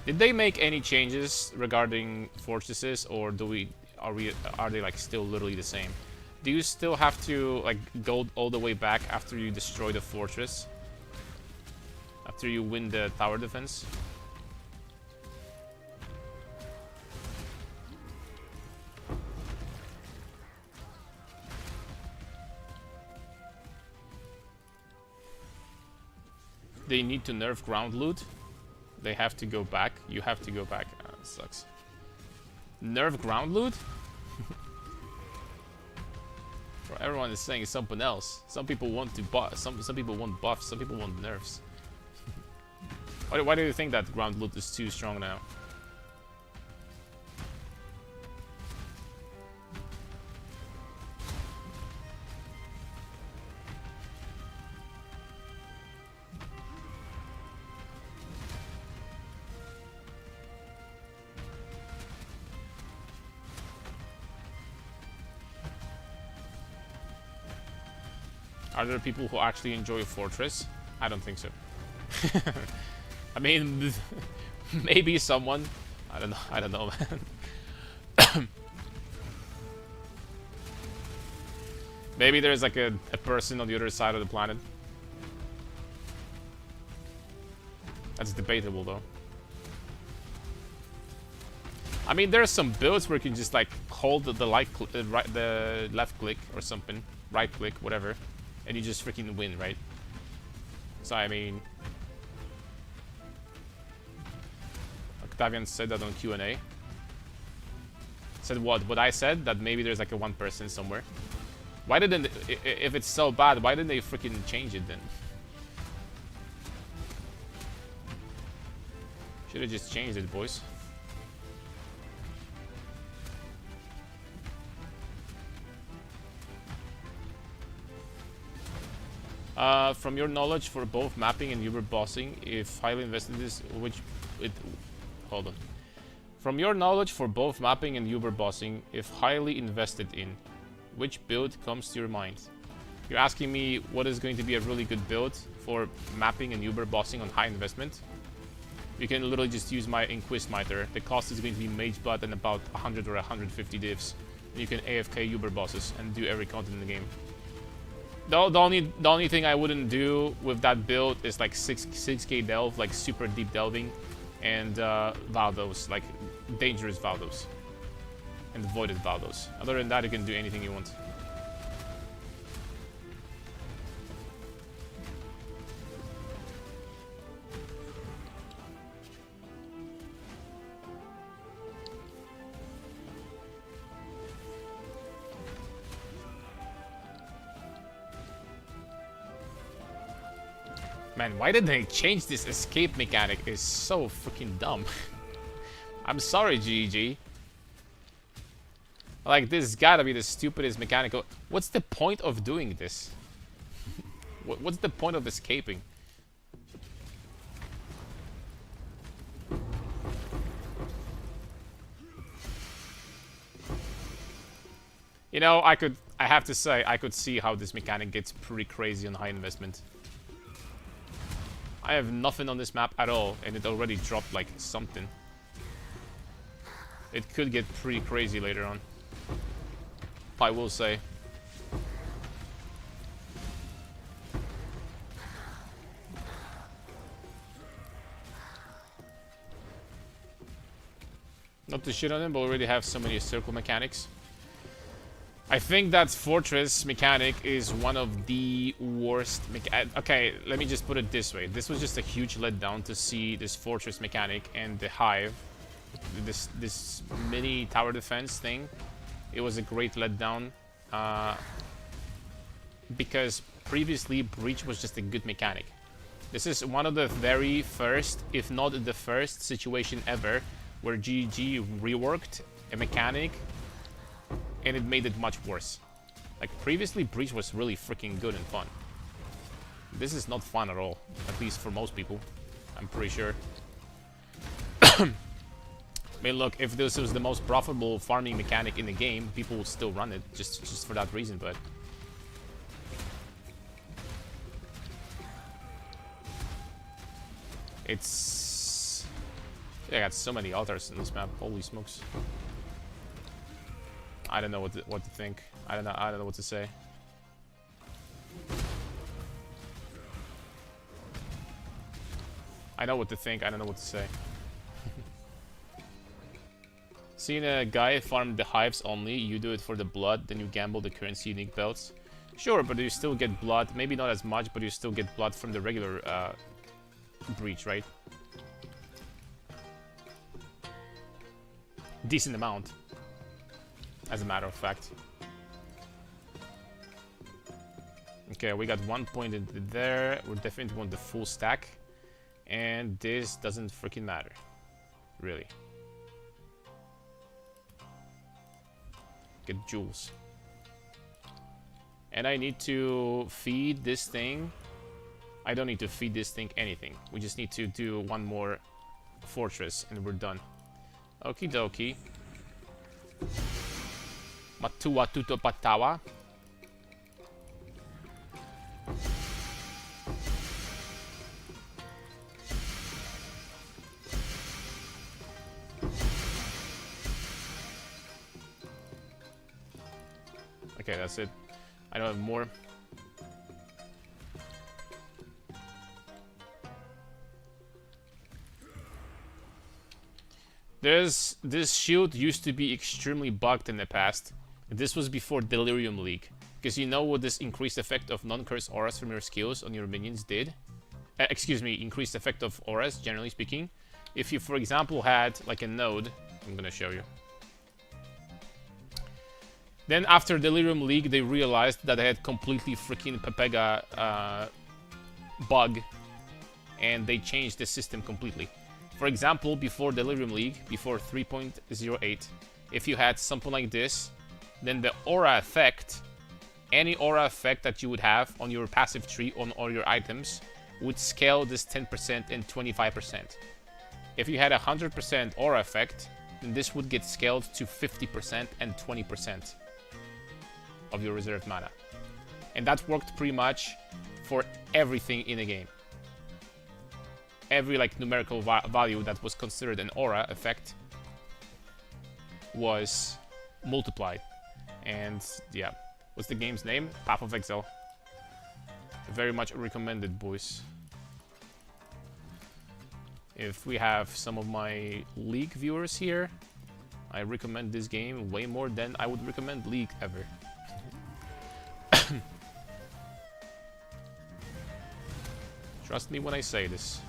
Did they make any changes regarding fortresses, or are they like still literally the same? Do you still have to like go all the way back after you destroy the fortress? After you win the tower defense? They need to nerf ground loot. They have to go back. You have to go back. Oh, that sucks. Nerf ground loot? Bro, everyone is saying something else. Some people want to buff. Some people want buffs. Some people want nerfs. Why do you think that ground loot is too strong now? Are there people who actually enjoy Fortress? I don't think so. I mean, maybe someone. I don't know. I don't know, man. Maybe there's like a person on the other side of the planet. That's debatable, though. I mean, there's some builds where you can just like hold the the left click or something, right click, whatever, and you just freaking win, right? So I mean, Octavian said that on Q&A. Said what? What I said? That maybe there's like a one person somewhere. Why didn't? If it's so bad, why didn't they freaking change it then? Should have just changed it, boys. From your knowledge for both mapping and Uber bossing, if highly invested in this, hold on. From your knowledge for both mapping and Uber bossing, if highly invested in, which build comes to your mind? You're asking me what is going to be a really good build for mapping and Uber bossing on high investment? You can literally just use my Inquisitor. The cost is going to be Mage Blood and about 100 or 150 divs. You can AFK Uber bosses and do every content in the game. The only thing I wouldn't do with that build is like 6k delve, like super deep delving, and Valdos, like dangerous Valdos, and voided Valdos. Other than that, you can do anything you want. Man, why did they change this escape mechanic? It's so freaking dumb. I'm sorry, GG. Like, this has gotta be the stupidest mechanical. What's the point of doing this? What's the point of escaping? You know, I have to say, I could see how this mechanic gets pretty crazy on high investment. I have nothing on this map at all, and it already dropped like something. It could get pretty crazy later on, I will say. Not to shit on him, but already have so many circle mechanics. I think that Fortress mechanic is one of the worst okay, let me just put it this way. This was just a huge letdown to see this Fortress mechanic and the Hive. This mini tower defense thing. It was a great letdown. Because previously Breach was just a good mechanic. This is one of the very first, if not the first situation ever where GG reworked a mechanic and it made it much worse. Like, previously, Breach was really freaking good and fun. This is not fun at all, at least for most people, I'm pretty sure. I mean, look, if this was the most profitable farming mechanic in the game, people would still run it, just for that reason, but... It's... I got so many altars in this map, holy smokes. I don't know what to think. I don't know what to say. I know what to think. I don't know what to say. Seeing a guy farm the hives only, you do it for the blood, then you gamble the currency unique belts. Sure, but you still get blood. Maybe not as much, but you still get blood from the regular breach, right? Decent amount, as a matter of fact. Okay, we got 1 point in there. We definitely want the full stack. And this doesn't freaking matter. Really. Get jewels. And I need to feed this thing. I don't need to feed this thing anything. We just need to do one more fortress and we're done. Okie dokie. Matua tuto patawa. Okay, that's it. I don't have more. This shield used to be extremely bugged in the past. This was before Delirium League. Because you know what this increased effect of non-curse auras from your skills on your minions did? Excuse me, increased effect of auras, generally speaking. If you, for example, had like a node, I'm gonna show you. Then after Delirium League, they realized that they had completely freaking Pepega bug, and they changed the system completely. For example, before Delirium League, before 3.08, if you had something like this, then the aura effect, any aura effect that you would have on your passive tree on all your items, would scale this 10% and 25%. If you had a 100% aura effect, then this would get scaled to 50% and 20% of your reserved mana. And that worked pretty much for everything in the game. Every like numerical value that was considered an aura effect was multiplied. And yeah, what's the game's name? Path of Exile. Very much recommended, boys. If we have some of my League viewers here, I recommend this game way more than I would recommend League ever. Trust me when I say this.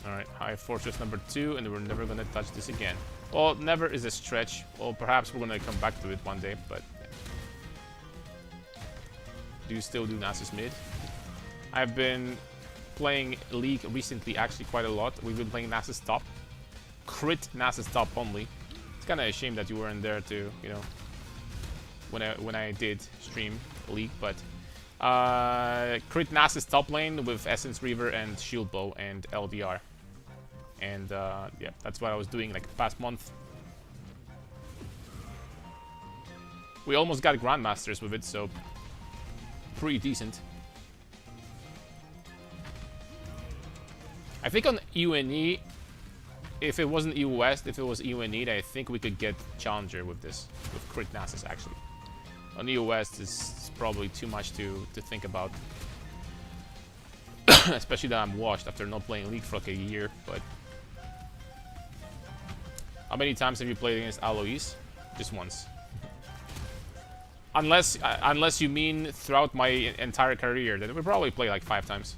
Alright, High Fortress number 2, and we're never gonna touch this again. Well, never is a stretch. Well, perhaps we're gonna come back to it one day, but... Do you still do Nasus mid? I've been playing League recently, actually quite a lot. We've been playing Nasus top. Crit Nasus top only. It's kinda a shame that you weren't there to, you know, when I did stream League, but... crit Nasus top lane with Essence Reaver and Shield Bow and LDR. And yeah, that's what I was doing like the past month. We almost got Grandmasters with it, so pretty decent. I think on UNE, if it wasn't EU West, if it was UNE, I think we could get Challenger with this, with crit Nasus actually. On EU West is probably too much to think about. Especially that I'm washed after not playing League for like a year, but... How many times have you played against Alois? Just once. Unless you mean throughout my entire career, then we probably play like 5 times.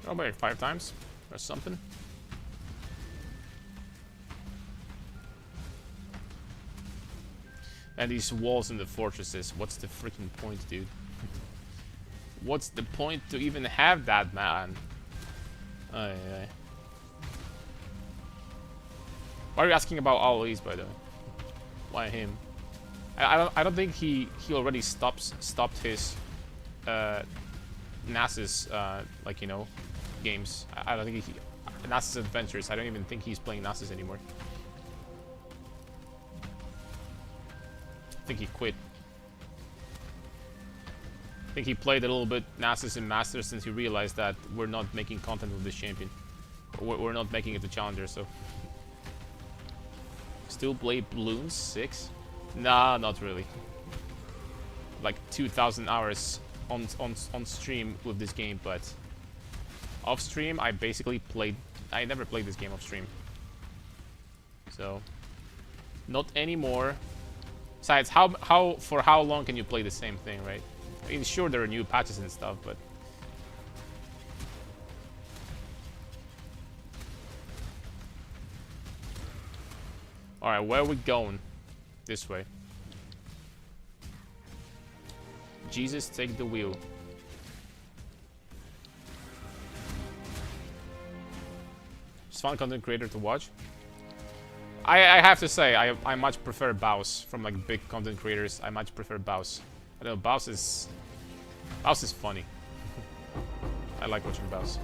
Probably like 5 times or something. And these walls in the fortresses, what's the freaking point, dude? What's the point to even have that, man? Aye, aye. Why are you asking about Alois, by the way? Why him? I don't think he already stopped his Nasus like, you know, games. I don't think Nasus Adventures. I don't even think he's playing Nasus anymore. I think he quit. I think he played a little bit Nasus in Masters since he realized that we're not making content with this champion. We're not making it to Challenger, so... Still play Bloons 6? Nah, not really. Like 2,000 hours on stream with this game, but... Off stream, I basically played... I never played this game off stream. So... Not anymore. Besides, for how long can you play the same thing, right? I mean, sure, there are new patches and stuff, but... Alright, where are we going? This way. Jesus, take the wheel. Just fun content creator to watch. I have to say, I much prefer Baus from like big content creators. I much prefer Baus. I know Baus is funny. I like watching Baus.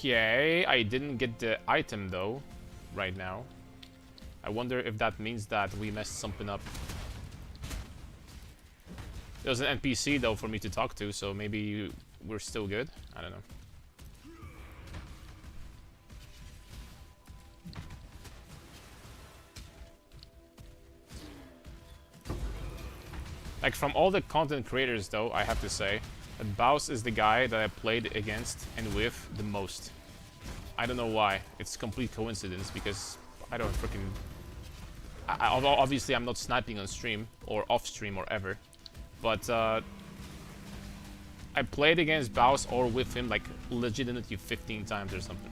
Okay, I didn't get the item though, right now. I wonder if that means that we messed something up. There's an NPC though for me to talk to, so maybe we're still good. I don't know. Like, from all the content creators though, I have to say that Baus is the guy that I played against and with the most. I don't know why. It's complete coincidence because I don't freaking... obviously I'm not sniping on stream or off stream or ever, but I played against Baus or with him like legitimately 15 times or something.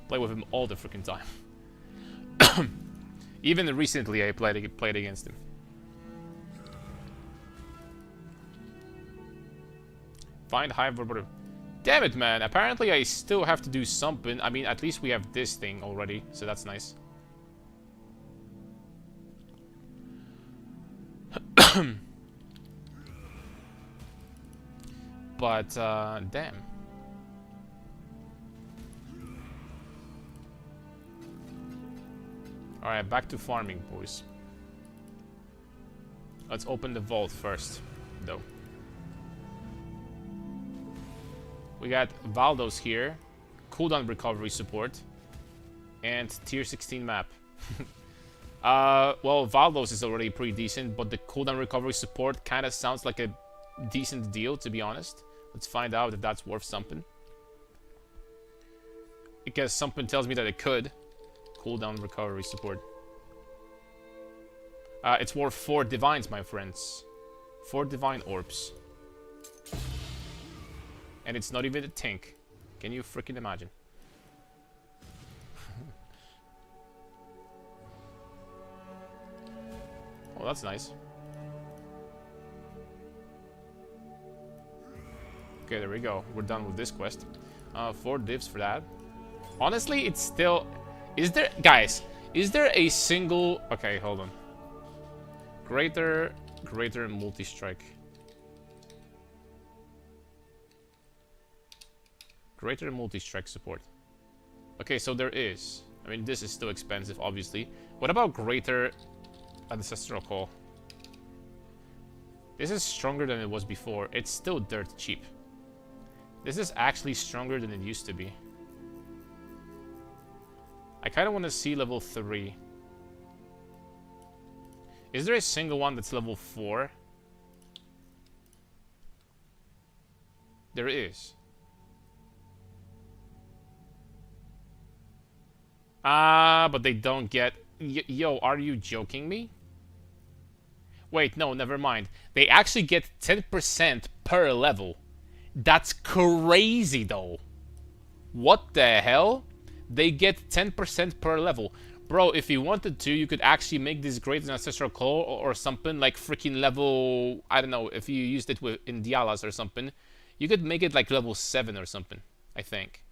Play with him all the freaking time. Even recently I played against him. Find Hive Border. Damn it, man. Apparently I still have to do something. I mean, at least we have this thing already, so that's nice. But, damn. Alright, back to farming, boys. Let's open the vault first, though. We got Valdos here, cooldown recovery support, and tier 16 map. Well, Valdos is already pretty decent, but the cooldown recovery support kind of sounds like a decent deal, to be honest. Let's find out if that's worth something. Because something tells me that it could. Cooldown recovery support. It's worth 4 divines, my friends. 4 divine orbs. And it's not even a tank. Can you freaking imagine? Oh, that's nice. Okay, there we go. We're done with this quest. 4 divs for that. Honestly, it's still... Is there... Guys, is there a single... Okay, hold on. Greater multi-strike. Greater multi-strike support. Okay, so there is. I mean, this is still expensive, obviously. What about greater ancestral call? This is stronger than it was before. It's still dirt cheap. This is actually stronger than it used to be. I kind of want to see level 3. Is there a single one that's level 4? There is. But they don't get... Yo, are you joking me? Wait, no, never mind. They actually get 10% per level. That's crazy, though. What the hell? They get 10% per level. Bro, if you wanted to, you could actually make this great ancestral call or something like freaking level... I don't know, if you used it in Dialas or something. You could make it like level 7 or something, I think.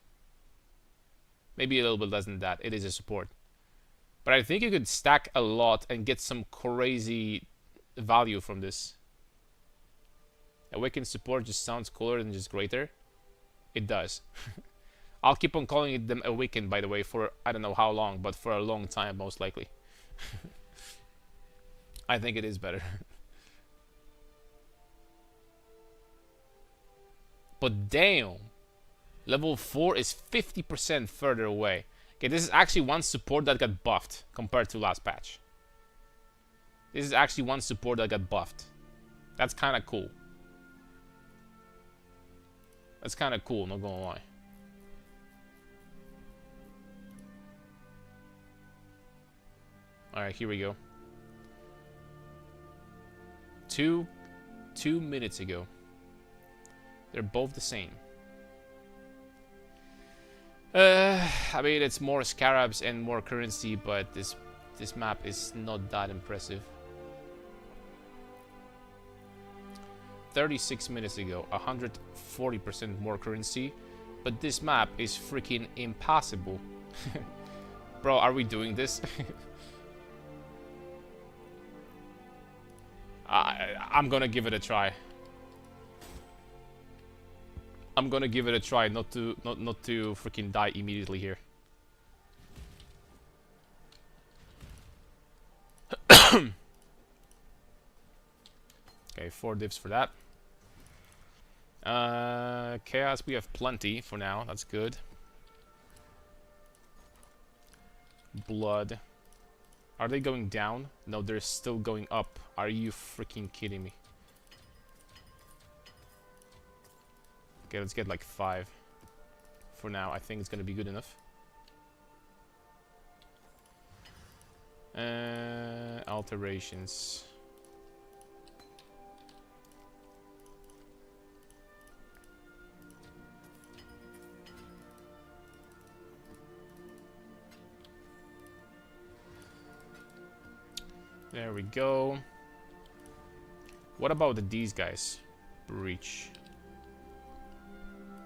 Maybe a little bit less than that. It is a support. But I think you could stack a lot and get some crazy value from this. Awakened support just sounds cooler than just greater. It does. I'll keep on calling it them Awakened, by the way, for I don't know how long, but for a long time, most likely. I think it is better. But damn! Level 4 is 50% further away. Okay, this is actually one support that got buffed compared to last patch. This is actually one support that got buffed. That's kind of cool. That's kind of cool, not gonna lie. Alright, here we go. Two minutes ago. They're both the same. I mean, it's more scarabs and more currency, but this map is not that impressive. 36 minutes ago, 140% more currency, but this map is freaking impossible. Bro, are we doing this? I'm gonna give it a try. I'm gonna give it a try, not to freaking die immediately here. Okay, 4 divs for that. Chaos, we have plenty for now. That's good. Blood. Are they going down? No, they're still going up. Are you freaking kidding me? Okay, let's get like 5. For now, I think it's gonna be good enough. Alterations. There we go. What about these guys? Breach.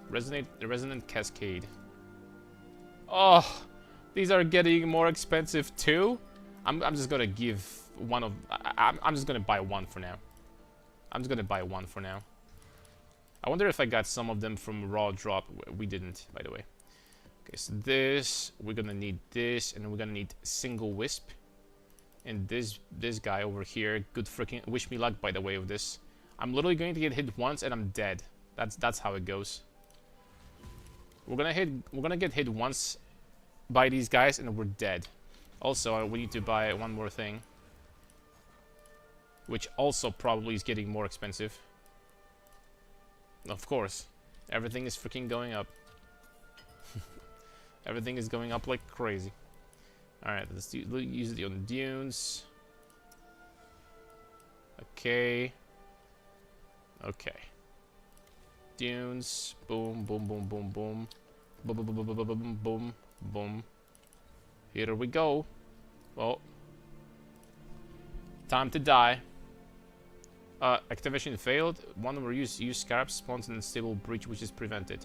Resonant Cascade. Oh, these are getting more expensive too. I'm just gonna give one of. I'm just gonna buy one for now. I'm just gonna buy one for now. I wonder if I got some of them from raw drop. We didn't, by the way. Okay, so this, we're gonna need this, and we're gonna need single wisp. And this guy over here, good freaking wish me luck, by the way, of this. I'm literally going to get hit once and I'm dead. That's how it goes. We're gonna get hit once by these guys and we're dead. Also, we need to buy one more thing, which also probably is getting more expensive. Of course, everything is freaking going up. Everything is going up like crazy. Alright, let's use it on dunes. Okay. Okay. Dunes. Boom, boom, boom, boom, boom. Boom, boom, boom, boom, boom, boom, boom, boom. Here we go. Well. Time to die. Activation failed. One more use scarab spawns an unstable breach which is prevented.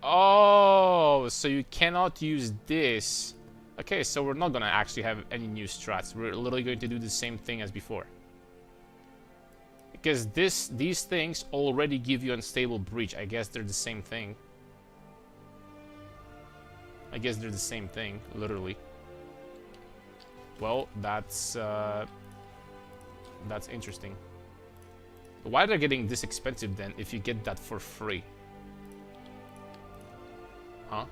Oh, so you cannot use this. Okay, so we're not gonna actually have any new strats. We're literally going to do the same thing as before. Because these things already give you unstable breach. I guess they're the same thing. I guess they're the same thing, literally. Well, that's interesting. Why are they getting this expensive then if you get that for free? Huh?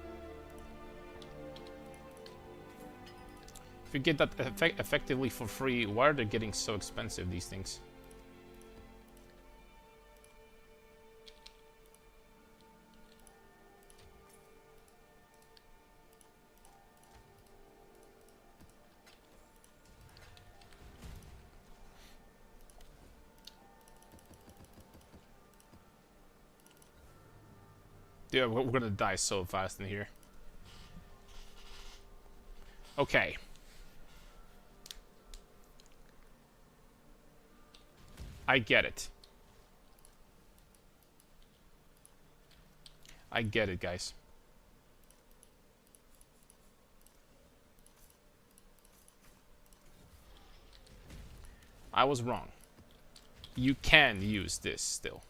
If you get that effectively for free, why are they getting so expensive, these things? Yeah, we're gonna die so fast in here. Okay. I get it. I get it, guys. I was wrong. You can use this still.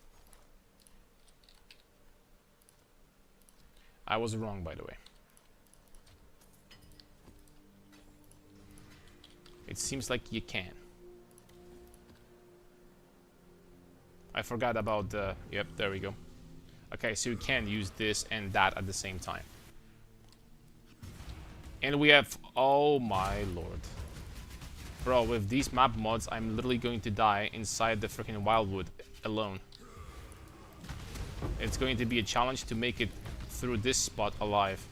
I was wrong, by the way. It seems like you can. I forgot about the... Yep, there we go. Okay, so you can use this and that at the same time. And we have... Oh my lord. Bro, with these map mods, I'm literally going to die inside the freaking wildwood alone. It's going to be a challenge to make it through this spot alive.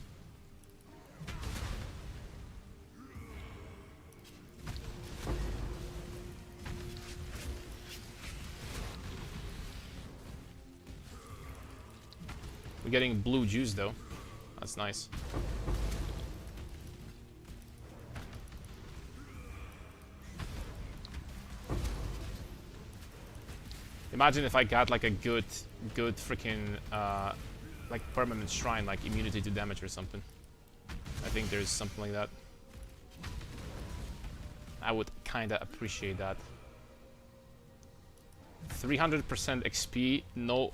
We're getting blue juice though. That's nice. Imagine if I got like a good freaking like permanent shrine, like immunity to damage or something. I think there's something like that. I would kinda appreciate that. 300% XP, no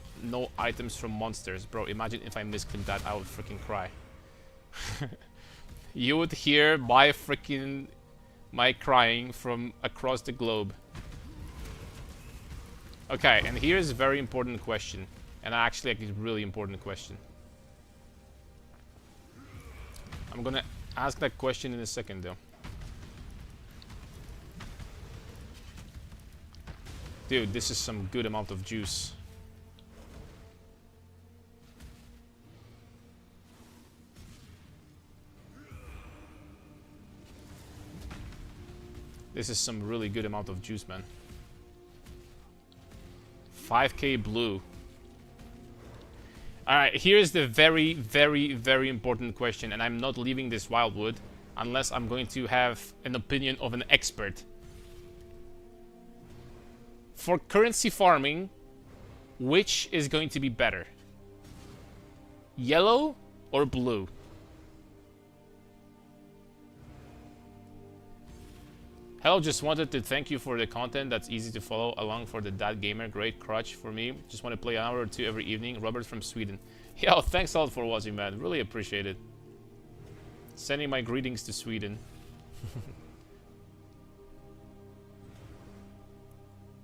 items from monsters. Bro, imagine if I misclicked that, I would freaking cry. You would hear my crying from across the globe. Okay, and here's a very important question. And actually, like, a really important question. I'm gonna ask that question in a second, though. Dude, this is some good amount of juice. This is some really good amount of juice, man. 5k blue. Alright, here's the very, very, very important question, and I'm not leaving this wildwood unless I'm going to have an opinion of an expert. For currency farming, which is going to be better? Yellow or blue? Hello, just wanted to thank you for the content that's easy to follow along for the Dad Gamer. Great crutch for me. Just want to play an hour or two every evening. Robert from Sweden. Yo, thanks a lot for watching, man. Really appreciate it. Sending my greetings to Sweden.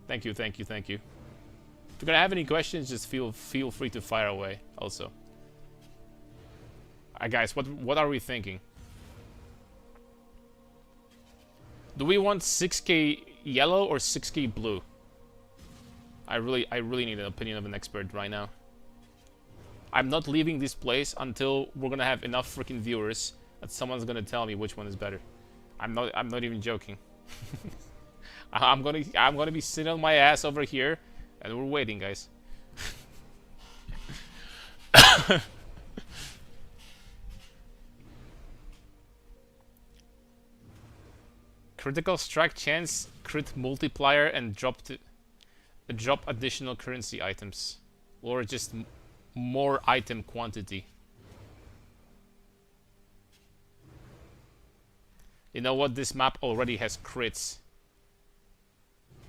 Thank you, thank you, thank you. If you're gonna have any questions, just feel free to fire away also. Alright guys, what are we thinking? Do we want 6k yellow or 6k blue? I really need an opinion of an expert right now. I'm not leaving this place until we're gonna have enough freaking viewers that someone's gonna tell me which one is better. I'm not even joking. I'm gonna be sitting on my ass over here and we're waiting, guys. Critical strike chance, crit multiplier, and drop additional currency items, or just more item quantity. You know what? This map already has crits.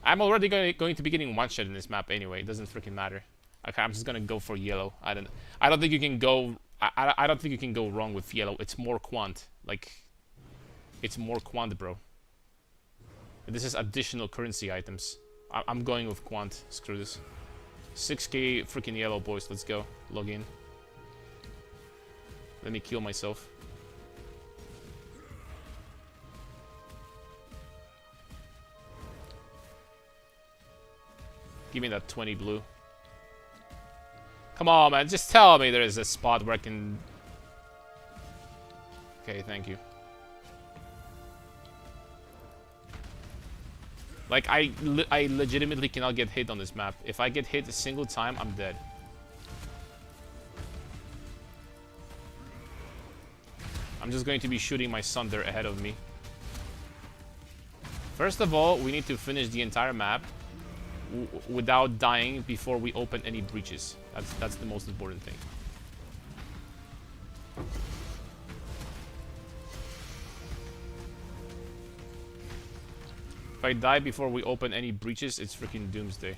I'm already going to be getting one shot in this map anyway. It doesn't freaking matter. Okay, I'm just gonna go for yellow. I don't think you can go. I don't think you can go wrong with yellow. It's more quant. Like, it's more quant, bro. This is additional currency items. I'm going with quant. Screw this. 6k freaking yellow, boys. Let's go. Log in. Let me kill myself. Give me that 20 blue. Come on, man. Just tell me there is a spot where I can... Okay, thank you. Like, I legitimately cannot get hit on this map. If I get hit a single time, I'm dead. I'm just going to be shooting my Sunder ahead of me. First of all, we need to finish the entire map without dying before we open any breaches. That's the most important thing. If I die before we open any breaches, it's freaking doomsday.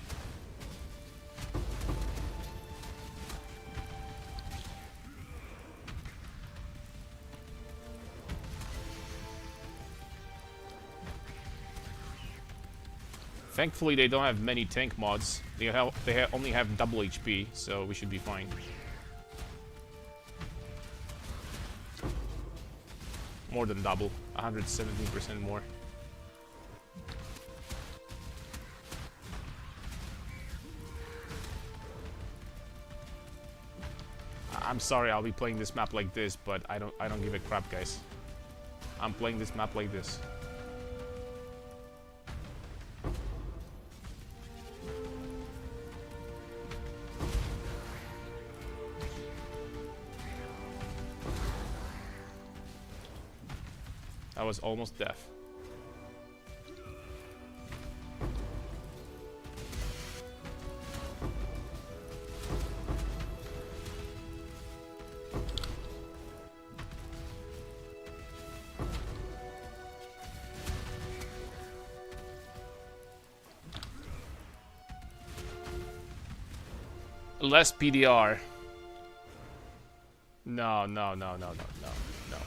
Thankfully, they don't have many tank mods. They only have double HP, so we should be fine. More than double, 117% more. I'm sorry, I'll be playing this map like this, but I don't give a crap, guys. I'm playing this map like this. I was almost deaf. Less PDR. No, no, no, no, no, no, no.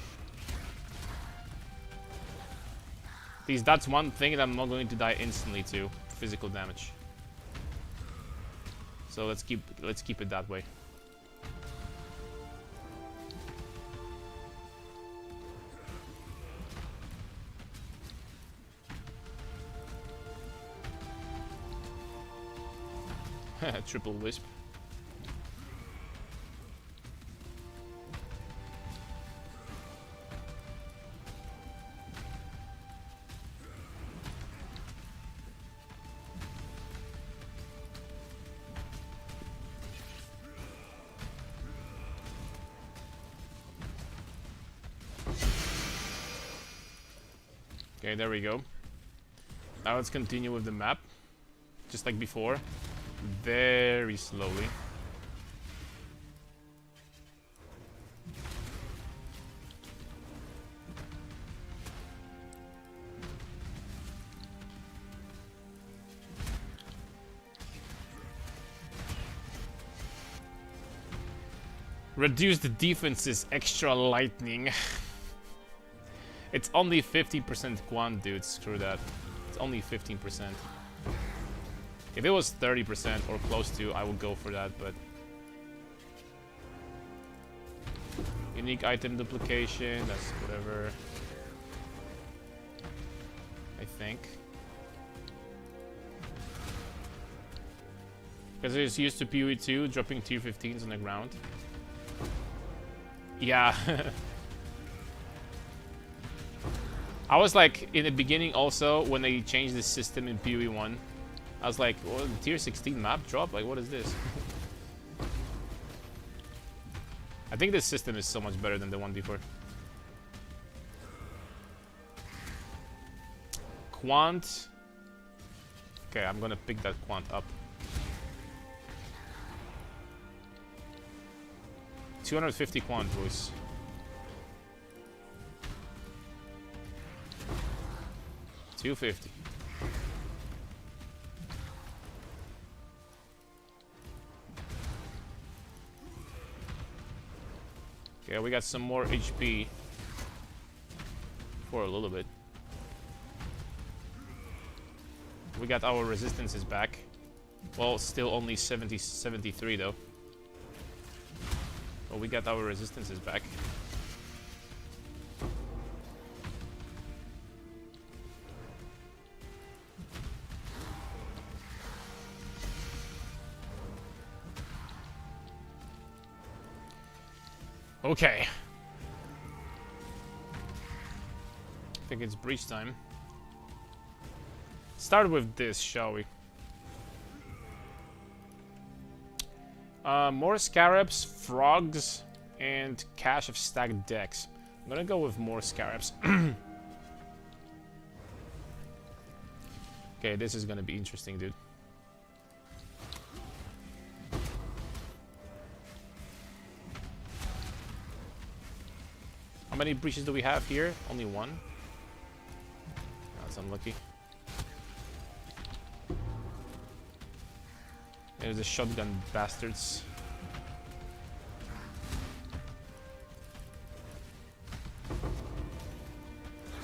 Please, that's one thing that I'm not going to die instantly to. Physical damage. So let's keep it that way. Triple wisp. Okay, there we go. Now let's continue with the map. Just like before. Very slowly. Reduce the defense's extra lightning. It's only 50% quant, dude. Screw that. It's only 15%. If it was 30% or close to, I would go for that, but... Unique item duplication, that's whatever. I think. Because it's used to PoE 2, dropping tier 15s on the ground. Yeah. I was like, in the beginning also, when they changed the system in PoE 1, I was like, well, tier 16 map drop? Like, what is this? I think this system is so much better than the one before. Quant. Okay, I'm gonna pick that quant up. 250 quant, boys. $250. Okay, we got some more HP for a little bit. We got our resistances back. Well, still only 73 though. But we got our resistances back. Okay. I think it's breach time. Start with this, shall we? More scarabs, frogs, and cache of stacked decks. I'm gonna go with more scarabs. Okay, this is gonna be interesting, dude. How many breaches do we have here? Only one? That's unlucky. There's the shotgun bastards.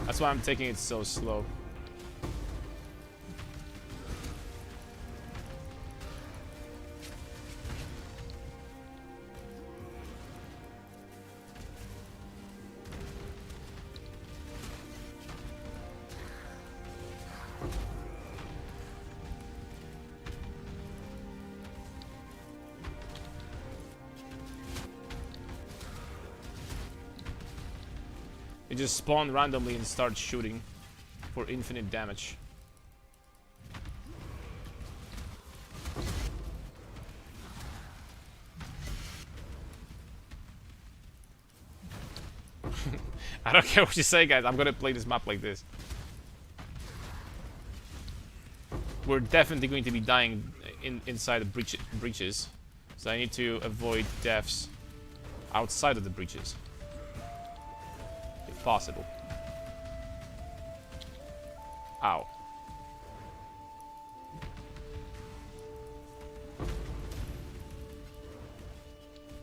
That's why I'm taking it so slow. You just spawn randomly and start shooting for infinite damage. I don't care what you say, guys. I'm gonna play this map like this. We're definitely going to be dying inside the breaches. So I need to avoid deaths outside of the breaches. If possible. Ow.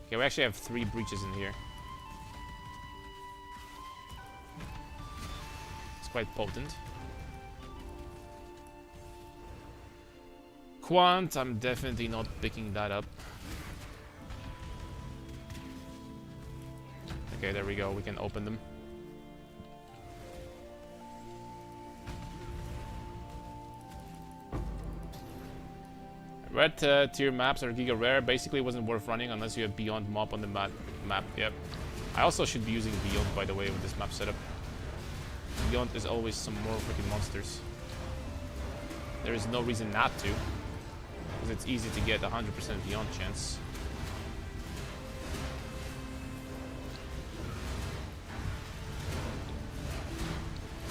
Okay, we actually have 3 breaches in here. It's quite potent. Quant, I'm definitely not picking that up. Okay, there we go. We can open them. Red tier maps are giga rare. Basically, it wasn't worth running unless you have Beyond Mob on the map. Yep. I also should be using Beyond, by the way, with this map setup. Beyond is always some more freaking monsters. There is no reason not to, because it's easy to get 100% Beyond chance.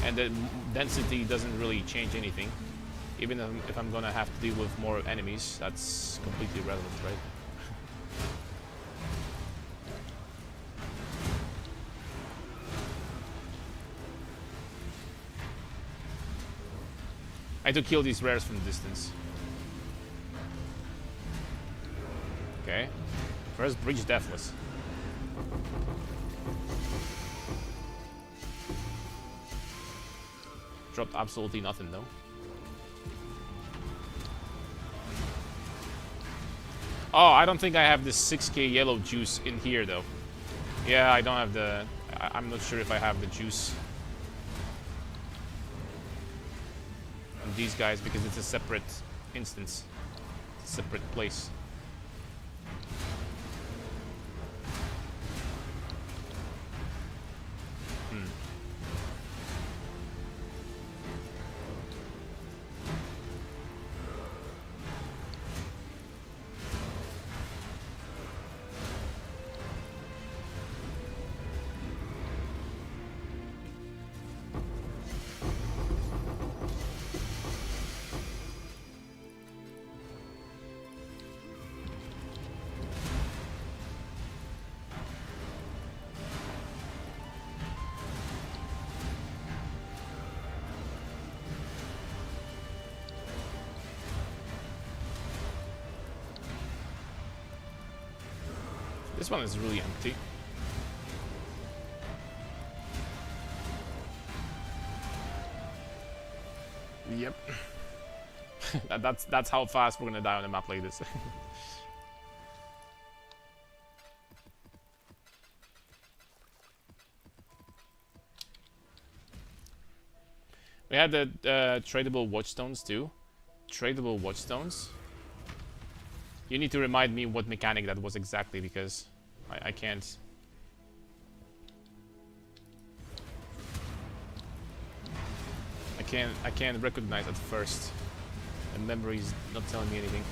And the density doesn't really change anything. Even if I'm gonna have to deal with more enemies, that's completely irrelevant, right? I had to kill these rares from distance. Okay. First breach deathless. Dropped absolutely nothing though. Oh, I don't think I have this 6k yellow juice in here though. Yeah, I don't have the... I'm not sure if I have the juice on these guys because it's a separate instance. It's a separate place. This one is really empty. Yep. That's how fast we're gonna die on a map like this. We had the tradable watchstones too. Tradable watchstones. You need to remind me what mechanic that was exactly, because I can't. I can't recognize at first. And memory's not telling me anything.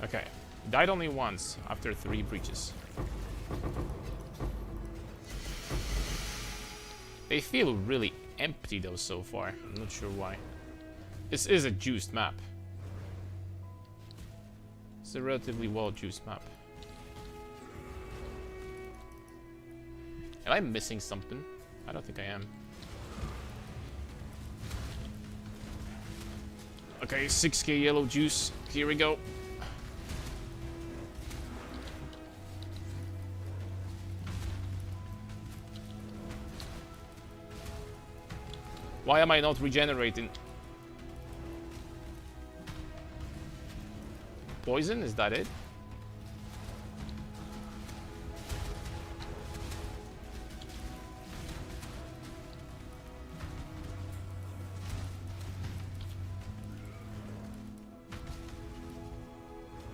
Okay, died only once after 3 breaches. They feel really empty though so far. I'm not sure why. This is a juiced map. It's a relatively well juiced map. Am I missing something? I don't think I am. Okay, 6k yellow juice. Here we go. Why am I not regenerating? Poison? Is that it?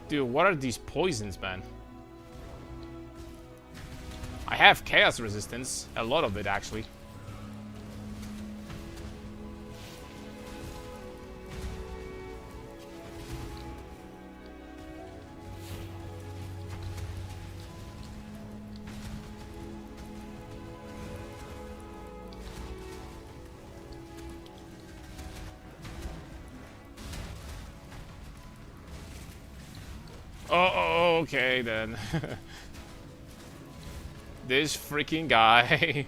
Dude, what are these poisons, man? I have chaos resistance. A lot of it, actually. Okay, then. This freaking guy.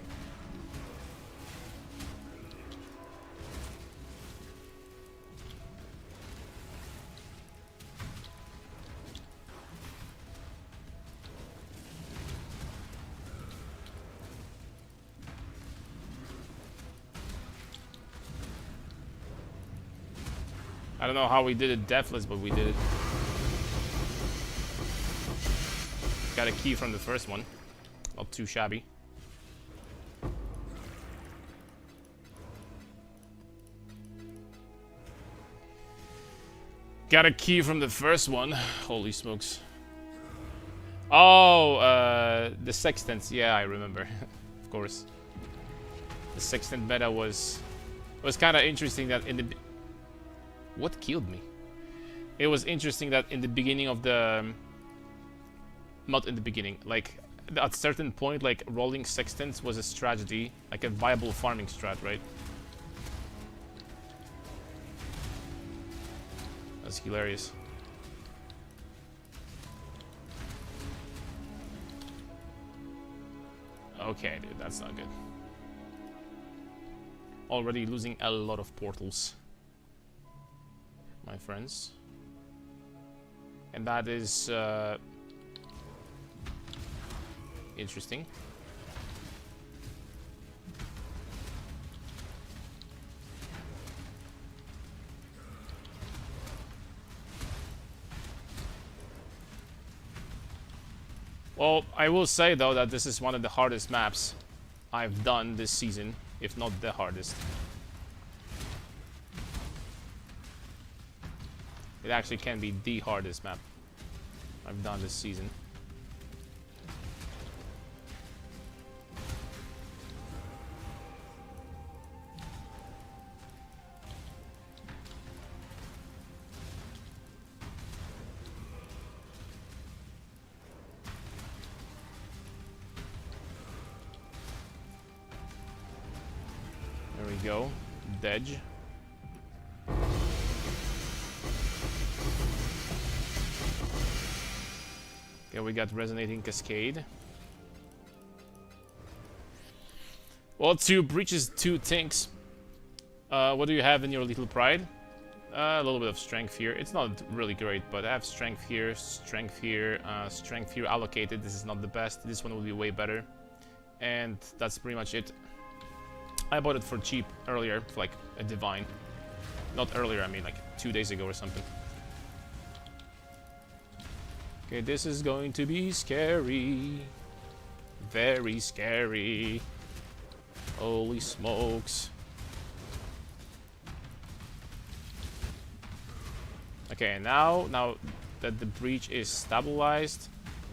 I don't know how we did it deathless, but we did it. Got a key from the first one. Not too shabby. Got a key from the first one. Holy smokes. Oh, the sextants. Yeah, I remember. Of course. The sextant meta was kind of interesting that in the... What killed me? It was interesting that in the beginning of the... Not in the beginning. Like, at a certain point, like, rolling sextants was a strategy. Like a viable farming strat, right? That's hilarious. Okay, dude, that's not good. Already losing a lot of portals, my friends. And that is interesting. Well, I will say though that this is one of the hardest maps I've done this season, if not the hardest. It actually can be the hardest map I've done this season. There we go. Dedge. Okay, we got Resonating Cascade. Well, 2 breaches, 2 tinks. What do you have in your Little Pride? A little bit of strength here. It's not really great, but I have strength here, strength here allocated. This is not the best. This one will be way better. And that's pretty much it. I bought it for cheap earlier, for like a divine. Not earlier, I mean like 2 days ago or something. Okay, this is going to be scary. Very scary. Holy smokes. Okay, now that the breach is stabilized,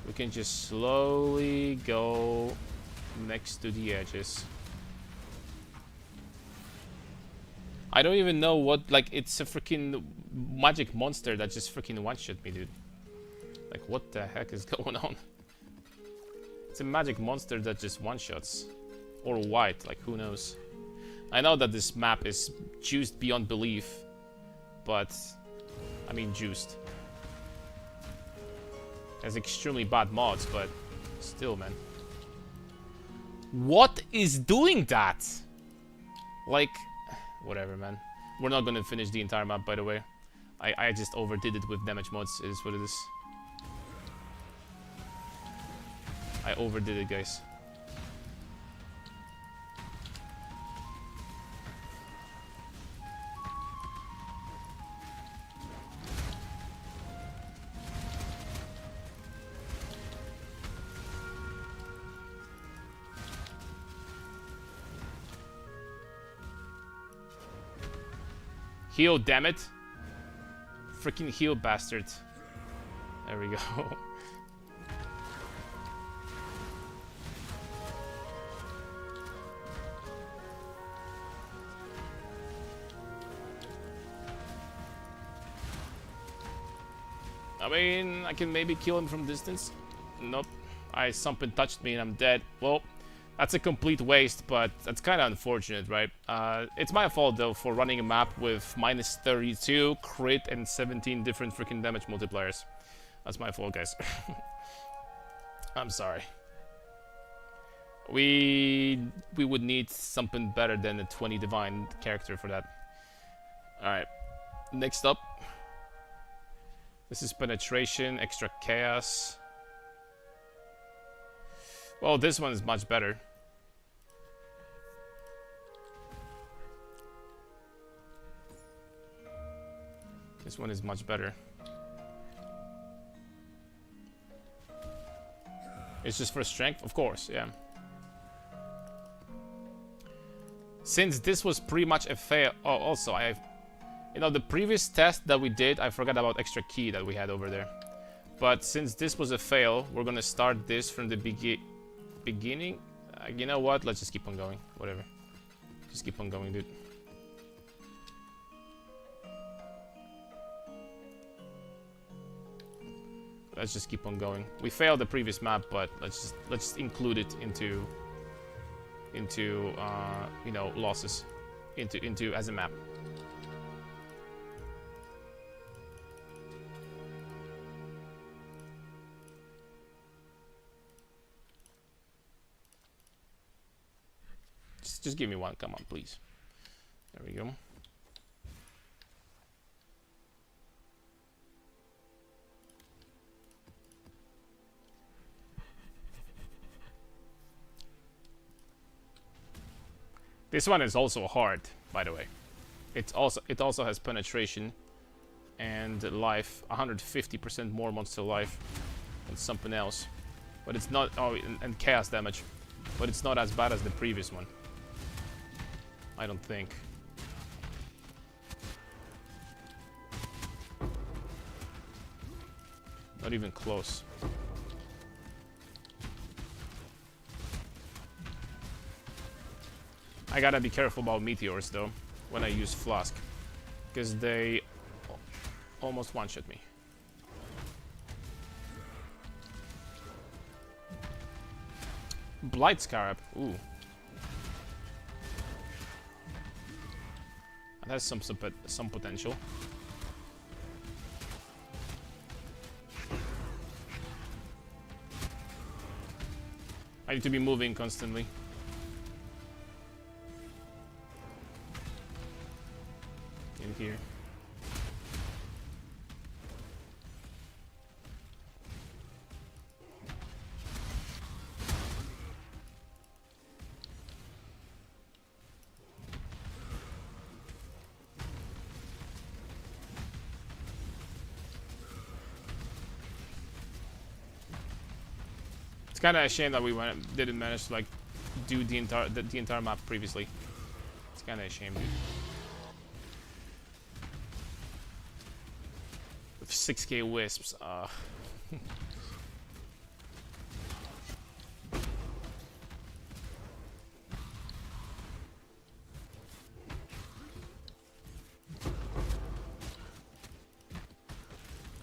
we can just slowly go next to the edges. I don't even know what, like, it's a freaking magic monster that just freaking one-shot me, dude. Like, what the heck is going on? It's a magic monster that just one-shots. Or white, like, who knows. I know that this map is juiced beyond belief, but... I mean, juiced. Has extremely bad mods, but still, man. What is doing that? Like... Whatever, man. We're not gonna finish the entire map, by the way. I just overdid it with damage mods, is what it is. I overdid it, guys. Heal, damn it. Freaking heal, bastard. There we go. I mean, I can maybe kill him from distance. Nope. Something touched me and I'm dead. Well, that's a complete waste, but that's kind of unfortunate, right? It's my fault, though, for running a map with -32, crit, and 17 different freaking damage multipliers. That's my fault, guys. I'm sorry. We would need something better than a 20 divine character for that. Alright. Next up. This is penetration, extra chaos. Well, this one is much better. This one is much better. It's just for strength? Of course, yeah. Since this was pretty much a fail... Oh, also, you know, the previous test that we did, I forgot about extra key that we had over there. But since this was a fail, we're gonna start this from the beginning. You know what? Let's just keep on going. Whatever. Just keep on going, dude. Let's just keep on going. We failed the previous map, but let's just include it into you know, losses into as a map. Just give me one. Come on, please. There we go. This one is also hard, by the way. It also has penetration and life, 150% more monster life than something else. But it's not, oh, and chaos damage. But it's not as bad as the previous one. I don't think. Not even close. I gotta be careful about meteors though when I use flask, because they almost one-shot me. Blight Scarab, ooh. That has some potential. I need to be moving constantly. In here. It's kind of a shame that we didn't manage to like do the entire map previously. It's kind of a shame, dude. With 6k wisps,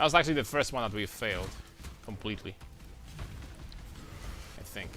That was actually the first one that we failed completely, I think.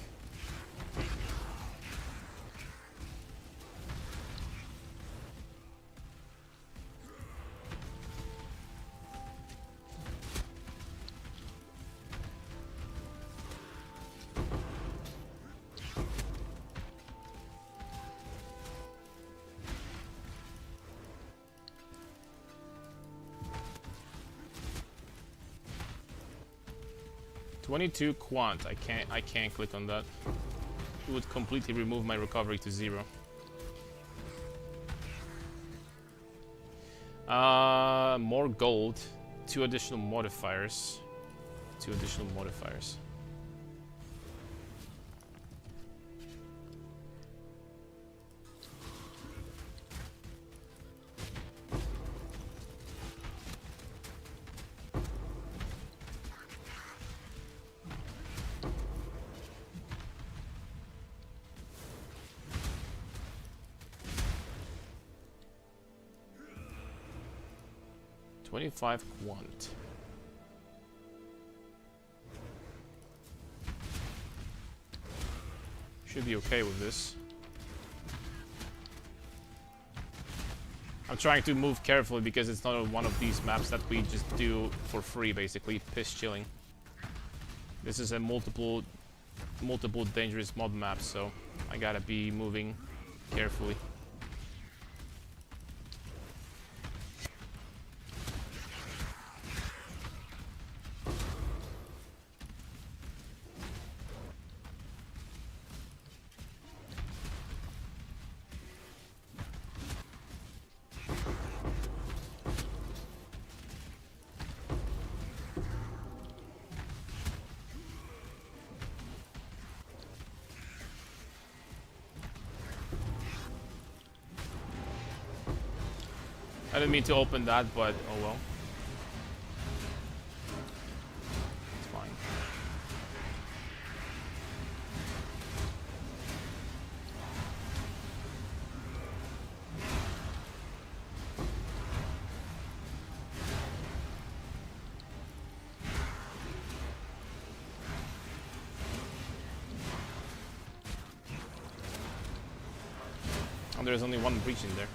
"22 quant." I can't click on that. It would completely remove my recovery to 0. More gold. 2 additional modifiers. 2 additional modifiers. "25 quant." Should be okay with this. I'm trying to move carefully because it's not one of these maps that we just do for free, basically. Piss chilling. This is a multiple dangerous mob map, so I gotta be moving carefully. I didn't mean to open that, but oh well. It's fine. And there's only one breach in there.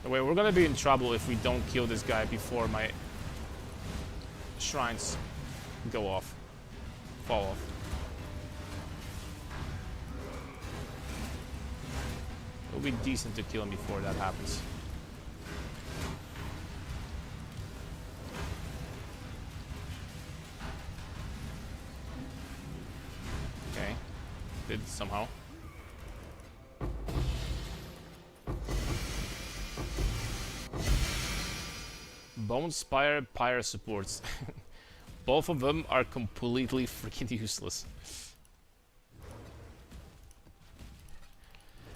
Wait, we're gonna be in trouble if we don't kill this guy before my shrines go off. Fall off. It'll be decent to kill him before that happens. Okay. Did somehow. Bone Spire Pyre supports. Both of them are completely freaking useless.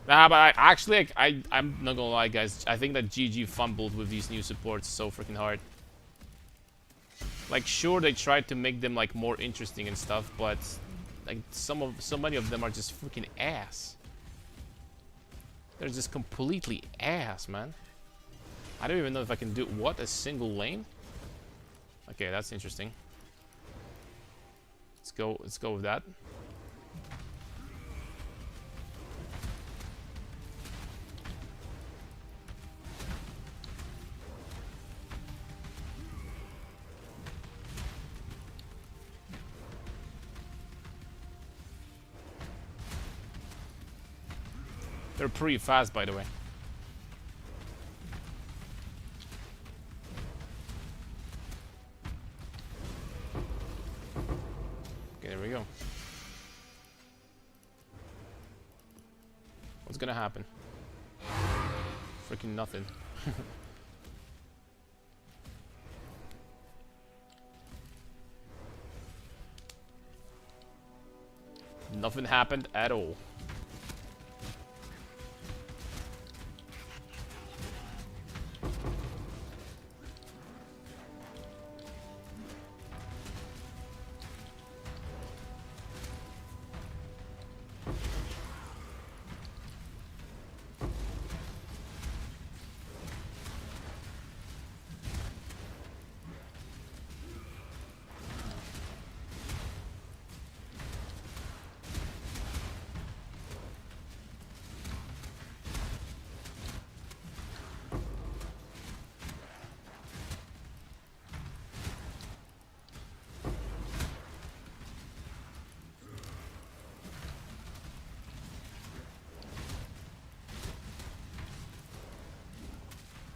Nah, but I'm not gonna lie, guys. I think that GG fumbled with these new supports so freaking hard. Like, sure, they tried to make them like more interesting and stuff, but like so many of them are just freaking ass. They're just completely ass, man. I don't even know if I can do what, a single lane? Okay, that's interesting. Let's go with that. They're pretty fast, by the way. There we go. What's gonna happen? Freaking nothing. Nothing happened at all.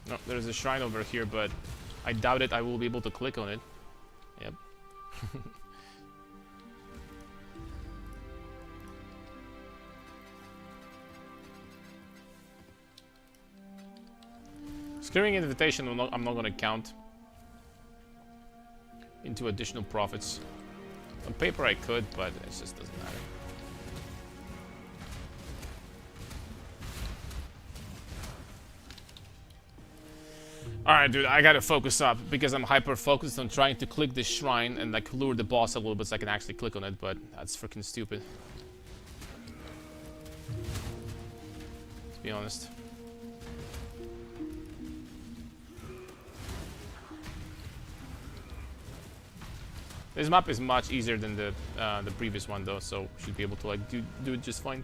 No, there's a shrine over here, but I doubt it I will be able to click on it. Yep. Scaring invitation I'm not gonna count into additional profits. On paper I could, but it just doesn't matter. Alright, dude, I gotta focus up because I'm hyper focused on trying to click this shrine and like lure the boss a little bit so I can actually click on it, but that's freaking stupid. To be honest. This map is much easier than the previous one though, so should be able to like do it just fine.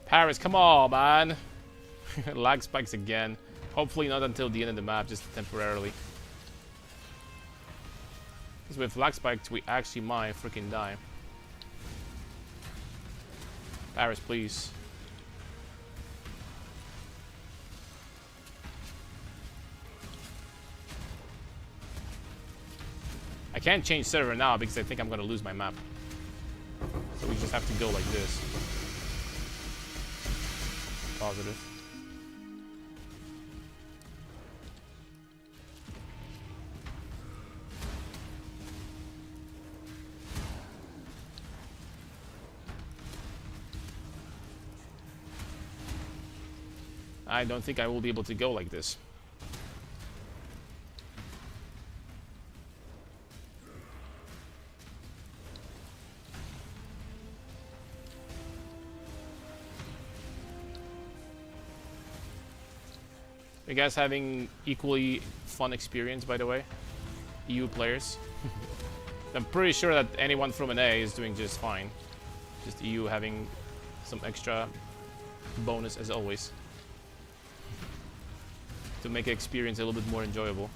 Paris, come on, man. Lag spikes again. Hopefully not until the end of the map, just temporarily. Because with lag spikes, we actually might freaking die. Paris, please. I can't change server now because I think I'm gonna lose my map. So we just have to go like this. Positive. I don't think I will be able to go like this. You guys having equally fun experience, by the way? EU players? I'm pretty sure that anyone from an A is doing just fine. Just EU having some extra bonus as always. To make the experience a little bit more enjoyable.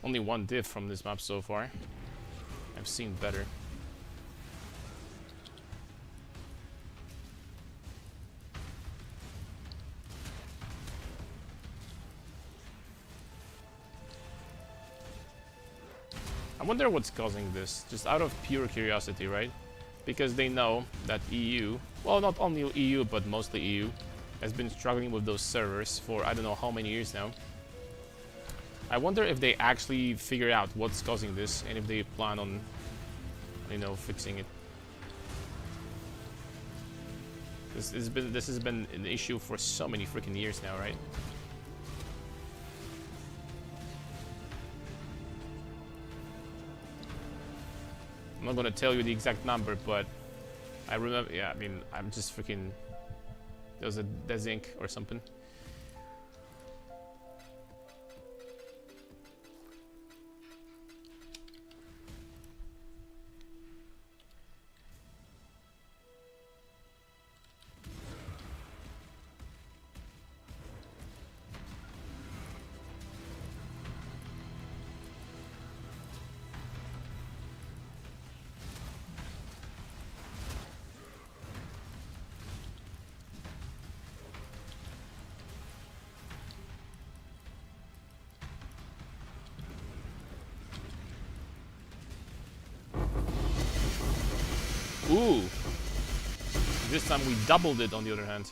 Only one diff from this map so far. I've seen better. I wonder what's causing this, just out of pure curiosity, right? Because they know that EU, well, not only EU, but mostly EU, has been struggling with those servers for I don't know how many years now. I wonder if they actually figure out what's causing this and if they plan on, you know, fixing it. This has been an issue for so many freaking years now, right? I'm not gonna tell you the exact number, but I remember. Yeah, I mean, I'm just freaking. There was a Desync or something. Ooh. This time we doubled it, on the other hand.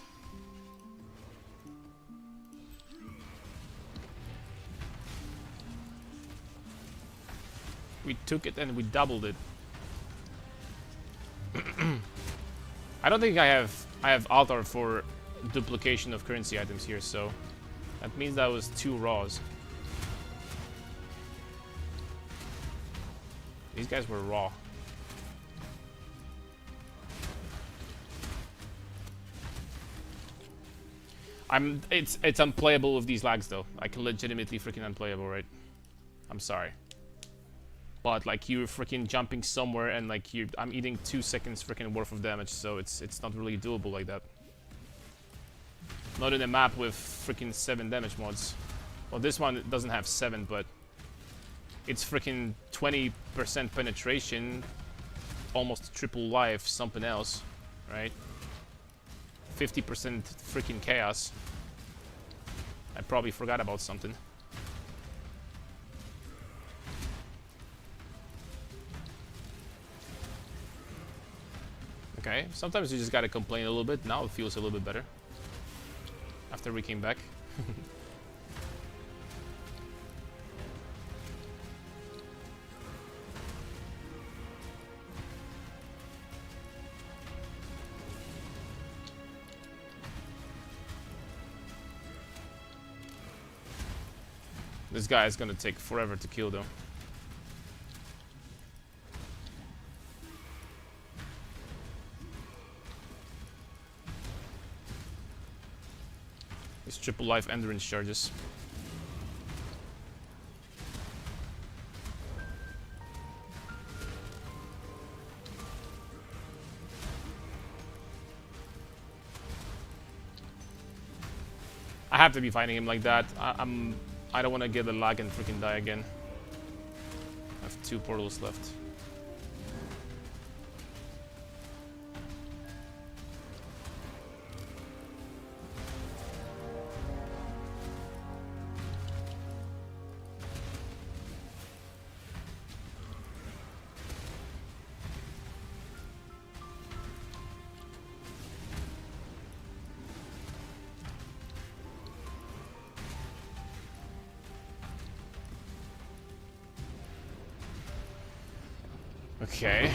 We took it and we doubled it. I don't think I have altar for duplication of currency items here, so that means that was 2 raws. These guys were raw. It's unplayable with these lags though. Like legitimately freaking unplayable, right? I'm sorry. But like you're freaking jumping somewhere and like I'm eating 2 seconds freaking worth of damage, so it's not really doable like that. Not in a map with freaking 7 damage mods. Well, this one doesn't have 7, but it's freaking 20% penetration, almost triple life, something else, right? 50% freaking chaos. I probably forgot about something. Okay, sometimes you just gotta complain a little bit. Now it feels a little bit better. After we came back. This guy is gonna take forever to kill though. These triple life endurance charges. I have to be fighting him like that. I don't want to get a lag and freaking die again. I have 2 portals left. Okay.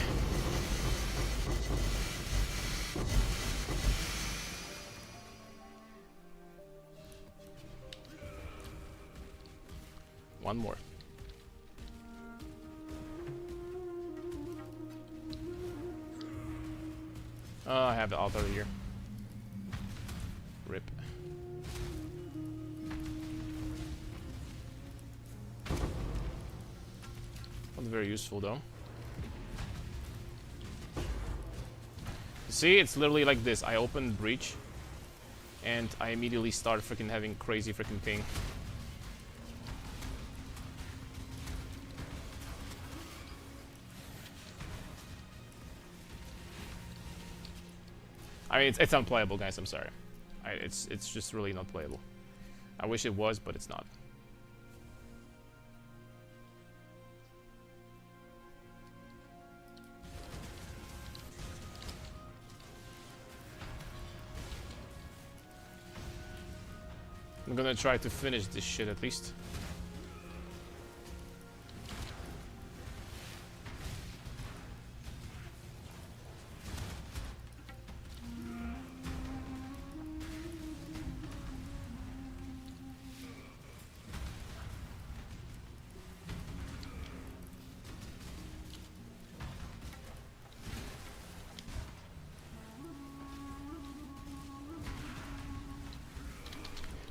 One more. Oh, I have the altar here. Rip. Not very useful though. See, it's literally like this. I open breach and I immediately start freaking having crazy freaking thing. I mean, it's unplayable, guys. I'm sorry. It's just really not playable. I wish it was, but it's not. I'm gonna try to finish this shit at least.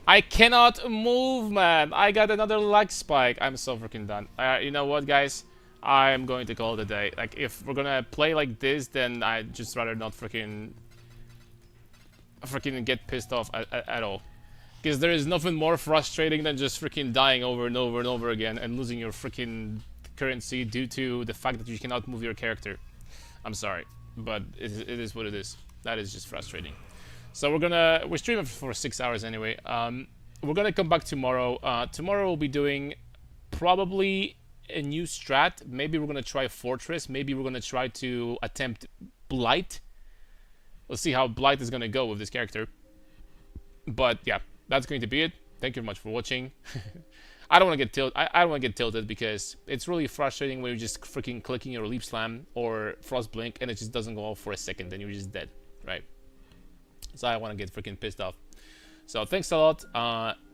I cannot move, man. I got another lag spike. I'm so freaking done. You know what, guys? I'm going to call it a day. Like, if we're gonna play like this, then I'd just rather not freaking get pissed off at all. Because there is nothing more frustrating than just freaking dying over and over and over again and losing your freaking currency due to the fact that you cannot move your character. I'm sorry, but it is what it is. That is just frustrating. So we're streaming for 6 hours anyway. We're gonna come back tomorrow. Tomorrow we'll be doing probably a new strat. Maybe we're gonna try Fortress. Maybe we're gonna try to attempt Blight. We'll see how Blight is gonna go with this character. But yeah, that's going to be it. Thank you very much for watching. I don't want to get tilted. I don't want to get tilted because it's really frustrating when you're just freaking clicking your Leap Slam or Frost Blink and it just doesn't go off for a second, then you're just dead, right? So I want to get freaking pissed off. So thanks a lot.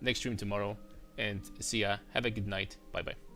Next stream tomorrow, and see ya. Have a good night. Bye bye.